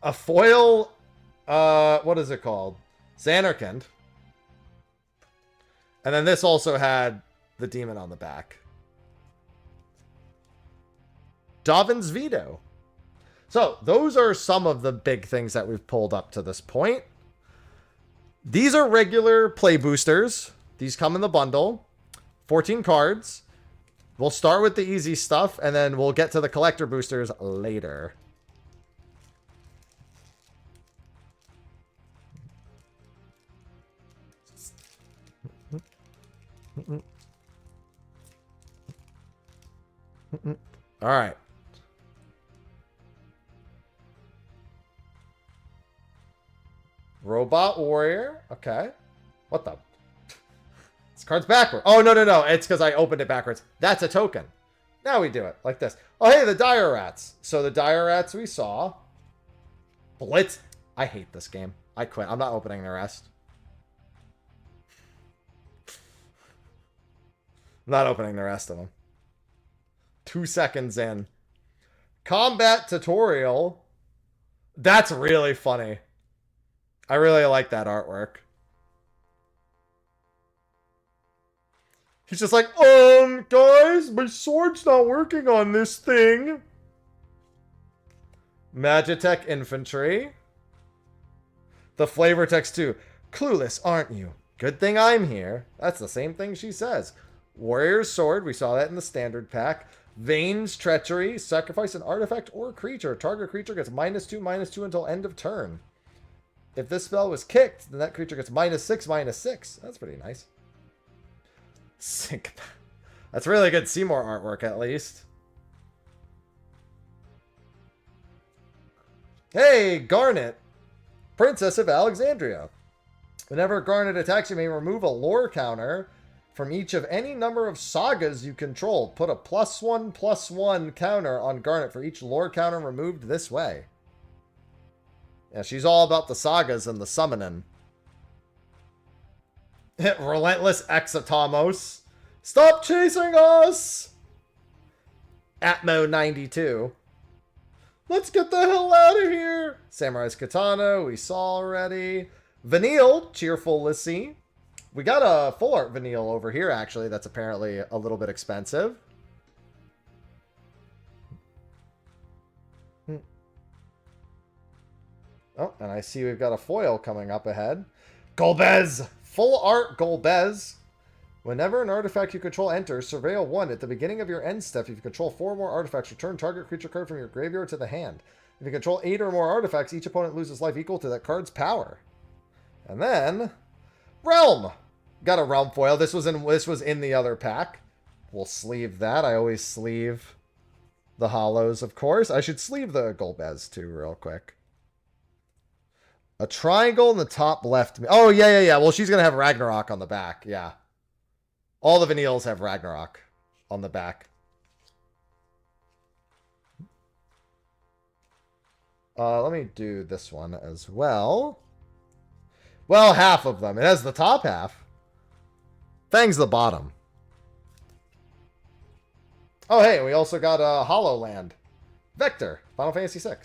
Speaker 1: A foil, what is it called? Xanarkand. And then this also had the demon on the back. Dovin's Veto. So, those are some of the big things that we've pulled up to this point. These are regular play boosters. These come in the bundle. 14 cards. We'll start with the easy stuff, and then we'll get to the collector boosters later. All right. Robot Warrior. Okay. What the? This card's backward. Oh, no, no, no. It's because I opened it backwards. That's a token. Now we do it like this. Oh, hey, the Dire Rats. So the Dire Rats we saw. Blitz. I hate this game. I quit. I'm not opening the rest. I'm not opening the rest of them. 2 seconds in. Combat Tutorial. That's really funny. I really like that artwork. He's just like, guys, my sword's not working on this thing. Magitech Infantry. The flavor text too. Clueless, aren't you? Good thing I'm here. That's the same thing she says. Warrior's Sword. We saw that in the standard pack. Vane's Treachery. Sacrifice an artifact or creature. Target creature gets -2/-2 until end of turn. If this spell was kicked, then that creature gets -6/-6. That's pretty nice. Sync. That's really good Seymour artwork, at least. Hey, Garnet. Princess of Alexandria. Whenever Garnet attacks, you may remove a lore counter from each of any number of sagas you control. Put a +1/+1 counter on Garnet for each lore counter removed this way. Yeah, she's all about the sagas and the summoning. Relentless Exotamos. Stop chasing us! Atmo92. Let's get the hell out of here! Samurai's Katana, we saw already. Vanille, Cheerful Lissy. We got a full art Vanille over here, actually, that's apparently a little bit expensive. Oh, and I see we've got a foil coming up ahead. Golbez! Full art Golbez. Whenever an artifact you control enters, surveil 1 at the beginning of your end step. If you control 4 more artifacts, return target creature card from your graveyard to the hand. If you control 8 or more artifacts, each opponent loses life equal to that card's power. And then Realm. Got a Realm foil. This was in the other pack. We'll sleeve that. I always sleeve the hollows, of course. I should sleeve the Golbez too, real quick. A triangle in the top left. Oh, yeah. Well, she's going to have Ragnarok on the back. Yeah. All the Vanilles have Ragnarok on the back. Let me do this one as well. Well, half of them. It has the top half. Fang's the bottom. Oh, hey, we also got a HoloLand. Vector, Final Fantasy VI.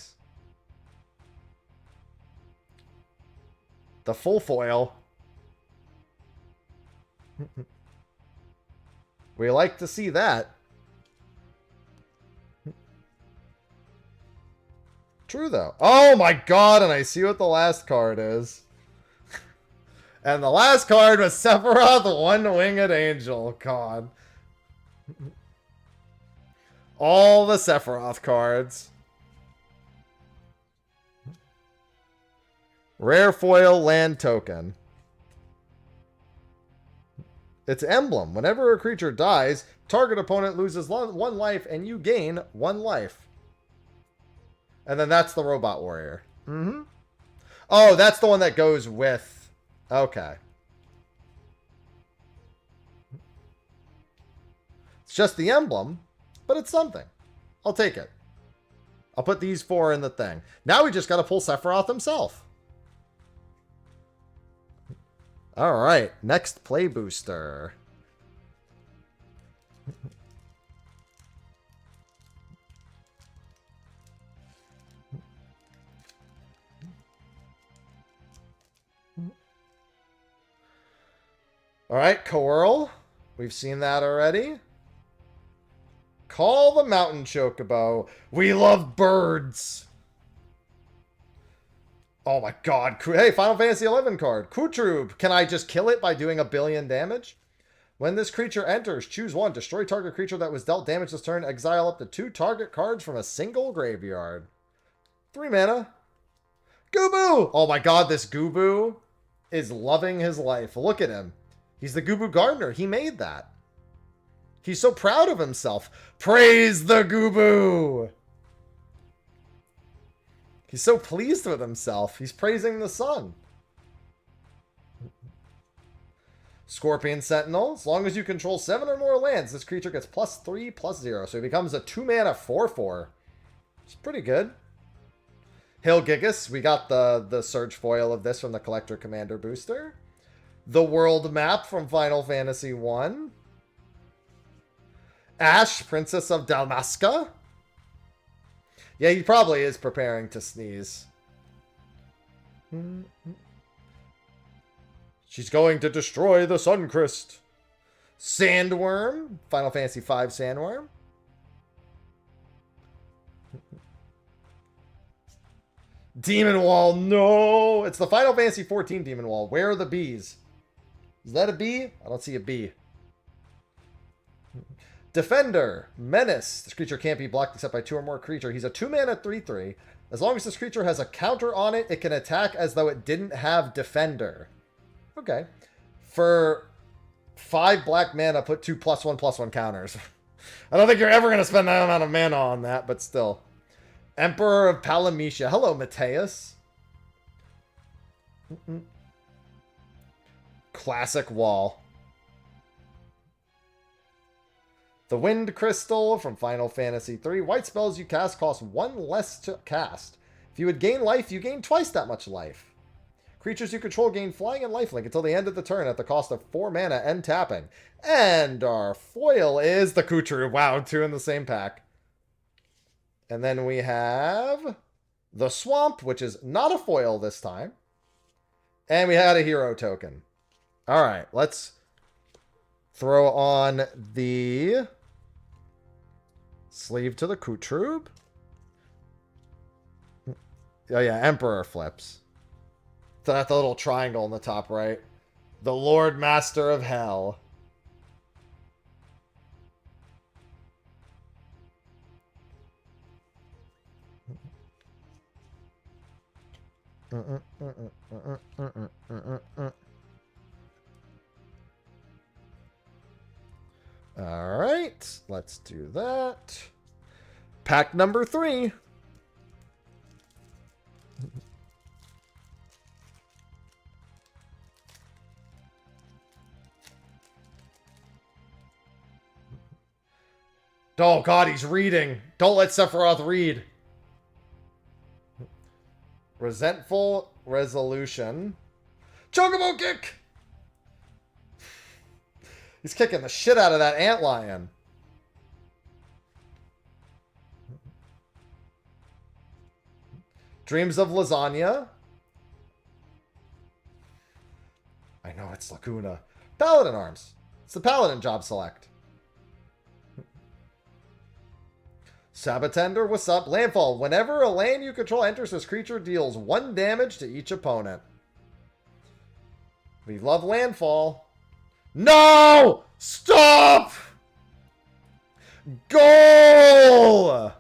Speaker 1: The full foil. We like to see that. True, though. Oh my god, and I see what the last card is. And the last card was Sephiroth, One-Winged Angel. God. All the Sephiroth cards. Rare foil land token. Its emblem. Whenever a creature dies, target opponent loses 1 life and you gain 1 life. And then that's the Robot Warrior. Oh, that's the one that goes with Okay. It's just the emblem, but it's something. I'll take it. I'll put these 4 in the thing. Now we just got to pull Sephiroth himself. All right, next play booster. All right, Coral. We've seen that already. Call the Mountain Chocobo. We love birds. Oh my god. Hey, Final Fantasy XI card. Kutrub. Can I just kill it by doing 1 billion damage? When this creature enters, choose 1. Destroy target creature that was dealt damage this turn. Exile up to 2 target cards from a single graveyard. 3 mana. Goobboo! Oh my god, this Goobboo is loving his life. Look at him. He's the Goobboo Gardener. He made that. He's so proud of himself. Praise the Goobboo! He's so pleased with himself. He's praising the sun. Scorpion Sentinel. As long as you control 7 or more lands, this creature gets +3/+0. So he becomes a 2-mana 4/4. It's pretty good. Hail Gigas. We got the Surge foil of this from the Collector Commander booster. The World Map from Final Fantasy 1. Ash, Princess of Dalmasca. Yeah, he probably is preparing to sneeze. She's going to destroy the Suncrist. Sandworm. Final Fantasy V Sandworm. Demon Wall. No! It's the Final Fantasy XIV Demon Wall. Where are the bees? Is that a bee? I don't see a bee. Defender. Menace. This creature can't be blocked except by 2 or more creature. He's a 2-mana 3/3. As long as this creature has a counter on it, it can attack as though it didn't have Defender. Okay. For 5 black mana, put 2 +1/+1 counters. I don't think you're ever going to spend that amount of mana on that, but still. Emperor of Palamecia. Hello, Mateus. Classic wall. The Wind Crystal from Final Fantasy III. White spells you cast cost 1 less to cast. If you would gain life, you gain twice that much life. Creatures you control gain flying and lifelink until the end of the turn at the cost of 4 mana and tapping. And our foil is the Kutrub. Wow, 2 in the same pack. And then we have the Swamp, which is not a foil this time. And we had a hero token. All right, let's throw on the sleeve to the Kutrub. Oh yeah, Emperor flips. So that's the little triangle in the top right. The Lord Master of Hell. All right, let's do that. Pack number 3. Oh god, he's reading. Don't let Sephiroth read. Resentful Resolution. Chocobo kick! He's kicking the shit out of that antlion. Dreams of Lasagna. I know it's Lacuna. Paladin Arms. It's the Paladin job select. Sabatender, what's up? Landfall. Whenever a land you control enters, this creature deals 1 damage to each opponent. We love Landfall. No! Stop! Goal!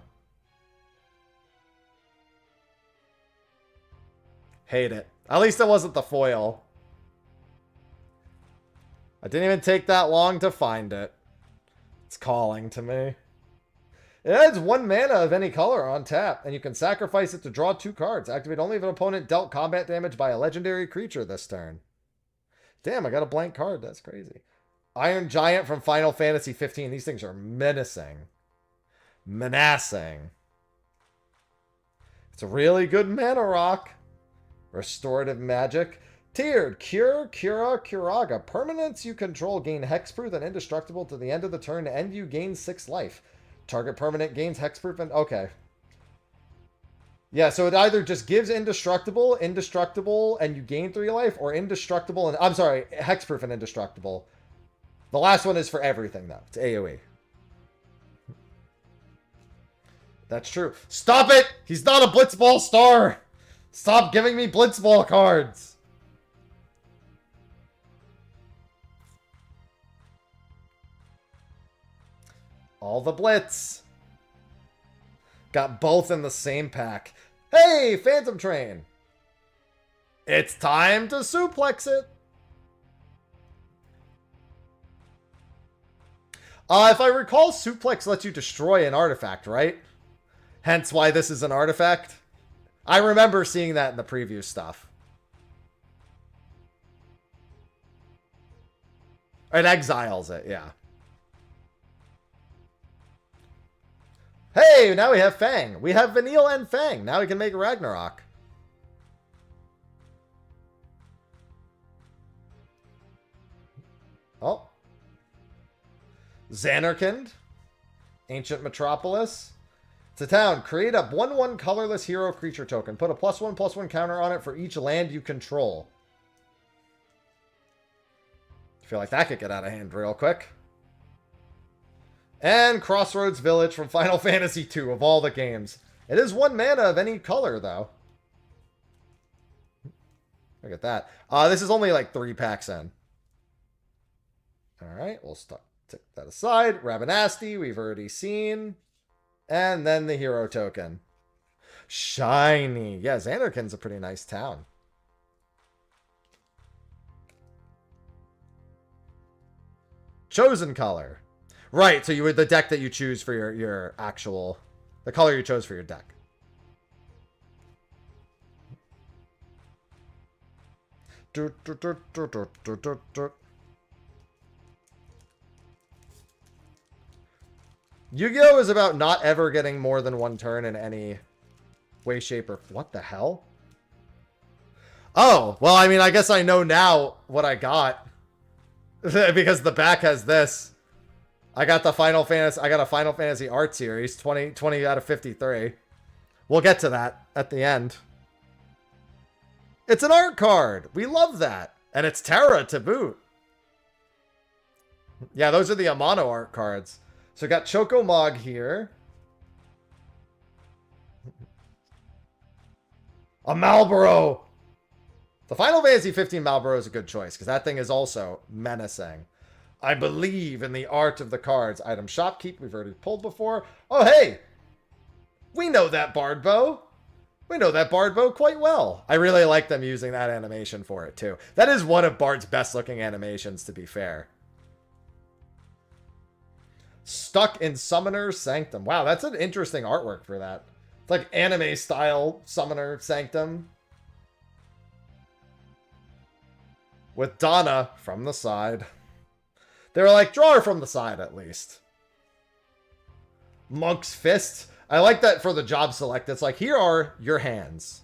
Speaker 1: Hate it. At least it wasn't the foil. I didn't even take that long to find it. It's calling to me. It adds 1 mana of any color on tap, and you can sacrifice it to draw 2 cards. Activate only if an opponent dealt combat damage by a legendary creature this turn. Damn, I got a blank card. That's crazy. Iron Giant from Final Fantasy 15. These things are menacing. Menacing. It's a really good mana rock. Restorative magic. Tiered. Cure, Cura, Curaga. Permanents you control gain hexproof and indestructible to the end of the turn, and you gain 6 life. Target permanent gains hexproof and... Okay. Yeah, so it either just gives indestructible, and you gain 3 life, or indestructible and... I'm sorry, hexproof and indestructible. The last one is for everything, though. It's AoE. That's true. Stop it! He's not a Blitzball star! Stop giving me Blitzball cards! All the Blitz. Got both in the same pack. Hey, Phantom Train! It's time to suplex it! If I recall, suplex lets you destroy an artifact, right? Hence why this is an artifact. I remember seeing that in the preview stuff. It exiles it, yeah. Hey, now we have Fang. We have Vanille and Fang. Now we can make Ragnarok. Oh. Xanarkand. Ancient Metropolis. It's a town. Create a 1/1 colorless hero creature token. Put a +1/+1 counter on it for each land you control. I feel like that could get out of hand real quick. And Crossroads Village from Final Fantasy II of all the games. It is 1 mana of any color, though. Look at that. This is only like 3 packs in. Alright, we'll take that aside. Rabanasti, we've already seen. And then the hero token. Shiny. Yeah, Xanarkand's a pretty nice town. Chosen color. Right, so you would the deck that you choose for your actual... The color you chose for your deck. Yu-Gi-Oh! Is about not ever getting more than 1 turn in any way, shape, or... What the hell? Oh, well, I mean, I guess I know now what I got. Because the back has this. I got a Final Fantasy Art Series, 20 out of 53. We'll get to that at the end. It's an art card. We love that. And it's Terra to boot. Yeah, those are the Amano art cards. So we got Chocomog here. A Malboro. The Final Fantasy 15 Malboro is a good choice because that thing is also menacing. I believe in the art of the cards. Item Shopkeep, we've already pulled before. Oh, hey! We know that Bard Bow. We know that Bard Bow quite well. I really like them using that animation for it, too. That is one of Bard's best-looking animations, to be fair. Stuck in Summoner's Sanctum. Wow, that's an interesting artwork for that. It's like anime-style Summoner Sanctum. With Donna from the side. They were like, draw her from the side, at least. Monk's Fist. I like that for the job select. It's like, here are your hands.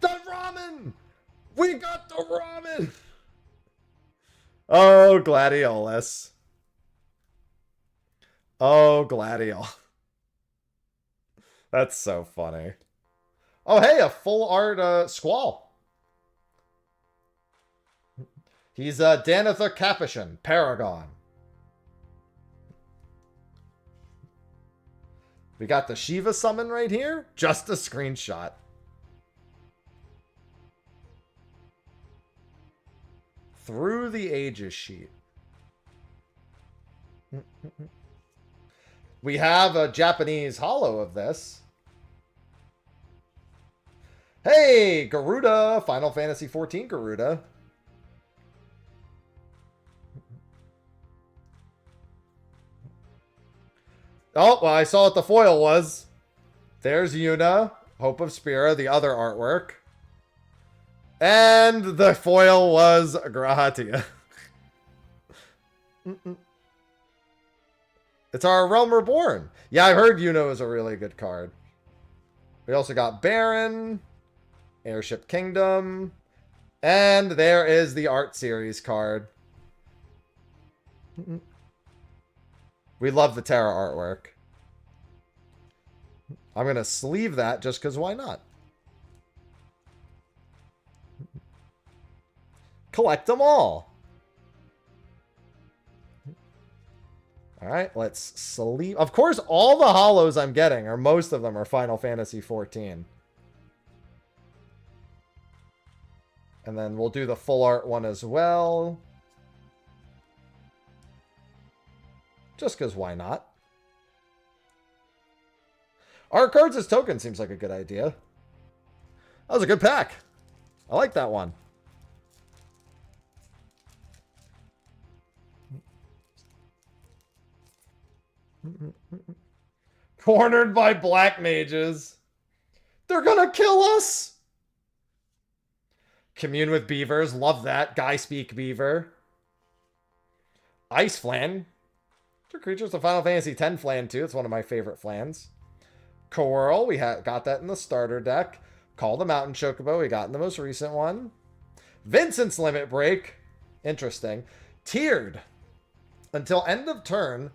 Speaker 1: The ramen! We got the ramen! Oh, Gladiolus. Oh, Gladiol. That's so funny. Oh, hey, a full art Squall. He's Danitha Capuchin, Paragon. We got the Shiva summon right here. Just a screenshot. Through the Ages sheet. We have a Japanese holo of this. Hey, Garuda. Final Fantasy XIV Garuda. Oh, well, I saw what the foil was. There's Yuna, Hope of Spira, the other artwork. And the foil was Grahatia. It's our Realm Reborn. Yeah, I heard Yuno is a really good card. We also got Baron, Airship Kingdom, and there is the Art Series card. We love the Terra artwork. I'm going to sleeve that just because why not? Collect them all. All right, let's sleeve. Of course, all the holos I'm getting, or most of them, are Final Fantasy 14. And then we'll do the full art one as well. Just because why not? Art cards as tokens seems like a good idea. That was a good pack. I like that one. Cornered by black mages. They're gonna kill us. Commune with beavers. Love that. Guy speak beaver. Ice flan. Two creatures. The Final Fantasy X flan too. It's one of my favorite flans. Coral. We got that in the starter deck. Call the Mountain Chocobo. We got in the most recent one. Vincent's Limit Break. Interesting. Tiered. Until end of turn.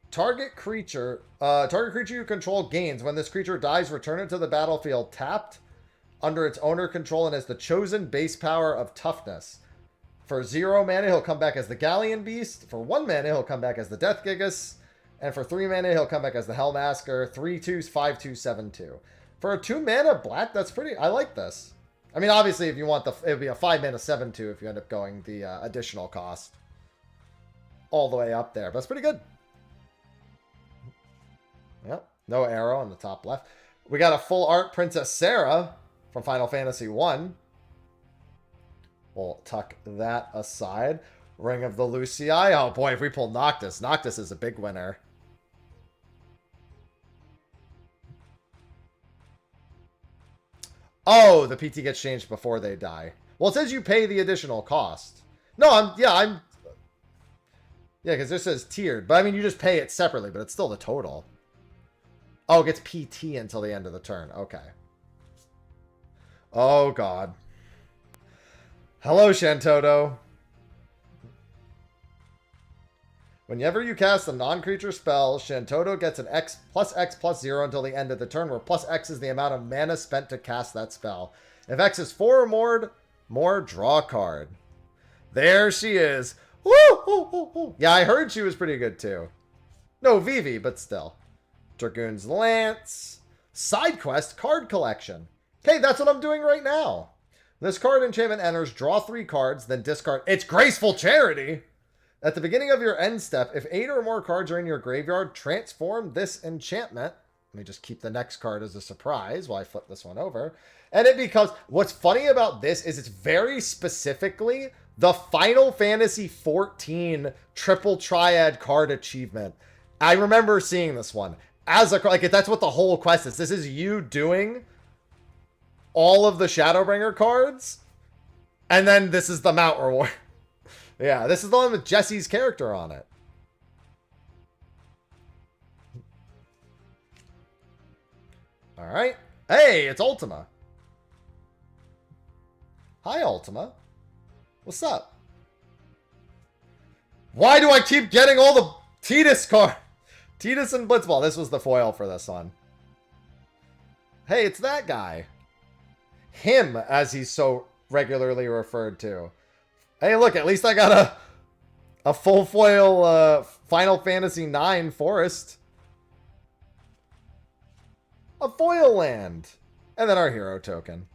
Speaker 1: Target creature you control gains. When this creature dies, return it to the battlefield tapped under its owner control and has the chosen base power of toughness. For 0 mana, he'll come back as the Galleon Beast. For 1 mana, he'll come back as the Death Gigas. And for 3 mana, he'll come back as the Hellmasker. 3/2s, 5/2, 7/2. For a 2 mana black, that's pretty... I like this. I mean, obviously, if you want the... It would be a 5 mana 7/2 if you end up going the additional cost. All the way up there. But it's pretty good. Yep, no arrow on the top left. We got a full art Princess Sarah from Final Fantasy 1. We'll tuck that aside. Ring of the Lucii. Oh boy, if we pull Noctis. Noctis is a big winner. Oh, the PT gets changed before they die. Well, it says you pay the additional cost. No, Yeah, because this says tiered. But I mean, you just pay it separately, but it's still the total. Oh, it gets PT until the end of the turn. Okay. Oh, God. Hello, Shantoto. Whenever you cast a non-creature spell, Shantoto gets an X plus 0 until the end of the turn, where plus X is the amount of mana spent to cast that spell. If X is 4 or more, draw a card. There she is. Woo! Woo, woo, woo. Yeah, I heard she was pretty good, too. No Vivi, but still. Dragoon's Lance. Side quest card collection. Okay, that's what I'm doing right now. This card enchantment enters, draw 3 cards, then discard. It's Graceful Charity! At the beginning of your end step, if 8 or more cards are in your graveyard, transform this enchantment. Let me just keep the next card as a surprise while I flip this one over. And it becomes... What's funny about this is it's very specifically the Final Fantasy XIV Triple Triad card achievement. I remember seeing this one. As a... Like, that's what the whole quest is. This is you doing all of the Shadowbringer cards. And then this is the mount reward. Yeah, this is the one with Jesse's character on it. Alright. Hey, it's Ultima. Hi, Ultima. What's up? Why do I keep getting all the Tidus cards? Tidus and Blitzball. This was the foil for this one. Hey, it's that guy. Him, as he's so regularly referred to. Hey, look, at least I got a full foil Final Fantasy IX Forest. A foil land. And then our hero token.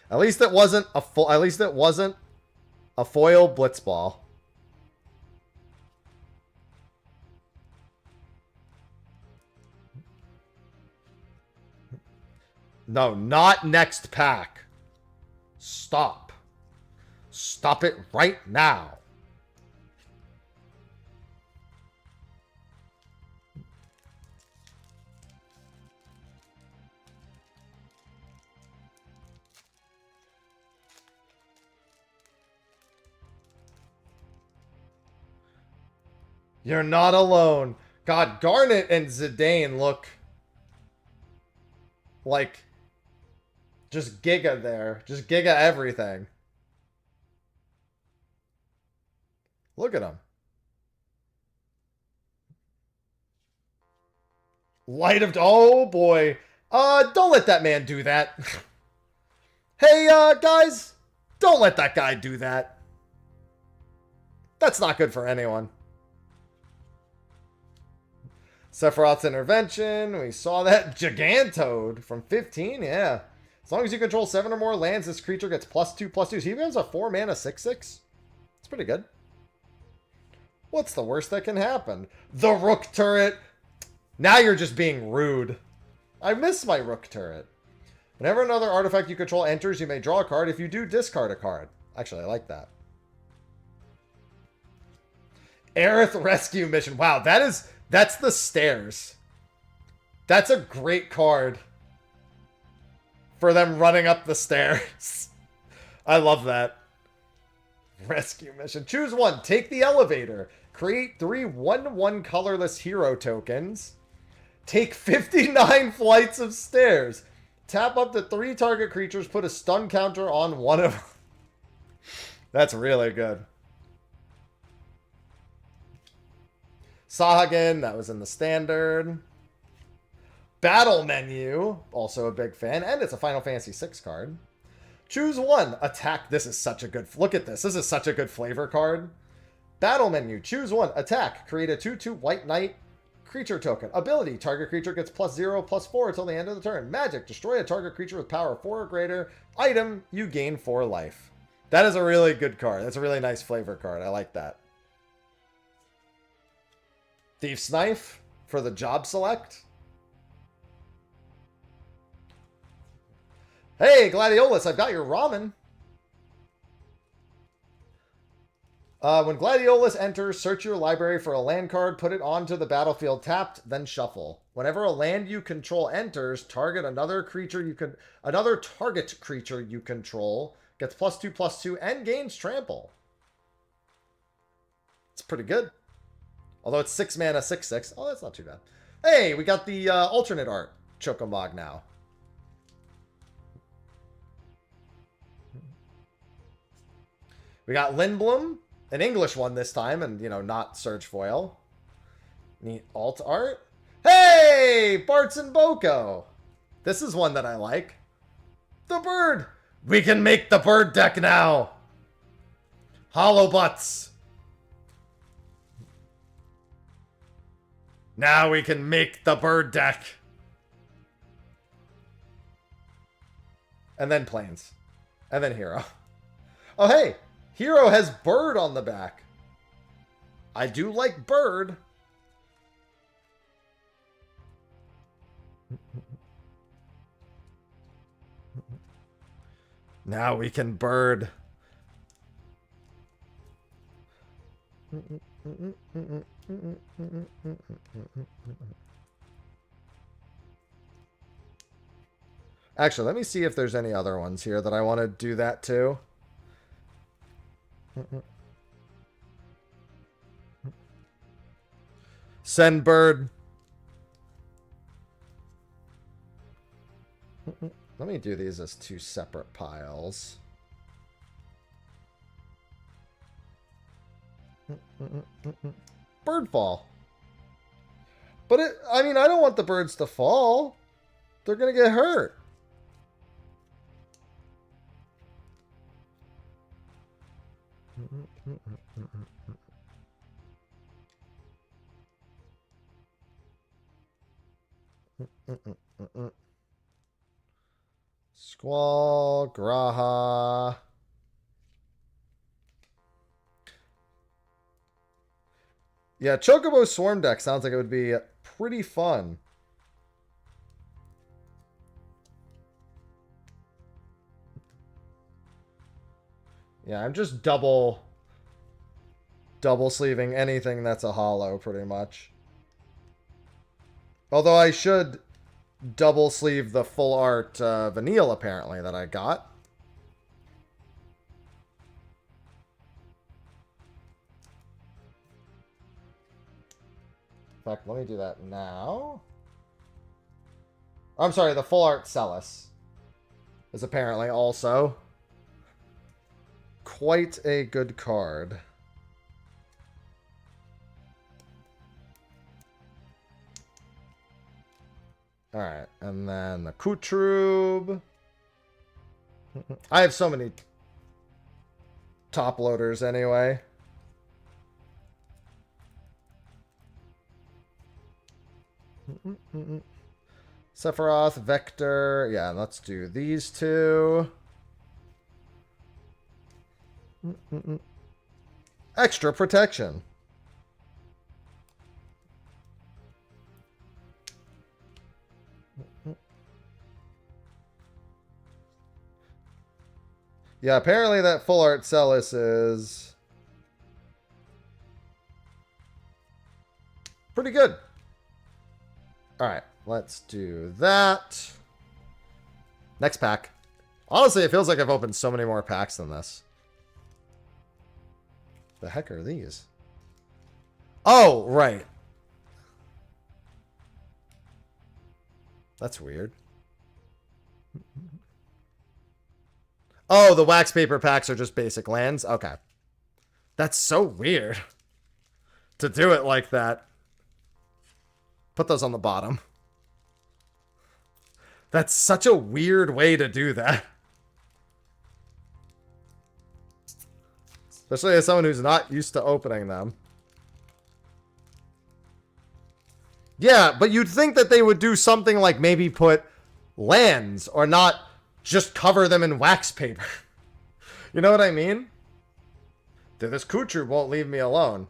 Speaker 1: At least it wasn't a full... At least it wasn't a foil Blitzball. No, not next pack. Stop. Stop it right now. You're not alone. God, Garnet and Zidane look like just Giga there. Just Giga everything. Look at him. Light of... Oh, boy. Don't let that man do that. Hey, guys. Don't let that guy do that. That's not good for anyone. Sephiroth's Intervention. We saw that. Gigantode from 15. Yeah. As long as you control 7 or more lands, this creature gets +2/+2. So he becomes a 4-mana 6/6. It's pretty good. What's the worst that can happen? The Rook turret. Now you're just being rude. I miss my Rook turret. Whenever another artifact you control enters, you may draw a card. If you do, discard a card. Actually, I like that. Aerith Rescue Mission. Wow, that's the stairs. That's a great card for them running up the stairs. I love that. Rescue Mission. Choose one. Take the elevator. Create 3 1/1 colorless hero tokens. Take 59 flights of stairs. Tap up to 3 target creatures. Put a stun counter on one of them. That's really good. Sahagin, that was in the standard. Battle Menu, also a big fan. And it's a Final Fantasy VI card. Choose one. Attack. This is such a good... Look at this. This is such a good flavor card. Battle Menu. Choose one. Attack. Create a 2/2 White Knight creature token. Ability. Target creature gets +0/+4 until the end of the turn. Magic. Destroy a target creature with power 4 or greater. Item. You gain 4 life. That is a really good card. That's a really nice flavor card. I like that. Thief's Knife for the job select. Hey, Gladiolus, I've got your ramen. When Gladiolus enters, search your library for a land card, put it onto the battlefield tapped, then shuffle. Whenever a land you control enters, target another target creature you control gets +2/+2 and gains trample. It's pretty good. Although it's 6 mana 6/6. Oh, that's not too bad. Hey, we got the alternate art Chocomog now. We got Lindblom, an English one this time, and, you know, not Surge Foil. Neat alt art. Hey! Bartz and Boko! This is one that I like. The bird! We can make the bird deck now! Hollow Butts! Now we can make the bird deck! And then Plains. And then Hero. Oh, hey! Hero has bird on the back. I do like bird. Now we can bird. Actually, let me see if there's any other ones here that I want to do that to. Send bird. Let me do these as 2 separate piles. Birdfall. But I mean, I don't want the birds to fall. They're gonna get hurt. Squall, Graha. Yeah, Chocobo Swarm deck sounds like it would be pretty fun. Yeah, I'm just double sleeving anything that's a hollow, pretty much. Although I should double sleeve the full art Vanille, apparently, that I got. fact, let me do that now. I'm sorry, the Full Art Celis is apparently also quite a good card. Alright, and then the Kutrub. I have so many top loaders anyway. Sephiroth, Vector. Yeah, let's do these two. Extra protection. Yeah, apparently that Full Art Celis is pretty good. Alright, let's do that. Next pack. Honestly, it feels like I've opened so many more packs than this. The heck are these? Oh, right. That's weird. Oh, the wax paper packs are just basic lands? Okay. That's so weird to do it like that. Put those on the bottom. That's such a weird way to do that. Especially as someone who's not used to opening them. Yeah, but you'd think that they would do something like maybe put lands or not just cover them in wax paper. You know what I mean? Dude, this Kuchu won't leave me alone.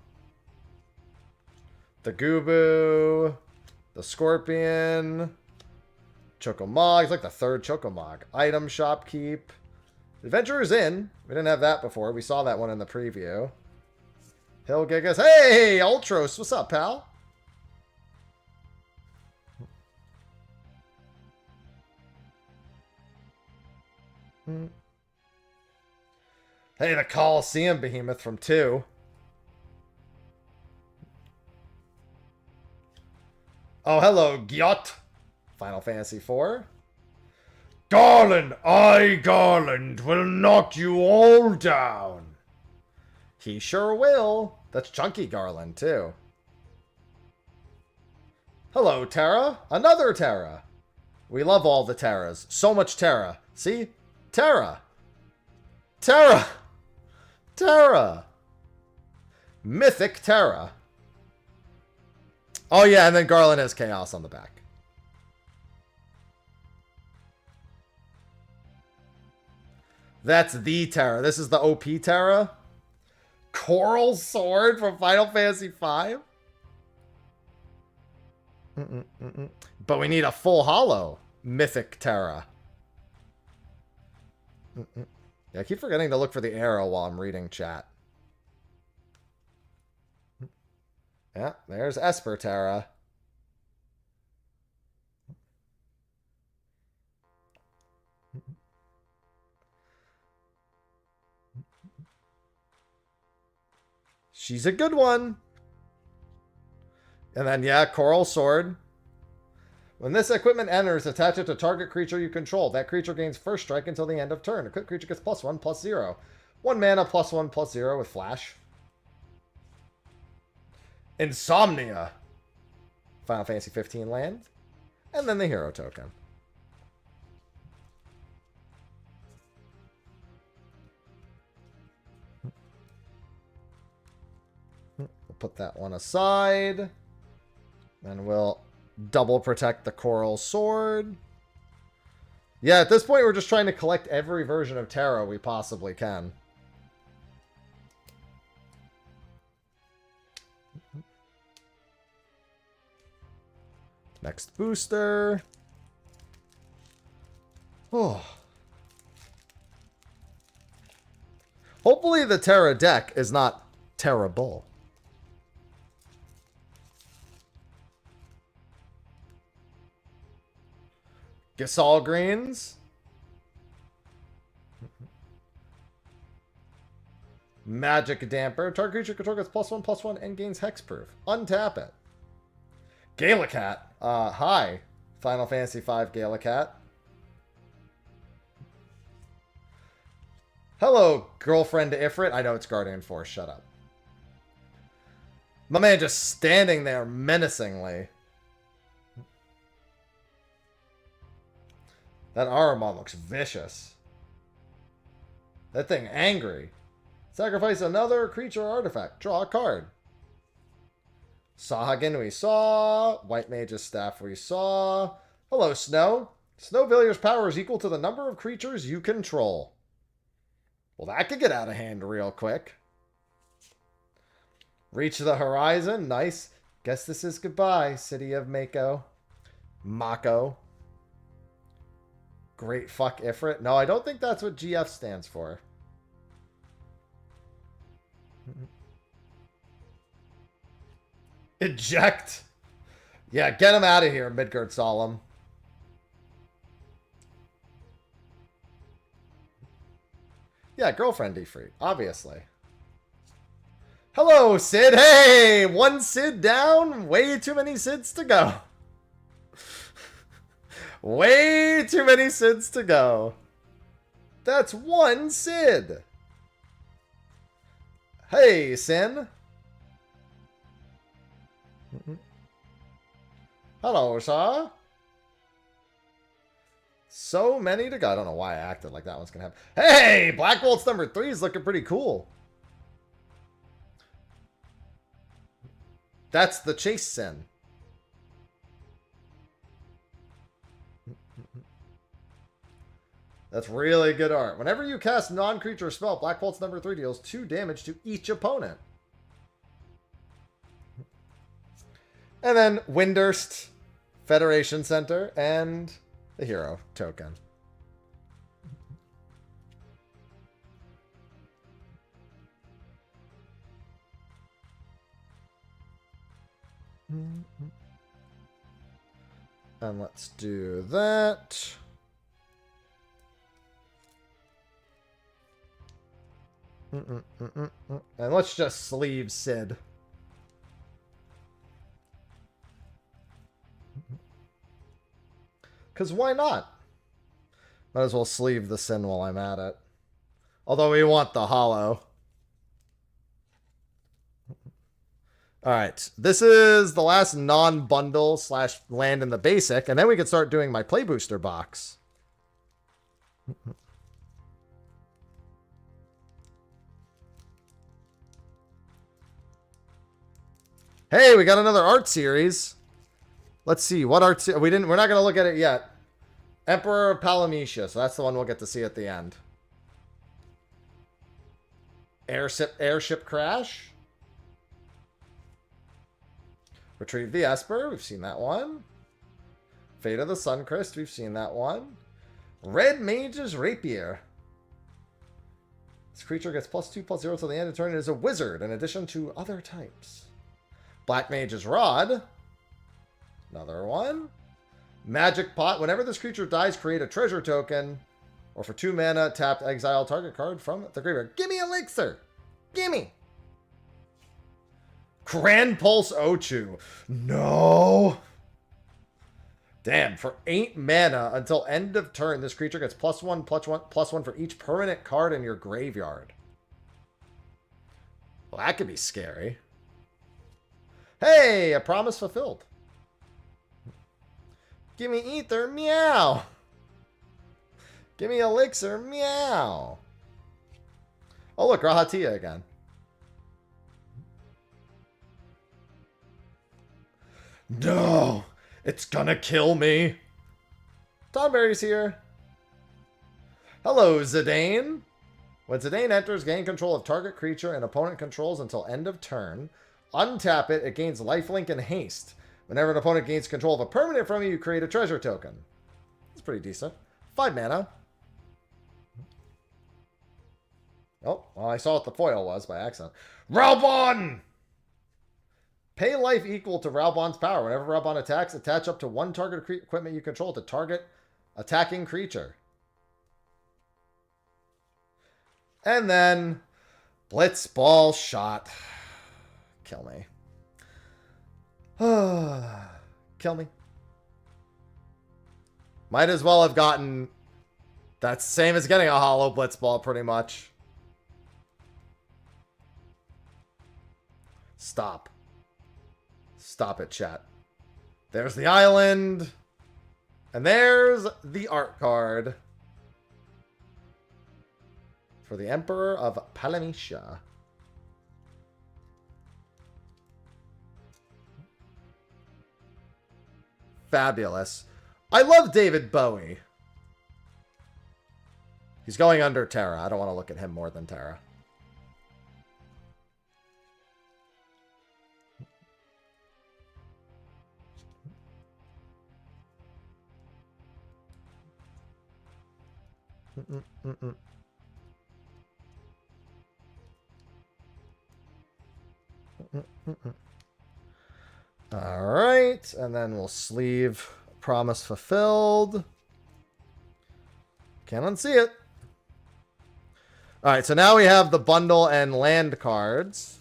Speaker 1: The Gubu, the Scorpion, Chocomog. It's like the third Chocomog. Item Shop Keep. Adventurer's Inn. We didn't have that before. We saw that one in the preview. Hill Gigas. Hey, Ultros. What's up, pal? Hey, the Coliseum Behemoth from 2. Oh, hello, Gyot. Final Fantasy 4.
Speaker 3: Garland, Garland, will knock you all down.
Speaker 1: He sure will. That's Chunky Garland, too. Hello, Terra. Another Terra. We love all the Terras. So much Terra. See? Terra. Terra. Terra. Mythic Terra. Oh, yeah, and then Garland has Chaos on the back. That's the Terra. This is the OP Terra. Coral Sword from Final Fantasy V. But we need a full holo Mythic Terra. Yeah, I keep forgetting to look for the arrow while I'm reading chat. Yeah, there's Esper Terra. She's a good one. And then, yeah, Coral Sword. When this equipment enters, attach it to target creature you control. That creature gains first strike until the end of turn. Equipped creature gets +1/+0. 1 mana +1/+0 with flash. Insomnia. Final Fantasy 15 land. And then the hero token. We'll put that one aside. Then we'll double protect the Coral Sword. Yeah, at this point we're just trying to collect every version of Terra we possibly can. Next booster. Oh. Hopefully the Terra deck is not terrible. Gasol Greens. Magic Damper. Target creature control gets +1/+1 and gains hexproof. Untap it. Galacat. Hi. Final Fantasy V Galacat. Hello, girlfriend Ifrit. I know it's Guardian Force. Shut up. My man just standing there menacingly. That Aramon looks vicious. That thing angry. Sacrifice another creature or artifact. Draw a card. Sahagin we saw. White Mage's Staff we saw. Hello, Snow. Snowvillier's power is equal to the number of creatures you control. Well, that could get out of hand real quick. Reach the horizon. Nice. Guess this is goodbye, City of Mako. Mako. Great fuck Ifrit. No, I don't think that's what GF stands for. Eject. Yeah, get him out of here, Midgard Solemn. Yeah, girlfriend Ifrit, obviously. Hello, Sid. Hey, one Sid down. Way too many Sids to go. Way too many Sids to go. That's one Sid. Hey, Sin. Hello, sir. So many to go. I don't know why I acted like that one's gonna happen. Hey, Black Bolt's number 3 is looking pretty cool. That's the Chase Sin. That's really good art. Whenever you cast non-creature spell, Black Bolt's number 3 deals 2 damage to each opponent. And then Windurst, Federation Center, and the hero token. And let's do that. And let's just sleeve Sid. Because why not? Might as well sleeve the Sin while I'm at it. Although we want the hollow. Alright, this is the last non-bundle / land in the basic, and then we can start doing my play booster box. Hey, we got another art series. Let's see, what art we're not gonna look at it yet. Emperor of Palamecia, so that's the one we'll get to see at the end. Airship crash. Retrieve the Esper, we've seen that one. Fate of the Suncrist, we've seen that one. Red Mage's Rapier. This creature gets +2/+0 till the end of turn. It is a wizard in addition to other types. Black Mage's Rod. Another one. Magic Pot. Whenever this creature dies, create a treasure token. Or for 2 mana, tap exile target card from the graveyard. Gimme Elixir! Gimme! Grand Pulse Ochu. No! Damn, for 8 mana until end of turn, this creature gets +1/+1/+1 for each permanent card in your graveyard. Well, that could be scary. Hey, a promise fulfilled. Give me ether, meow. Give me elixir, meow. Oh, look, Rahatia again. No, it's gonna kill me. Tonberry's here. Hello, Zidane. When Zidane enters, gain control of target creature and opponent controls until end of turn. Untap it, it gains lifelink and haste. Whenever an opponent gains control of a permanent from you, you create a treasure token. It's pretty decent. 5 mana. Oh, well, I saw what the foil was by accident. Ralbon! Pay life equal to Ralbon's power. Whenever Ralbon attacks, attach up to 1 target equipment you control to target attacking creature. And then Blitzball Shot. Kill me. kill me. Might as well have gotten... That's the same as getting a hollow Blitzball, pretty much. Stop. Stop it, chat. There's the island. And there's the art card. For the Emperor of Palamecia. Fabulous. I love David Bowie. He's going under Terra. I don't want to look at him more than Terra. All right, and then we'll sleeve Promise Fulfilled. Can't unsee it. All right, so now we have the bundle and land cards.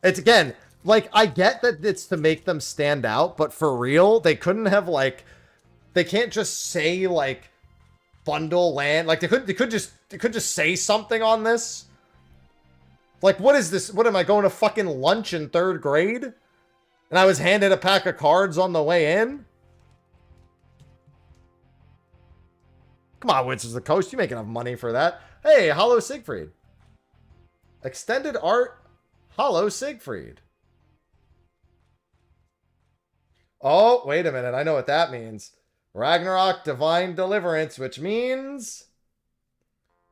Speaker 1: It's again, like, I get that it's to make them stand out, but for real, they couldn't have, like, they can't just say, like, bundle land. Like, they could just say something on this. Like, what is this? What am I going to fucking lunch in 3rd grade? And I was handed a pack of cards on the way in? Come on, Wizards of the Coast. You make enough money for that. Hey, Hollow Siegfried. Extended art, Hollow Siegfried. Oh, wait a minute. I know what that means. Ragnarok Divine Deliverance, which means...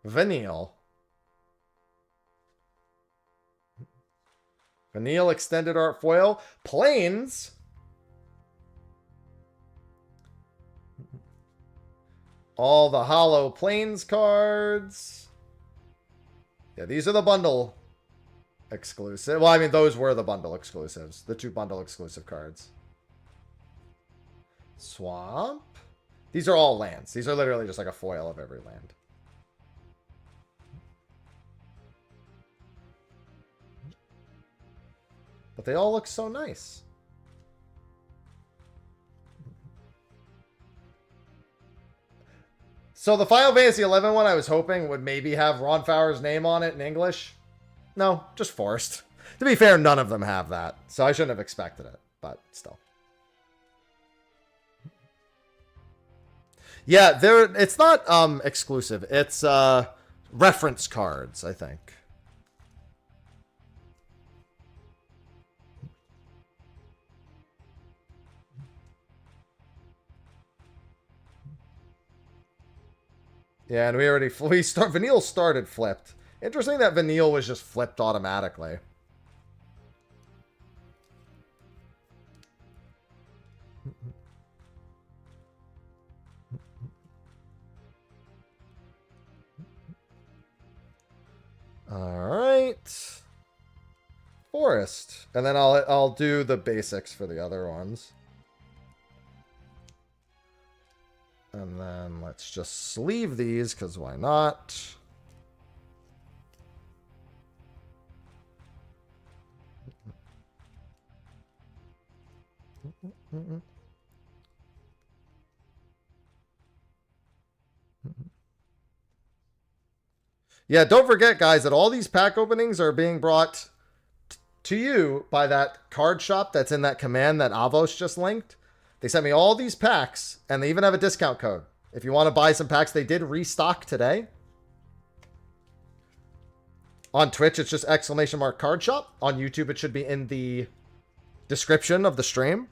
Speaker 1: Vanille. Vanille extended art foil. Plains. All the hollow Plains cards. Yeah, these are the bundle exclusive. Well, I mean, those were the bundle exclusives. The 2 bundle exclusive cards. Swamp. These are all lands. These are literally just like a foil of every land. But they all look so nice. So the Final Fantasy XI one I was hoping would maybe have Ron Fowler's name on it in English. No, just Forest. To be fair, none of them have that. So I shouldn't have expected it, but still. Yeah, it's not exclusive. It's reference cards, I think. Yeah, and Vanille started flipped. Interesting that Vanille was just flipped automatically. All right. Forest. And then I'll do the basics for the other ones. And then let's just sleeve these, because why not? Yeah, don't forget, guys, that all these pack openings are being brought to you by that card shop that's in that command that Avos just linked. They sent me all these packs, and they even have a discount code. If you want to buy some packs, they did restock today. On Twitch, it's just !card shop. On YouTube, it should be in the description of the stream.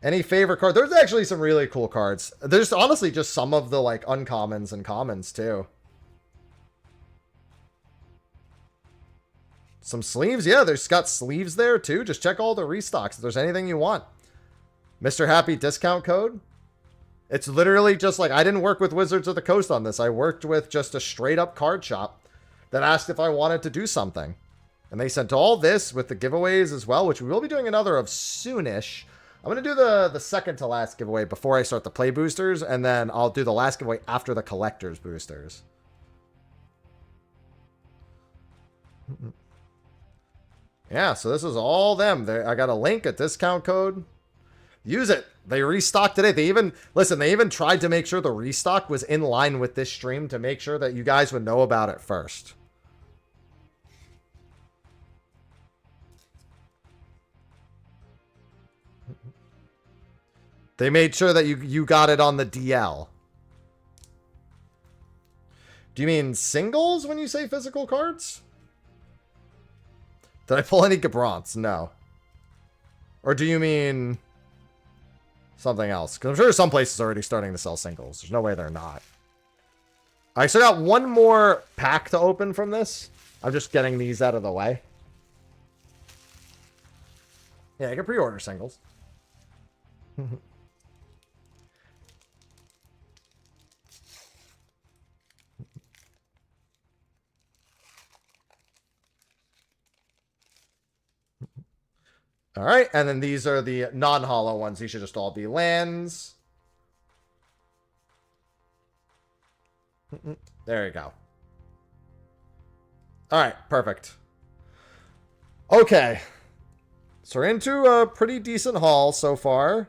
Speaker 1: Any favorite card? There's actually some really cool cards. There's honestly just some of the like uncommons and commons too. Some sleeves. Yeah, there's got sleeves there too. Just check all the restocks if there's anything you want. Mr. Happy discount code. It's literally just like, I didn't work with Wizards of the Coast on this. I worked with just a straight up card shop that asked if I wanted to do something. And they sent all this with the giveaways as well, which we will be doing another of soonish. I'm going to do the second to last giveaway before I start the play boosters, and then I'll do the last giveaway after the collector's boosters. Yeah, so this is all them. I got a link, a discount code. Use it. They restocked today. They even tried to make sure the restock was in line with this stream to make sure that you guys would know about it first. They made sure that you got it on the DL. Do you mean singles when you say physical cards? Did I pull any Gabrants? No. Or do you mean something else? Because I'm sure some places are already starting to sell singles. There's no way they're not. I still got one more pack to open from this. I'm just getting these out of the way. Yeah, I can pre-order singles. All right, and then these are the non-hollow ones. These should just all be lands. There you go. All right, perfect. Okay. So we're into a pretty decent haul so far.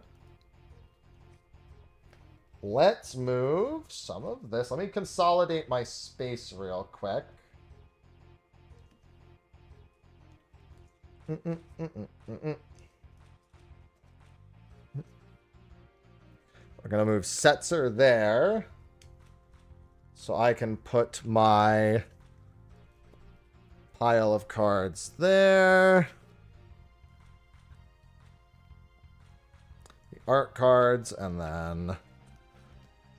Speaker 1: Let's move some of this. Let me consolidate my space real quick. We're going to move Setzer there. So I can put my pile of cards there. The art cards, and then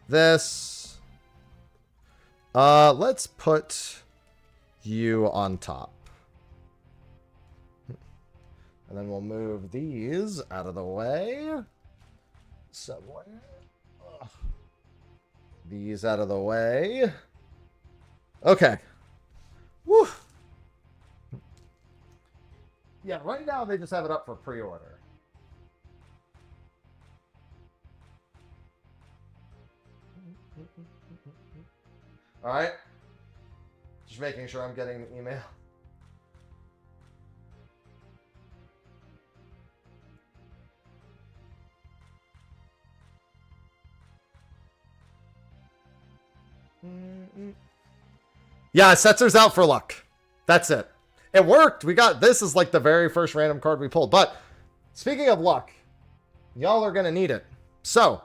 Speaker 1: this. Let's put you on top. And then we'll move these out of the way. Somewhere. Ugh. These out of the way. Okay. Woo. Yeah, right now they just have it up for pre-order. Alright. Just making sure I'm getting the email. Yeah, Setzer's out for luck. That's it. It worked. We got this is like the very first random card we pulled. But speaking of luck, y'all are going to need it. So,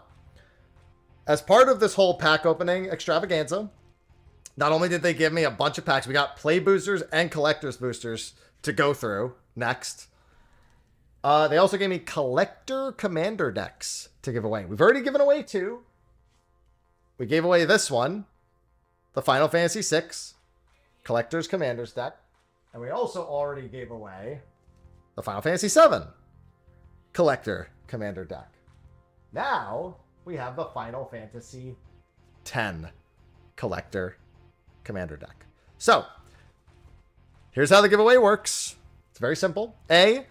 Speaker 1: as part of this whole pack opening extravaganza, not only did they give me a bunch of packs, we got play boosters and collector's boosters to go through next. They also gave me collector commander decks to give away. We've already given away 2. We gave away this one. The Final Fantasy VI Collector's Commanders deck. And we also already gave away the Final Fantasy VII Collector Commander deck. Now, we have the Final Fantasy X Collector Commander deck. So, here's how the giveaway works. It's very simple. A,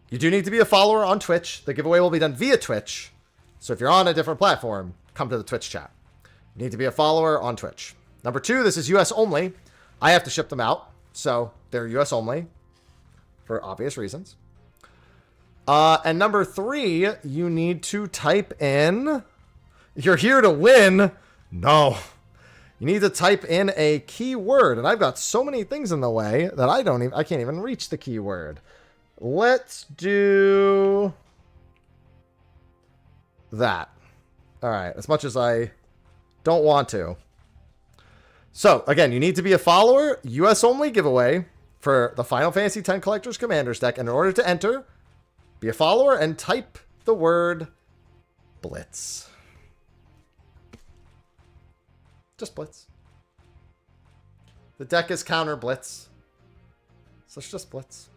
Speaker 1: you do need to be a follower on Twitch. The giveaway will be done via Twitch. So if you're on a different platform, come to the Twitch chat. You need to be a follower on Twitch. Number 2, this is US only. I have to ship them out, so they're US only for obvious reasons. And number 3, you need to type in... You're here to win? No. You need to type in a keyword, and I've got so many things in the way that I can't even reach the keyword. Let's do that. All right, as much as I don't want to. So, again, you need to be a follower, US only giveaway for the Final Fantasy X Collector's Commanders deck. And in order to enter, be a follower and type the word Blitz. Just Blitz. The deck is counter Blitz. So it's just Blitz.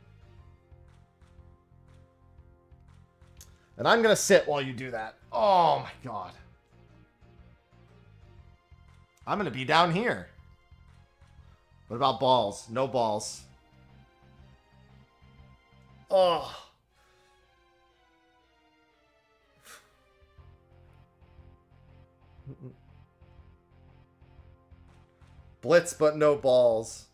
Speaker 1: And I'm going to sit while you do that. Oh my god. I'm going to be down here. What about balls? No balls. Oh. Blitz, but no balls.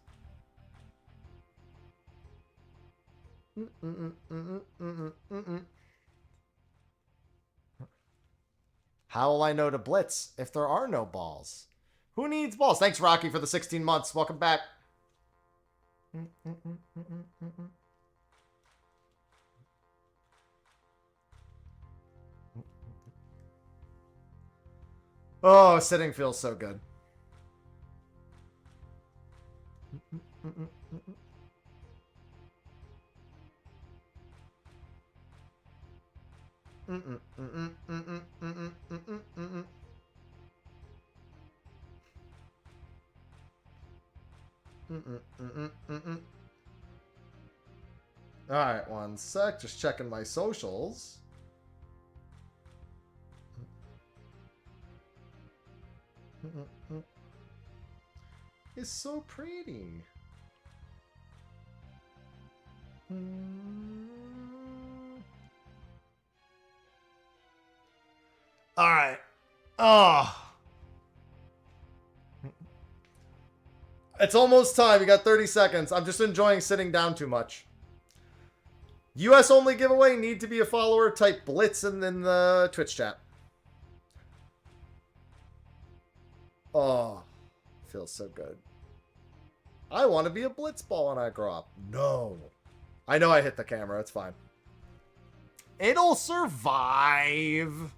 Speaker 1: How will I know to blitz if there are no balls? Who needs balls? Thanks, Rocky, for the 16 months. Welcome back. Oh, sitting feels so good. Alright, one sec. Just checking my socials. It's so pretty. Alright. Oh. It's almost time. You got 30 seconds. I'm just enjoying sitting down too much. US only giveaway. Need to be a follower. Type Blitz in the Twitch chat. Oh. Feels so good. I want to be a blitzball when I grow up. No. I know I hit the camera. It's fine. It'll survive.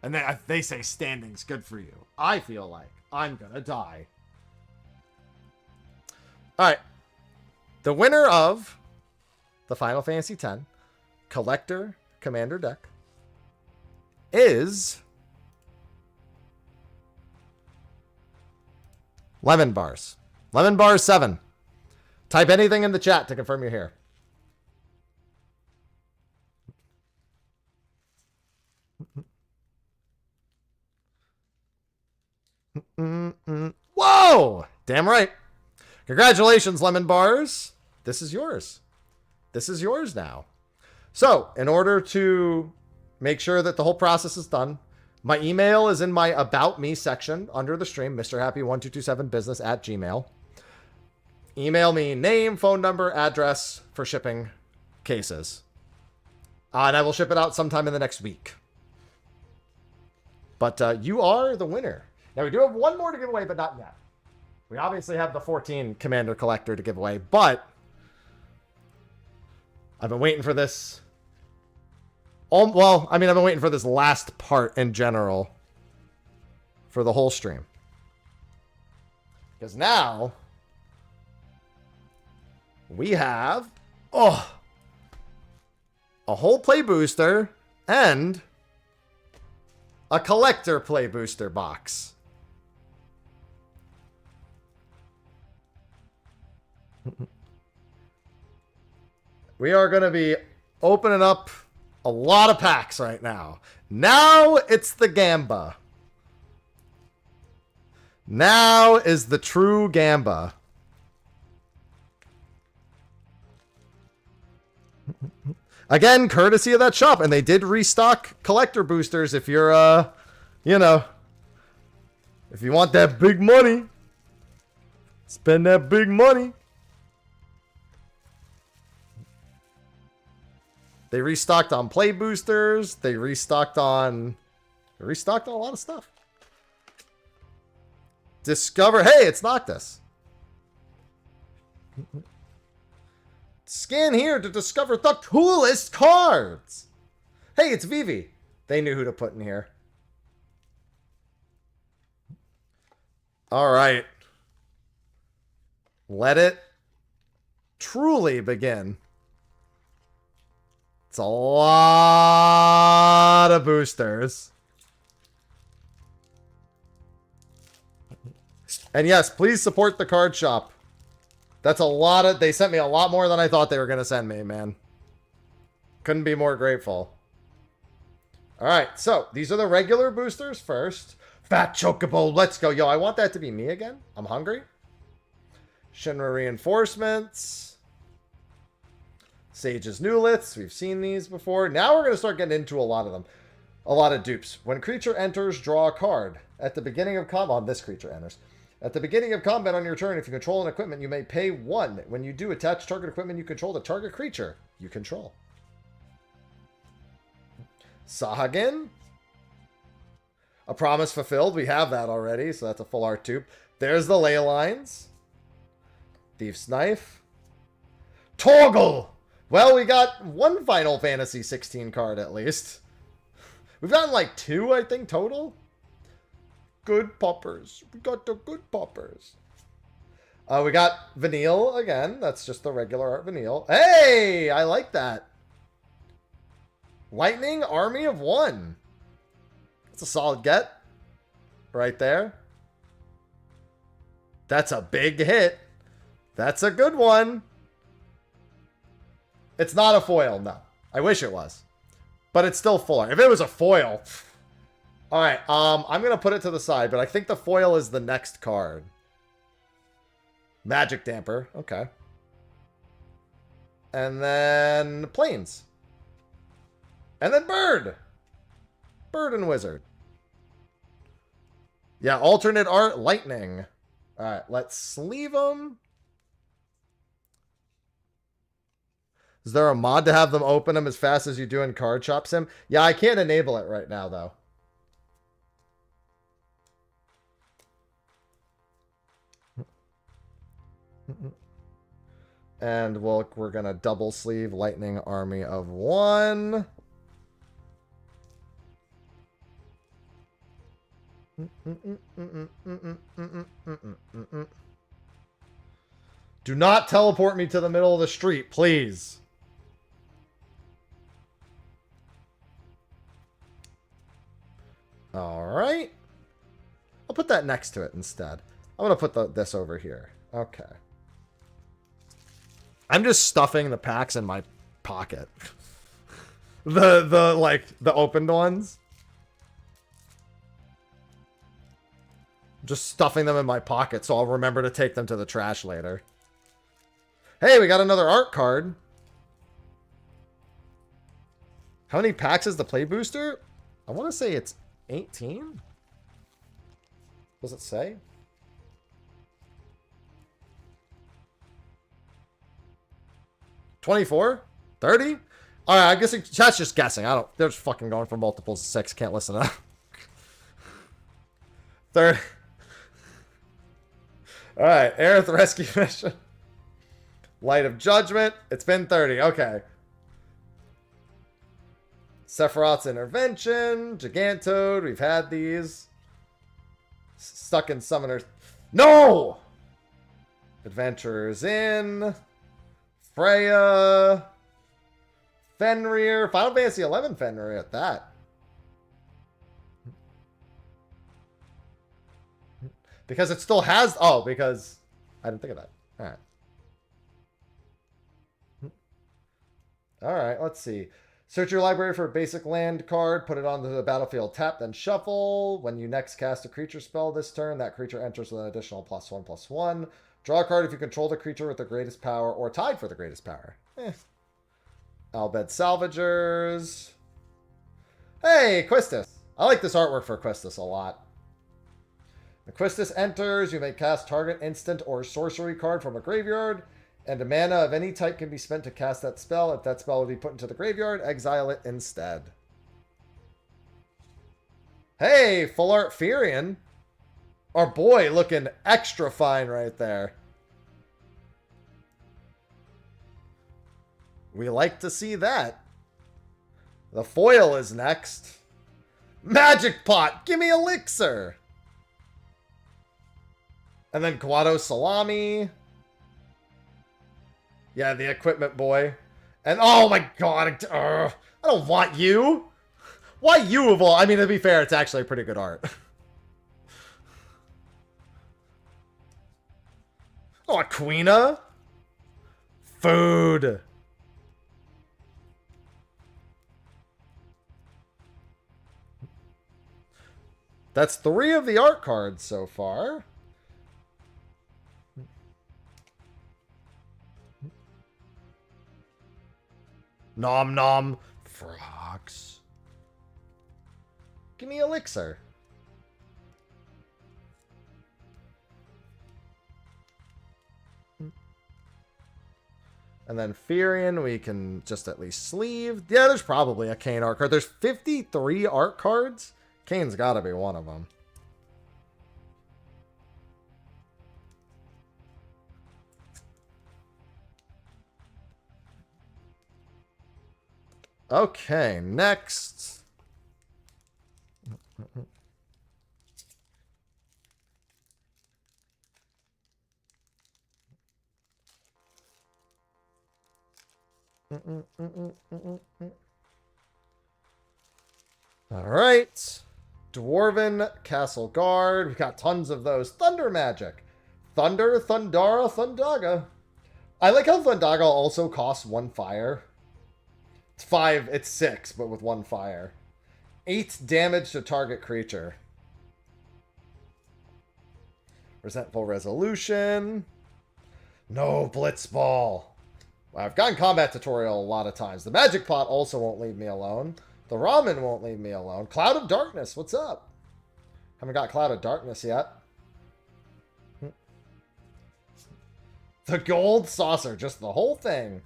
Speaker 1: And they say standing's good for you. I feel like I'm gonna die. Alright. The winner of the Final Fantasy X Collector Commander deck is Lemon Bars. Lemon Bars 7. Type anything in the chat to confirm you're here. Whoa! Damn right. Congratulations, Lemon Bars. This is yours. This is yours now. So, in order to make sure that the whole process is done, my email is in my About Me section under the stream, MrHappy1227business@gmail. Email me name, phone number, address for shipping cases. And I will ship it out sometime in the next week. But you are the winner. Now, we do have one more to give away, but not yet. We obviously have the 14 Commander Collector to give away, but I've been waiting for this. Well, I mean, I've been waiting for this last part in general for the whole stream. Because now we have a whole play booster and a collector play booster box. We are going to be opening up a lot of packs right now. Now it's the Gamba. Now is the true Gamba. Again, courtesy of that shop. And they did restock collector boosters if you're, you know, if you want that big money. Spend that big money. They restocked on play boosters. They restocked on a lot of stuff. Discover. Hey, it's Noctis. Scan here to discover the coolest cards. Hey, it's Vivi. They knew who to put in here. All right. Let it truly begin. It's a lot of boosters. And yes, please support the card shop. That's a lot of... They sent me a lot more than I thought they were going to send me, man. Couldn't be more grateful. Alright, so these are the regular boosters first. Fat Chocobo, let's go. Yo, I want that to be me again. I'm hungry. Shinra Reinforcements. Sage's Newliths. We've seen these before. Now we're going to start getting into a lot of them. A lot of dupes. When creature enters, draw a card. At the beginning of combat, this creature enters. At the beginning of combat on your turn, if you control an equipment, you may pay 1. When you do, attach target equipment you control to target creature you control. Sahagin. A promise fulfilled. We have that already, so that's a full art dupe. There's the ley lines. Thief's Knife. Torgal! Well, we got one Final Fantasy 16 card at least. We've gotten like 2, I think, total. Good poppers. We got the good poppers. We got Vanille again. That's just the regular art Vanille. Hey! I like that. Lightning Army of 1. That's a solid get. Right there. That's a big hit. That's a good one. It's not a foil, no. I wish it was. But it's still full art. If it was a foil... Alright, I'm going to put it to the side, but I think the foil is the next card. Magic Damper. Okay. And then Plains. And then Bird. Bird and Wizard. Yeah, alternate art, Lightning. Alright, let's sleeve them. Is there a mod to have them open them as fast as you do in Card Shop Sim? Yeah, I can't enable it right now, though. And we're going to double sleeve Lightning Army of 1. Do not teleport me to the middle of the street, please. All right. I'll put that next to it instead. I'm going to put this over here. Okay. I'm just stuffing the packs in my pocket. the opened ones. Just stuffing them in my pocket so I'll remember to take them to the trash later. Hey, we got another art card. How many packs is the play booster? I want to say it's 18. Does it say? $24? $30? Alright, I guess that's just guessing. They're just fucking going for multiples of 6. Can't listen to that. 30. Alright, Aerith Rescue Mission. Light of Judgment. It's been 30. Okay. Sephiroth's Intervention. Gigantode. We've had these. Stuck in Summoners. No! Adventurers in. Freya. Fenrir. Final Fantasy 11 Fenrir at that. Because it still has... Oh, because... I didn't think of that. Alright. Alright, let's see. Search your library for a basic land card. Put it onto the battlefield. Tap, then shuffle. When you next cast a creature spell this turn, that creature enters with an additional +1/+1. Draw a card if you control the creature with the greatest power or tied for the greatest power. Albed Salvagers. Hey, Quistis. I like this artwork for Quistis a lot. When Quistis enters, you may cast target instant or sorcery card from a graveyard, and a mana of any type can be spent to cast that spell. If that spell would be put into the graveyard, exile it instead. Hey, Full Art Furion. Our boy looking extra fine right there. We like to see that. The foil is next. Magic Pot, give me Elixir. And then Guado Salami. Yeah, the equipment boy. And oh my god, I don't want you. Why you of all? I mean, to be fair, it's actually pretty good art. Oh, Aquina. Food. That's 3 of the art cards so far. Nom nom. Frogs. Give me Elixir. And then Furion, we can just at least sleeve. Yeah, there's probably a Kane art card. There's 53 art cards. Kane's got to be one of them. Okay, next. All right. Dwarven Castle Guard. We got tons of those. Thunder Magic. Thunder, Thundara, Thundaga. I like how Thundaga also costs 1 fire. It's 5, it's 6, but with 1 fire. 8 damage to target creature. Resentful Resolution. No Blitzball. I've gotten combat tutorial a lot of times. The Magic Pot also won't leave me alone. The Ramen won't leave me alone. Cloud of Darkness, what's up? Haven't got Cloud of Darkness yet. The Gold Saucer, just the whole thing.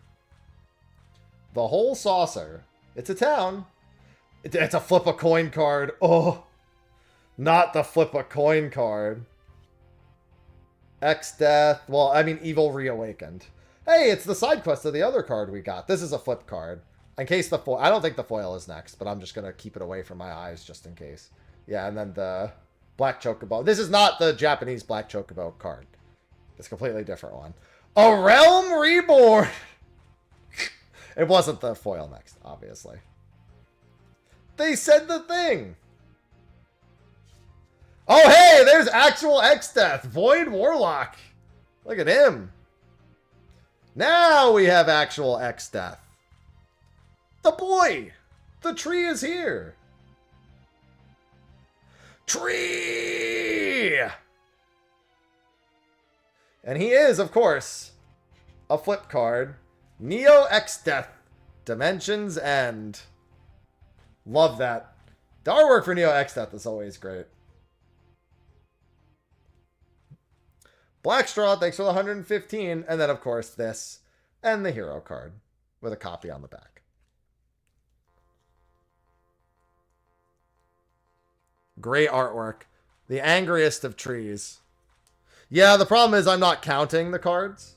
Speaker 1: The whole saucer. It's a town. It's a flip a coin card. Oh, not the flip a coin card. X-Death. Well, I mean, Evil Reawakened. Hey, it's the side quest of the other card we got. This is a flip card. In case the foil... I don't think the foil is next, but I'm just going to keep it away from my eyes just in case. Yeah, and then the Black Chocobo. This is not the Japanese Black Chocobo card. It's a completely different one. A Realm Reborn! It wasn't the foil next, obviously. They said the thing! Oh, hey! There's actual X-Death! Void Warlock! Look at him! Now we have actual X-Death. The boy! The tree is here! Tree! And he is, of course, a flip card. Neo X-Death. Dimensions End. Love that. The artwork for Neo X-Death is always great. Blackstraw, thanks for the 115. And then, of course, this. And the hero card. With a copy on the back. Great artwork. The angriest of trees. Yeah, the problem is I'm not counting the cards.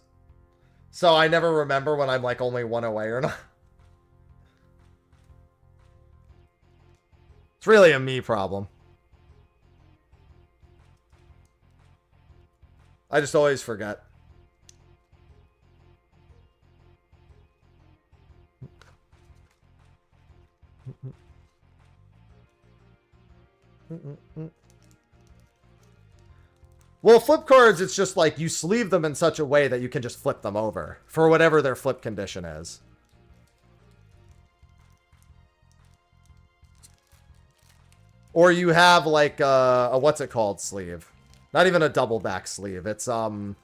Speaker 1: So I never remember when I'm like only 1 away or not. It's really a me problem. I just always forget. Well, flip cards, it's just like you sleeve them in such a way that you can just flip them over for whatever their flip condition is. Or you have like a what's it called sleeve? Not even a double back sleeve. It's how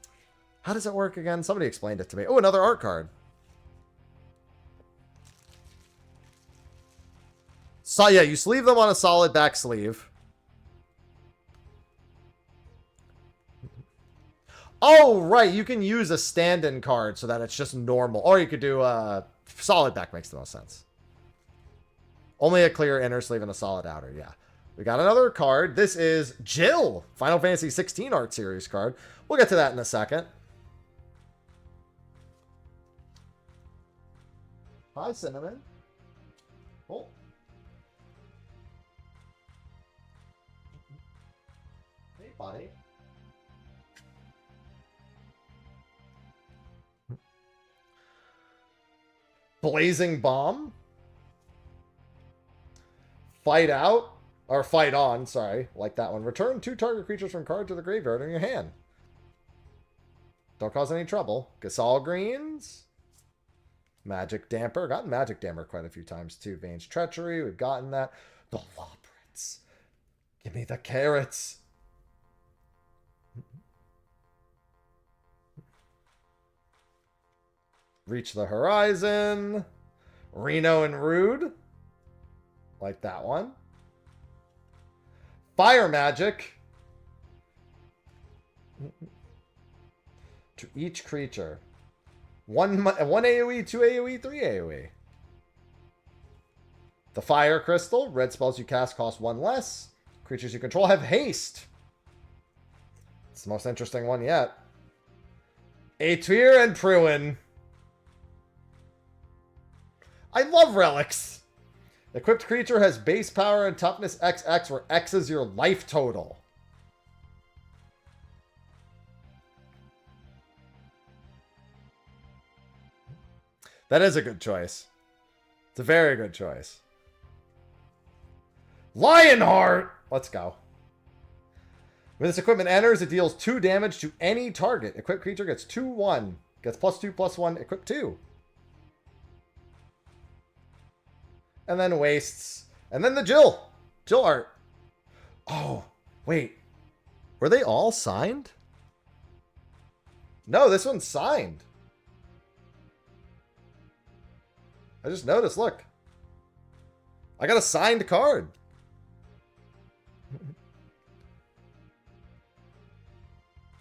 Speaker 1: does it work again? Somebody explained it to me. Oh, another art card. So yeah, you sleeve them on a solid back sleeve. Oh, right. You can use a stand-in card so that it's just normal. Or you could do solid back makes the most sense. Only a clear inner sleeve and a solid outer. Yeah. We got another card. This is Jill. Final Fantasy 16 art series card. We'll get to that in a second. Hi, Cinnamon. Oh. Hey, buddy. Blazing Bomb. Fight out. Or fight on, sorry. Like that one. Return 2 target creatures from card to the graveyard in your hand. Don't cause any trouble. Gasol Greens. Magic Damper. Gotten Magic Damper quite a few times too. Vane's Treachery. We've gotten that. The Law Prince. Give me the carrots. Reach the Horizon. Reno and Rude. Like that one. Fire magic. To each creature. One AoE, 2 AoE, 3 AoE. The fire crystal. Red spells you cast cost 1 less. Creatures you control have haste. It's the most interesting one yet. Aetir and Pruin. I love relics. Equipped creature has base power and toughness XX, where X is your life total. That is a good choice. It's a very good choice. Lionheart! Let's go. When this equipment enters, it deals 2 damage to any target. Equipped creature gets 2/1. Gets +2/+1, equip 2. And then wastes. And then the Jill. Jill art. Oh, wait. Were they all signed? No, this one's signed. I just noticed, look. I got a signed card.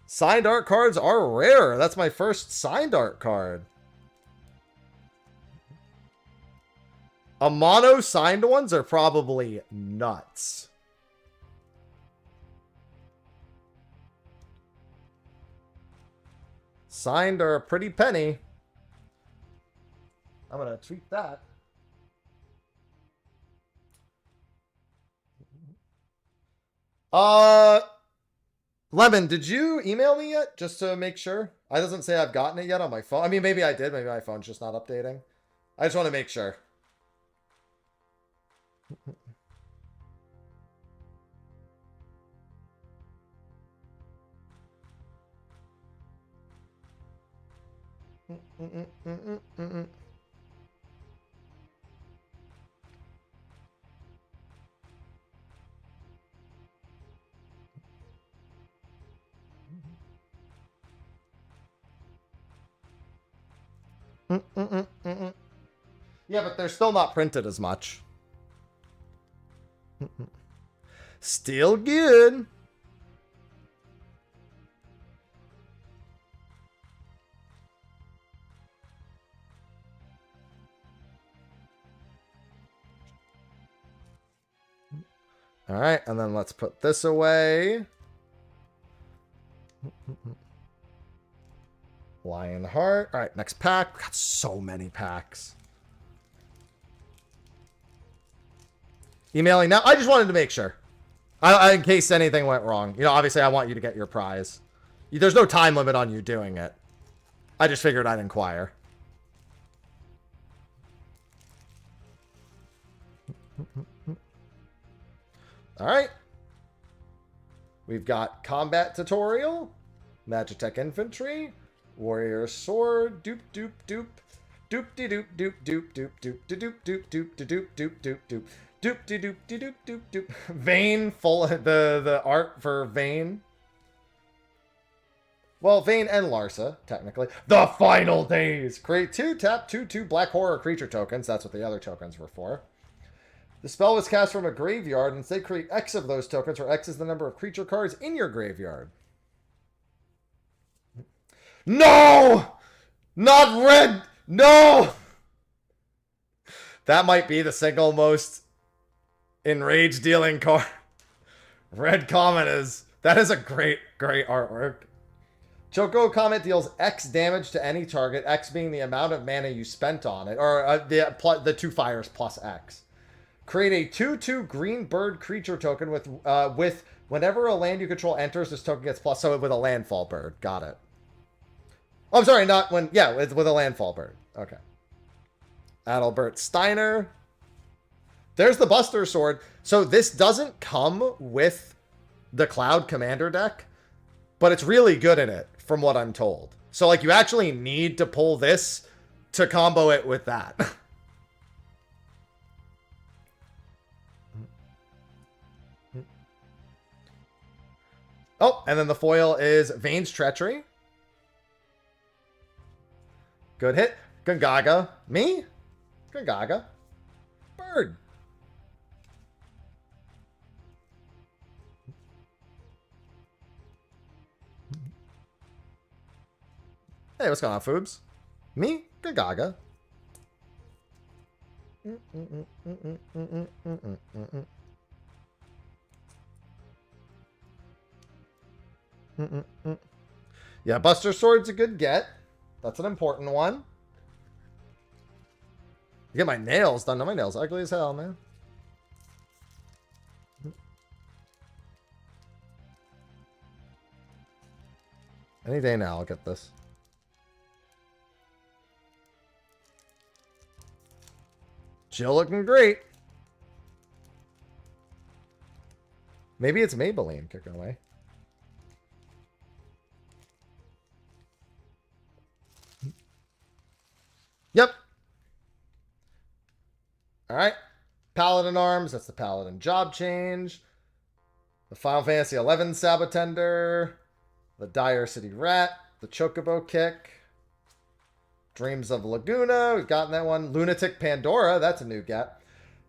Speaker 1: Signed art cards are rare. That's my first signed art card. A mono signed ones are probably nuts. Signed are a pretty penny. I'm going to tweet that. Lemon, did you email me yet? Just to make sure. It doesn't say I've gotten it yet on my phone. I mean, maybe I did. Maybe my phone's just not updating. I just want to make sure. Yeah, but they're still not printed as much. Still good. All right, and then let's put this away. Lionheart. All right, next pack. We got so many packs. Emailing now. I just wanted to make sure. In case anything went wrong. You know, obviously I want you to get your prize. There's no time limit on you doing it. I just figured I'd inquire. All right. We've got combat tutorial, Magitech infantry, warrior sword, doop doop doop, doop de doop doop doop doop doop de doop doop doop de doop doop doop doop doop de doop de doop doop doop. Vayne full the art for Vayne. Well, Vayne and Larsa, technically. The final days. Create 2 tap 2/2 black horror creature tokens. That's what the other tokens were for. The spell was cast from a graveyard, and instead create X of those tokens, where X is the number of creature cards in your graveyard. No! Not red! No! That might be the single most enrage dealing card. Red Comet is... That is a great, great artwork. Choco Comet deals X damage to any target, X being the amount of mana you spent on it, or the 2 fires plus X. Create a 2/2 green bird creature token with whenever a land you control enters, this token gets plus. So with a landfall bird. Got it. Oh, I'm sorry, not when... Yeah, with a landfall bird. Okay. Adalbert Steiner. There's the Buster Sword. So this doesn't come with the Cloud Commander deck, but it's really good in it, from what I'm told. So, like, you actually need to pull this to combo it with that. Oh, and then the foil is Vayne's Treachery. Good hit. Gungaga. Me? Gungaga. Bird. Hey, what's going on, Foobs? Me? Gagaga. Yeah, Buster Sword's a good get. That's an important one. You get my nails done. No, my nails ugly as hell, man. Any day now, I'll get this. Jill looking great. Maybe it's Maybelline kicking away. Yep. All right. Paladin Arms. That's the Paladin job change. The Final Fantasy XI Sabatender. The Dire City Rat. The Chocobo Kick. Dreams of Laguna. We've gotten that one. Lunatic Pandora. That's a new get.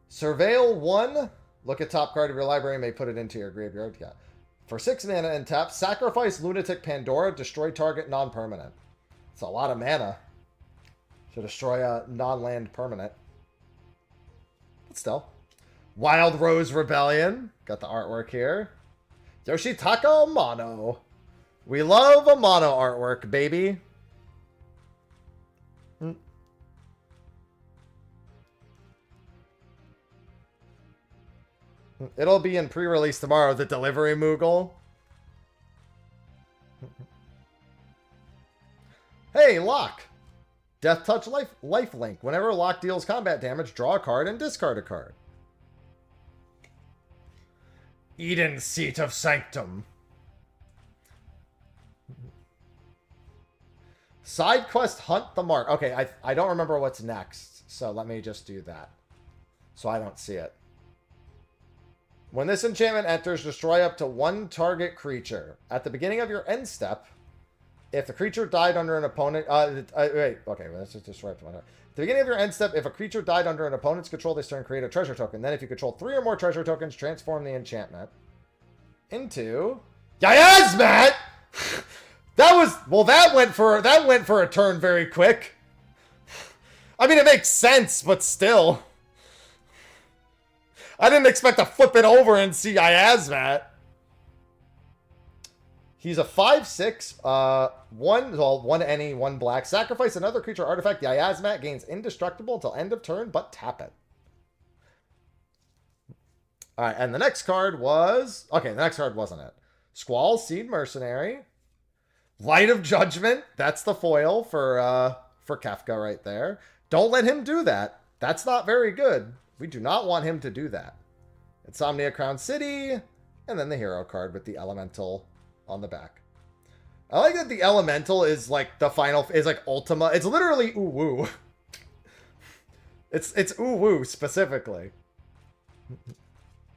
Speaker 1: Surveil 1. Look at top card of your library and may put it into your graveyard. Yeah. For 6 mana and tap, sacrifice Lunatic Pandora. Destroy target non-permanent. It's a lot of mana to destroy a non-land permanent. But still. Wild Rose Rebellion. Got the artwork here. Yoshitaka Amano. We love Amano artwork, baby. It'll be in pre-release tomorrow, the delivery Moogle. Hey, Lock. Death Touch life link. Whenever Lock deals combat damage, draw a card and discard a card. Eden Seat of Sanctum. Side quest Hunt the Mark. Okay, I don't remember what's next, so let me just do that. So I don't see it. When this enchantment enters, destroy up to 1 target creature. At the beginning of your end step, if the creature died under an opponent... wait, okay, well, let's just destroy up to 1. At the beginning of your end step, if a creature died under an opponent's control this turn, create a treasure token. Then if you control 3 or more treasure tokens, transform the enchantment into... Yasmat! That was... Well, that went for a turn very quick. I mean, it makes sense, but still... I didn't expect to flip it over and see Iazmat. He's a 5/6, 1 any, 1 black. Sacrifice another creature artifact. The Iazmat gains indestructible until end of turn, but tap it. Alright, and the next card was... Okay, the next card wasn't it. Squall, Seed Mercenary. Light of Judgment. That's the foil for Kefka right there. Don't let him do that. That's not very good. We do not want him to do that. Insomnia Crown City, and then the hero card with the elemental on the back. I like that the elemental is like the final, is like Ultima. It's literally Uwu. It's Uwu specifically.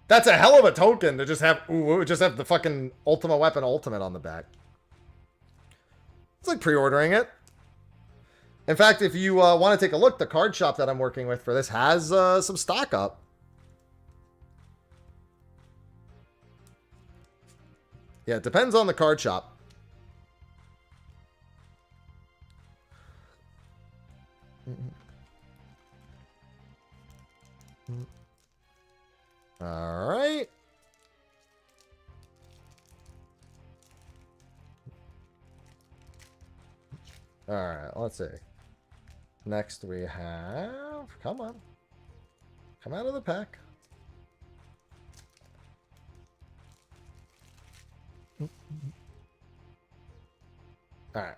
Speaker 1: That's a hell of a token to just have Uwu, just have the fucking Ultima Weapon Ultimate on the back. It's like pre-ordering it. In fact, if you want to take a look, the card shop that I'm working with for this has some stock up. Yeah, it depends on the card shop. All right. All right, let's see. Next we have... Come on. Come out of the pack. Alright.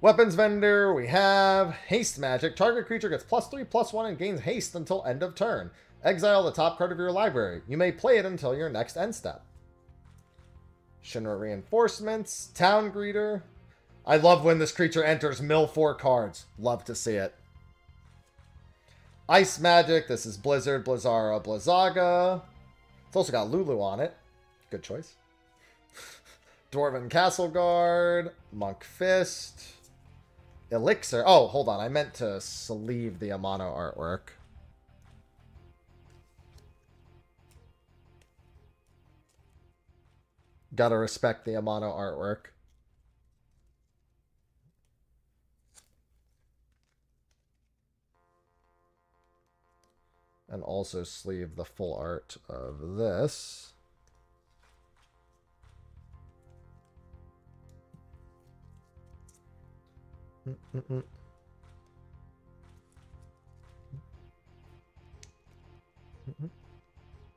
Speaker 1: Weapons vendor, we have Haste Magic. Target creature gets +3/+1 and gains haste until end of turn. Exile the top card of your library. You may play it until your next end step. Shinra Reinforcements. Town Greeter. I love when this creature enters, mill 4 cards. Love to see it. Ice Magic. This is Blizzard, Blizzara, Blizzaga. It's also got Lulu on it. Good choice. Dwarven Castle Guard. Monk Fist. Elixir. Oh, hold on. I meant to sleeve the Amano artwork. Gotta respect the Amano artwork. And also sleeve the full art of this.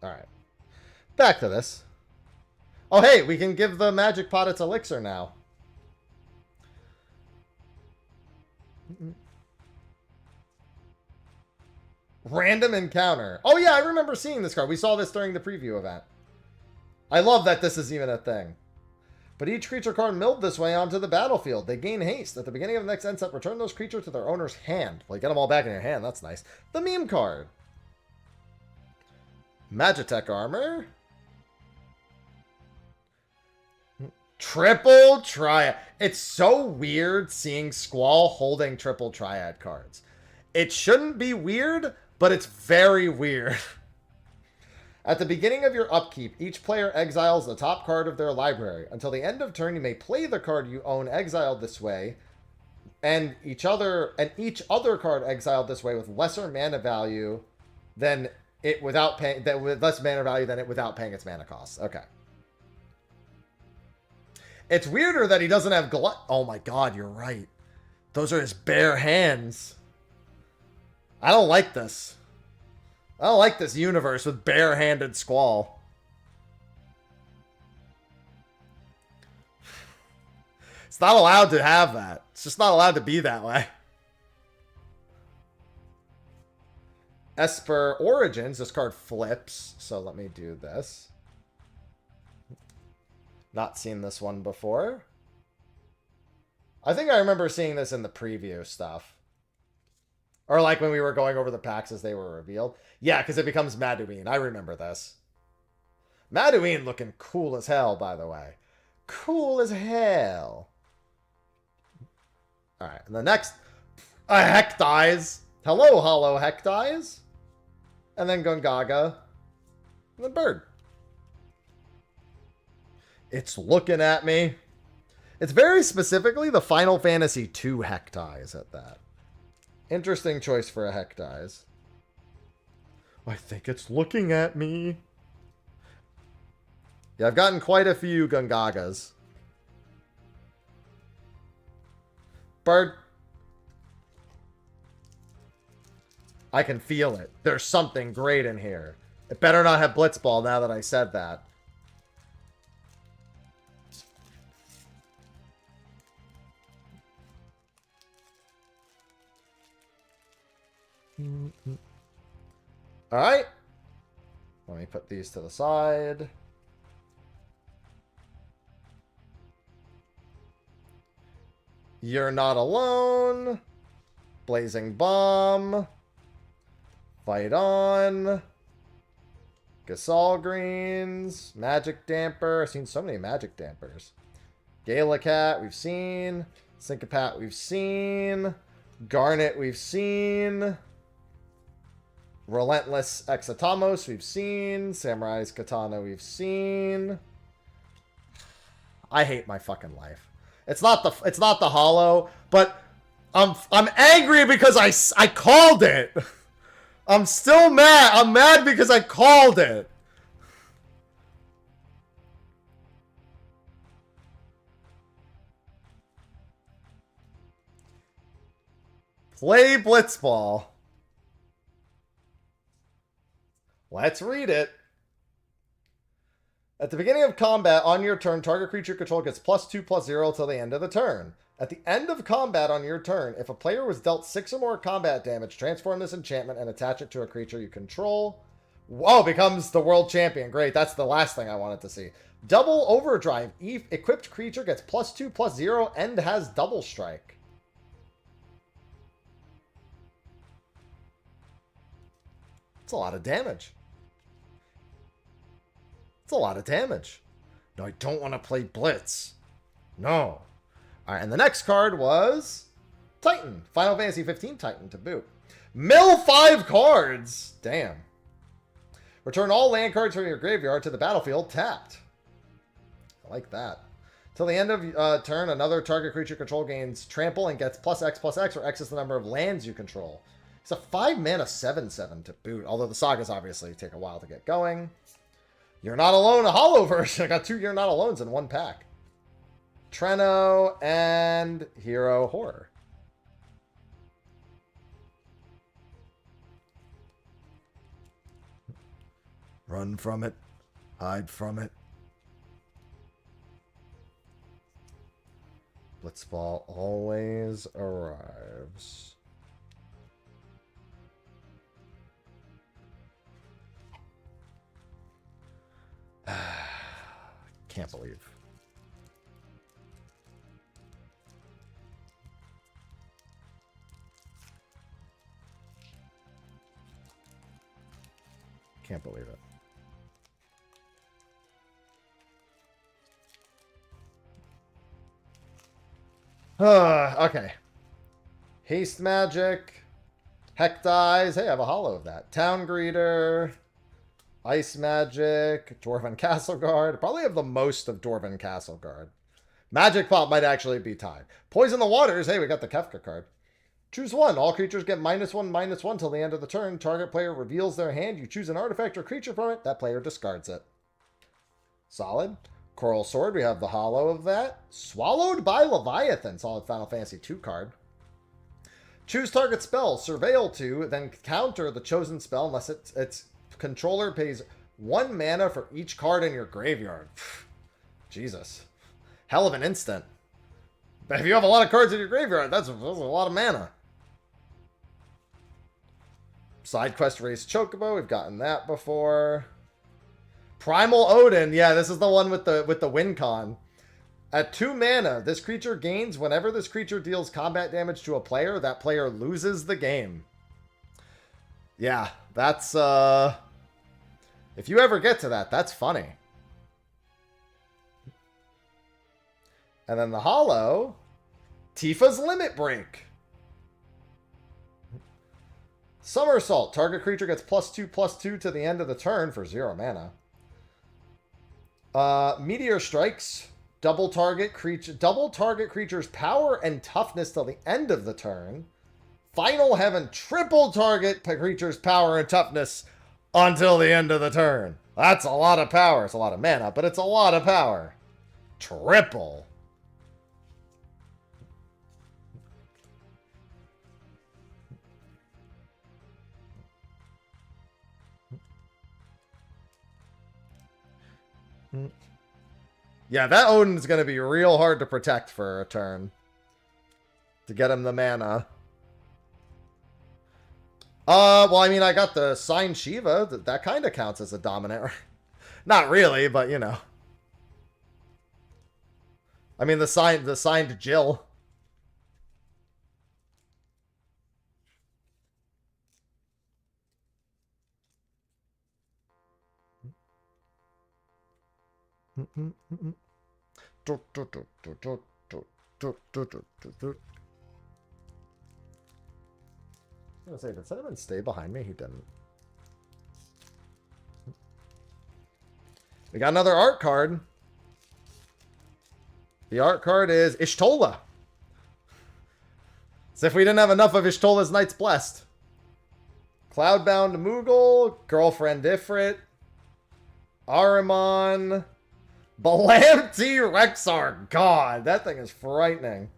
Speaker 1: Alright. Back to this. Oh, hey, we can give the magic pot its elixir now. Random encounter. Oh, yeah, I remember seeing this card. We saw this during the preview event. I love that this is even a thing. But each creature card milled this way onto the battlefield. They gain haste. At the beginning of the next end step, return those creatures to their owner's hand. Well, you get them all back in your hand. That's nice. The meme card. Magitech armor. Triple Triad. It's so weird seeing Squall holding Triple Triad cards. It shouldn't be weird, but it's very weird. At the beginning of your upkeep, each player exiles the top card of their library. Until the end of turn, you may play the card you own exiled this way, and each other card exiled this way with lesser mana value than it without paying with less mana value than it without paying its mana cost. Okay. It's weirder that he doesn't have oh my god, you're right. Those are his bare hands. I don't like this. I don't like this universe with bare-handed Squall. It's not allowed to have that. It's just not allowed to be that way. Esper Origins, this card flips, so let me do this. Not seen this one before. I think I remember seeing this in the preview stuff. Or like when we were going over the packs as they were revealed. Yeah, because it becomes Maduine. I remember this. Maduine looking cool as hell, by the way. Cool as hell. Alright, and the next... Hecdies. Hello, Hollow Hecdies. And then Gungaga. And then Bird. It's looking at me. It's very specifically the Final Fantasy II Hecdies at that. Interesting choice for a Hecdies. I think it's looking at me. Yeah, I've gotten quite a few Gungagas. Bird. I can feel it. There's something great in here. It better not have Blitzball now that I said that. Alright. Let me put these to the side. You're Not Alone. Blazing Bomb. Fight On. Gasol Greens. Magic Damper. I've seen so many Magic Dampers. Galacat, we've seen. Syncopat, we've seen. Garnet, we've seen. Relentless Exotamos, we've seen. Samurai's Katana, we've seen. I hate my fucking life. It's not the hollow, but I'm angry because I called it. I'm still mad. I'm mad because I called it. Play Blitzball. Let's read it. At the beginning of combat on your turn, target creature control gets +2/+0 till the end of the turn. At the end of combat on your turn, if a player was dealt 6 or more combat damage, transform this enchantment and attach it to a creature you control. Whoa, becomes the world champion. Great, that's the last thing I wanted to see. Double Overdrive. Equipped creature gets +2/+0 and has double strike. It's a lot of damage. It's a lot of damage. No, I don't want to play Blitz. No. Alright, and the next card was Titan. Final Fantasy 15 Titan to boot. Mill 5 cards! Damn. Return all land cards from your graveyard to the battlefield tapped. I like that. Till the end of turn, another target creature control gains trample and gets +X/+X, where X is the number of lands you control. It's a 5-mana 7/7 to boot. Although the sagas obviously take a while to get going. You're Not Alone, a hollow version. I got 2 You're Not Alones in one pack. Treno and Hero Horror. Run from it. Hide from it. Blitzball always arrives. Can't believe. Can't believe it. Okay. Haste Magic. Heck Dies. Hey, I have a hollow of that. Town Greeter. Ice Magic. Dwarven Castle Guard. Probably have the most of Dwarven Castle Guard. Magic Pop might actually be tied. Poison the Waters. Hey, we got the Kefka card. Choose one. All creatures get -1/-1 till the end of the turn. Target player reveals their hand. You choose an artifact or creature from it. That player discards it. Solid. Coral Sword, we have the hollow of that. Swallowed by Leviathan, solid Final Fantasy 2 card. Choose target spell, surveil 2, then counter the chosen spell unless its controller pays 1 mana for each card in your graveyard. Jesus. Hell of an instant. But if you have a lot of cards in your graveyard, that's a lot of mana. Side quest Race Chocobo, we've gotten that before. Primal Odin, yeah, this is the one with the win con. At 2 mana, this creature gains whenever this creature deals combat damage to a player, that player loses the game. Yeah, that's if you ever get to that, that's funny. And then the hollow, Tifa's Limit Break. Somersault, target creature gets +2/+2 to the end of the turn for 0 mana. Meteor Strikes, double target creature's power and toughness till the end of the turn. Final Heaven, triple target creature's power and toughness until the end of the turn. That's a lot of power. It's a lot of mana, but it's a lot of power. Triple. Yeah, that Odin's going to be real hard to protect for a turn. To get him the mana. Well, I mean, I got the signed Shiva. That kind of counts as a dominant. Not really, but you know. I mean, the signed Jill. I'm gonna say, did Cinnamon stay behind me? He didn't. We got another art card. The art card is Ishtola. As if we didn't have enough of Ishtola's Knights Blessed. Cloudbound Moogle, Girlfriend Ifrit, Ahriman, Balamti Rexar. God, that thing is frightening.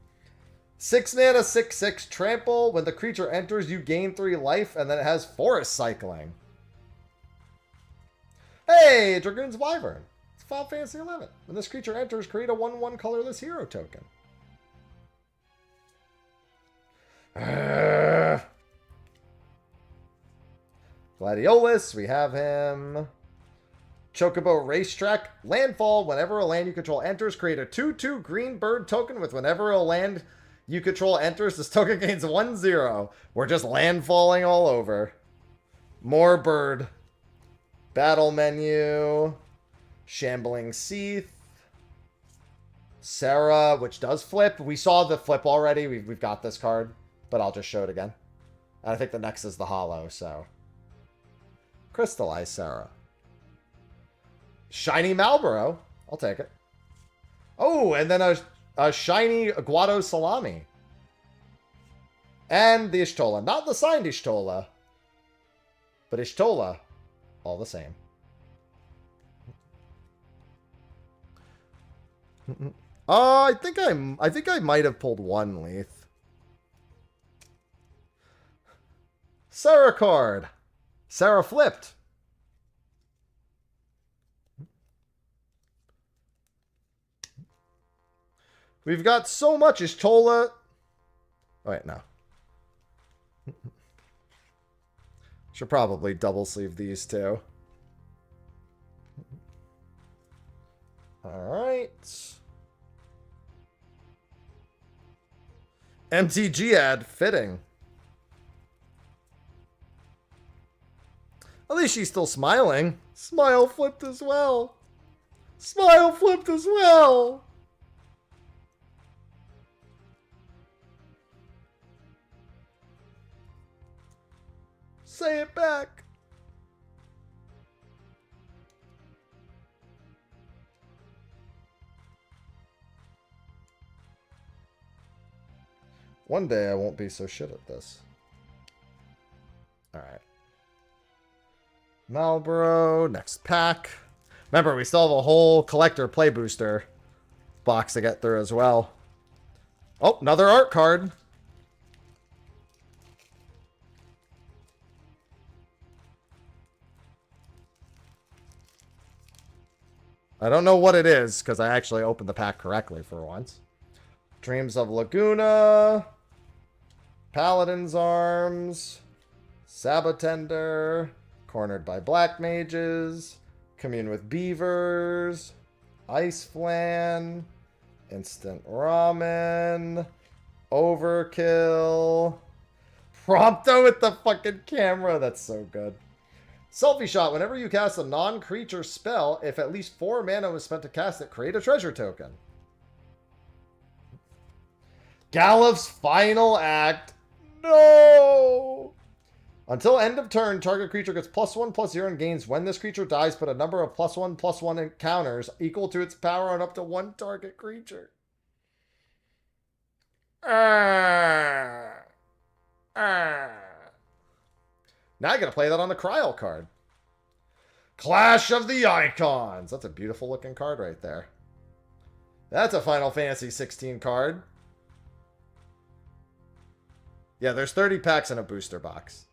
Speaker 1: 6 mana, 6/6 trample. When the creature enters, you gain 3 life, and then it has Forest Cycling. Hey, Dragoon's Wyvern. It's Final Fantasy 11. When this creature enters, create a 1/1 colorless hero token. Gladiolus, we have him. Chocobo Racetrack. Landfall. Whenever a land you control enters, create a 2/2 green bird token with whenever a land you control enters, this token gains 1/0. We're just landfalling all over. More bird. Battle menu. Shambling Seath. Sarah, which does flip. We saw the flip already. We've got this card, but I'll just show it again. And I think the next is the hollow, so. Crystallize Sarah. Shiny Malboro. I'll take it. Oh, and then a shiny Aguado Salami. And the Ishtola. Not the signed Ishtola, but Ishtola. All the same. I think I might have pulled one Leith. Sarah card. Sarah flipped. We've got so much Ishtola. Oh, wait, no. Should probably double sleeve these two. Alright. MTG ad, fitting. At least she's still smiling. Smile flipped as well. Smile flipped as well. Say it back. One day I won't be so shit at this. Alright. Marlboro, next pack. Remember, we still have a whole collector play booster box to get through as well. Oh, another art card. I don't know what it is, because I actually opened the pack correctly for once. Dreams of Laguna. Paladin's Arms. Sabotender. Cornered by Black Mages. Commune with Beavers. Ice Flan. Instant Ramen. Overkill. Prompto with the fucking camera. That's so good. Selfie shot. Whenever you cast a non-creature spell, if at least 4 mana was spent to cast it, create a treasure token. Gallows Final Act. No! Until end of turn, target creature gets +1/+0 and gains when this creature dies, put a number of +1/+1 encounters equal to its power on up to 1 target creature. Now I gotta play that on the Cryo card. Clash of the Icons. That's a beautiful looking card right there. That's a Final Fantasy 16 card. Yeah, there's 30 packs in a booster box.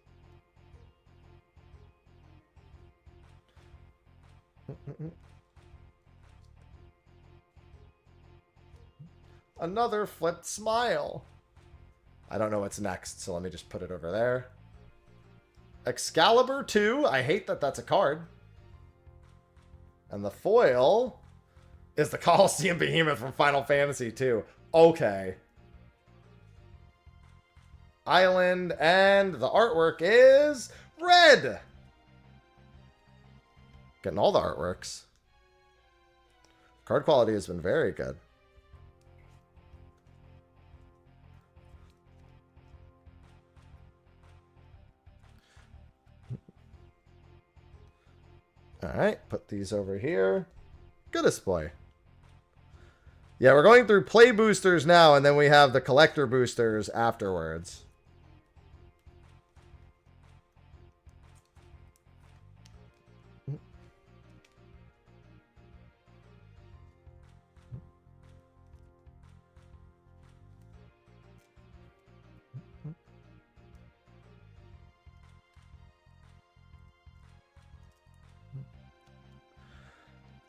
Speaker 1: Another flipped smile. I don't know what's next, so let me just put it over there. Excalibur 2. I hate that that's a card. And the foil is the Coliseum Behemoth from Final Fantasy 2. Okay. Island, and the artwork is red. Getting all the artworks. Card quality has been very good. Alright, put these over here. Good display. Yeah, we're going through play boosters now, and then we have the collector boosters afterwards.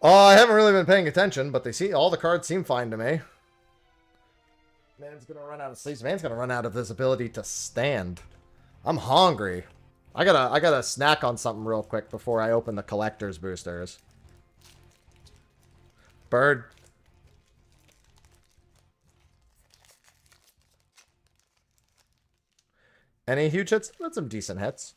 Speaker 1: Oh, I haven't really been paying attention, but all the cards seem fine to me. Man's gonna run out of sleeves. Man's gonna run out of his ability to stand. I'm hungry. I gotta snack on something real quick before I open the collector's boosters. Bird. Any huge hits? That's some decent hits.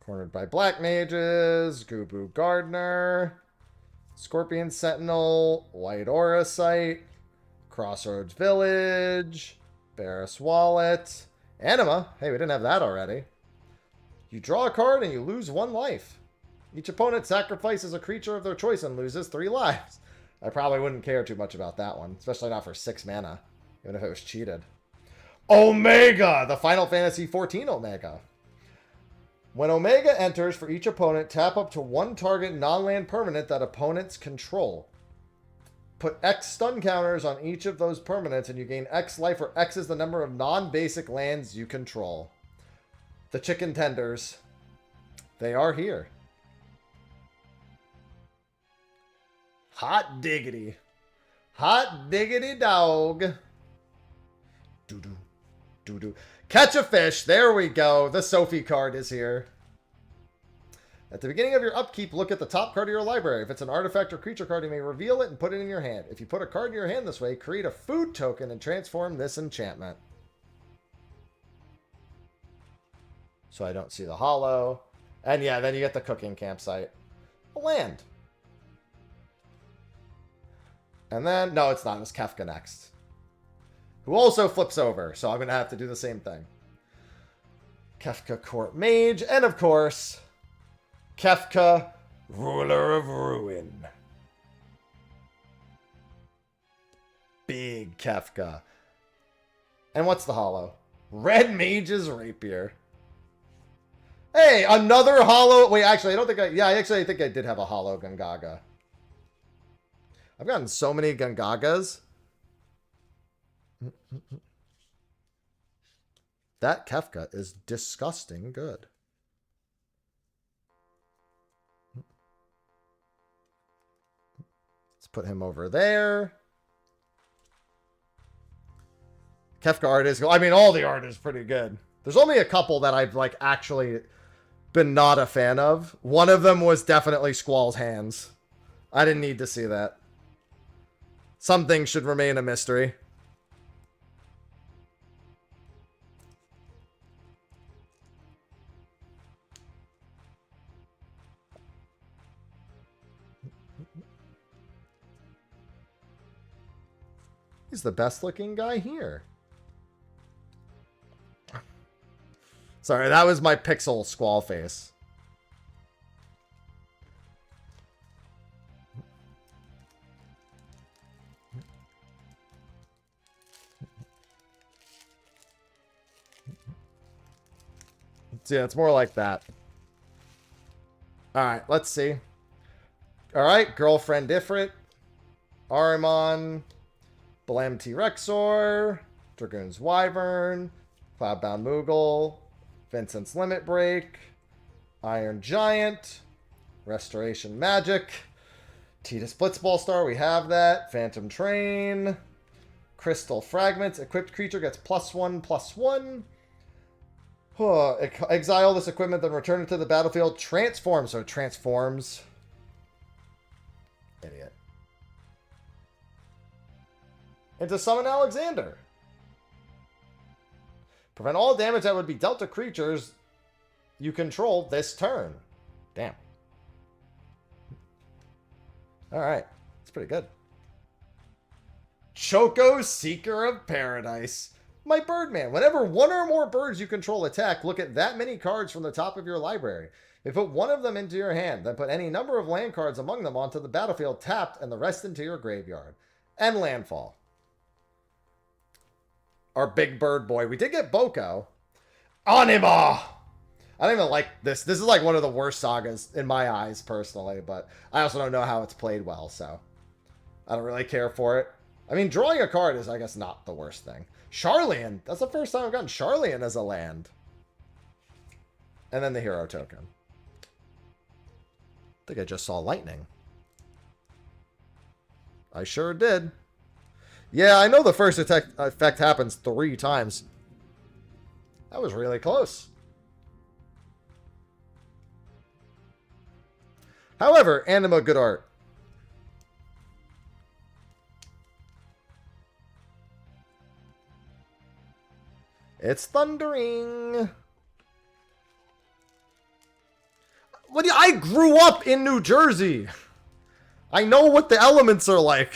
Speaker 1: Cornered by Black Mages, Gubu Gardener, Scorpion Sentinel, White Aura Site, Crossroads Village, Barris Wallet, Anima. Hey, we didn't have that already. You draw a card and you lose 1 life. Each opponent sacrifices a creature of their choice and loses 3 lives. I probably wouldn't care too much about that one, especially not for 6 mana, even if it was cheated. Omega! The Final Fantasy XIV Omega. When Omega enters, for each opponent, tap up to 1 target non-land permanent that opponents control. Put X stun counters on each of those permanents, and you gain X life, where X is the number of non-basic lands you control. The chicken tenders. They are here. Hot diggity. Hot diggity dog. Doo-doo. Doo-doo. Catch a fish. There we go. The Sophie card is here. At the beginning of your upkeep, look at the top card of your library. If it's an artifact or creature card, you may reveal it and put it in your hand. If you put a card in your hand this way, create a food token and transform this enchantment. So I don't see the hollow. And yeah, then you get the cooking campsite. A land. And then, no, it's not. It's Kefka next. Who also flips over, so I'm going to have to do the same thing. Kefka Court Mage, and of course, Kefka Ruler of Ruin. Big Kefka. And what's the hollow? Red Mage's Rapier. Hey, another hollow. Wait, actually, I don't think I... Yeah, I think I did have a hollow Gungaga. I've gotten so many Gungagas. That Kefka is disgusting good. Let's put him over there. Kefka art is... I mean, all the art is pretty good. There's only a couple that I've, like, actually been not a fan of. One of them was definitely Squall's hands. I didn't need to see that. Some things should remain a mystery. He's the best looking guy here. Sorry, that was my pixel Squall face. Yeah, it's more like that. Alright, let's see. Alright, Girlfriend Ifrit. Ahriman. Blam T-Rexor. Dragoon's Wyvern. Cloudbound Moogle. Vincent's Limit Break. Iron Giant. Restoration Magic. Tidus Blitzball Star, we have that. Phantom Train. Crystal Fragments. Equipped creature gets +1/+1. Exile this equipment, then return it to the battlefield. Transform, so it transforms. Idiot. Into Summon Alexander. Prevent all damage that would be dealt to creatures you control this turn. Damn. Alright. That's pretty good. Choco, Seeker of Paradise. My Birdman. Whenever one or more birds you control attack, look at that many cards from the top of your library. You put one of them into your hand, then put any number of land cards among them onto the battlefield tapped and the rest into your graveyard. And landfall. Our big bird boy. We did get Boko. Anima! I don't even like this. This is like one of the worst sagas in my eyes, personally, but I also don't know how it's played well, so I don't really care for it. I mean, drawing a card is, I guess, not the worst thing. Charlian. That's the first time I've gotten Charlian as a land. And then the hero token. I think I just saw lightning. I sure did. Yeah, I know the first effect happens 3 times. That was really close. However, Anima, good art. It's thundering. What do you, I grew up in New Jersey. I know what the elements are like.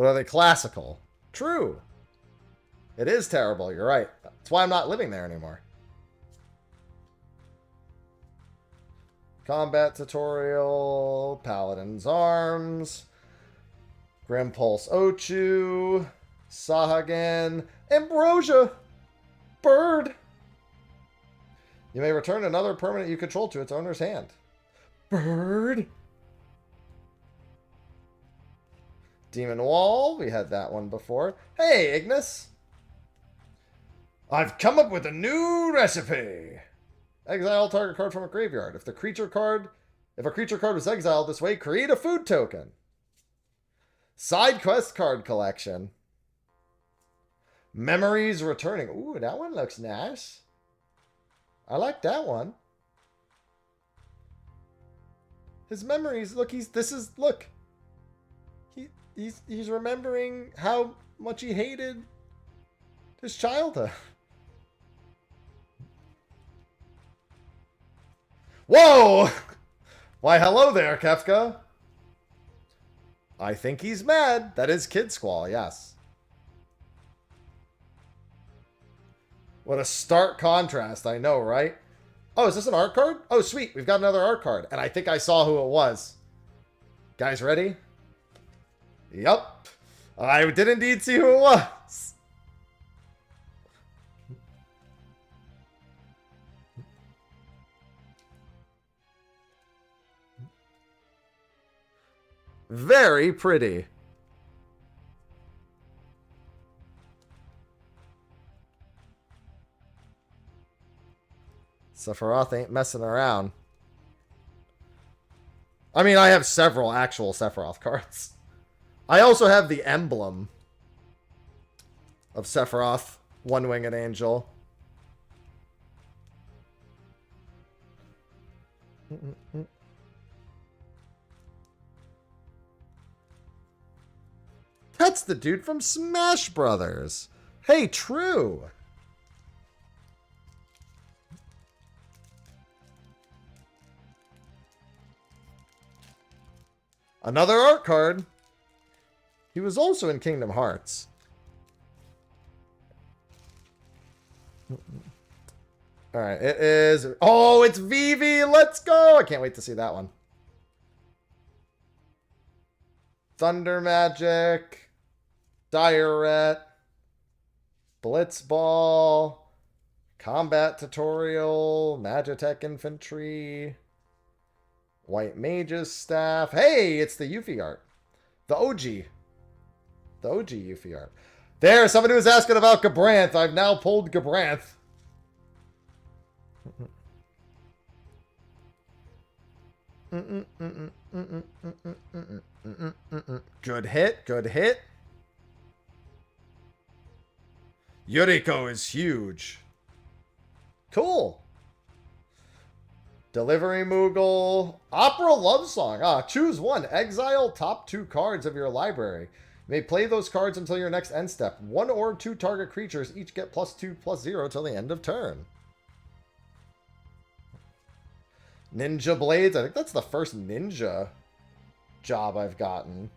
Speaker 1: But are they classical? True. It is terrible, you're right. That's why I'm not living there anymore. Combat tutorial, Paladin's Arms, Grimpulse Ochu, Sahagan, Ambrosia, Bird. You may return another permanent you control to its owner's hand. Bird. Demon Wall, we had that one before. Hey, Ignis. I've come up with a new recipe. Exile target card from a graveyard. If a creature card was exiled this way, create a food token. Side quest card collection. Memories returning. Ooh, that one looks nice. I like that one. His memories, look, he's remembering how much he hated his childhood. Whoa! Why, hello there, Kefka. I think he's mad. That is Kid Squall, yes. What a stark contrast, I know, right? Oh, is this an art card? Oh, sweet. We've got another art card. And I think I saw who it was. Guys, ready? Yup. I did indeed see who it was. Very pretty. Sephiroth ain't messing around. I mean, I have several actual Sephiroth cards. I also have the emblem of Sephiroth, One-Winged Angel. That's the dude from Smash Brothers. Hey, true. Another art card. He was also in Kingdom Hearts. All right, it is. Oh, it's Vivi. Let's go. I can't wait to see that one. Thunder Magic. Dirette, Blitzball, Combat Tutorial, Magitech Infantry, White Mage's Staff. Hey, it's the Yuffie art. The OG. The OG Yuffie art. There, somebody was asking about Gabranth. I've now pulled Gabranth. Good hit, good hit. Yuriko is huge. Cool. Delivery Moogle. Opera Love Song. Ah, choose one. Exile top 2 cards of your library. You may play those cards until your next end step. 1 or 2 target creatures each get +2/+0 till the end of turn. Ninja Blades. I think that's the first ninja job I've gotten.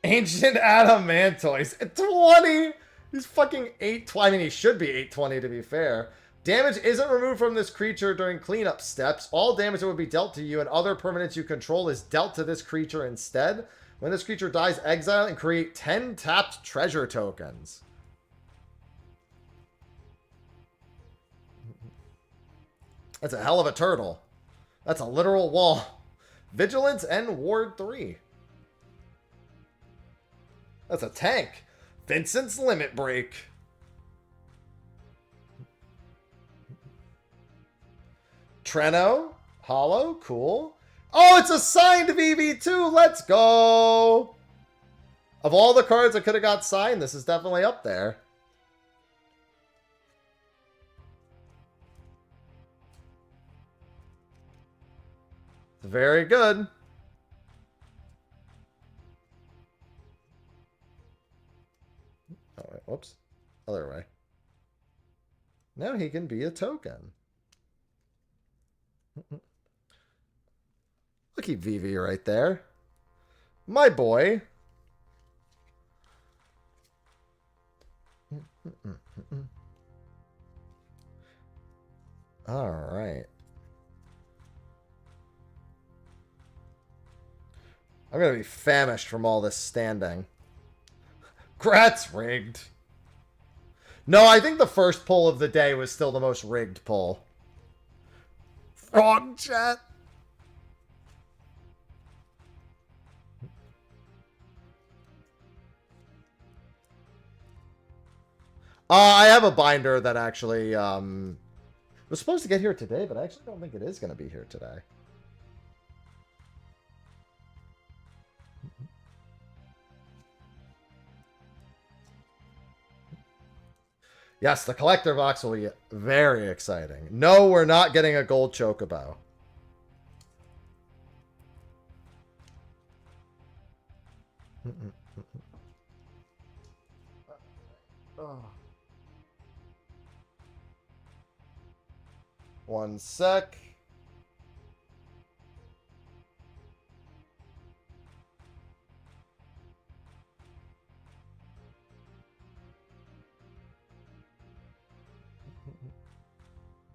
Speaker 1: Ancient Adamantoise. 20! He's fucking 820. I mean, he should be 820 to be fair. Damage isn't removed from this creature during cleanup steps. All damage that would be dealt to you and other permanents you control is dealt to this creature instead. When this creature dies, exile and create 10 tapped treasure tokens. That's a hell of a turtle. That's a literal wall. Vigilance and Ward 3. That's a tank. Vincent's Limit Break. Treno. Hollow. Cool. Oh, it's a signed VV2. Let's go. Of all the cards I could have got signed, this is definitely up there. Very good. Oh, wait, whoops. Other way. Now he can be a token. Looky Vivi right there. My boy. All right. I'm gonna be famished from all this standing. Grat's rigged. No, I think the first pull of the day was still the most rigged pull. Frog chat. I have a binder that actually was supposed to get here today, but I actually don't think it is going to be here today. Yes, the collector box will be very exciting. No, we're not getting a gold chocobo. Oh. One sec.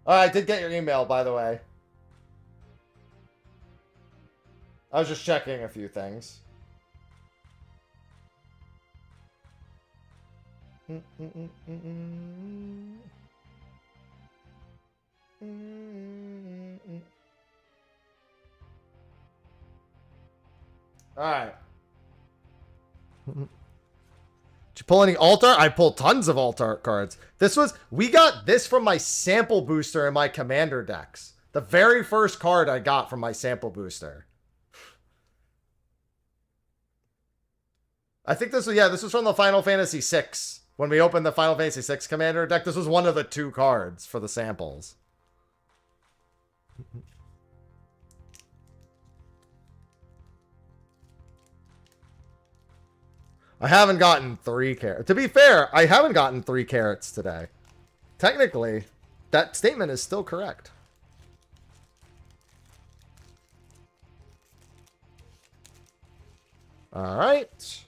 Speaker 1: Oh, I did get your email, by the way. I was just checking a few things. Alright. Did you pull any altar? I pulled tons of altar cards. We got this from my sample booster in my commander decks. The very first card I got from my sample booster. I think this was from the Final Fantasy VI. When we opened the Final Fantasy VI commander deck, this was one of the 2 cards for the samples. I haven't gotten 3 carrots. To be fair, I haven't gotten 3 carrots today. Technically, that statement is still correct. Alright.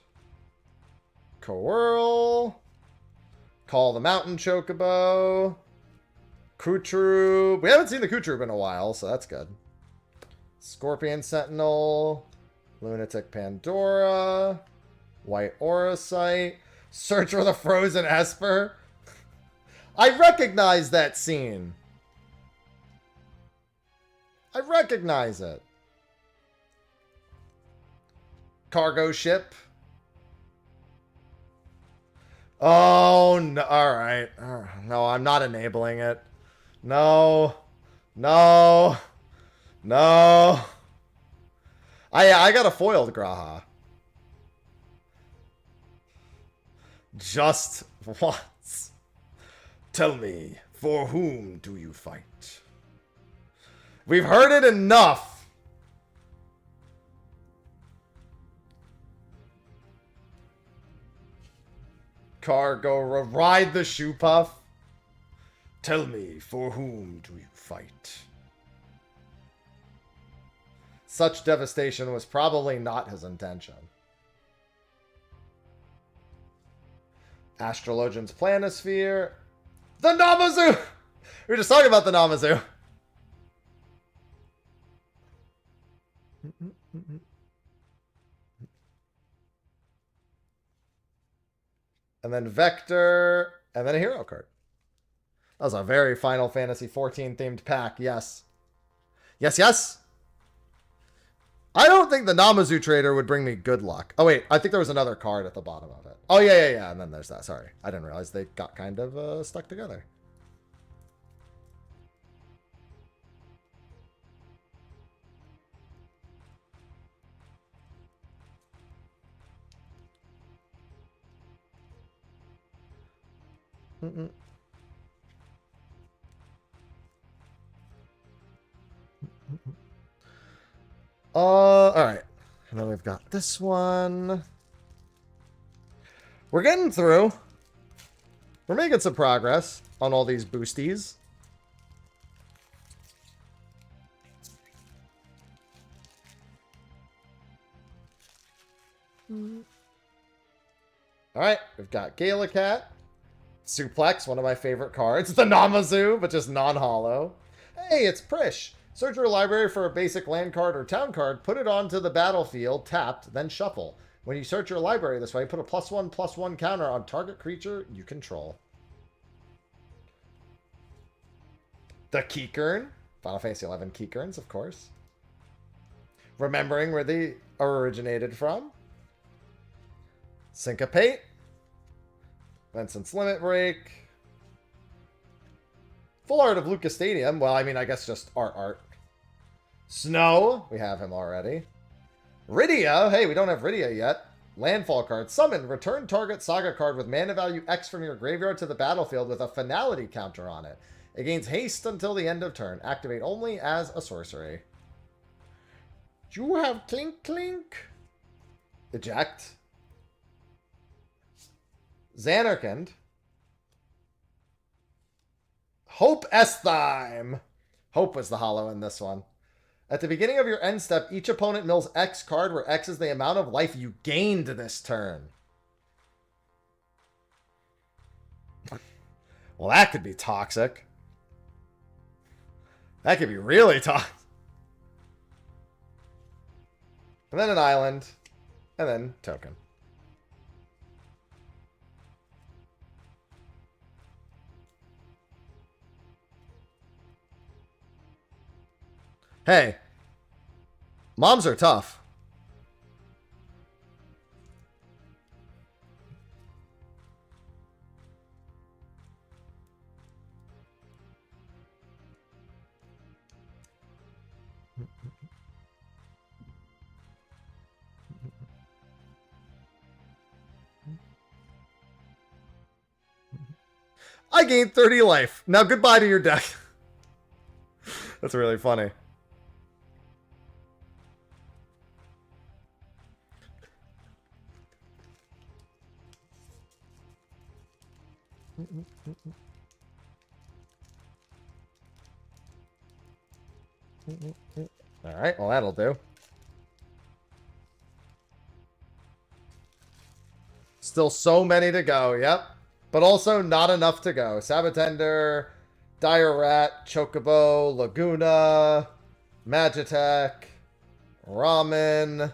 Speaker 1: Coerl. Call the Mountain Chocobo. Kutrub. We haven't seen the Kutrub in a while, so that's good. Scorpion Sentinel. Lunatic Pandora. White Aurosite. Search for the Frozen Esper. I recognize that scene. I recognize it. Cargo ship. Oh, no. All right. No, I'm not enabling it. No. No. No. I got a foiled Graha. Just once. Tell me, for whom do you fight? We've heard it enough. Cargo, ride the shoe puff. Tell me, for whom do you fight? Such devastation was probably not his intention. Astrologian's Planisphere. The Namazu! We were just talking about the Namazu. And then Vector. And then a hero card. That was a very Final Fantasy 14 themed pack. Yes. Yes, yes. I don't think the Namazu trader would bring me good luck. Oh, wait. I think there was another card at the bottom of it. Oh, yeah. And then there's that. Sorry. I didn't realize they got kind of stuck together. All right. And then we've got this one. We're getting through. We're making some progress on all these boosties. All right, we've got Galacat, Suplex, one of my favorite cards. The Namazu, but just non-hollow. Hey, it's Prish. Search your library for a basic land card or town card, put it onto the battlefield, tapped, then shuffle. When you search your library this way, put a +1/+1 counter on target creature you control. The Keekern. Final Fantasy XI Keekerns, of course. Remembering where they originated from. Syncopate. Vincent's Limit Break. Full art of Lucas Stadium. Well, I mean, I guess just art. Snow. We have him already. Rydia. Hey, we don't have Rydia yet. Landfall card. Summon. Return target saga card with mana value X from your graveyard to the battlefield with a finality counter on it. It gains haste until the end of turn. Activate only as a sorcery. You have Clink Clink. Eject. Xanarkand. Hope Estheim. Hope was the hollow in this one. At the beginning of your end step, each opponent mills X card, where X is the amount of life you gained this turn. Well, that could be toxic. That could be really toxic. And then an island. And then token. Hey. Moms are tough. I gained 30 life. Now goodbye to your deck. That's really funny. Alright, well that'll do. Still so many to go, yep. But also not enough to go. Sabatender, Dire Rat, Chocobo, Laguna, Magitech, Ramen,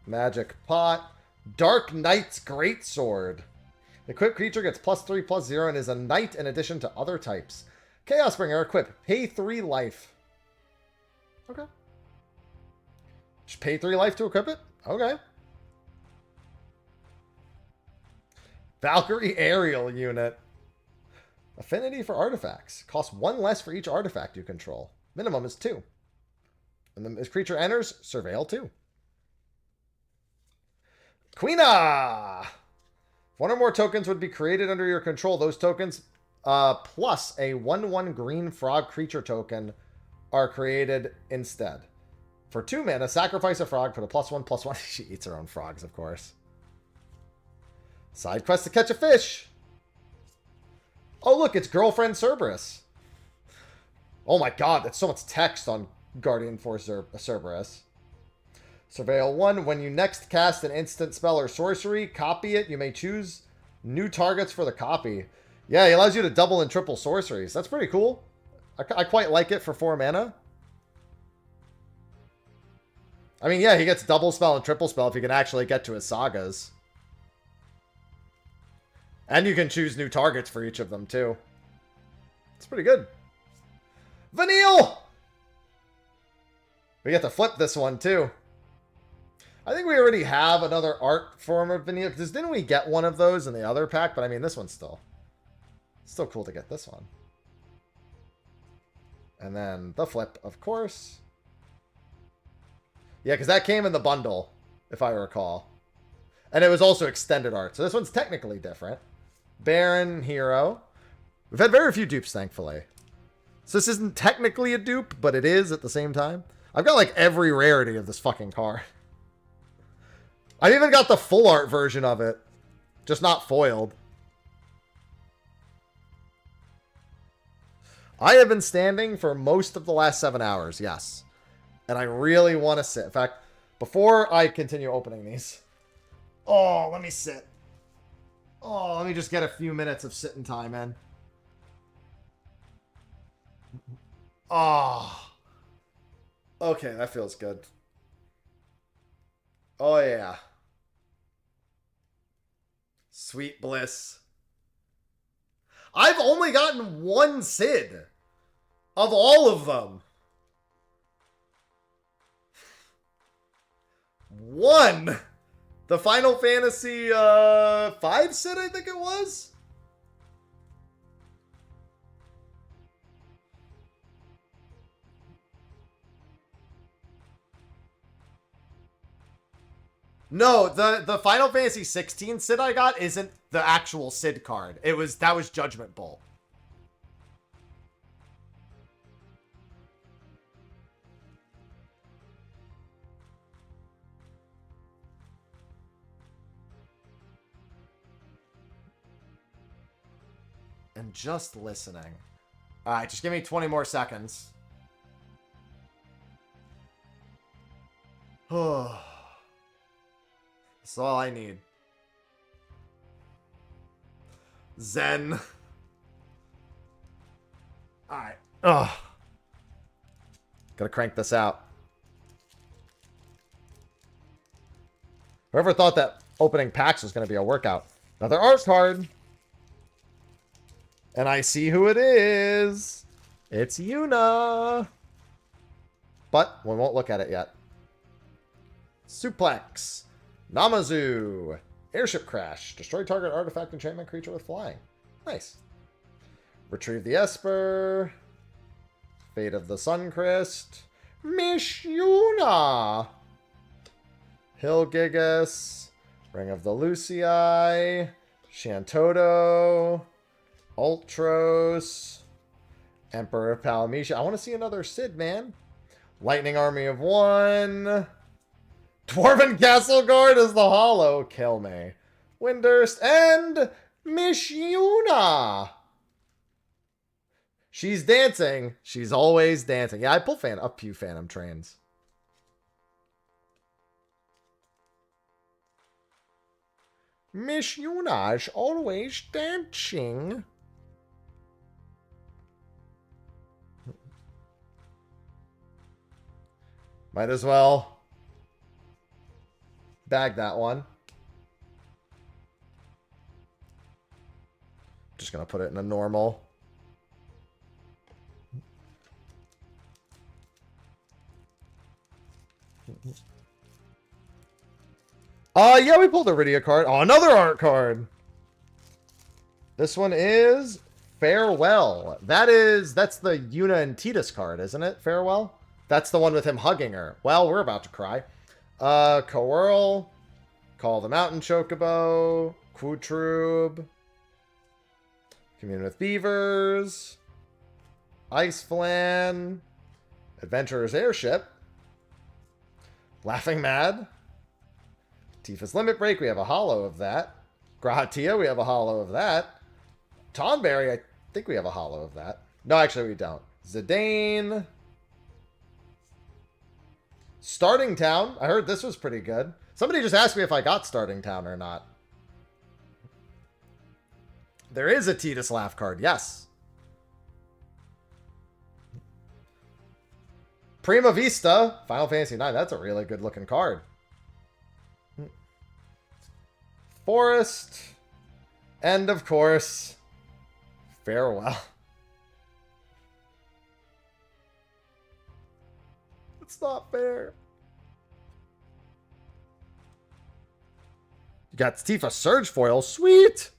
Speaker 1: Magic Pot, Dark Knight's Greatsword. The equipped creature gets +3/+0 and is a knight in addition to other types. Chaosbringer equip. Pay 3 life. Okay. Just pay 3 life to equip it? Okay. Valkyrie Aerial Unit. Affinity for artifacts. Costs 1 less for each artifact you control. Minimum is 2. And then as creature enters, surveil 2. Queena! If one or more tokens would be created under your control, those tokens plus a 1/1 green frog creature token are created instead. For 2 mana, sacrifice a frog, put a +1/+1. She eats her own frogs, of course. Side quest to catch a fish. Oh, look, it's Girlfriend Cerberus. Oh my god, that's so much text on Guardian Force Cerberus. Surveil 1. When you next cast an instant spell or sorcery, copy it. You may choose new targets for the copy. Yeah, he allows you to double and triple sorceries. That's pretty cool. I quite like it for 4 mana. I mean, yeah, he gets double spell and triple spell if he can actually get to his sagas. And you can choose new targets for each of them, too. It's pretty good. Vanille! We get to flip this one, too. I think we already have another art form of Vanille, because didn't we get one of those in the other pack? But I mean, this one's still cool to get this one. And then the flip, of course. Yeah, because that came in the bundle, if I recall. And it was also extended art, so this one's technically different. Baron, Hero. We've had very few dupes, thankfully. So this isn't technically a dupe, but it is at the same time. I've got like every rarity of this fucking card. I've even got the full art version of it. Just not foiled. I have been standing for most of the last 7 hours, yes. And I really want to sit. In fact, before I continue opening these... Oh, let me sit. Oh, let me just get a few minutes of sitting time in. Oh. Okay, that feels good. Oh, yeah. Sweet bliss. I've only gotten one Sid of all of them. One. The Final Fantasy 5 Sid, I think it was. No, the Final Fantasy 16 Sid I got isn't the actual Sid card. That was Judgment Bolt. And just listening. Alright, just give me 20 more seconds. Oh. That's all I need. Zen. Alright. Ugh. Gotta crank this out. Whoever thought that opening packs was gonna be a workout. Another art card. And I see who it is. It's Yuna. But we won't look at it yet. Suplex. Namazu. Airship crash. Destroy target artifact enchantment creature with flying. Nice. Retrieve the Esper. Fate of the Suncrist. Miss Yuna. Hilgigas. Ring of the Lucii. Shantoto. Ultros. Emperor of Palamisha. I want to see another Sid, man. Lightning Army of One. Dwarven Castle Guard is the hollow. Kill me. Windurst and Miss Yuna. She's dancing. She's always dancing. Yeah, I pull a few Phantom Trains. Miss Yuna's always dancing. Might as well bag that one. Just gonna put it in a normal. Yeah, we pulled a Iridia card. Oh, another art card. This one is Farewell. That's the Yuna and Tidus card, isn't it? Farewell? That's the one with him hugging her. Well, we're about to cry. Coerl. Call the Mountain Chocobo. Quutrube. Commune with Beavers. Ice Flan. Adventurer's Airship. Laughing Mad. Tifa's Limit Break, we have a hollow of that. Grahatia, we have a hollow of that. Tonberry, I think we have a hollow of that. No, actually we don't. Zidane. Starting Town. I heard this was pretty good. Somebody just asked me if I got Starting Town or not. There is a Tidus Laugh card, yes. Prima Vista. Final Fantasy 9, that's a really good looking card. Forest. And of course, Farewell. It's not fair. You got Tifa Surge Foil. Sweet.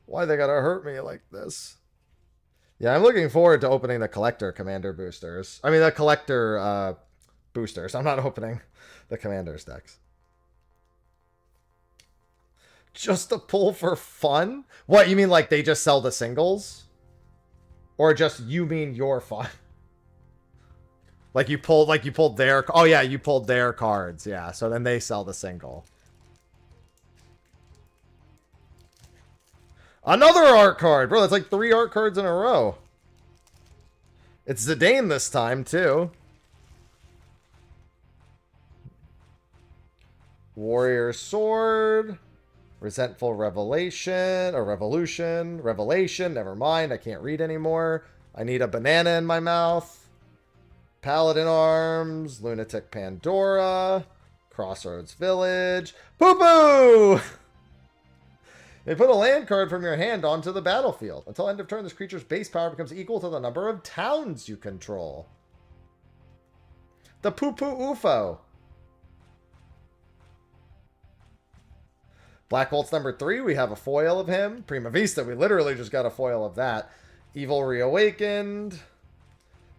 Speaker 1: Why they gotta hurt me like this? Yeah, I'm looking forward to opening the Collector Commander boosters. I mean, the Collector boosters. I'm not opening the Commander's decks. Just a pull for fun? What, you mean like they just sell the singles? Or just you mean your fun? Like you pulled their... Oh yeah, you pulled their cards. Yeah, so then they sell the single. Another art card! Bro, that's like 3 art cards in a row. It's Zidane this time, too. Warrior Sword. Resentful Revelation. Or Revolution. Revelation. Never mind. I can't read anymore. I need a banana in my mouth. Paladin Arms. Lunatic Pandora. Crossroads Village. Poo-poo! They put a land card from your hand onto the battlefield. Until end of turn, this creature's base power becomes equal to the number of towns you control. The Poo-poo UFO. Black Bolt's number 3, we have a foil of him. Prima Vista, we literally just got a foil of that. Evil Reawakened.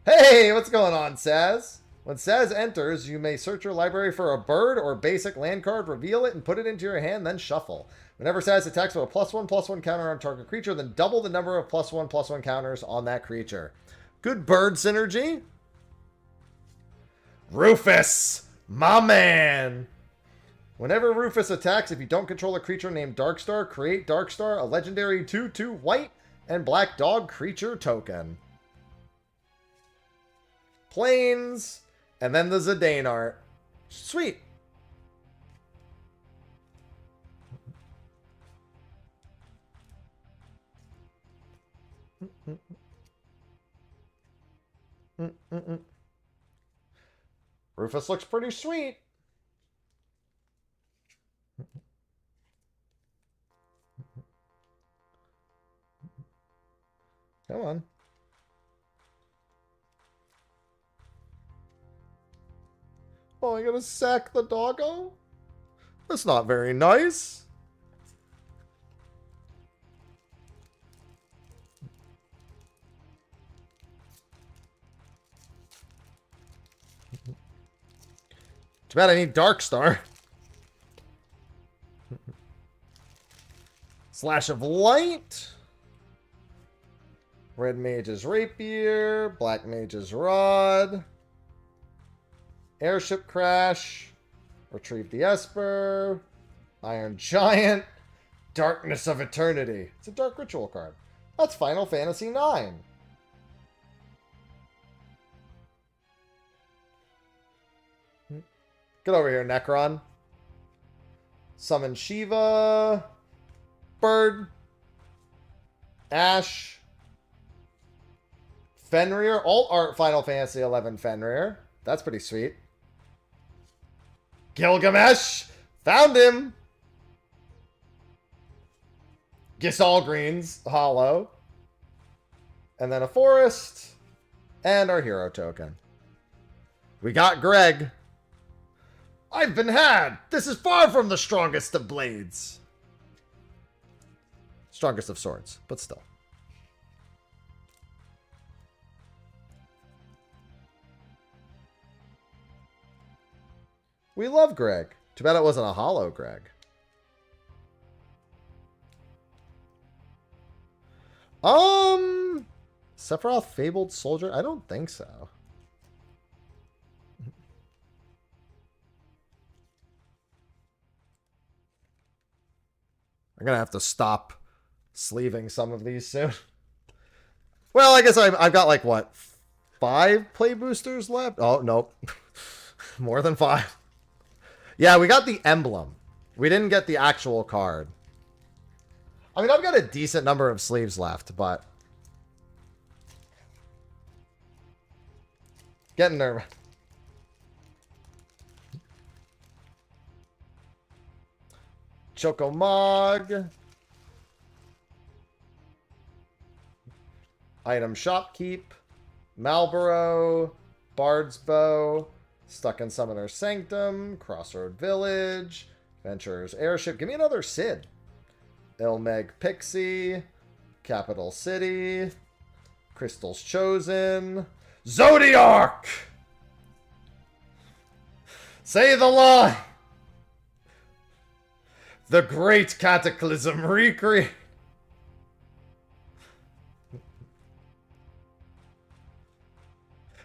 Speaker 1: Hey, what's going on, Saz? When Saz enters, you may search your library for a bird or basic land card, reveal it, and put it into your hand, then shuffle. Whenever Saz attacks with a +1/+1 counter on target creature, then double the number of +1/+1 counters on that creature. Good bird synergy. Rufus, my man. Whenever Rufus attacks, if you don't control a creature named Darkstar, create Darkstar, a legendary 2/2 white and black dog creature token. Plains, and then the Zidane art. Sweet. Rufus looks pretty sweet. Come on. Oh, I gotta sack the doggo? That's not very nice. Too bad I need Darkstar. Slash of Light. Red Mage's Rapier. Black Mage's Rod. Airship Crash. Retrieve the Esper. Iron Giant. Darkness of Eternity. It's a Dark Ritual card. That's Final Fantasy IX. Get over here, Necron. Summon Shiva. Bird. Ash. Fenrir. Alt art Final Fantasy XI Fenrir. That's pretty sweet. Gilgamesh. Found him. Gisal Greens. Hollow. And then a forest. And our hero token. We got Greg. I've been had. This is far from the strongest of blades. Strongest of swords, but still. We love Greg. Too bad it wasn't a hollow Greg. Sephiroth Fabled Soldier? I don't think so. I'm gonna have to stop sleeving some of these soon. Well, I guess I've got like what, 5 play boosters left? Oh nope, more than 5. Yeah, we got the emblem. We didn't get the actual card. I mean, I've got a decent number of sleeves left, but getting nervous. Chocomog. Item Shopkeep. Malboro. Bard's Bow. Stuck in Summoner's Sanctum. Crossroad Village. Venturer's Airship. Give me another Sid. Ilmeg Pixie. Capital City. Crystal's Chosen. Zodiark! Say the line! The Great Cataclysm Recreate.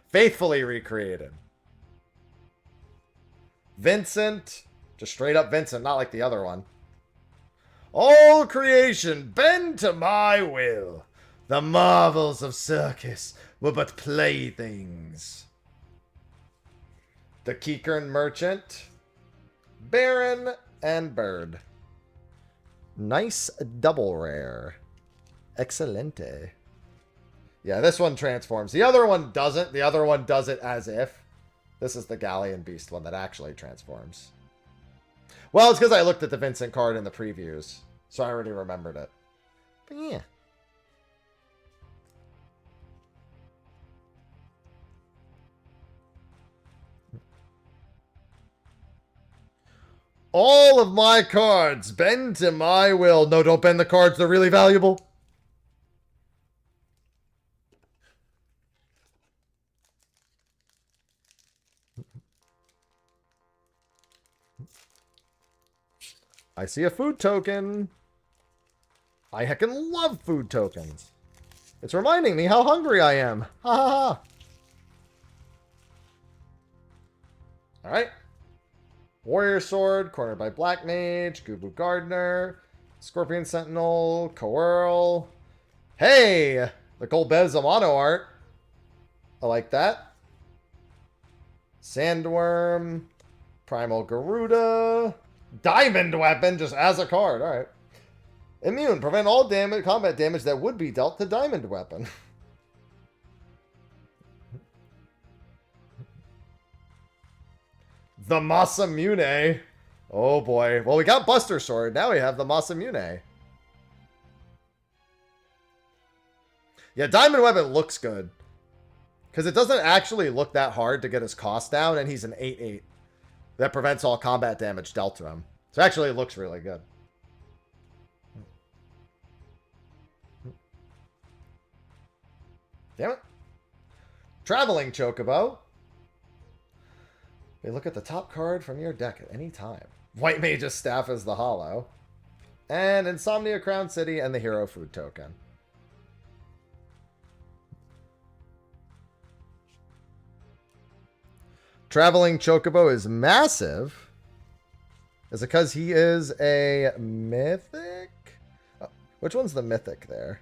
Speaker 1: Faithfully recreated. Vincent. Just straight up Vincent, not like the other one. All creation bend to my will. The marvels of circus were but playthings. The Keekern Merchant. Baron, and Bird. Nice double rare. Excelente. Yeah, this one transforms. The other one doesn't. The other one does it as if. This is the Galleon Beast one that actually transforms. Well, it's because I looked at the Vincent card in the previews, so I already remembered it. But yeah. All of my cards bend to my will. No, don't bend the cards. They're really valuable. I see a food token. I heckin' love food tokens. It's reminding me how hungry I am. Ha ha ha. Alright. Warrior Sword, cornered by Black Mage, Gubu Gardener, Scorpion Sentinel, Coeurl. Hey! The Golbez mono art. I like that. Sandworm, Primal Garuda, Diamond Weapon, just as a card. Alright. Immune, prevent all damage, combat damage that would be dealt to Diamond Weapon. The Masamune. Oh boy. Well, we got Buster Sword. Now we have the Masamune. Yeah, Diamond Weapon looks good. Because it doesn't actually look that hard to get his cost down, and he's an 8/8 that prevents all combat damage dealt to him. So actually it looks really good. Damn it. Traveling Chocobo. You look at the top card from your deck at any time. White Mage's Staff is the Hollow. And Insomnia Crown City and the Hero Food Token. Traveling Chocobo is massive. Is it because he is a mythic? Oh, which one's the mythic there?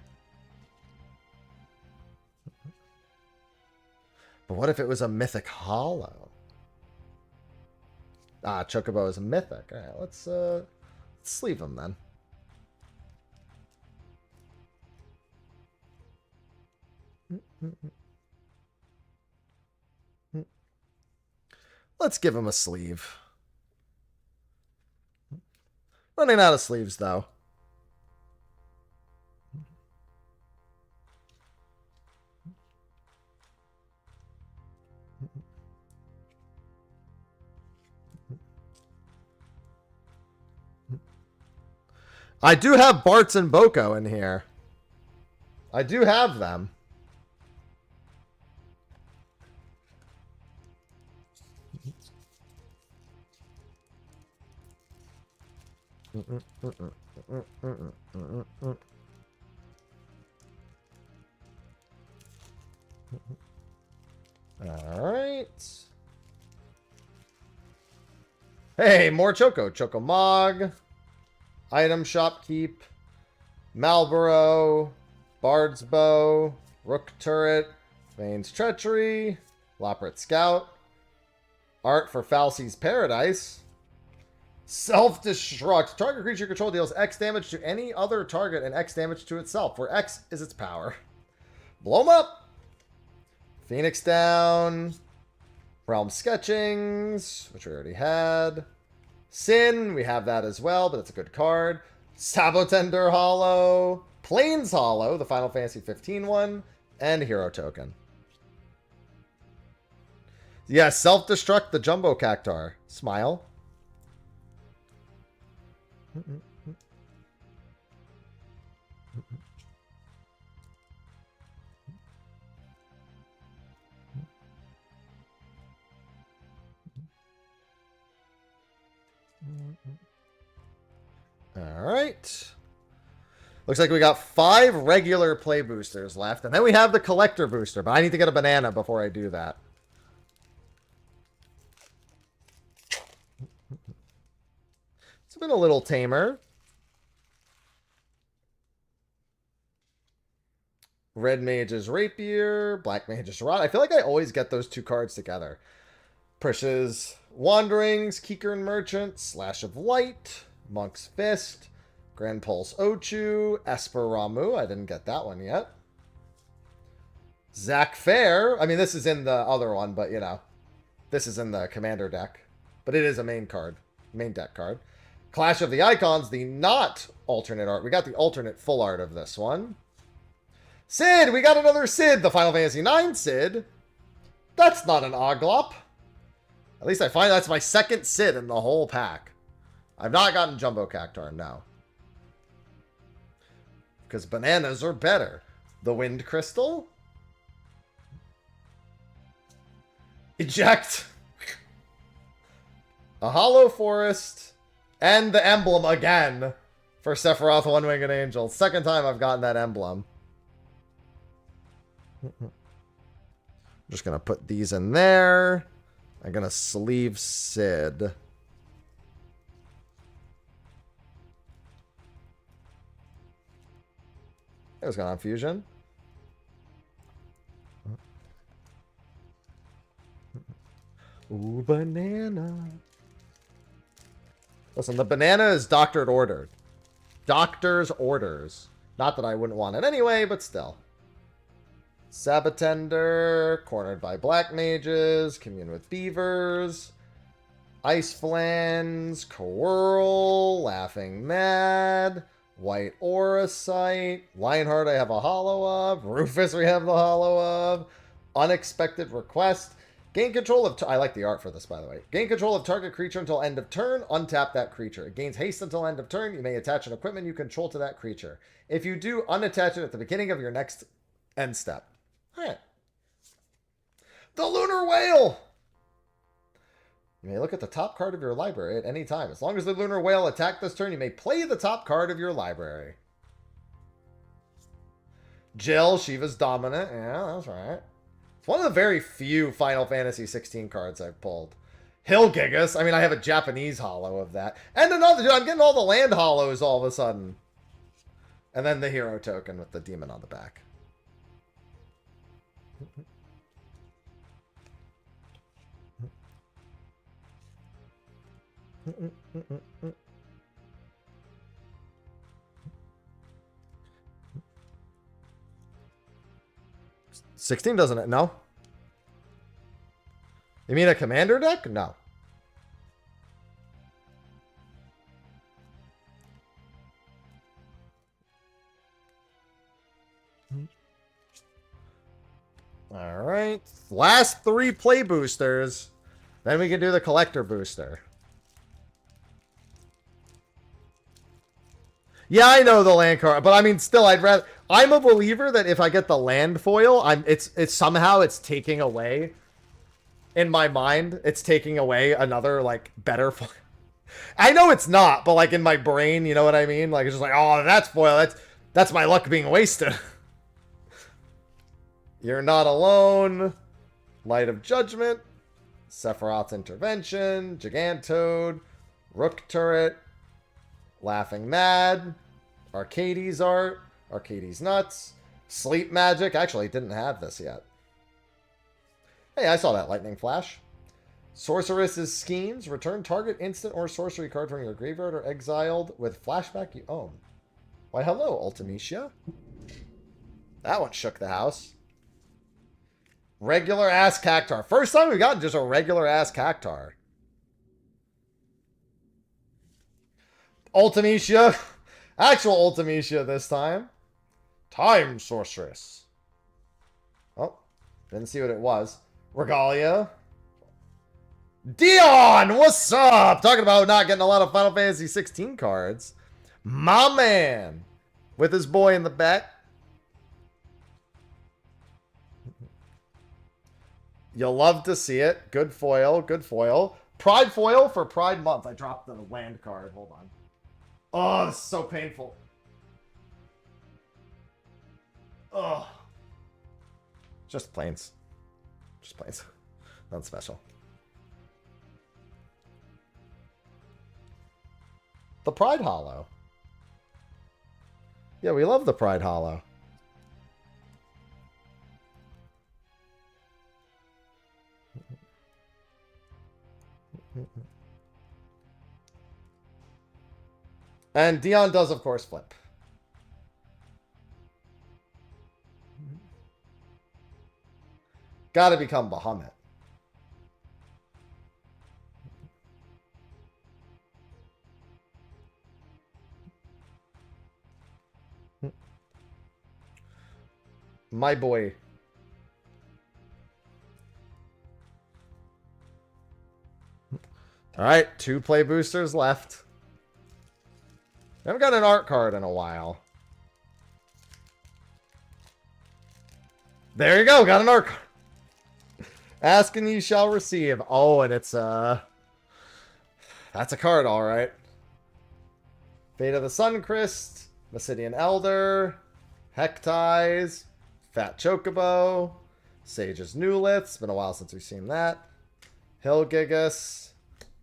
Speaker 1: But what if it was a mythic hollow? Ah, Chocobo is a mythic. All right, let's leave him then. Let's give him a sleeve. Running out of sleeves, though. I do have Bartz and Boko in here. I do have them. All right. Hey, more Choco. Chocomog. Item Shopkeep. Malboro. Bard's Bow. Rook Turret. Vane's Treachery. Loprit Scout. Art for Falsey's Paradise. Self-destruct. Target creature control deals X damage to any other target and X damage to itself, where X is its power. Blow 'em up. Phoenix Down. Realm Sketchings, which we already had. Sin, we have that as well, but it's a good card. Sabotender Hollow. Plains Hollow, the Final Fantasy 15 one. And Hero Token. Yeah, self-destruct the Jumbo Cactar. Smile. Alright. Looks like we got 5 regular play boosters left. And then we have the collector booster. But I need to get a banana before I do that. It's been a little tamer. Red Mage's Rapier. Black Mage's Rod. I feel like I always get those two cards together. Prish's Wanderings, Kikern Merchant, Slash of Light, Monk's Fist, Grand Pulse Ochu, Esper Ramu. I didn't get that one yet. Zac Fair. I mean, this is in the other one, but you know, this is in the commander deck. But it is a main card, main deck card. Clash of the Icons, the not alternate art. We got the alternate full art of this one. Sid, we got another Sid, the Final Fantasy IX Sid. That's not an Oglop. At least I find that's my second Sid in the whole pack. I've not gotten Jumbo Cactar, no. Because bananas are better. The Wind Crystal. Eject. A Hollow Forest. And the emblem again for Sephiroth One-Winged Angel. Second time I've gotten that emblem. I'm just going to put these in there. I'm going to sleeve Sid. It was going on Fusion. Ooh, banana. Listen, the banana is doctored ordered. Doctor's orders. Not that I wouldn't want it anyway, but still. Sabatender, Cornered by Black Mages, Commune with Beavers, Ice Flans, Quirl, Laughing Mad, White Auracite, Lionheart I have a hollow of, Rufus we have the hollow of, Unexpected Request. Gain control of... I like the art for this, by the way. Gain control of target creature until end of turn. Untap that creature. It gains haste until end of turn. You may attach an equipment you control to that creature. If you do, unattach it at the beginning of your next end step. Alright. The Lunar Whale! You may look at the top card of your library at any time. As long as the Lunar Whale attacked this turn, you may play the top card of your library. Jill, Shiva's Dominant. Yeah, that's right. It's one of the very few Final Fantasy 16 cards I've pulled. Hilgigas. I mean, I have a Japanese hollow of that. And another, dude, I'm getting all the land hollows all of a sudden. And then the hero token with the demon on the back. $16 doesn't it? No. You mean a commander deck? No. All right. Last 3 play boosters. Then we can do the collector booster. Yeah, I know the land card, but I mean, still, I'd rather. I'm a believer that if I get the land foil, it's somehow it's taking away. In my mind, it's taking away another like better foil. I know it's not, but like in my brain, you know what I mean? Like it's just like, oh, that's foil. That's my luck being wasted. You're Not Alone. Light of Judgment. Sephiroth's Intervention. Gigantode. Rook Turret. Laughing Mad, Arcades Art, Arcades Nuts, Sleep Magic. Actually, didn't have this yet. Hey, I saw that Lightning Flash. Sorceress's Schemes. Return target instant or sorcery card from your graveyard or exiled with flashback you own. Why, hello, Ultimecia. That one shook the house. Regular ass Cactar. First time we got just a regular ass Cactar. Ultimecia. Actual Ultimecia this time. Time Sorceress. Oh, didn't see what it was. Regalia. Dion, what's up? Talking about not getting a lot of Final Fantasy 16 cards. My man. With his boy in the back. You'll love to see it. Good foil, good foil. Pride foil for Pride Month. I dropped the land card. Hold on. Oh, this is so painful. Oh. Just plains. Just plains. Nothing special. The Pride Hollow. Yeah, we love the Pride Hollow. And Dion does, of course, flip. Gotta become Bahamut. My boy. Alright, 2 play boosters left. I haven't got an art card in a while. There you go, got an art card. Ask and you shall receive. Oh, and it's that's a card, alright. Fate of the Suncrest, Mesidian Elder, Hectize, Fat Chocobo, Sage's Newlith. It's been a while since we've seen that. Hillgigus,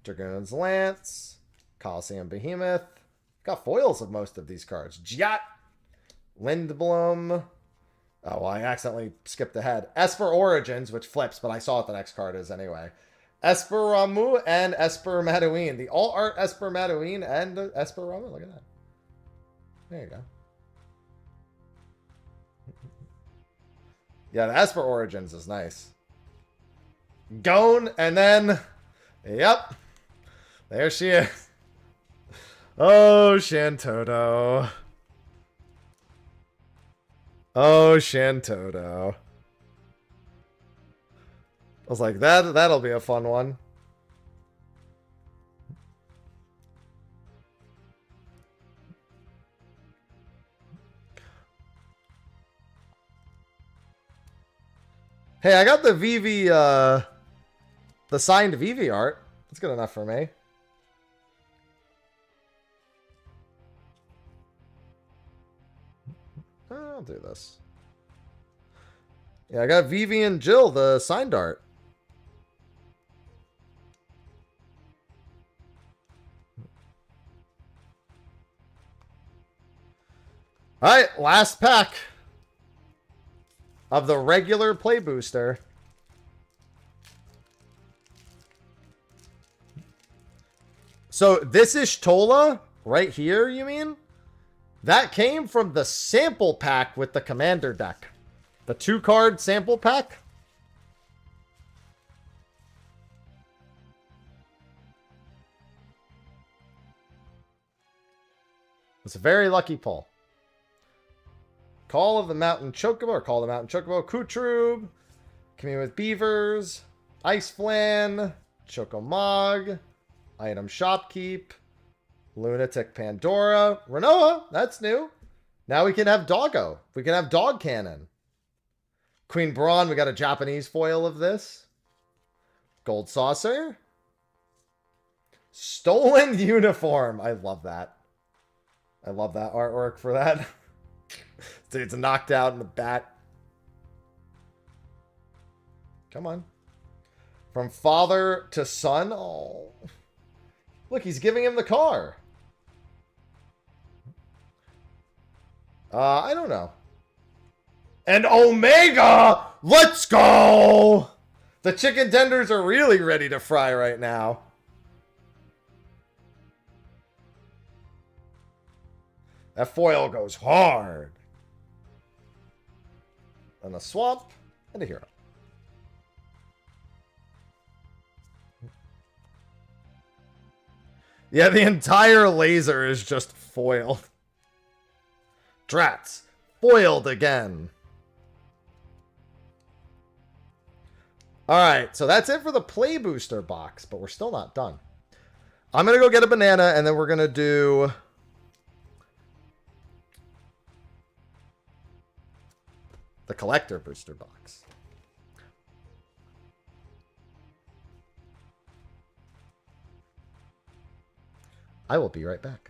Speaker 1: Dragoon's Lance, Coliseum Behemoth. Got foils of most of these cards. Jyat, Lindblom. Oh, well, I accidentally skipped ahead. Esper Origins, which flips, but I saw what the next card is anyway. Esper Ramu and Esper Madouin. The all-art Esper Madouin and Esper Ramu. Look at that. There you go. Yeah, the Esper Origins is nice. Gone, and then... Yep. There she is. Oh, Shantoto. Oh, Shantoto. I was like, that'll be a fun one. Hey, I got the Vivi, the signed Vivi art. That's good enough for me. I'll do this. Yeah, I got Vivi and Jill, the signed art. Alright, last pack of the regular play booster. So this is Tola right here, you mean? That came from the sample pack with the commander deck. The 2-card sample pack. It's a very lucky pull. Call of the Mountain Chocobo, or Call of the Mountain Chocobo, Kutrub, Commune with Beavers, Ice Flan, Chocomog, Item Shopkeep, Lunatic Pandora, Renoa, that's new. Now we can have Doggo. We can have Dog Cannon. Queen Braun, we got a Japanese foil of this. Gold Saucer. Stolen Uniform. I love that. I love that artwork for that. It's knocked out in the bat. Come on. From father to son. Oh. Look, he's giving him the car. I don't know. And Omega! Let's go! The chicken tenders are really ready to fry right now. That foil goes hard. And a swamp and a hero. Yeah, the entire laser is just foiled. Drats. Foiled again. Alright, so that's it for the play booster box, but we're still not done. I'm going to go get a banana, and then we're going to do... the collector booster box. I will be right back.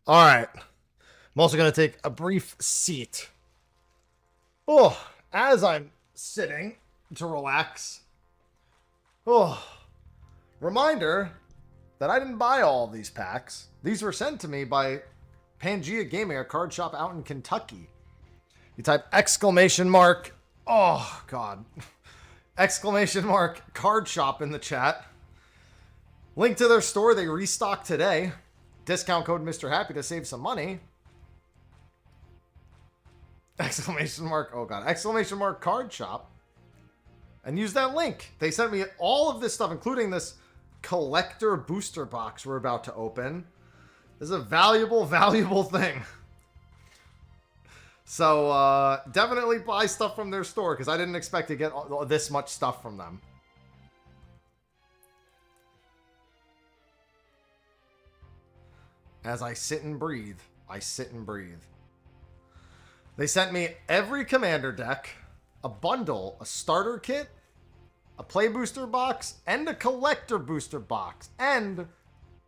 Speaker 1: All right. I'm also going to take a brief seat. Oh, as I'm sitting to relax. Oh, reminder that I didn't buy all of these packs. These were sent to me by Pangea Gaming, a card shop out in Kentucky. You type exclamation mark, oh god, exclamation mark card shop in the chat. Link to their store, they restocked today. Discount code Mr. Happy to save some money. Exclamation mark, oh god, exclamation mark card shop. And use that link. They sent me all of this stuff, including this collector booster box we're about to open. This is a valuable, valuable thing. So, definitely buy stuff from their store, because I didn't expect to get this much stuff from them. As I sit and breathe, I sit and breathe. They sent me every commander deck, a bundle, a starter kit, a play booster box, and a collector booster box, and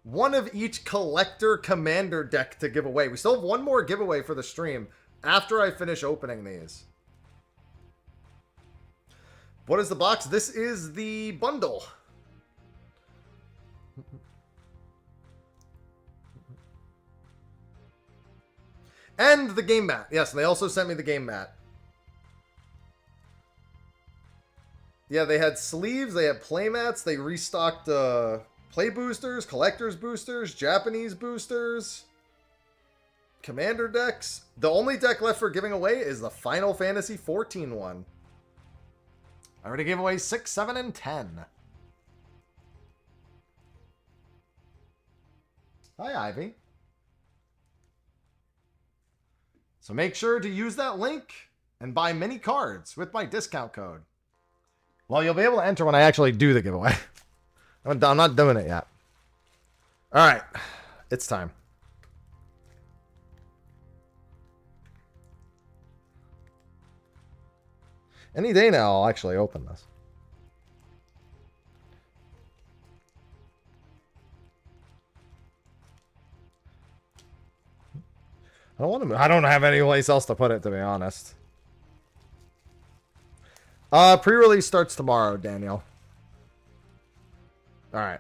Speaker 1: one of each collector commander deck to give away. We still have one more giveaway for the stream after I finish opening these. What is the box? This is the bundle. And the game mat. Yes, and they also sent me the game mat. Yeah, they had sleeves, they had play mats, they restocked play boosters, collectors boosters, Japanese boosters, commander decks. The only deck left for giving away is the Final Fantasy 14 one. I already gave away 6, 7, and 10. Hi, Ivy. So make sure to use that link and buy mini cards with my discount code. Well, you'll be able to enter when I actually do the giveaway. I'm not doing it yet. All right. It's time. Any day now, I'll actually open this. I don't want to move. I don't have any place else to put it, to be honest. Pre-release starts tomorrow, Daniel. All right.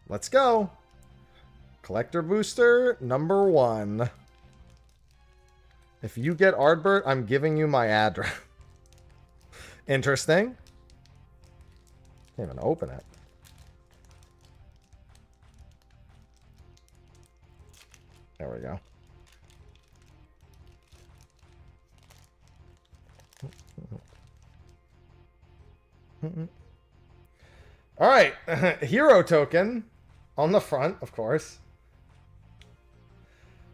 Speaker 1: Let's go. Collector booster number 1. If you get Ardbert, I'm giving you my address. Interesting. Can't even open it. There we go. All right. Hero token on the front, of course.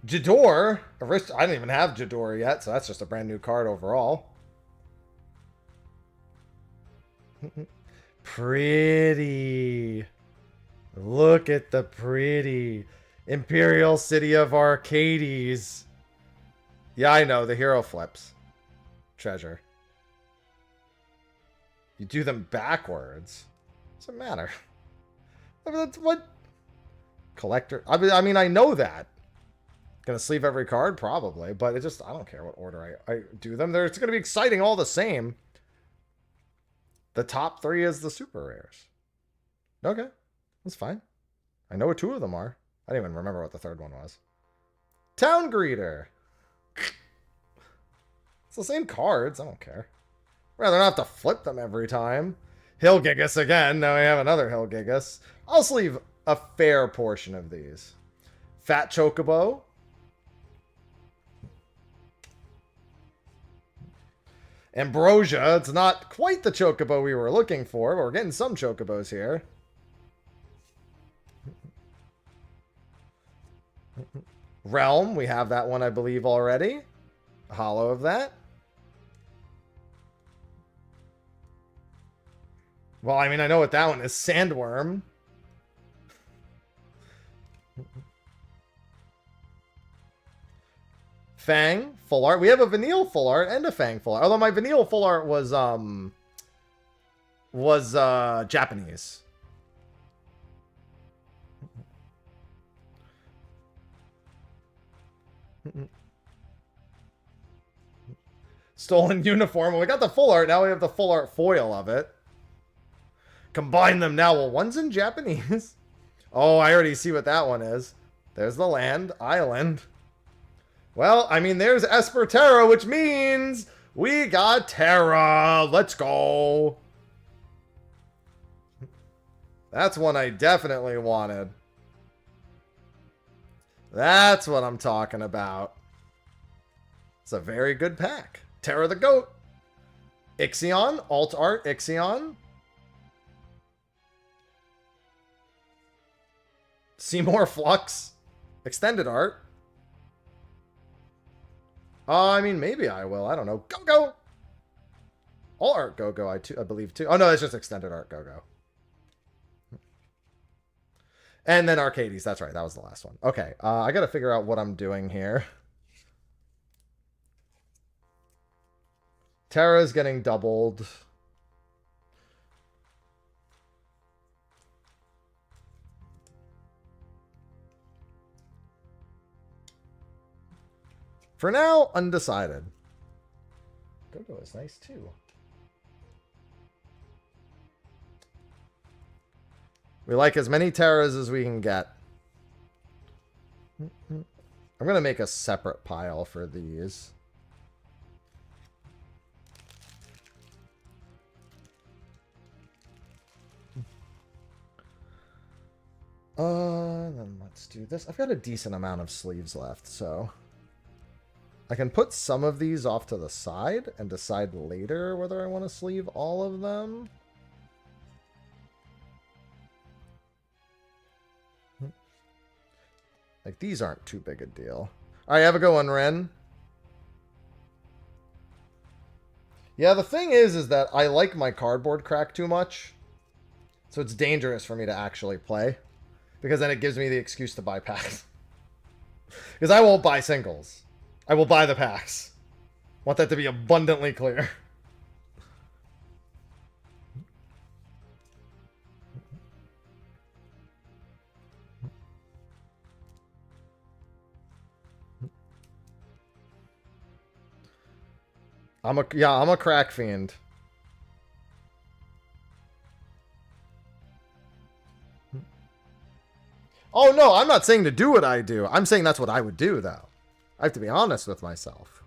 Speaker 1: Jador. I didn't even have Jador yet, so that's just a brand new card overall. Pretty. Look at the pretty. Imperial City of Arcades. Yeah, I know. The hero flips. Treasure. You do them backwards. Doesn't matter. I mean, that's what? Collector. I mean, I know that. Gonna sleeve every card? Probably. But it just, I don't care what order I do them. It's gonna be exciting all the same. The top 3 is the super rares. Okay. That's fine. I know what 2 of them are. I didn't even remember what the 3rd one was. Town Greeter. It's the same cards. I don't care. Rather not have to flip them every time. Hill Gigas again. Now we have another Hill Gigas. I'll sleeve a fair portion of these. Fat Chocobo. Ambrosia. It's not quite the Chocobo we were looking for, but we're getting some Chocobos here. Realm. We have that one, I believe, already. A hollow of that. Well, I mean, I know what that one is. Sandworm. Fang, full art. We have a Vanille full art and a Fang full art. Although my Vanille full art was Japanese. Stolen uniform. Well, we got the full art. Now we have the full art foil of it. Combine them now. Well, one's in Japanese. Oh, I already see what that one is. There's the land. Island. Well, I mean, there's Esper Terra, which means we got Terra. Let's go. That's one I definitely wanted. That's what I'm talking about. It's a very good pack. Terra the Goat. Ixion. Alt art Ixion. Seymour Flux. Extended art. I mean, maybe I will. I don't know. Go-Go! All art Go-Go, I believe, too. Oh, no, it's just extended art Go-Go. And then Arcades. That's right. That was the last one. Okay. I got to figure out what I'm doing here. Terra's getting doubled. For now, undecided. Go-Go is nice, too. We like as many Terras as we can get. I'm going to make a separate pile for these. Then let's do this. I've got a decent amount of sleeves left, so I can put some of these off to the side and decide later whether I want to sleeve all of them. Like, these aren't too big a deal. All right, have a good one, Ren. Yeah, the thing is that I like my cardboard crack too much. So it's dangerous for me to actually play. Because then it gives me the excuse to buy packs. Because I won't buy singles. I will buy the packs. Want that to be abundantly clear. I'm a crack fiend. Oh, no, I'm not saying to do what I do. I'm saying that's what I would do, though. I have to be honest with myself.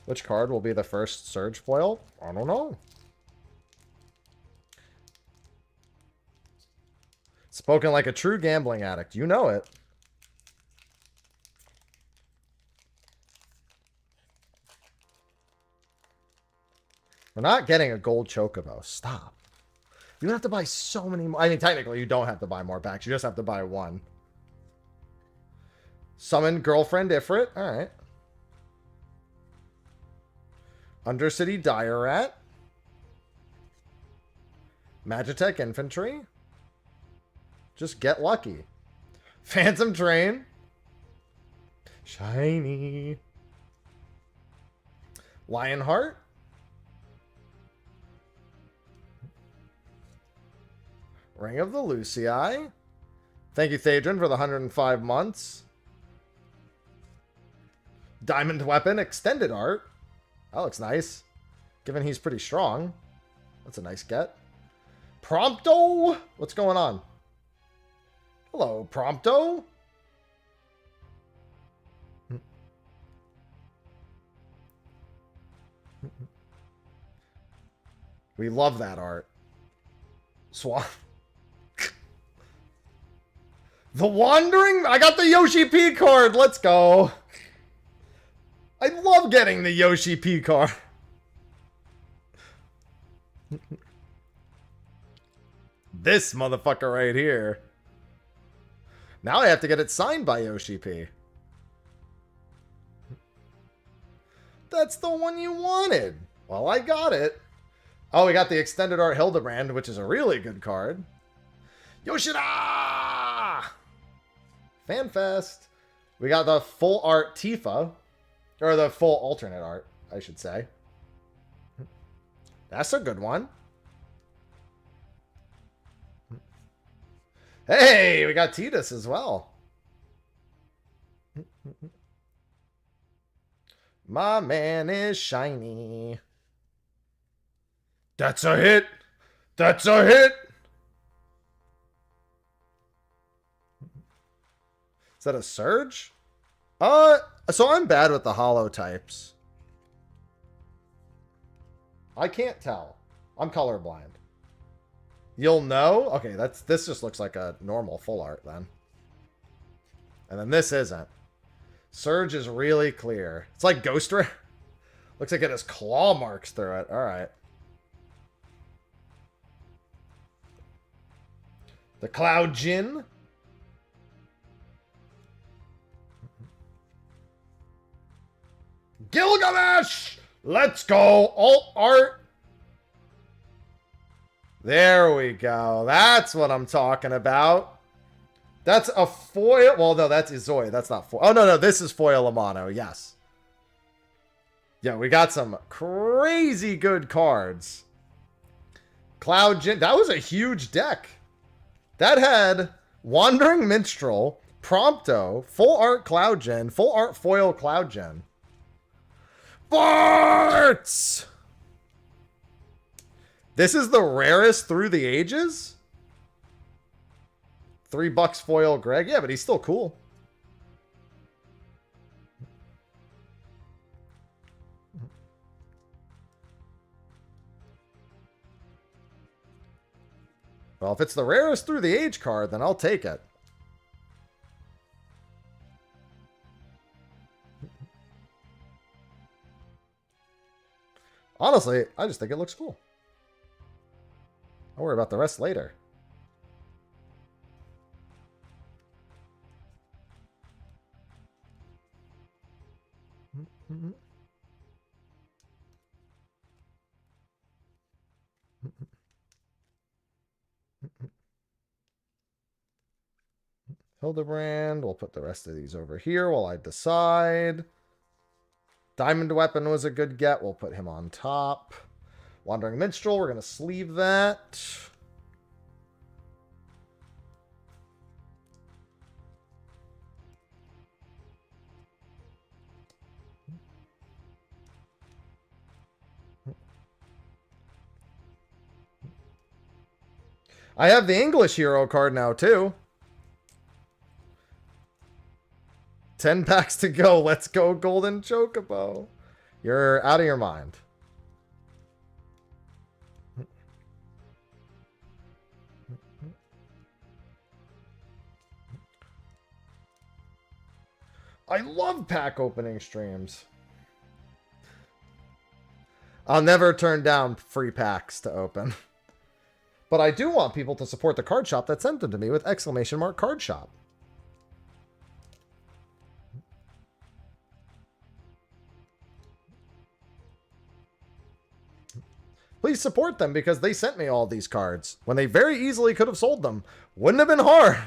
Speaker 1: Which card will be the first Surge foil? I don't know. Spoken like a true gambling addict. You know it. We're not getting a gold Chocobo. Stop. You have to buy so many more. I mean, technically, you don't have to buy more packs. You just have to buy one. Summon Girlfriend Ifrit. All right. Undercity Dire Rat. Magitech Infantry. Just get lucky. Phantom Train. Shiny. Lionheart. Ring of the Lucii. Thank you, Thadrin, for the 105 months. Diamond Weapon, extended art. That looks nice. Given he's pretty strong. That's a nice get. Prompto? What's going on? Hello, Prompto. We love that art. Swan. The Wandering? I got the Yoshi P card. Let's go. I love getting the Yoshi P card. This motherfucker right here. Now I have to get it signed by Yoshi P. That's the one you wanted. Well, I got it. Oh, we got the Extended Art Hildebrand, which is a really good card. Yoshida! FanFest. We got the full art Tifa. Or the full alternate art, I should say. That's a good one. Hey, we got Tidus as well. My man is shiny.
Speaker 3: That's a hit. That's a hit.
Speaker 1: Is that a Surge? So I'm bad with the holo types. I can't tell. I'm colorblind. You'll know? Okay, this just looks like a normal full art then. And then this isn't. Surge is really clear. It's like Ghost Ray. Looks like it has claw marks through it. Alright. The Cloud Djinn. Gilgamesh! Let's go! Alt art! There we go. That's what I'm talking about. That's a foil. Well, no, that's Izoi. That's not foil. Oh, no, this is foil Amano. Yes. Yeah, we got some crazy good cards. Cloud Djinn. That was a huge deck. That had Wandering Minstrel, Prompto, full art Cloud Djinn, full art foil Cloud Djinn. Farts! This is the rarest through the ages? $3 foil Greg. Yeah, but he's still cool. Well, if it's the rarest through the age card, then I'll take it. Honestly, I just think it looks cool. I'll worry about the rest later. Hildebrand. We'll put the rest of these over here while I decide. Diamond Weapon was a good get. We'll put him on top. Wandering Minstrel. We're going to sleeve that. I have the English hero card now, too. 10 packs to go. Let's go, Golden Chocobo. You're out of your mind. I love pack opening streams. I'll never turn down free packs to open. But I do want people to support the card shop that sent them to me with ! card shop. Please support them because they sent me all these cards when they very easily could have sold them. Wouldn't have been hard.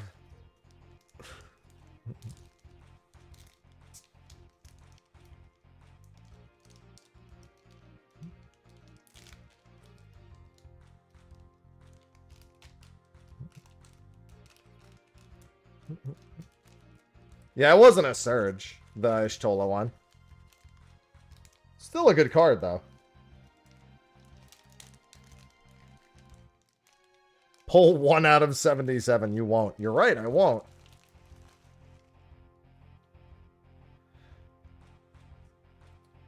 Speaker 1: Yeah, it wasn't a Surge, the Ishtola one. Still a good card, though. Pull 1 out of 77. You won't. You're right, I won't.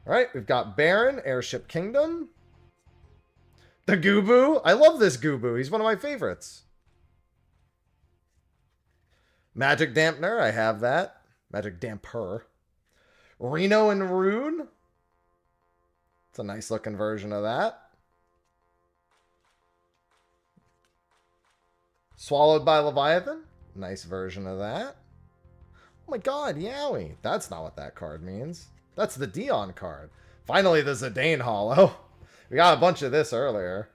Speaker 1: Alright, we've got Baron, Airship Kingdom. The Gubu. I love this Gubu. He's one of my favorites. Magic Dampener. I have that. Magic Damper. Reno and Rune. It's a nice looking version of that. Swallowed by Leviathan. Nice version of that. Oh my god, Yowie. That's not what that card means. That's the Dion card. Finally, the Zidane Hollow. We got a bunch of this earlier.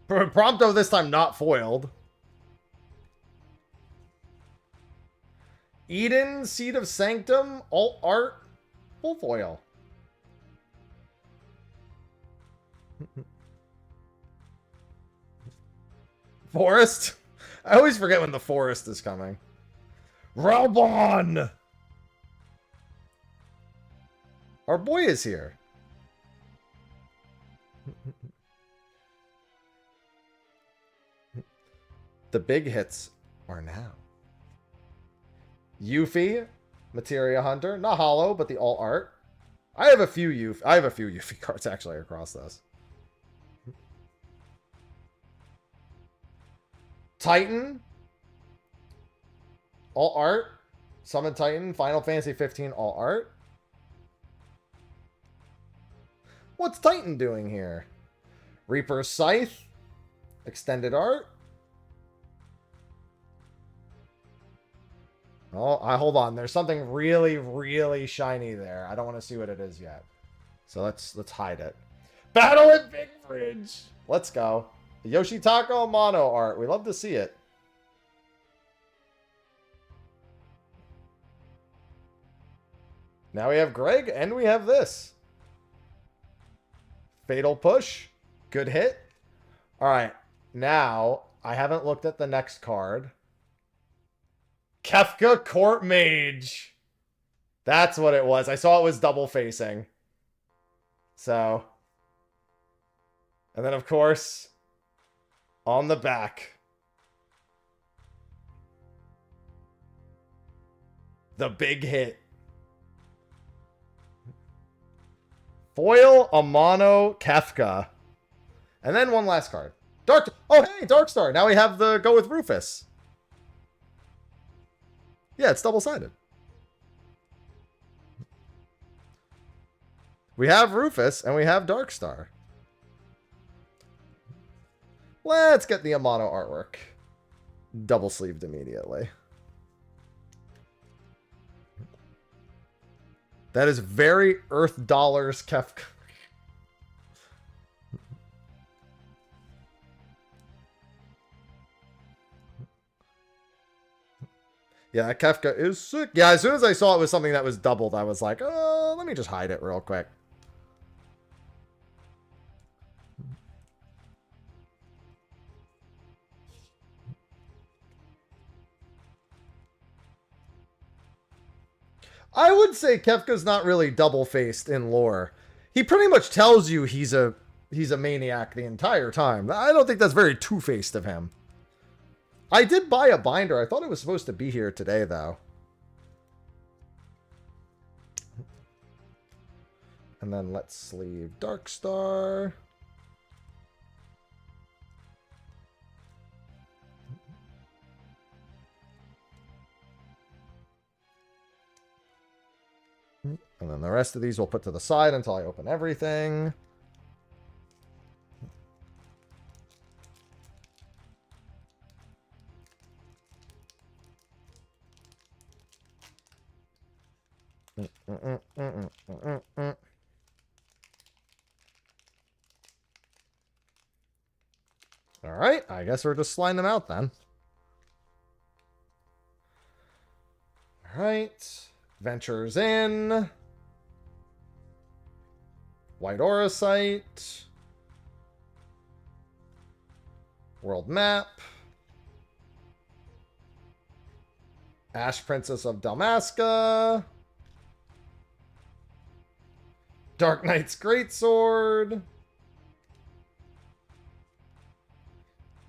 Speaker 1: Prompto this time not foiled. Eden, Seed of Sanctum, Alt Art, full foil. Forest? I always forget when the forest is coming. Raubon! Our boy is here. The big hits are now. Yuffie, Materia Hunter, not hollow, but the alt art. I have a few Yuffie cards actually across this. Titan, alt art, Summon Titan, Final Fantasy 15 alt art. What's Titan doing here? Reaper's Scythe, extended art. Oh, hold on. There's something really, really shiny there. I don't want to see what it is yet. So let's hide it. Battle at Big Bridge. Let's go. The Yoshitaka Amano art. We love to see it. Now we have Greg, and we have this. Fatal Push. Good hit. All right. Now, I haven't looked at the next card. Kefka Court Mage. That's what it was. I saw it was double facing. So. And then, of course, on the back, the big hit. Foil Amano Kefka. And then one last card. Dark. Oh, hey, Darkstar. Now we have the go with Rufus. Yeah, it's double-sided. We have Rufus, and we have Darkstar. Let's get the Amano artwork. Double-sleeved immediately. That is very Earth Dollars Kefka. Yeah, Kefka is sick. Yeah, as soon as I saw it was something that was doubled, I was like, oh, let me just hide it real quick. I would say Kefka's not really double-faced in lore. He pretty much tells you he's a maniac the entire time. I don't think that's very two-faced of him. I did buy a binder. I thought it was supposed to be here today, though. And then let's sleeve Darkstar. And then the rest of these we'll put to the side until I open everything. Alright, I guess we're just sliding them out then. Alright, Ventures in. White Aura Site. World Map. Ash Princess of Dalmasca. Dark Knight's Greatsword.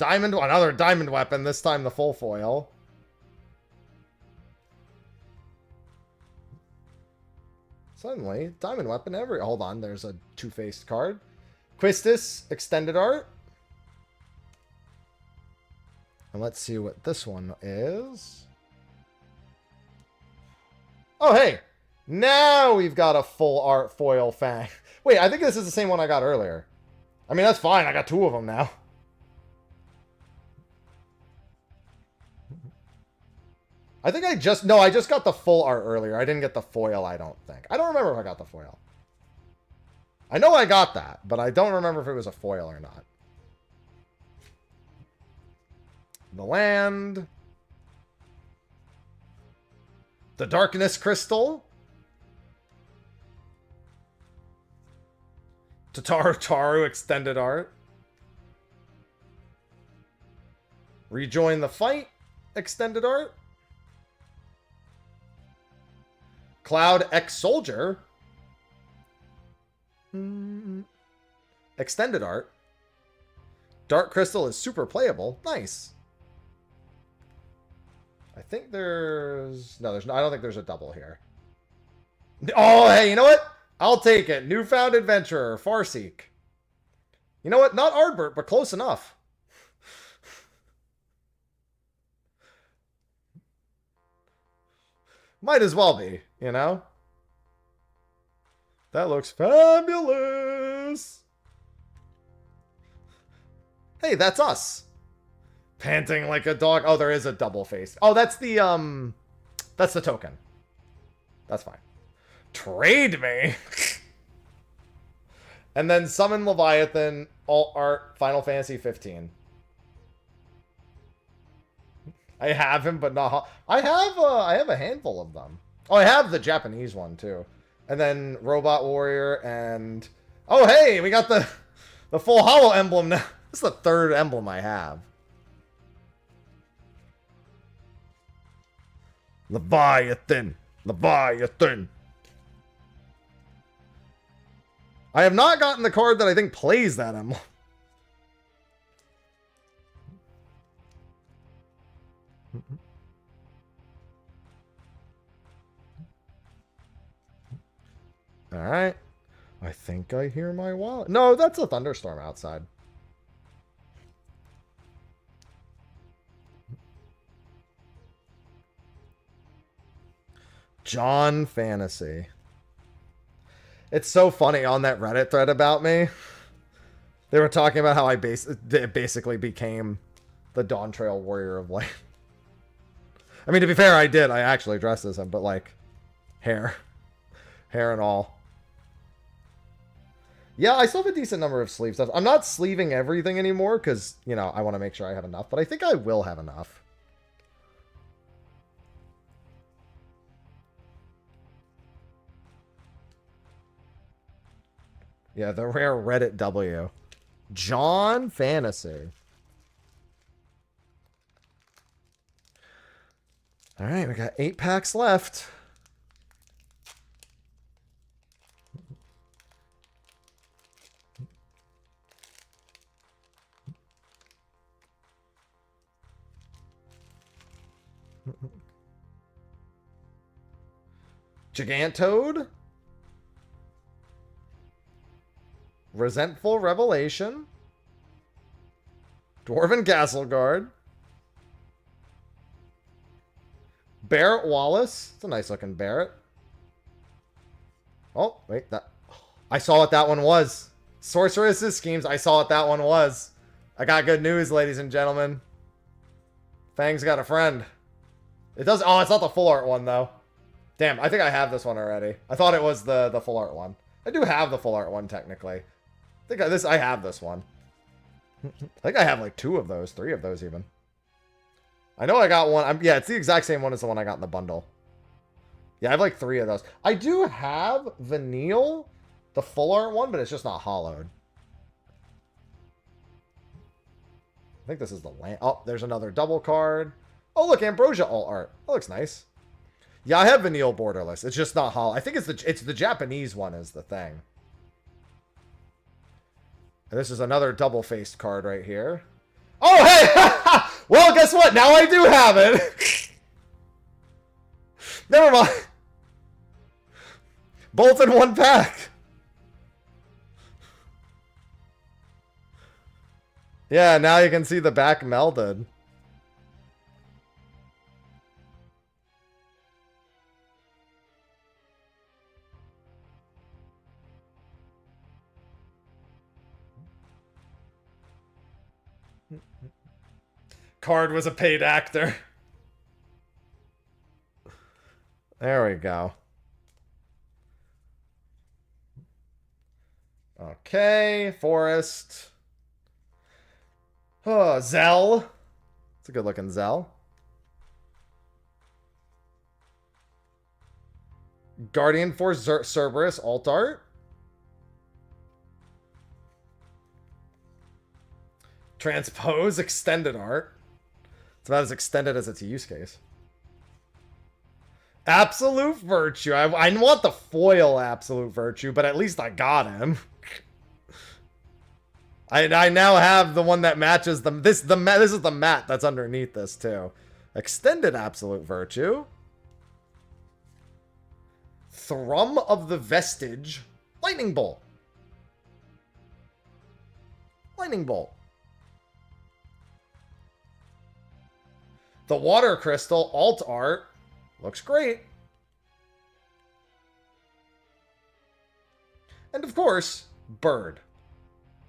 Speaker 1: Another diamond weapon, this time the full foil. Suddenly, diamond weapon hold on, there's a two-faced card. Quistis, extended art. And let's see what this one is. Oh, hey! Now we've got a full art foil Fang. Wait, I think this is the same one I got earlier. I mean, that's fine. I got two of them now. I think I just got the full art earlier. I didn't get the foil, I don't think. I don't remember if I got the foil. I know I got that, but I don't remember if it was a foil or not. The land. The Darkness Crystal. Taru Extended Art. Rejoin the Fight Extended Art. Cloud X Soldier. Extended Art. Dark Crystal is super playable. Nice. I think there's... No, there's no... I don't think there's a double here. Oh, hey, you know what? I'll take it. Newfound Adventurer, Farseek. You know what? Not Ardbert, but close enough. Might as well be, you know? That looks fabulous. Hey, that's us. Panting like a dog. Oh, there is a double face. Oh, that's the token. That's fine. Trade me. And then summon Leviathan, alt art, Final Fantasy 15. I have him, but not... I have a handful of them. Oh, I have the Japanese one, too. And then Robot Warrior and... Oh, hey, we got the full holo emblem now. This is the third emblem I have. Leviathan. Leviathan. I have not gotten the card that I think plays that emblem. Alright. I think I hear my wallet. No, that's a thunderstorm outside. John Fantasy. It's so funny on that Reddit thread about me. They were talking about how I basically became the Dawn Trail Warrior of Light. I mean, to be fair, I did. I actually dressed as him, but like, hair. Hair and all. Yeah, I still have a decent number of sleeve stuff. I'm not sleeving everything anymore because, you know, I want to make sure I have enough. But I think I will have enough. Yeah, the rare Reddit W. John Fantasy. All right, we got 8 packs left. Gigantode. Resentful Revelation. Dwarven Castle Guard. Barrett Wallace. It's a nice looking Barrett. Oh, wait. That I saw what that one was. Sorceress's Schemes. I saw what that one was. I got good news, ladies and gentlemen. Fang's got a friend. It does... Oh, it's not the full art one, though. Damn, I think I have this one already. I thought it was the full art one. I do have the full art one, technically. I have this one. I think I have like 2 of those, 3 of those even. I know I got one. Yeah, it's the exact same one as the one I got in the bundle. Yeah, I have like 3 of those. I do have Vanille, the full art one, but it's just not hollowed. I think this is the land. Oh, there's another double card. Oh, look, Ambrosia alt art. That looks nice. Yeah, I have Vanille borderless. It's just not hollow. I think it's the Japanese one is the thing. And this is another double-faced card right here. Oh, hey! Well, guess what? Now I do have it. Never mind. Both in one pack. Yeah, now you can see the back melded. Card was a paid actor. There we go. Okay, Forest. Oh, Zell. It's a good looking Zell. Guardian Force Cerberus alt art. Transpose extended art. It's about as extended as its use case. Absolute Virtue. I want the foil Absolute Virtue, but at least I got him. I now have the one that matches them. This is the mat that's underneath this too. Extended Absolute Virtue. Thrum of the Vestige. Lightning Bolt. Lightning Bolt. The Water Crystal alt art. Looks great. And of course, Bird.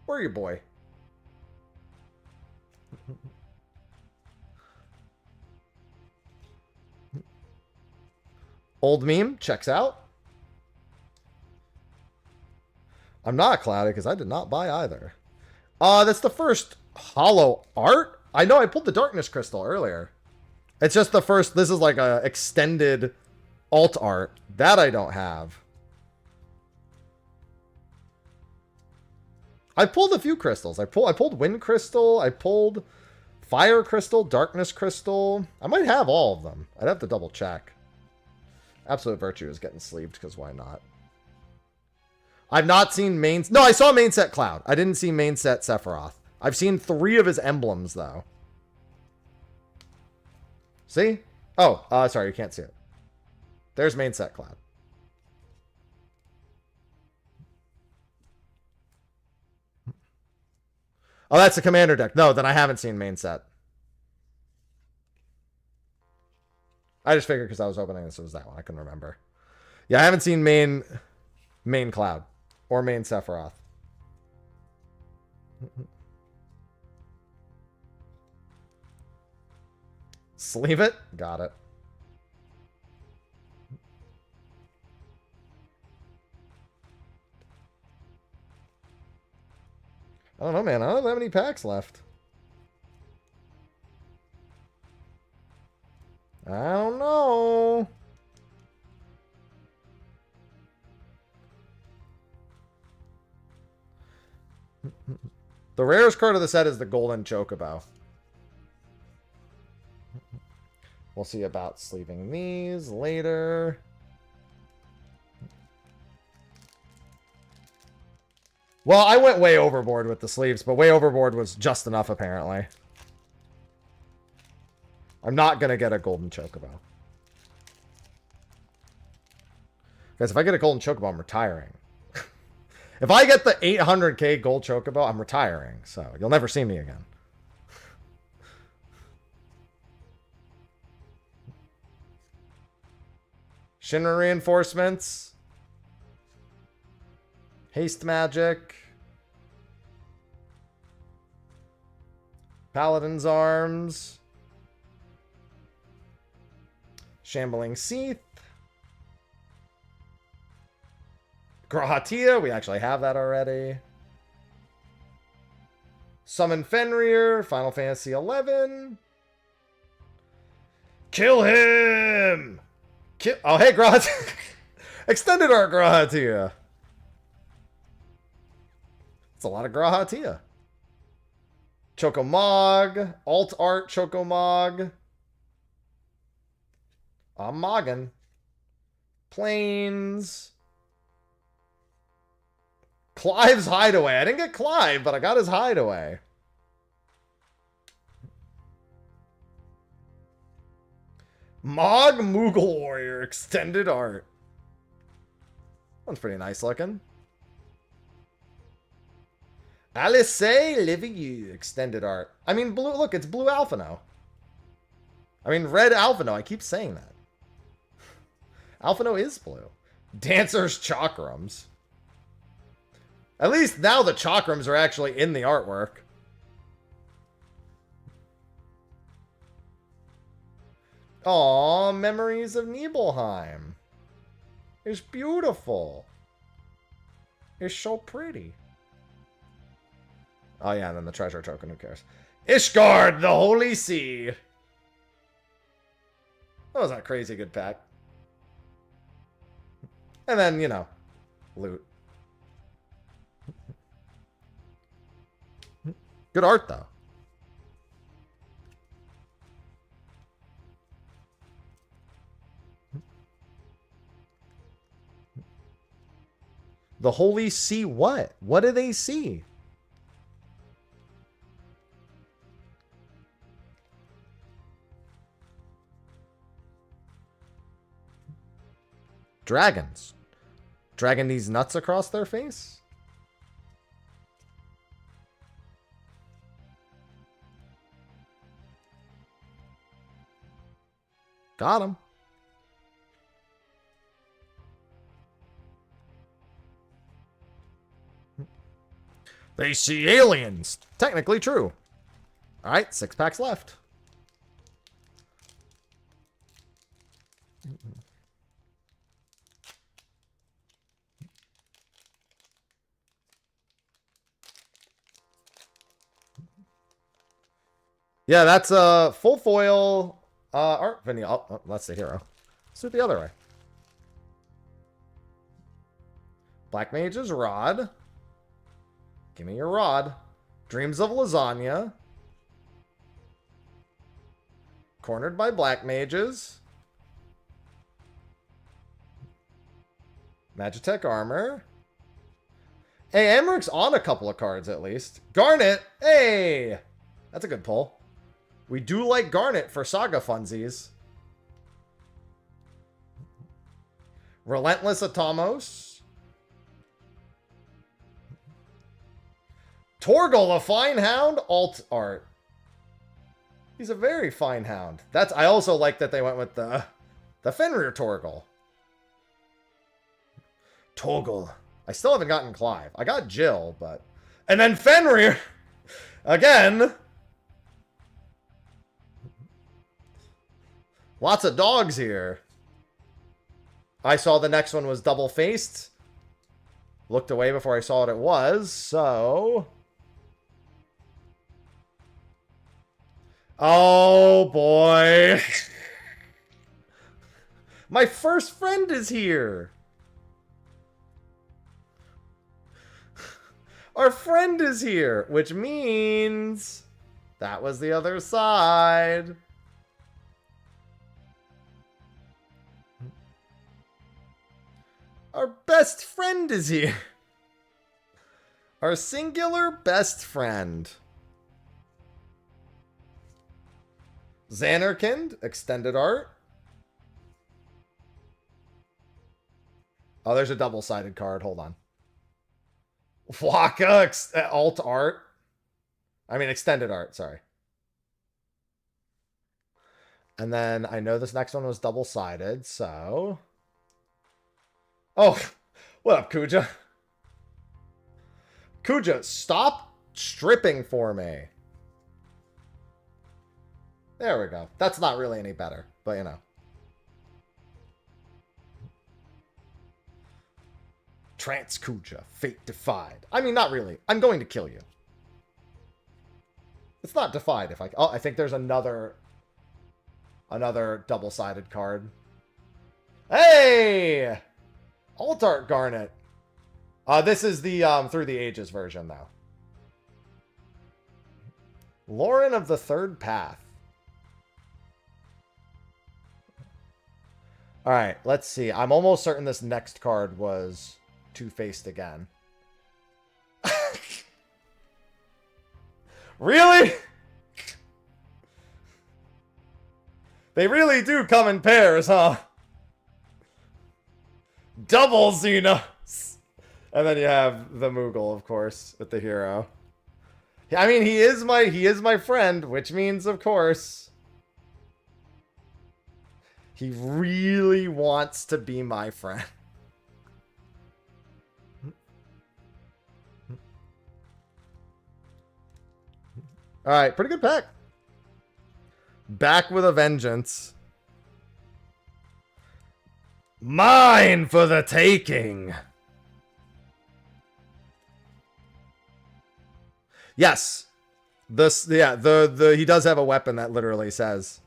Speaker 1: Where are you, boy? Old meme checks out. I'm not cloudy because I did not buy either. That's the first hollow art. I know I pulled the Darkness Crystal earlier. It's just the first. This is like a extended alt art that I don't have. I pulled a few crystals. I pulled Wind Crystal. I pulled Fire Crystal, Darkness Crystal. I might have all of them. I'd have to double check. Absolute Virtue is getting sleeved because why not? I've not seen main... No, I saw main set Cloud. I didn't see main set Sephiroth. I've seen 3 of his emblems, though. See? Oh, sorry, you can't see it. There's main set Cloud. Oh, that's a commander deck. No, then I haven't seen main set. I just figured because I was opening this, it was that one. I couldn't remember. Yeah, I haven't seen main Cloud or main Sephiroth. Sleeve it. Got it. I don't know, man. I don't have that many packs left. I don't know. The rarest card of the set is the Golden Chocobo. We'll see about sleeving these later. Well, I went way overboard with the sleeves, but way overboard was just enough, apparently. I'm not going to get a Golden Chocobo. Guys, if I get a Golden Chocobo, I'm retiring. If I get the 800k Gold Chocobo, I'm retiring. So, you'll never see me again. Shinra Reinforcements. Haste Magic. Paladin's Arms. Shambling Seath. Grahatia, we actually have that already. Summon Fenrir, Final Fantasy XI. Kill him! Oh, hey, Grahatia. Extended Art Grahatia. It's a lot of Grahatia. Chocomog. Alt Art Chocomog. Moggin. Plains. Clive's Hideaway. I didn't get Clive, but I got his Hideaway. Mog Moogle Warrior Extended Art. One's pretty nice looking. Alice Livy Extended Art. I mean, blue. Look, it's blue Alphino. I mean, red Alphino. I keep saying that. Alphino is blue. Dancer's Chakrams. At least now the Chakrams are actually in the artwork. Aw, Memories of Nibelheim. It's beautiful. It's so pretty. Oh yeah, and then the treasure token, who cares? Ishgard, the Holy Sea. That was a crazy good pack. And then, you know, loot. Good art, though. The Holy See what? What do they see? Dragons. Dragging these nuts across their face? Got him. They see aliens. Technically true. All right, 6 packs left. Yeah, that's a full foil art venue. Oh, that's the hero. Let's do it the other way. Black Mage's Rod. Give me your rod. Dreams of Lasagna. Cornered by Black Mages. Magitech Armor. Hey, Emmeric's on a couple of cards at least. Garnet. Hey! That's a good pull. We do like Garnet for Saga funsies. Relentless Atomos. Torgal, a fine hound. Alt art. He's a very fine hound. That's. I also like that they went with the Fenrir Torgal. Torgal. I still haven't gotten Clive. I got Jill, but... And then Fenrir! Again! Lots of dogs here. I saw the next one was double-faced. Looked away before I saw what it was, so... Oh, boy. My first friend is here. Our friend is here, which means that was the other side. Our best friend is here. Our singular best friend. Xanarkand, extended art. Oh, there's a double-sided card. Hold on. Waka, alt art. I mean, extended art, sorry. And then I know this next one was double-sided, so... Oh, what up, Kuja? Kuja, stop stripping for me. There we go. That's not really any better, but you know. Trance Kuja, fate defied. I mean, not really. I'm going to kill you. It's not defied if I... Oh, I think there's another double-sided card. Hey! Alt art Garnet. This is the Through the Ages version, though. Lauren of the Third Path. Alright, let's see. I'm almost certain this next card was two-faced again. Really? They really do come in pairs, huh? Double Xenos. And then you have the Moogle, of course, with the hero. I mean, he is my friend, which means, of course, he really wants to be my friend. Alright, pretty good pack. Back with a vengeance. Mine for the taking. Yes. This, yeah, the he does have a weapon that literally says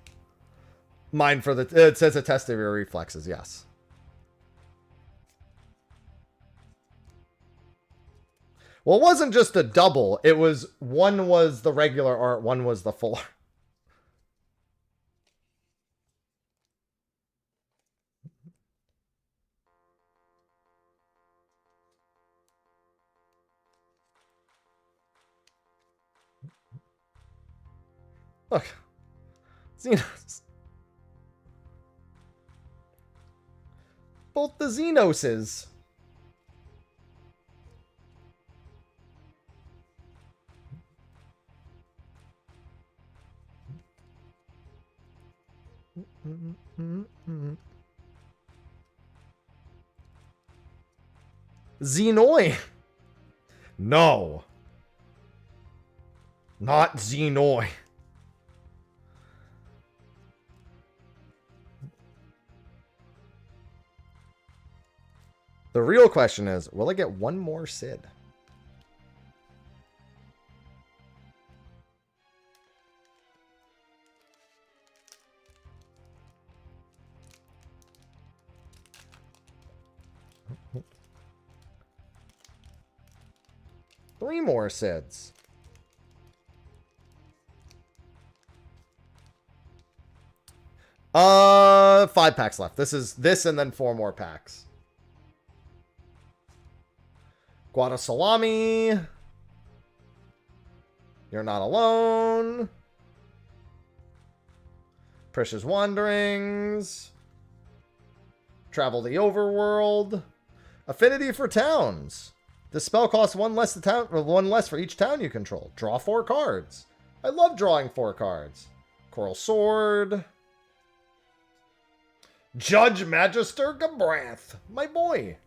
Speaker 1: mine for the, it says a test of your reflexes, yes. Well, it wasn't just a double. It was, one was the regular art, one was the full art. Look. Xenos. Both the Xenoses. Xenoi. No. Not Xenoi. The real question is, will I get one more Sid? Three more Sids. Five packs left. This is this and then four more packs. Guadasalami. You're Not Alone. Precious Wanderings. Travel the Overworld. Affinity for Towns. This spell costs one less for each town you control. Draw 4 cards. I love drawing 4 cards. Coral Sword. Judge Magister Gabranth. My boy.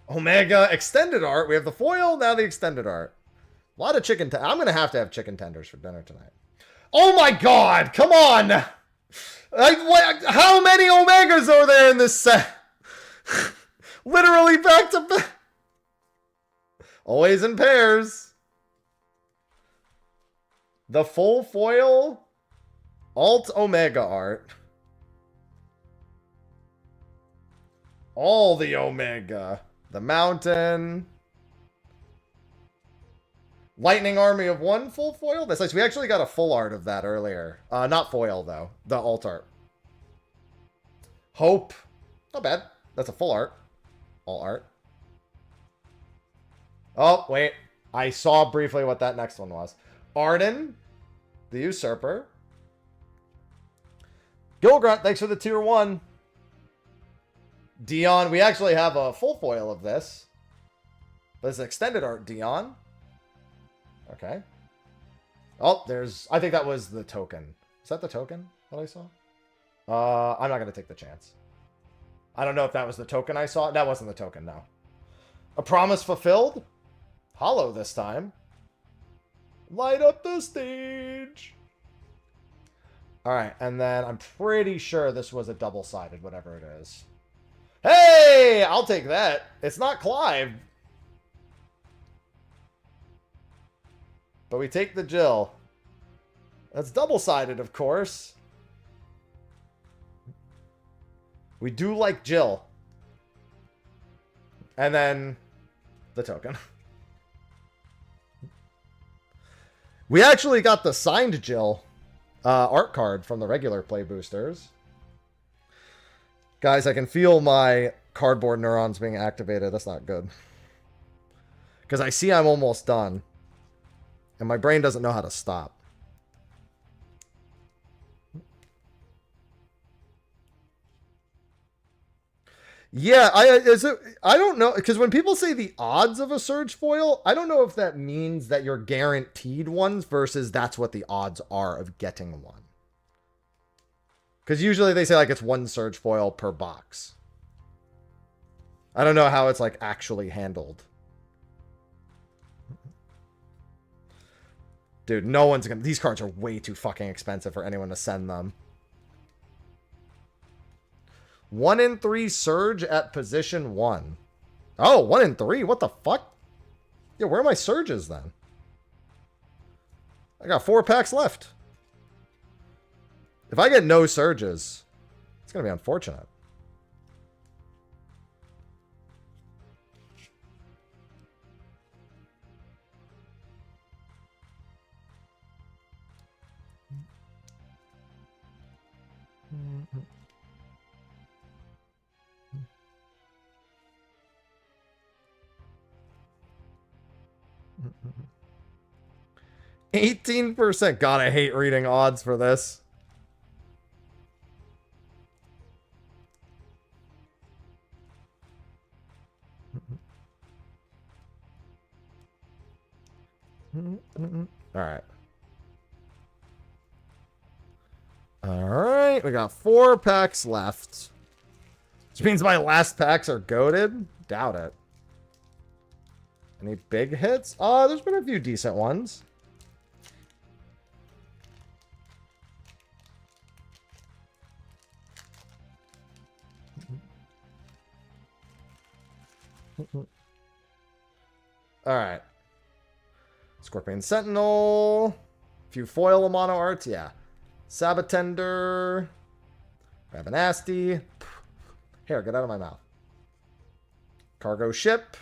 Speaker 1: Omega extended art. We have the foil, now the extended art. A lot of chicken. I'm going to have chicken tenders for dinner tonight. Oh my god! Come on! How many Omegas are there in this set? Literally back to back. Always in pairs. The full foil alt Omega art. All the Omega. The Mountain. Lightning Army of 1 full foil. That's nice. We actually got a full art of that earlier. Not foil though. The alt art. Hope. Not bad. That's a full art. All art. Oh, wait. I saw briefly what that next one was. Arden. The Usurper. Gilgrunt, thanks for the tier 1. Dion. We actually have a full foil of this. But it's extended art, Dion. Okay. Oh, there's... I think that was the token. Is that the token that I saw? I'm not going to take the chance. I don't know if that was the token I saw. That wasn't the token, no. A Promise Fulfilled. Hollow this time. Light up the stage. Alright, and then I'm pretty sure this was a double-sided, whatever it is. Hey! I'll take that. It's not Clive. But we take the Jill. That's double-sided, of course. We do like Jill. And then the token. We actually got the signed Jill art card from the regular play boosters. Guys, I can feel my cardboard neurons being activated. That's not good. Because I see I'm almost done. And my brain doesn't know how to stop. Yeah, I don't know, because when people say the odds of a surge foil, I don't know if that means that you're guaranteed ones versus that's what the odds are of getting one. Because usually they say like it's 1 surge foil per box. I don't know how it's like actually handled. Dude, no one's gonna... These cards are way too fucking expensive for anyone to send them. 1 in 3 surge at position 1. Oh, 1 in 3? What the fuck? Yeah, where are my surges then? I got 4 packs left. If I get no surges, it's going to be unfortunate. Mm-hmm. 18%. God, I hate reading odds for this. Alright. Alright, we got 4 packs left. Which means my last packs are goated? Doubt it. Any big hits? There's been a few decent ones. Alright. Scorpion Sentinel. A few foil mono arts, yeah. Sabatender. Rabanasty. Here, get out of my mouth. Cargo ship.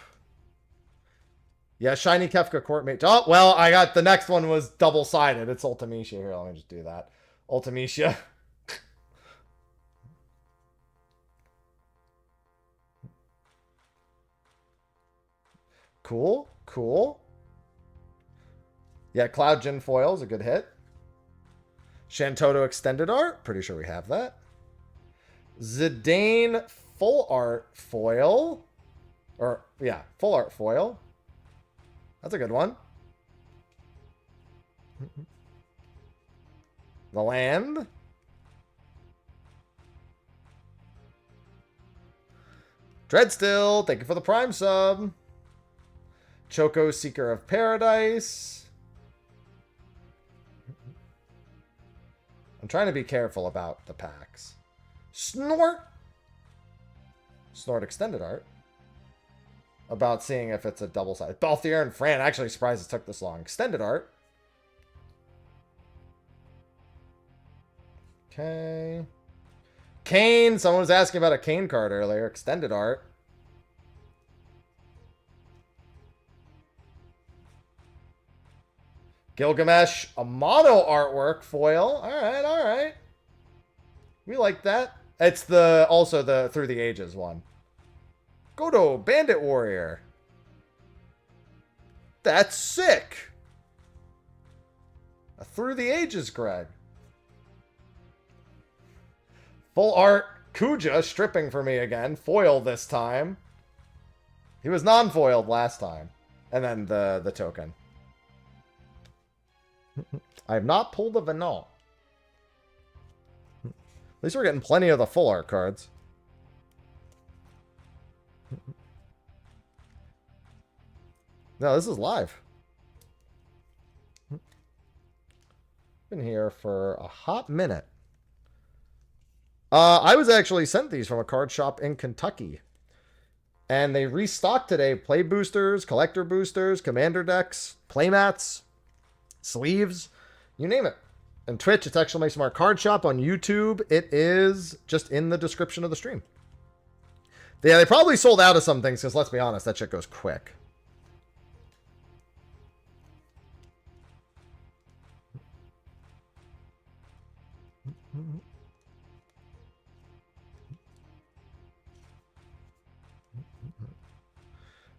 Speaker 1: Yeah, shiny Kefka court mate. Oh, well, I got the next one was double-sided. It's Ultimecia. Here, let me just do that. Ultimecia. Cool, cool. Yeah, Cloud Jin foil is a good hit. Shantoto extended art. Pretty sure we have that. Zidane full art foil. Or, yeah, full art foil. That's a good one. The land. Dreadstill, thank you for the Prime sub. Choco Seeker of Paradise. I'm trying to be careful about the packs. Snort. Snort extended art. About seeing if it's a double-sided. Balthier and Fran. Actually surprised it took this long. Extended art. Okay. Kane. Someone was asking about a Kane card earlier. Extended art. Gilgamesh. A mono artwork foil. Alright, alright. We like that. It's also the Through the Ages one. Godo, Bandit Warrior. That's sick. A Through the Ages, Greg. Full art Kuja stripping for me again. Foil this time. He was non-foiled last time. And then the token. I have not pulled a Venal. At least we're getting plenty of the full art cards. No, this is live. Been here for a hot minute. I was actually sent these from a card shop in Kentucky. And they restocked today play boosters, collector boosters, commander decks, playmats, sleeves, you name it. And Twitch, it's Exclamation Mark Card Shop. On YouTube, it is just in the description of the stream. Yeah, they probably sold out of some things, because let's be honest, that shit goes quick.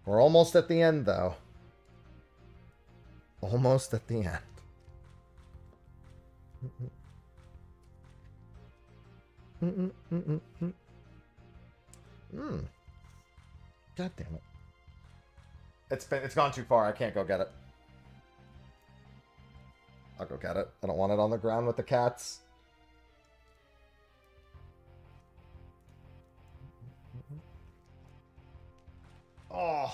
Speaker 1: We're almost at the end, though. Almost at the end. God damn it. It's gone too far. I can't go get it. I'll go get it. I don't want it on the ground with the cats. Oh.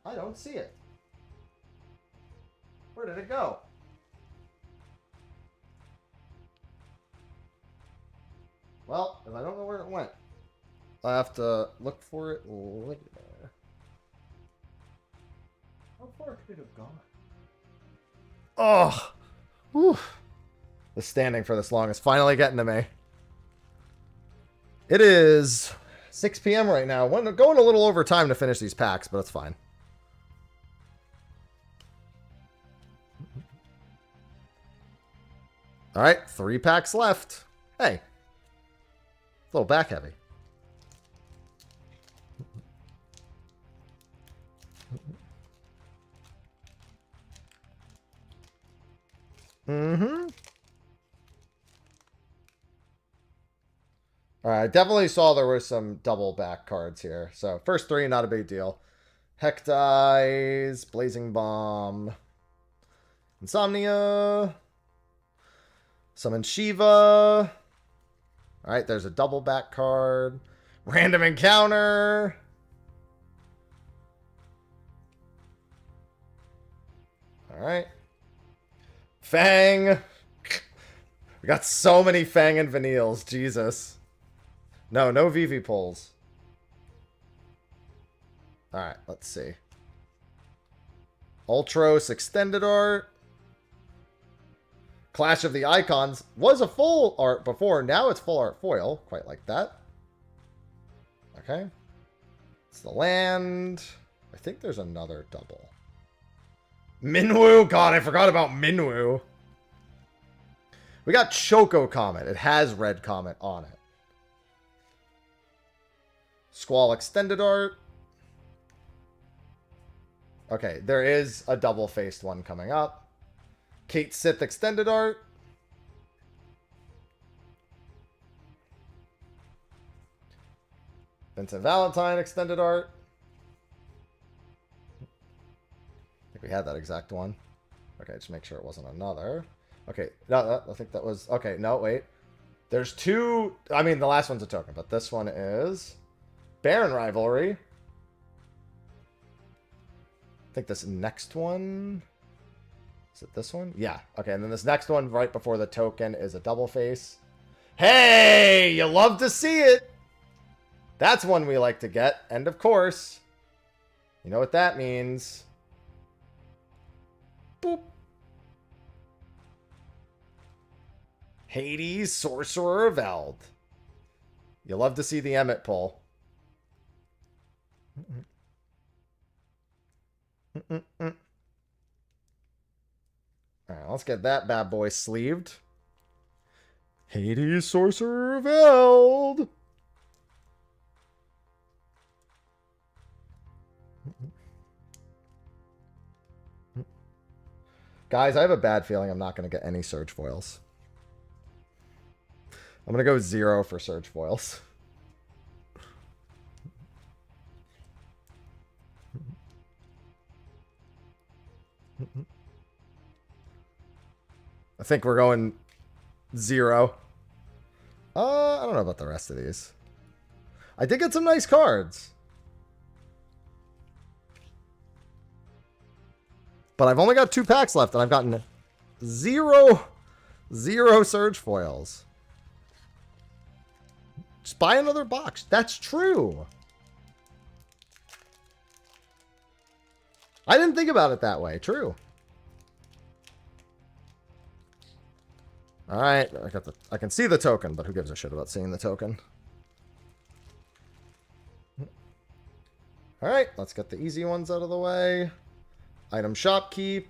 Speaker 1: I don't see it. Where did it go? Well, if I don't know where it went, I have to look for it later.
Speaker 3: far could it have gone?
Speaker 1: Oh, whew. The standing for this long is finally getting to me. It is 6 p.m. right now. We're going a little over time to finish these packs, but it's fine. All right, 3 packs left. Hey, a little back heavy. Mm-hmm. All right, I definitely saw there were some double back cards here. So first 3, not a big deal. Heck Dies, Blazing Bomb, Insomnia, Summon Shiva. All right, there's a double back card. Random Encounter. All right. Fang. We got so many Fang and Vanilles. Jesus. No VV pulls. Alright, let's see. Ultros Extended Art. Clash of the Icons was a full art before. Now it's full art foil. Quite like that. Okay. It's the land. I think there's another double. Minwoo. God, I forgot about Minwoo. We got Choco Comet. It has Red Comet on it. Squall Extended Art. Okay, there is a double-faced one coming up. Kate Sith Extended Art. Vincent Valentine Extended Art. I think we had that exact one. Okay, just make sure it wasn't another. Okay, no, I think that was... Okay, no, wait. There's 2... I mean, the last one's a token, but this one is... Baron Rivalry. I think this next one... Is it this one? Yeah. Okay, and then this next one right before the token is a double face. Hey! You love to see it! That's one we like to get. And of course, you know what that means. Boop. Hades, Sorcerer of Eld. You love to see the Emmet pull. Alright, let's get that bad boy sleeved. Hades, Sorcerer of Eld. Guys, I have a bad feeling I'm not going to get any Surge Foils. I'm going to go 0 for Surge Foils. I think we're going 0. I don't know about the rest of these. I did get some nice cards. But I've only got 2 packs left, and I've gotten 0 Surge Foils. Just buy another box. That's true. I didn't think about it that way. True. All right, I can see the token, but who gives a shit about seeing the token? All right, let's get the easy ones out of the way. Item Shopkeep.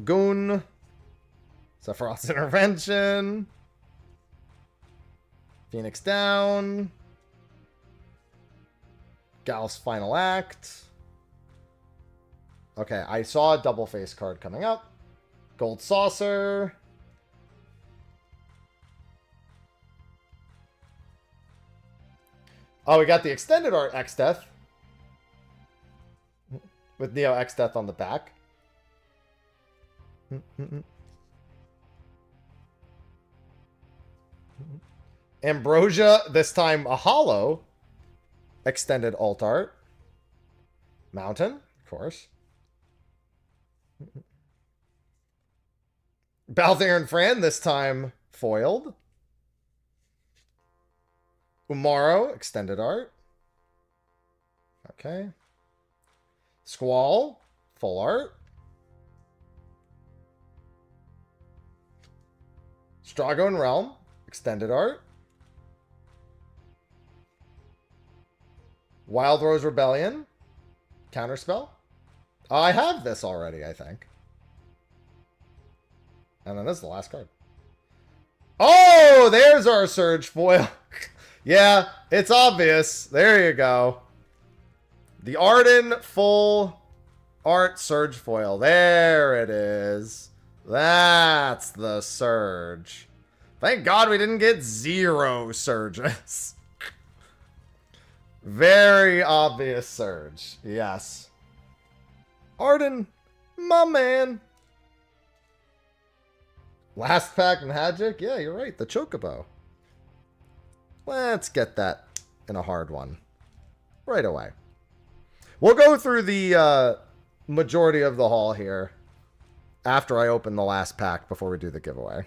Speaker 1: Goon. Sephiroth's Intervention. Phoenix Down. Gal's Final Act. Okay, I saw a double face card coming up. Gold Saucer. Oh, we got the extended art X-Death. With Neo X-Death on the back. Ambrosia, this time a hollow. Extended alt art. Mountain, of course. Balthier and Fran, this time foiled. Umaro, extended art. Okay. Squall, full art. Stragon Realm, extended art. Wild Rose Rebellion, counterspell. Oh, I have this already, I think. And then this is the last card. Oh, there's our Surge foil. Yeah, it's obvious. There you go. The Arden full art Surge foil. There it is. That's the Surge. Thank God we didn't get 0 Surges. Very obvious Surge. Yes. Arden, my man. Last pack magic? Yeah, you're right. The Chocobo. Let's get that in a hard one. Right away. We'll go through the majority of the haul here after I open the last pack before we do the giveaway.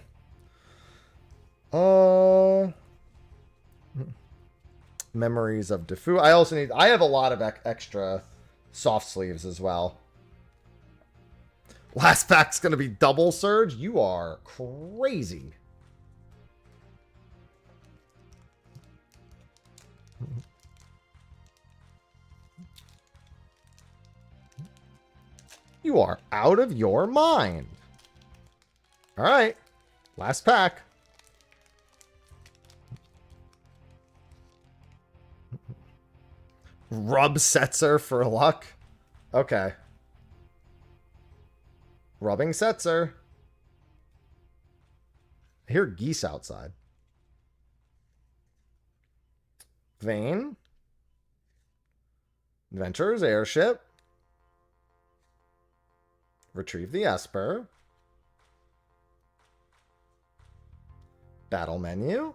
Speaker 1: Memories of Defu. I have a lot of extra soft sleeves as well. Last pack's going to be double Surge? You are crazy. You are out of your mind. All right. Last pack. Rub Setzer for luck. Okay. Rubbing Setzer. I hear geese outside. Vane. Adventurer's Airship. Retrieve the Esper. Battle menu.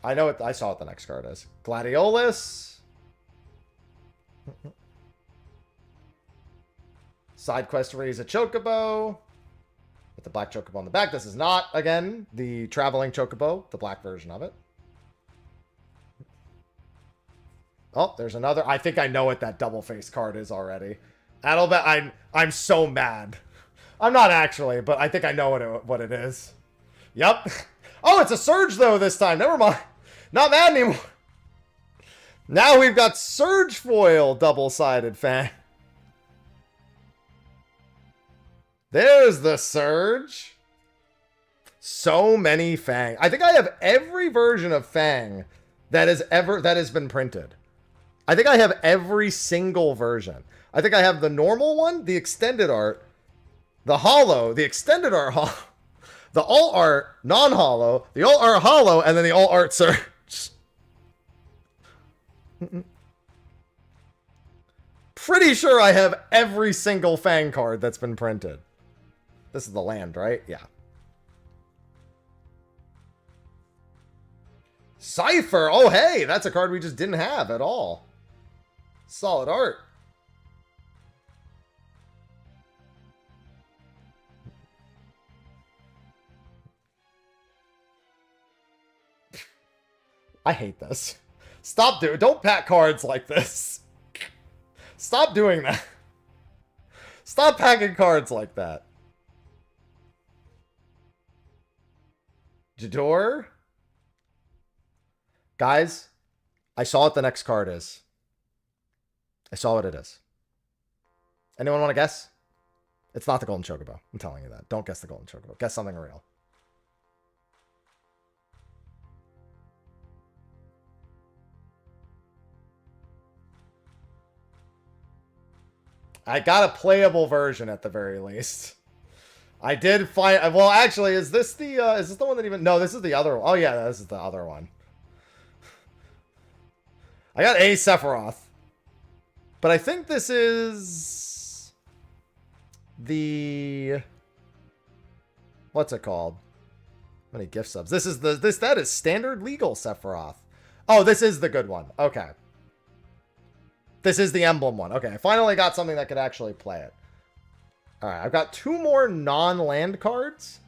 Speaker 1: I know it. I saw what the next card is. Gladiolus. Side quest to raise a Chocobo. With the black Chocobo on the back. This is not, again, the traveling Chocobo. The black version of it. Oh, there's another. I think I know what that double face card is already. I'm so mad. I'm not actually, but I think I know what it is. Yep. Oh, it's a Surge though this time. Never mind. Not mad anymore. Now we've got Surge foil double-sided Fang. There's the Surge. So many Fang. I think I have every version of Fang that has been printed. I think I have every single version. I think I have the normal one, the extended art, the holo, the extended art holo, the alt art non-holo, the alt art holo, and then the alt art Surge. Pretty sure I have every single Fang card that's been printed. This is the land, right? Yeah. Cypher! Oh, hey! That's a card we just didn't have at all. Solid art. I hate this. Stop doing. Don't pack cards like this. Stop doing that. Stop packing cards like that. Jador. Guys, I saw what the next card is. I saw what it is. Anyone want to guess? It's not the Golden Chocobo. I'm telling you that. Don't guess the Golden Chocobo. Guess something real. I got a playable version at the very least. I did find. Well, actually, is this the one that even? No, this is the other one. Oh yeah, this is the other one. I got a Sephiroth, but I think this is the. What's it called? How many gift subs? This is that is standard legal Sephiroth. Oh, this is the good one. Okay. This is the emblem one. Okay, I finally got something that could actually play it. All right, I've got 2 more non-land cards.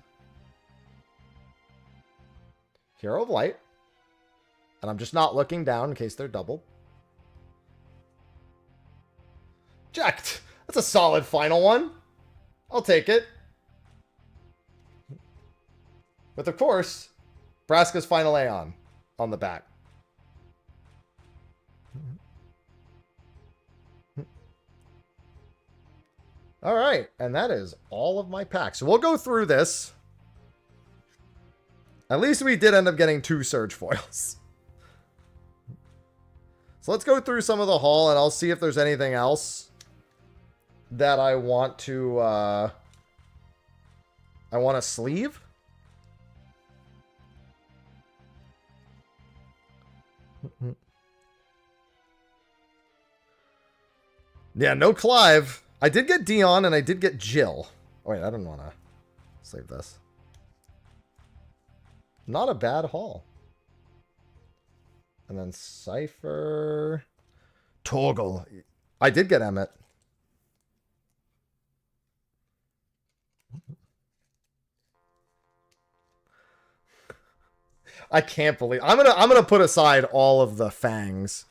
Speaker 1: Hero of Light. And I'm just not looking down in case they're doubled. Jacked. That's a solid final one. I'll take it. With, of course, Braska's Final Aeon on the back. All right, and that is all of my packs. So we'll go through this. At least we did end up getting 2 Surge Foils. So let's go through some of the haul, and I'll see if there's anything else that I want to sleeve. Yeah, no Clive. I did get Dion and I did get Jill. Oh, wait, I don't want to save this. Not a bad haul. And then Cypher. Torgal. I did get Emmett. I can't believe I'm gonna put aside all of the Fangs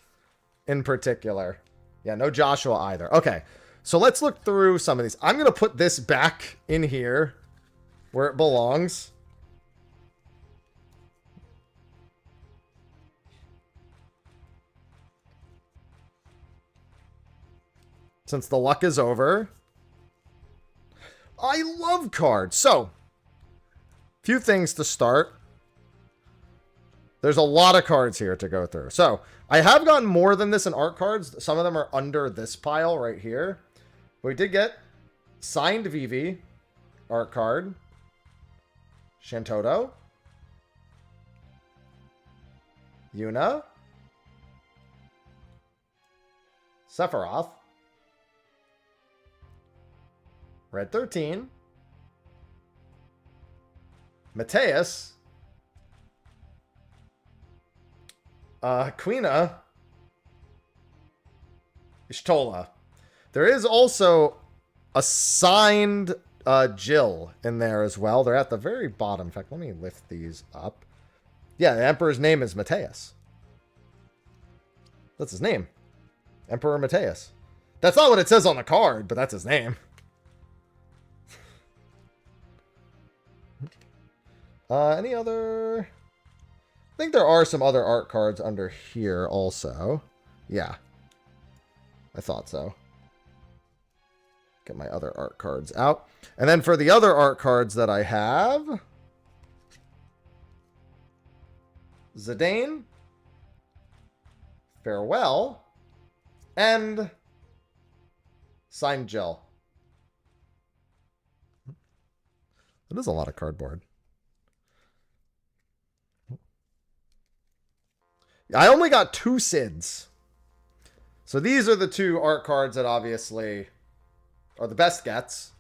Speaker 1: in particular. Yeah, no Joshua either. Okay. So let's look through some of these. I'm going to put this back in here where it belongs. Since the luck is over. I love cards. So, few things to start. There's a lot of cards here to go through. So, I have gotten more than this in art cards. Some of them are under this pile right here. We did get signed Vivi art card, Shantoto, Yuna, Sephiroth, Red 13, Mateus, Quina, Ishtola. There is also a signed Jill in there as well. They're at the very bottom. In fact, let me lift these up. Yeah, the Emperor's name is Mateus. That's his name. Emperor Mateus. That's not what it says on the card, but that's his name. Any other... I think there are some other art cards under here also. Yeah. I thought so. Get my other art cards out. And then for the other art cards that I have... Zidane. Farewell. And... Signed Jill. That is a lot of cardboard. I only got 2 Sids. So these are the 2 art cards that obviously are the best gets.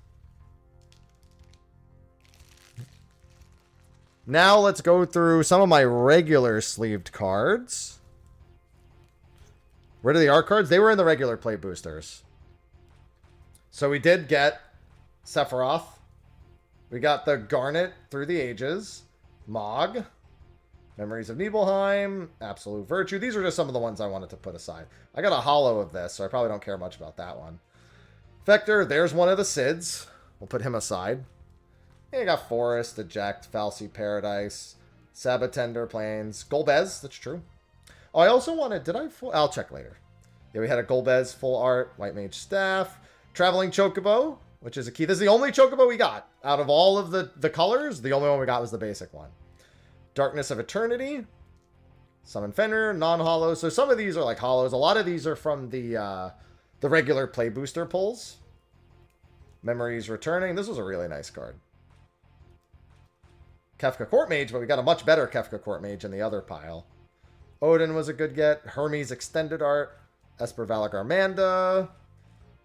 Speaker 1: Now let's go through some of my regular sleeved cards. Where are the art cards? They were in the regular play boosters. So we did get Sephiroth. We got the Garnet Through the Ages. Mog. Memories of Nibelheim, Absolute Virtue. These are just some of the ones I wanted to put aside. I got a holo of this, so I probably don't care much about that one. Vector, there's one of the Sids. We'll put him aside. Yeah, you got Forest, Eject, Falsey Paradise, Sabatender Plains, Golbez, that's true. Oh, I also wanted, I'll check later. Yeah, we had a Golbez full art, White Mage Staff, Traveling Chocobo, which is a key. This is the only Chocobo we got. Out of all of the colors, the only one we got was the basic one. Darkness of Eternity, Summon Fenrir, non-holo. So some of these are like holos. A lot of these are from the regular play booster pulls. Memories Returning. This was a really nice card. Kefka Court Mage, but we got a much better Kefka Court Mage in the other pile. Odin was a good get. Hermes Extended Art. Esper Valagarmanda.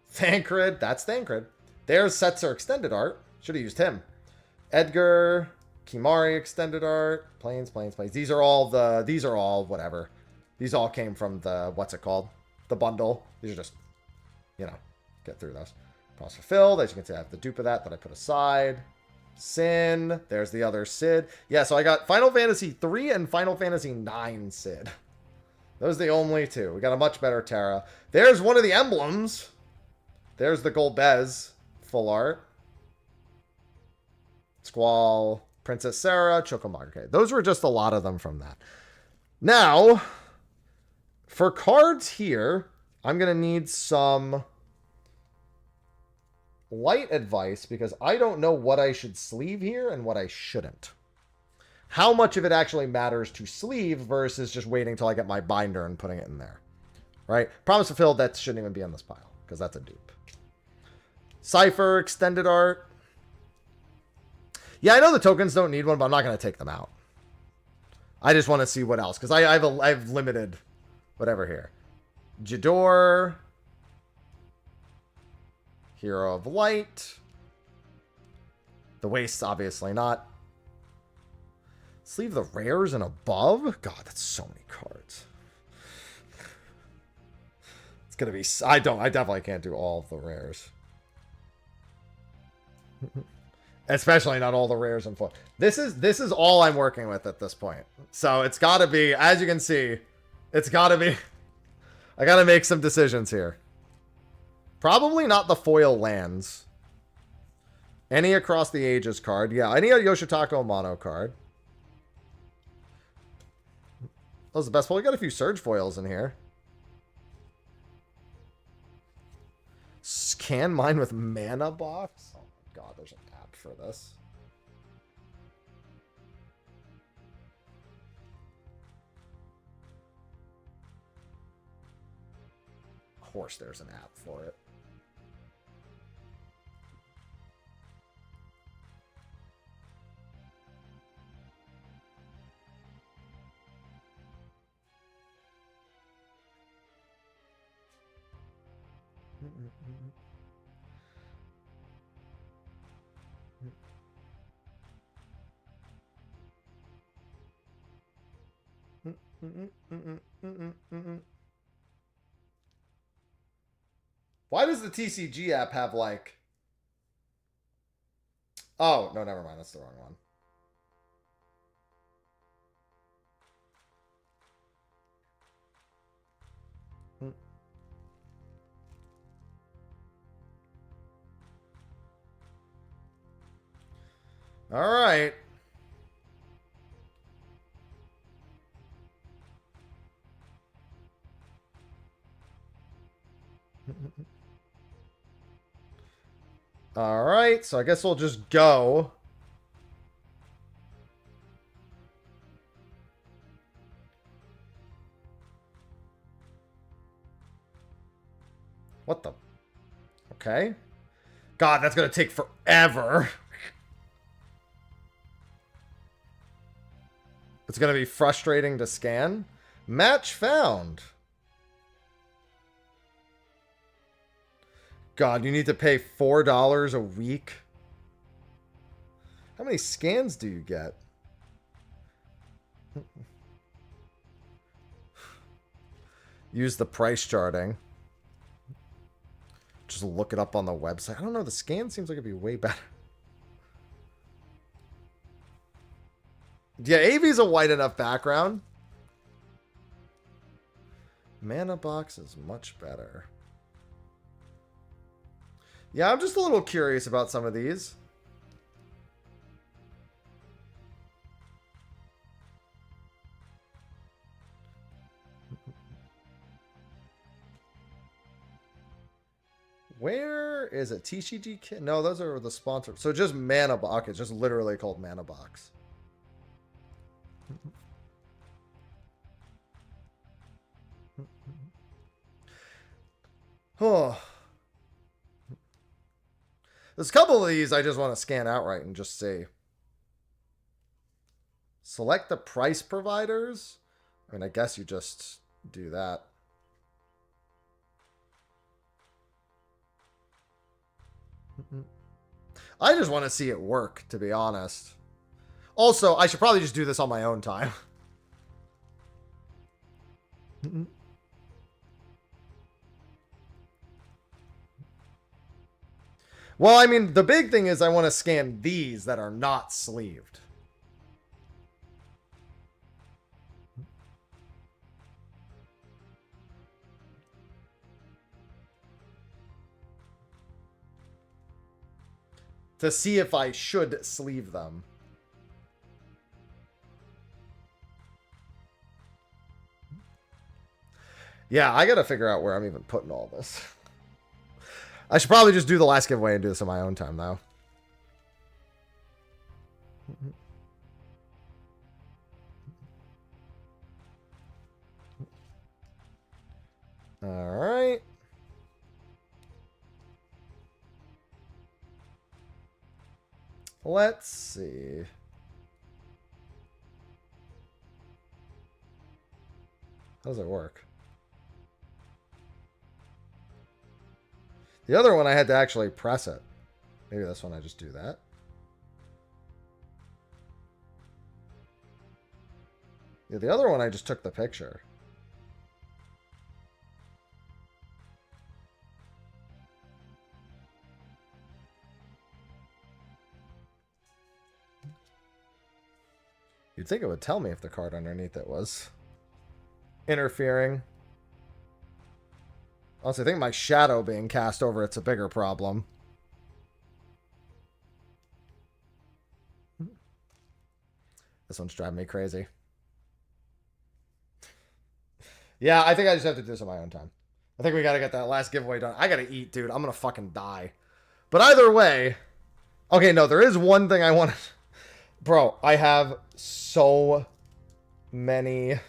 Speaker 1: Thancred. That's Thancred. There's Setzer Extended Art. Should have used him. Edgar. Kimari Extended Art. Plains. These are all whatever. These all came from the, what's it called? The bundle. These are just, you know, get through those. Promise Fulfilled. As you can see, I have the dupe of that I put aside. Sin. There's the other Sid. Yeah, so I got Final Fantasy 3 and Final Fantasy 9 Sid. Those are the only two. We got a much better Terra. There's one of the emblems. There's the Golbez full art. Squall, Princess Sarah, Chocomog. Okay, those were just a lot of them from that. Now, for cards here, I'm going to need some light advice because I don't know what I should sleeve here and what I shouldn't. How much of it actually matters to sleeve versus just waiting till I get my binder and putting it in there. Right? Promise Fulfilled, that shouldn't even be in this pile because that's a dupe. Cypher, extended art. Yeah, I know the tokens don't need one, but I'm not going to take them out. I just want to see what else because I've limited whatever here. Jador. Hero of Light. The Wastes, obviously not. Sleeve the rares and above? God, that's so many cards. It's going to be... I definitely can't do all of the rares. Especially not all the rares and foil. This is all I'm working with at this point. So it's got to be, as you can see, it's got to be... I got to make some decisions here. Probably not the foil lands. Any Across the Ages card. Yeah, any Yoshitaka mono card. That was the best foil. We got a few Surge foils in here. Scan mine with Mana Box. Oh my god, there's an app for this. Of course there's an app for it. Why does the TCG app have like... Oh, no, never mind. That's the wrong one. All right. All right, so I guess we'll just go. What the? Okay. God, that's going to take forever. It's going to be frustrating to scan. Match found. God, you need to pay $4 a week. How many scans do you get? Use the price charting. Just look it up on the website. I don't know. The scan seems like it'd be way better. Yeah, AV's a white enough background. Mana Box is much better. Yeah, I'm just a little curious about some of these. Where is it? TCG Kit? No, those are the sponsor. So just Mana Box. It's just literally called Mana Box. Oh. There's a couple of these I just want to scan outright and just see. Select the price providers. I mean, I guess you just do that. I just want to see it work, to be honest. Also, I should probably just do this on my own time. Well, I mean, the big thing is I want to scan these that are not sleeved. to see if I should sleeve them. Yeah, I gotta figure out where I'm even putting all this. I should probably just do the last giveaway and do this on my own time, though. All right. Let's see. How does it work? The other one I had to actually press it. Maybe this one I just do that. Yeah, the other one I just took the picture. You'd think it would tell me if the card underneath it was interfering. Also, I think my shadow being cast over it's a bigger problem. This one's driving me crazy. Yeah, I think I just have to do this on my own time. I think we gotta get that last giveaway done. I gotta eat, dude. I'm gonna fucking die. But either way... Okay, no, there is one thing I want to... Bro, I have so many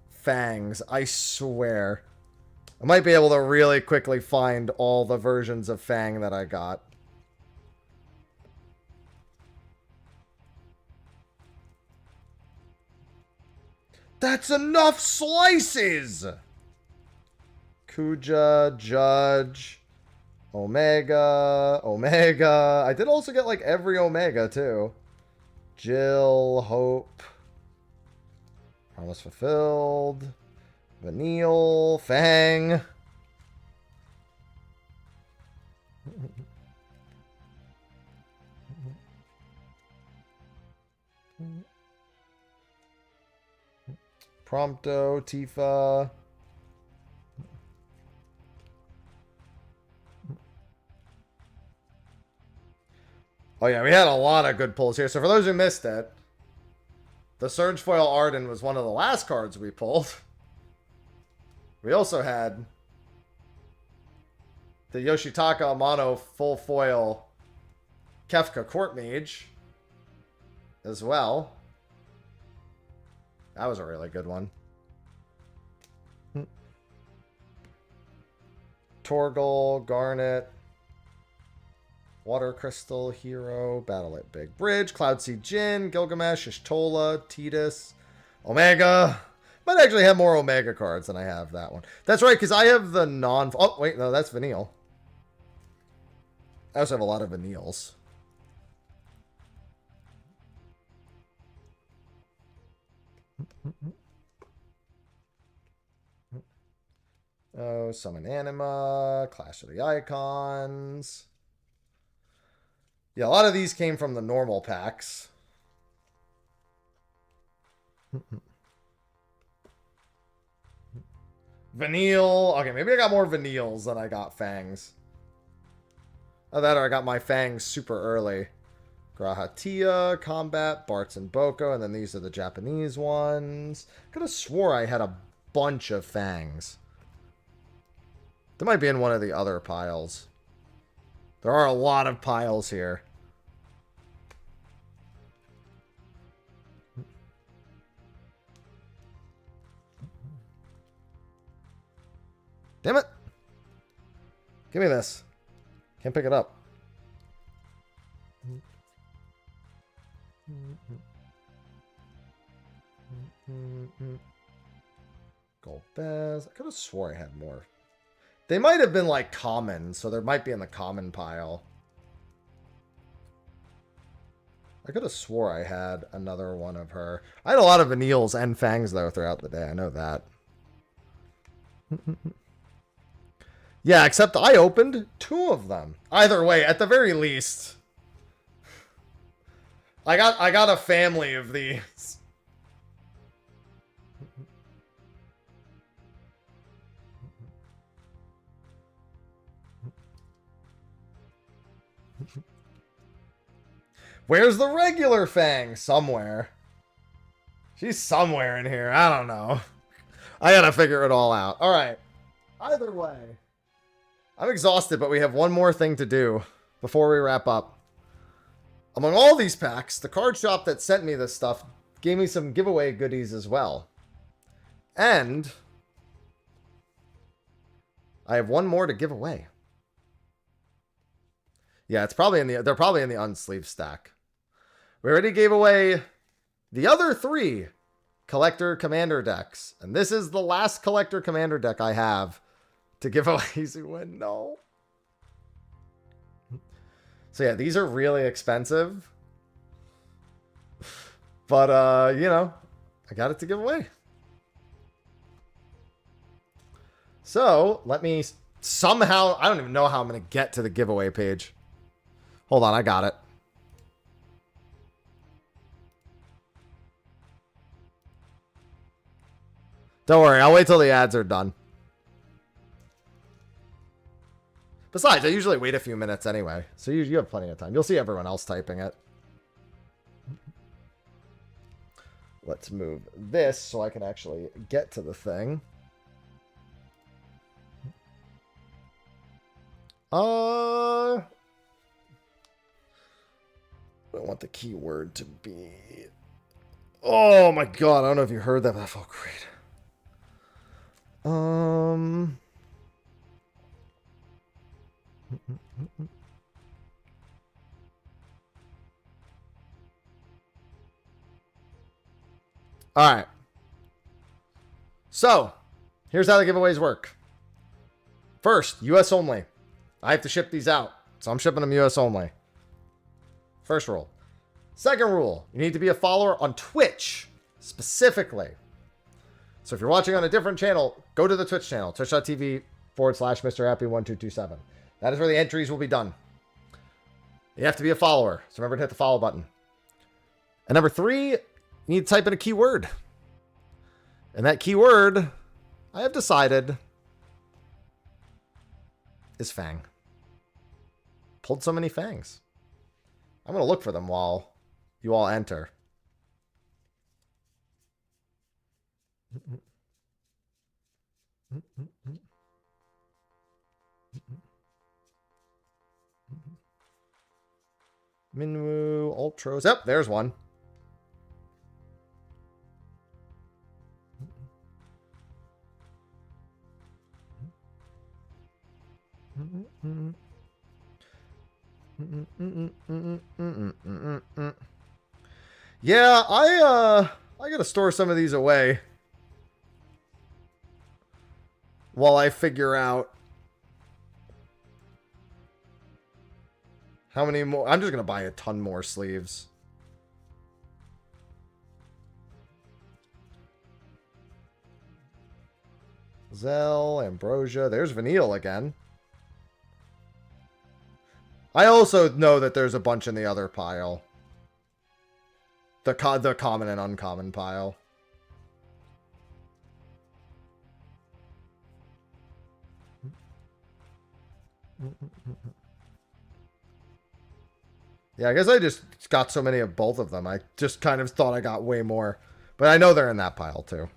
Speaker 1: fangs. I swear. I might be able to really quickly find all the versions of Fang that I got. That's enough slices! Kuja, Judge, Omega, Omega. I did also get like every Omega too. Jill, Hope, Promise Fulfilled, Vanille, Fang. Prompto, Tifa. Oh yeah, we had a lot of good pulls here. So for those who missed it, the Surge Foil Arden was one of the last cards we pulled. We also had the Yoshitaka Amano Full Foil Kefka Court Mage as well. That was a really good one. Torgal, Garnet, Water Crystal, Hero, Battle at Big Bridge, Cloudseed Jin, Gilgamesh, Ishtola, Tidus, Omega. Might actually have more Omega cards than I have that one. That's right, because I have the non... Oh, wait, no, that's Vanille. I also have a lot of Vanilles. Oh, Summon Anima, Clash of the Icons. Yeah, a lot of these came from the normal packs. Vanille. Okay, maybe I got more Vanilles than I got Fangs. Oh, that or I got my Fangs super early. Grahatia, Combat, Bartz and Boko, and then these are the Japanese ones. Could have swore I had a bunch of Fangs. They might be in one of the other piles. There are a lot of piles here. Damn it! Give me this. Can't pick it up. Gold Bez. I could have swore I had more. They might have been like common, so there might be in the common pile. I could have swore I had another one of her. I had a lot of Vanilles and Fangs though throughout the day. I know that. Yeah, except I opened 2 of them. Either way, at the very least, I got a family of these. Where's the regular Fang? Somewhere. She's somewhere in here. I don't know. I gotta figure it all out. All right. Either way, I'm exhausted, but we have one more thing to do before we wrap up. Among all these packs, the card shop that sent me this stuff gave me some giveaway goodies as well. And I have one more to give away. Yeah, it's probably they're probably in the unsleeved stack. We already gave away the other 3 Collector Commander decks. And this is the last Collector Commander deck I have to give away. Easy win. No. So yeah, these are really expensive. But, you know, I got it to give away. So, let me somehow... I don't even know how I'm going to get to the giveaway page. Hold on, I got it. Don't worry, I'll wait till the ads are done. Besides, I usually wait a few minutes anyway, so you have plenty of time. You'll see everyone else typing it. Let's move this so I can actually get to the thing. I want the keyword to be... Oh my god, I don't know if you heard that, but that felt great. Alright. So, here's how the giveaways work. First, US only. I have to ship these out, so I'm shipping them US only. First rule. Second rule, you need to be a follower on Twitch, specifically. So if you're watching on a different channel, go to the Twitch channel, twitch.tv/MrHappy1227. That is where the entries will be done. You have to be a follower, so remember to hit the follow button. And number 3, you need to type in a keyword. And that keyword, I have decided, is Fang. Pulled so many Fangs. I'm going to look for them while you all enter. Minwoo, Ultros. Yep, there's one. Yeah, I gotta store some of these away while I figure out how many more. I'm just gonna buy a ton more sleeves. Zell, Ambrosia. There's Vanille again. I also know that there's a bunch in the other pile. The common and uncommon pile. Yeah, I guess I just got so many of both of them. I just kind of thought I got way more. But I know they're in that pile too.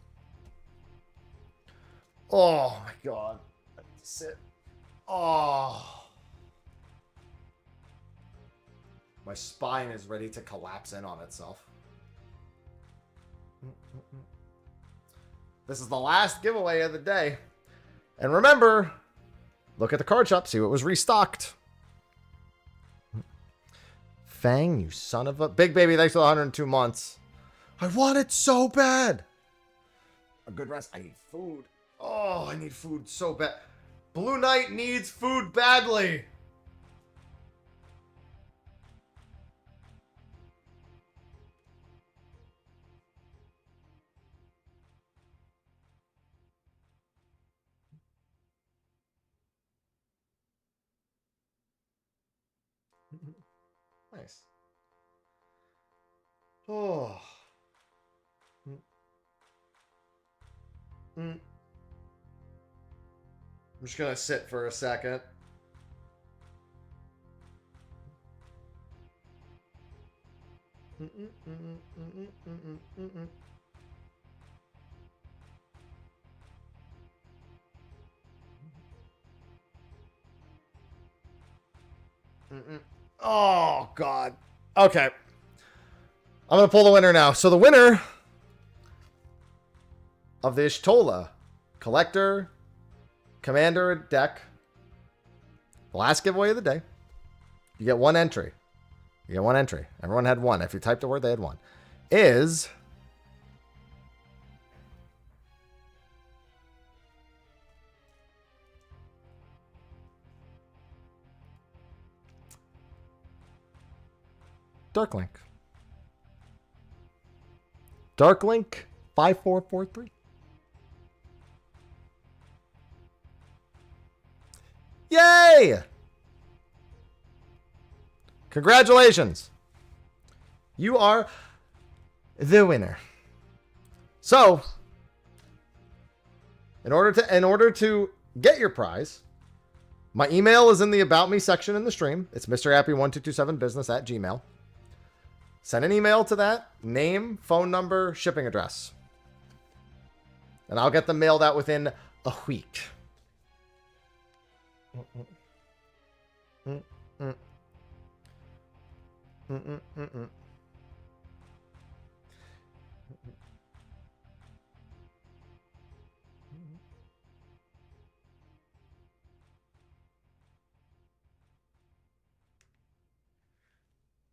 Speaker 1: Oh my god. I need to sit. Oh. My spine is ready to collapse in on itself. This is the last giveaway of the day. And remember, look at the card shop, see what was restocked. Fang, you son of a... Big Baby, thanks for the 102 months. I want it so bad. A good rest. I need food. Oh, I need food so bad. Blue Knight needs food badly. Nice. Oh. I'm just gonna sit for a second. Oh, God. Okay. I'm going to pull the winner now. So the winner of the Ishtola Collector Commander deck, the last giveaway of the day, you get one entry. You get one entry. Everyone had one. If you typed a word, they had one. Is Darklink. Darklink 5443. Yay! Congratulations. You are the winner. So, in order to get your prize, my email is in the About Me section in the stream. It's mrhappy1227business@gmail.com. Send an email to that, name, phone number, shipping address. And I'll get them mailed out within a week.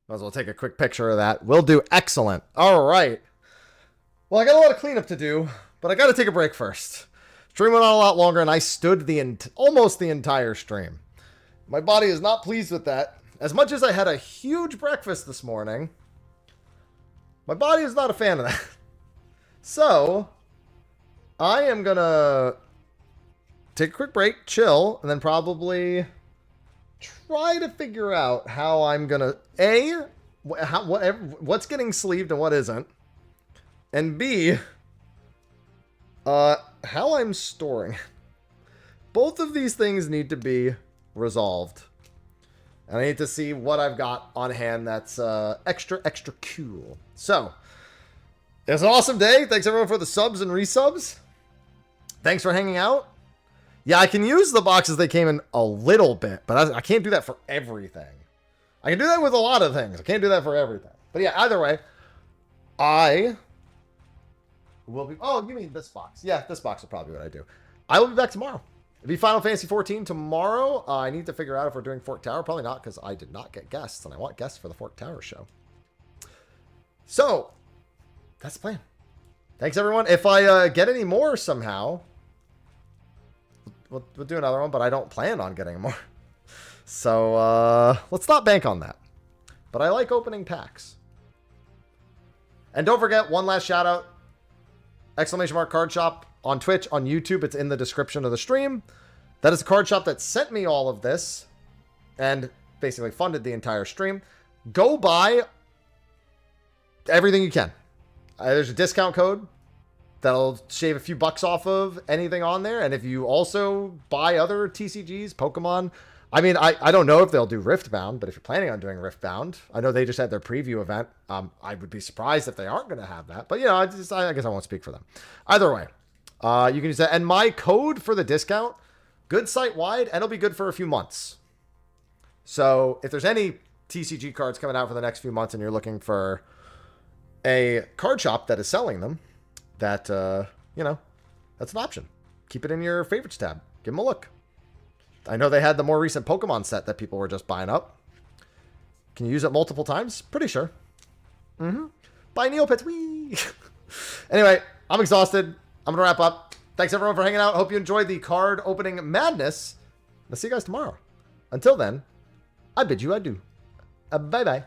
Speaker 1: Might as well take a quick picture of that. We'll do excellent. All right. Well, I got a lot of cleanup to do, but I got to take a break first. Stream went on a lot longer, and I stood almost the entire stream. My body is not pleased with that. As much as I had a huge breakfast this morning, my body is not a fan of that. So, I am going to take a quick break, chill, and then probably try to figure out how I'm going to, what's getting sleeved and what isn't, and B, how I'm storing. Both of these things need to be resolved. And I need to see what I've got on hand that's extra cool. So, it's an awesome day. Thanks everyone for the subs and resubs. Thanks for hanging out. Yeah, I can use the boxes they came in a little bit, but I can't do that for everything. I can do that with a lot of things. I can't do that for everything. But yeah, either way, I will be... Oh, you mean this box. Yeah, this box is probably what I do. I will be back tomorrow. It'll be Final Fantasy 14 tomorrow. I need to figure out if we're doing Fork Tower. Probably not, because I did not get guests, and I want guests for the Fork Tower show. So, that's the plan. Thanks, everyone. If I get any more somehow, we'll do another one, but I don't plan on getting more. So, let's not bank on that. But I like opening packs. And don't forget, one last shout out. ! Card Shop on Twitch, on YouTube. It's in the description of the stream. That is a card shop that sent me all of this and basically funded the entire stream. Go buy everything you can. There's a discount code that'll shave a few bucks off of anything on there. And if you also buy other TCGs, Pokemon, I mean, I don't know if they'll do Riftbound, but if you're planning on doing Riftbound, I know they just had their preview event. I would be surprised if they aren't going to have that. But, you know, I guess I won't speak for them. Either way, you can use that. And my code for the discount, good site-wide, and it'll be good for a few months. So if there's any TCG cards coming out for the next few months and you're looking for a card shop that is selling them, that, you know, that's an option. Keep it in your favorites tab. Give them a look. I know they had the more recent Pokemon set that people were just buying up. Can you use it multiple times? Pretty sure. Buy Neopets. Whee! Anyway, I'm exhausted. I'm going to wrap up. Thanks, everyone, for hanging out. Hope you enjoyed the card opening madness. I'll see you guys tomorrow. Until then, I bid you adieu. Bye-bye.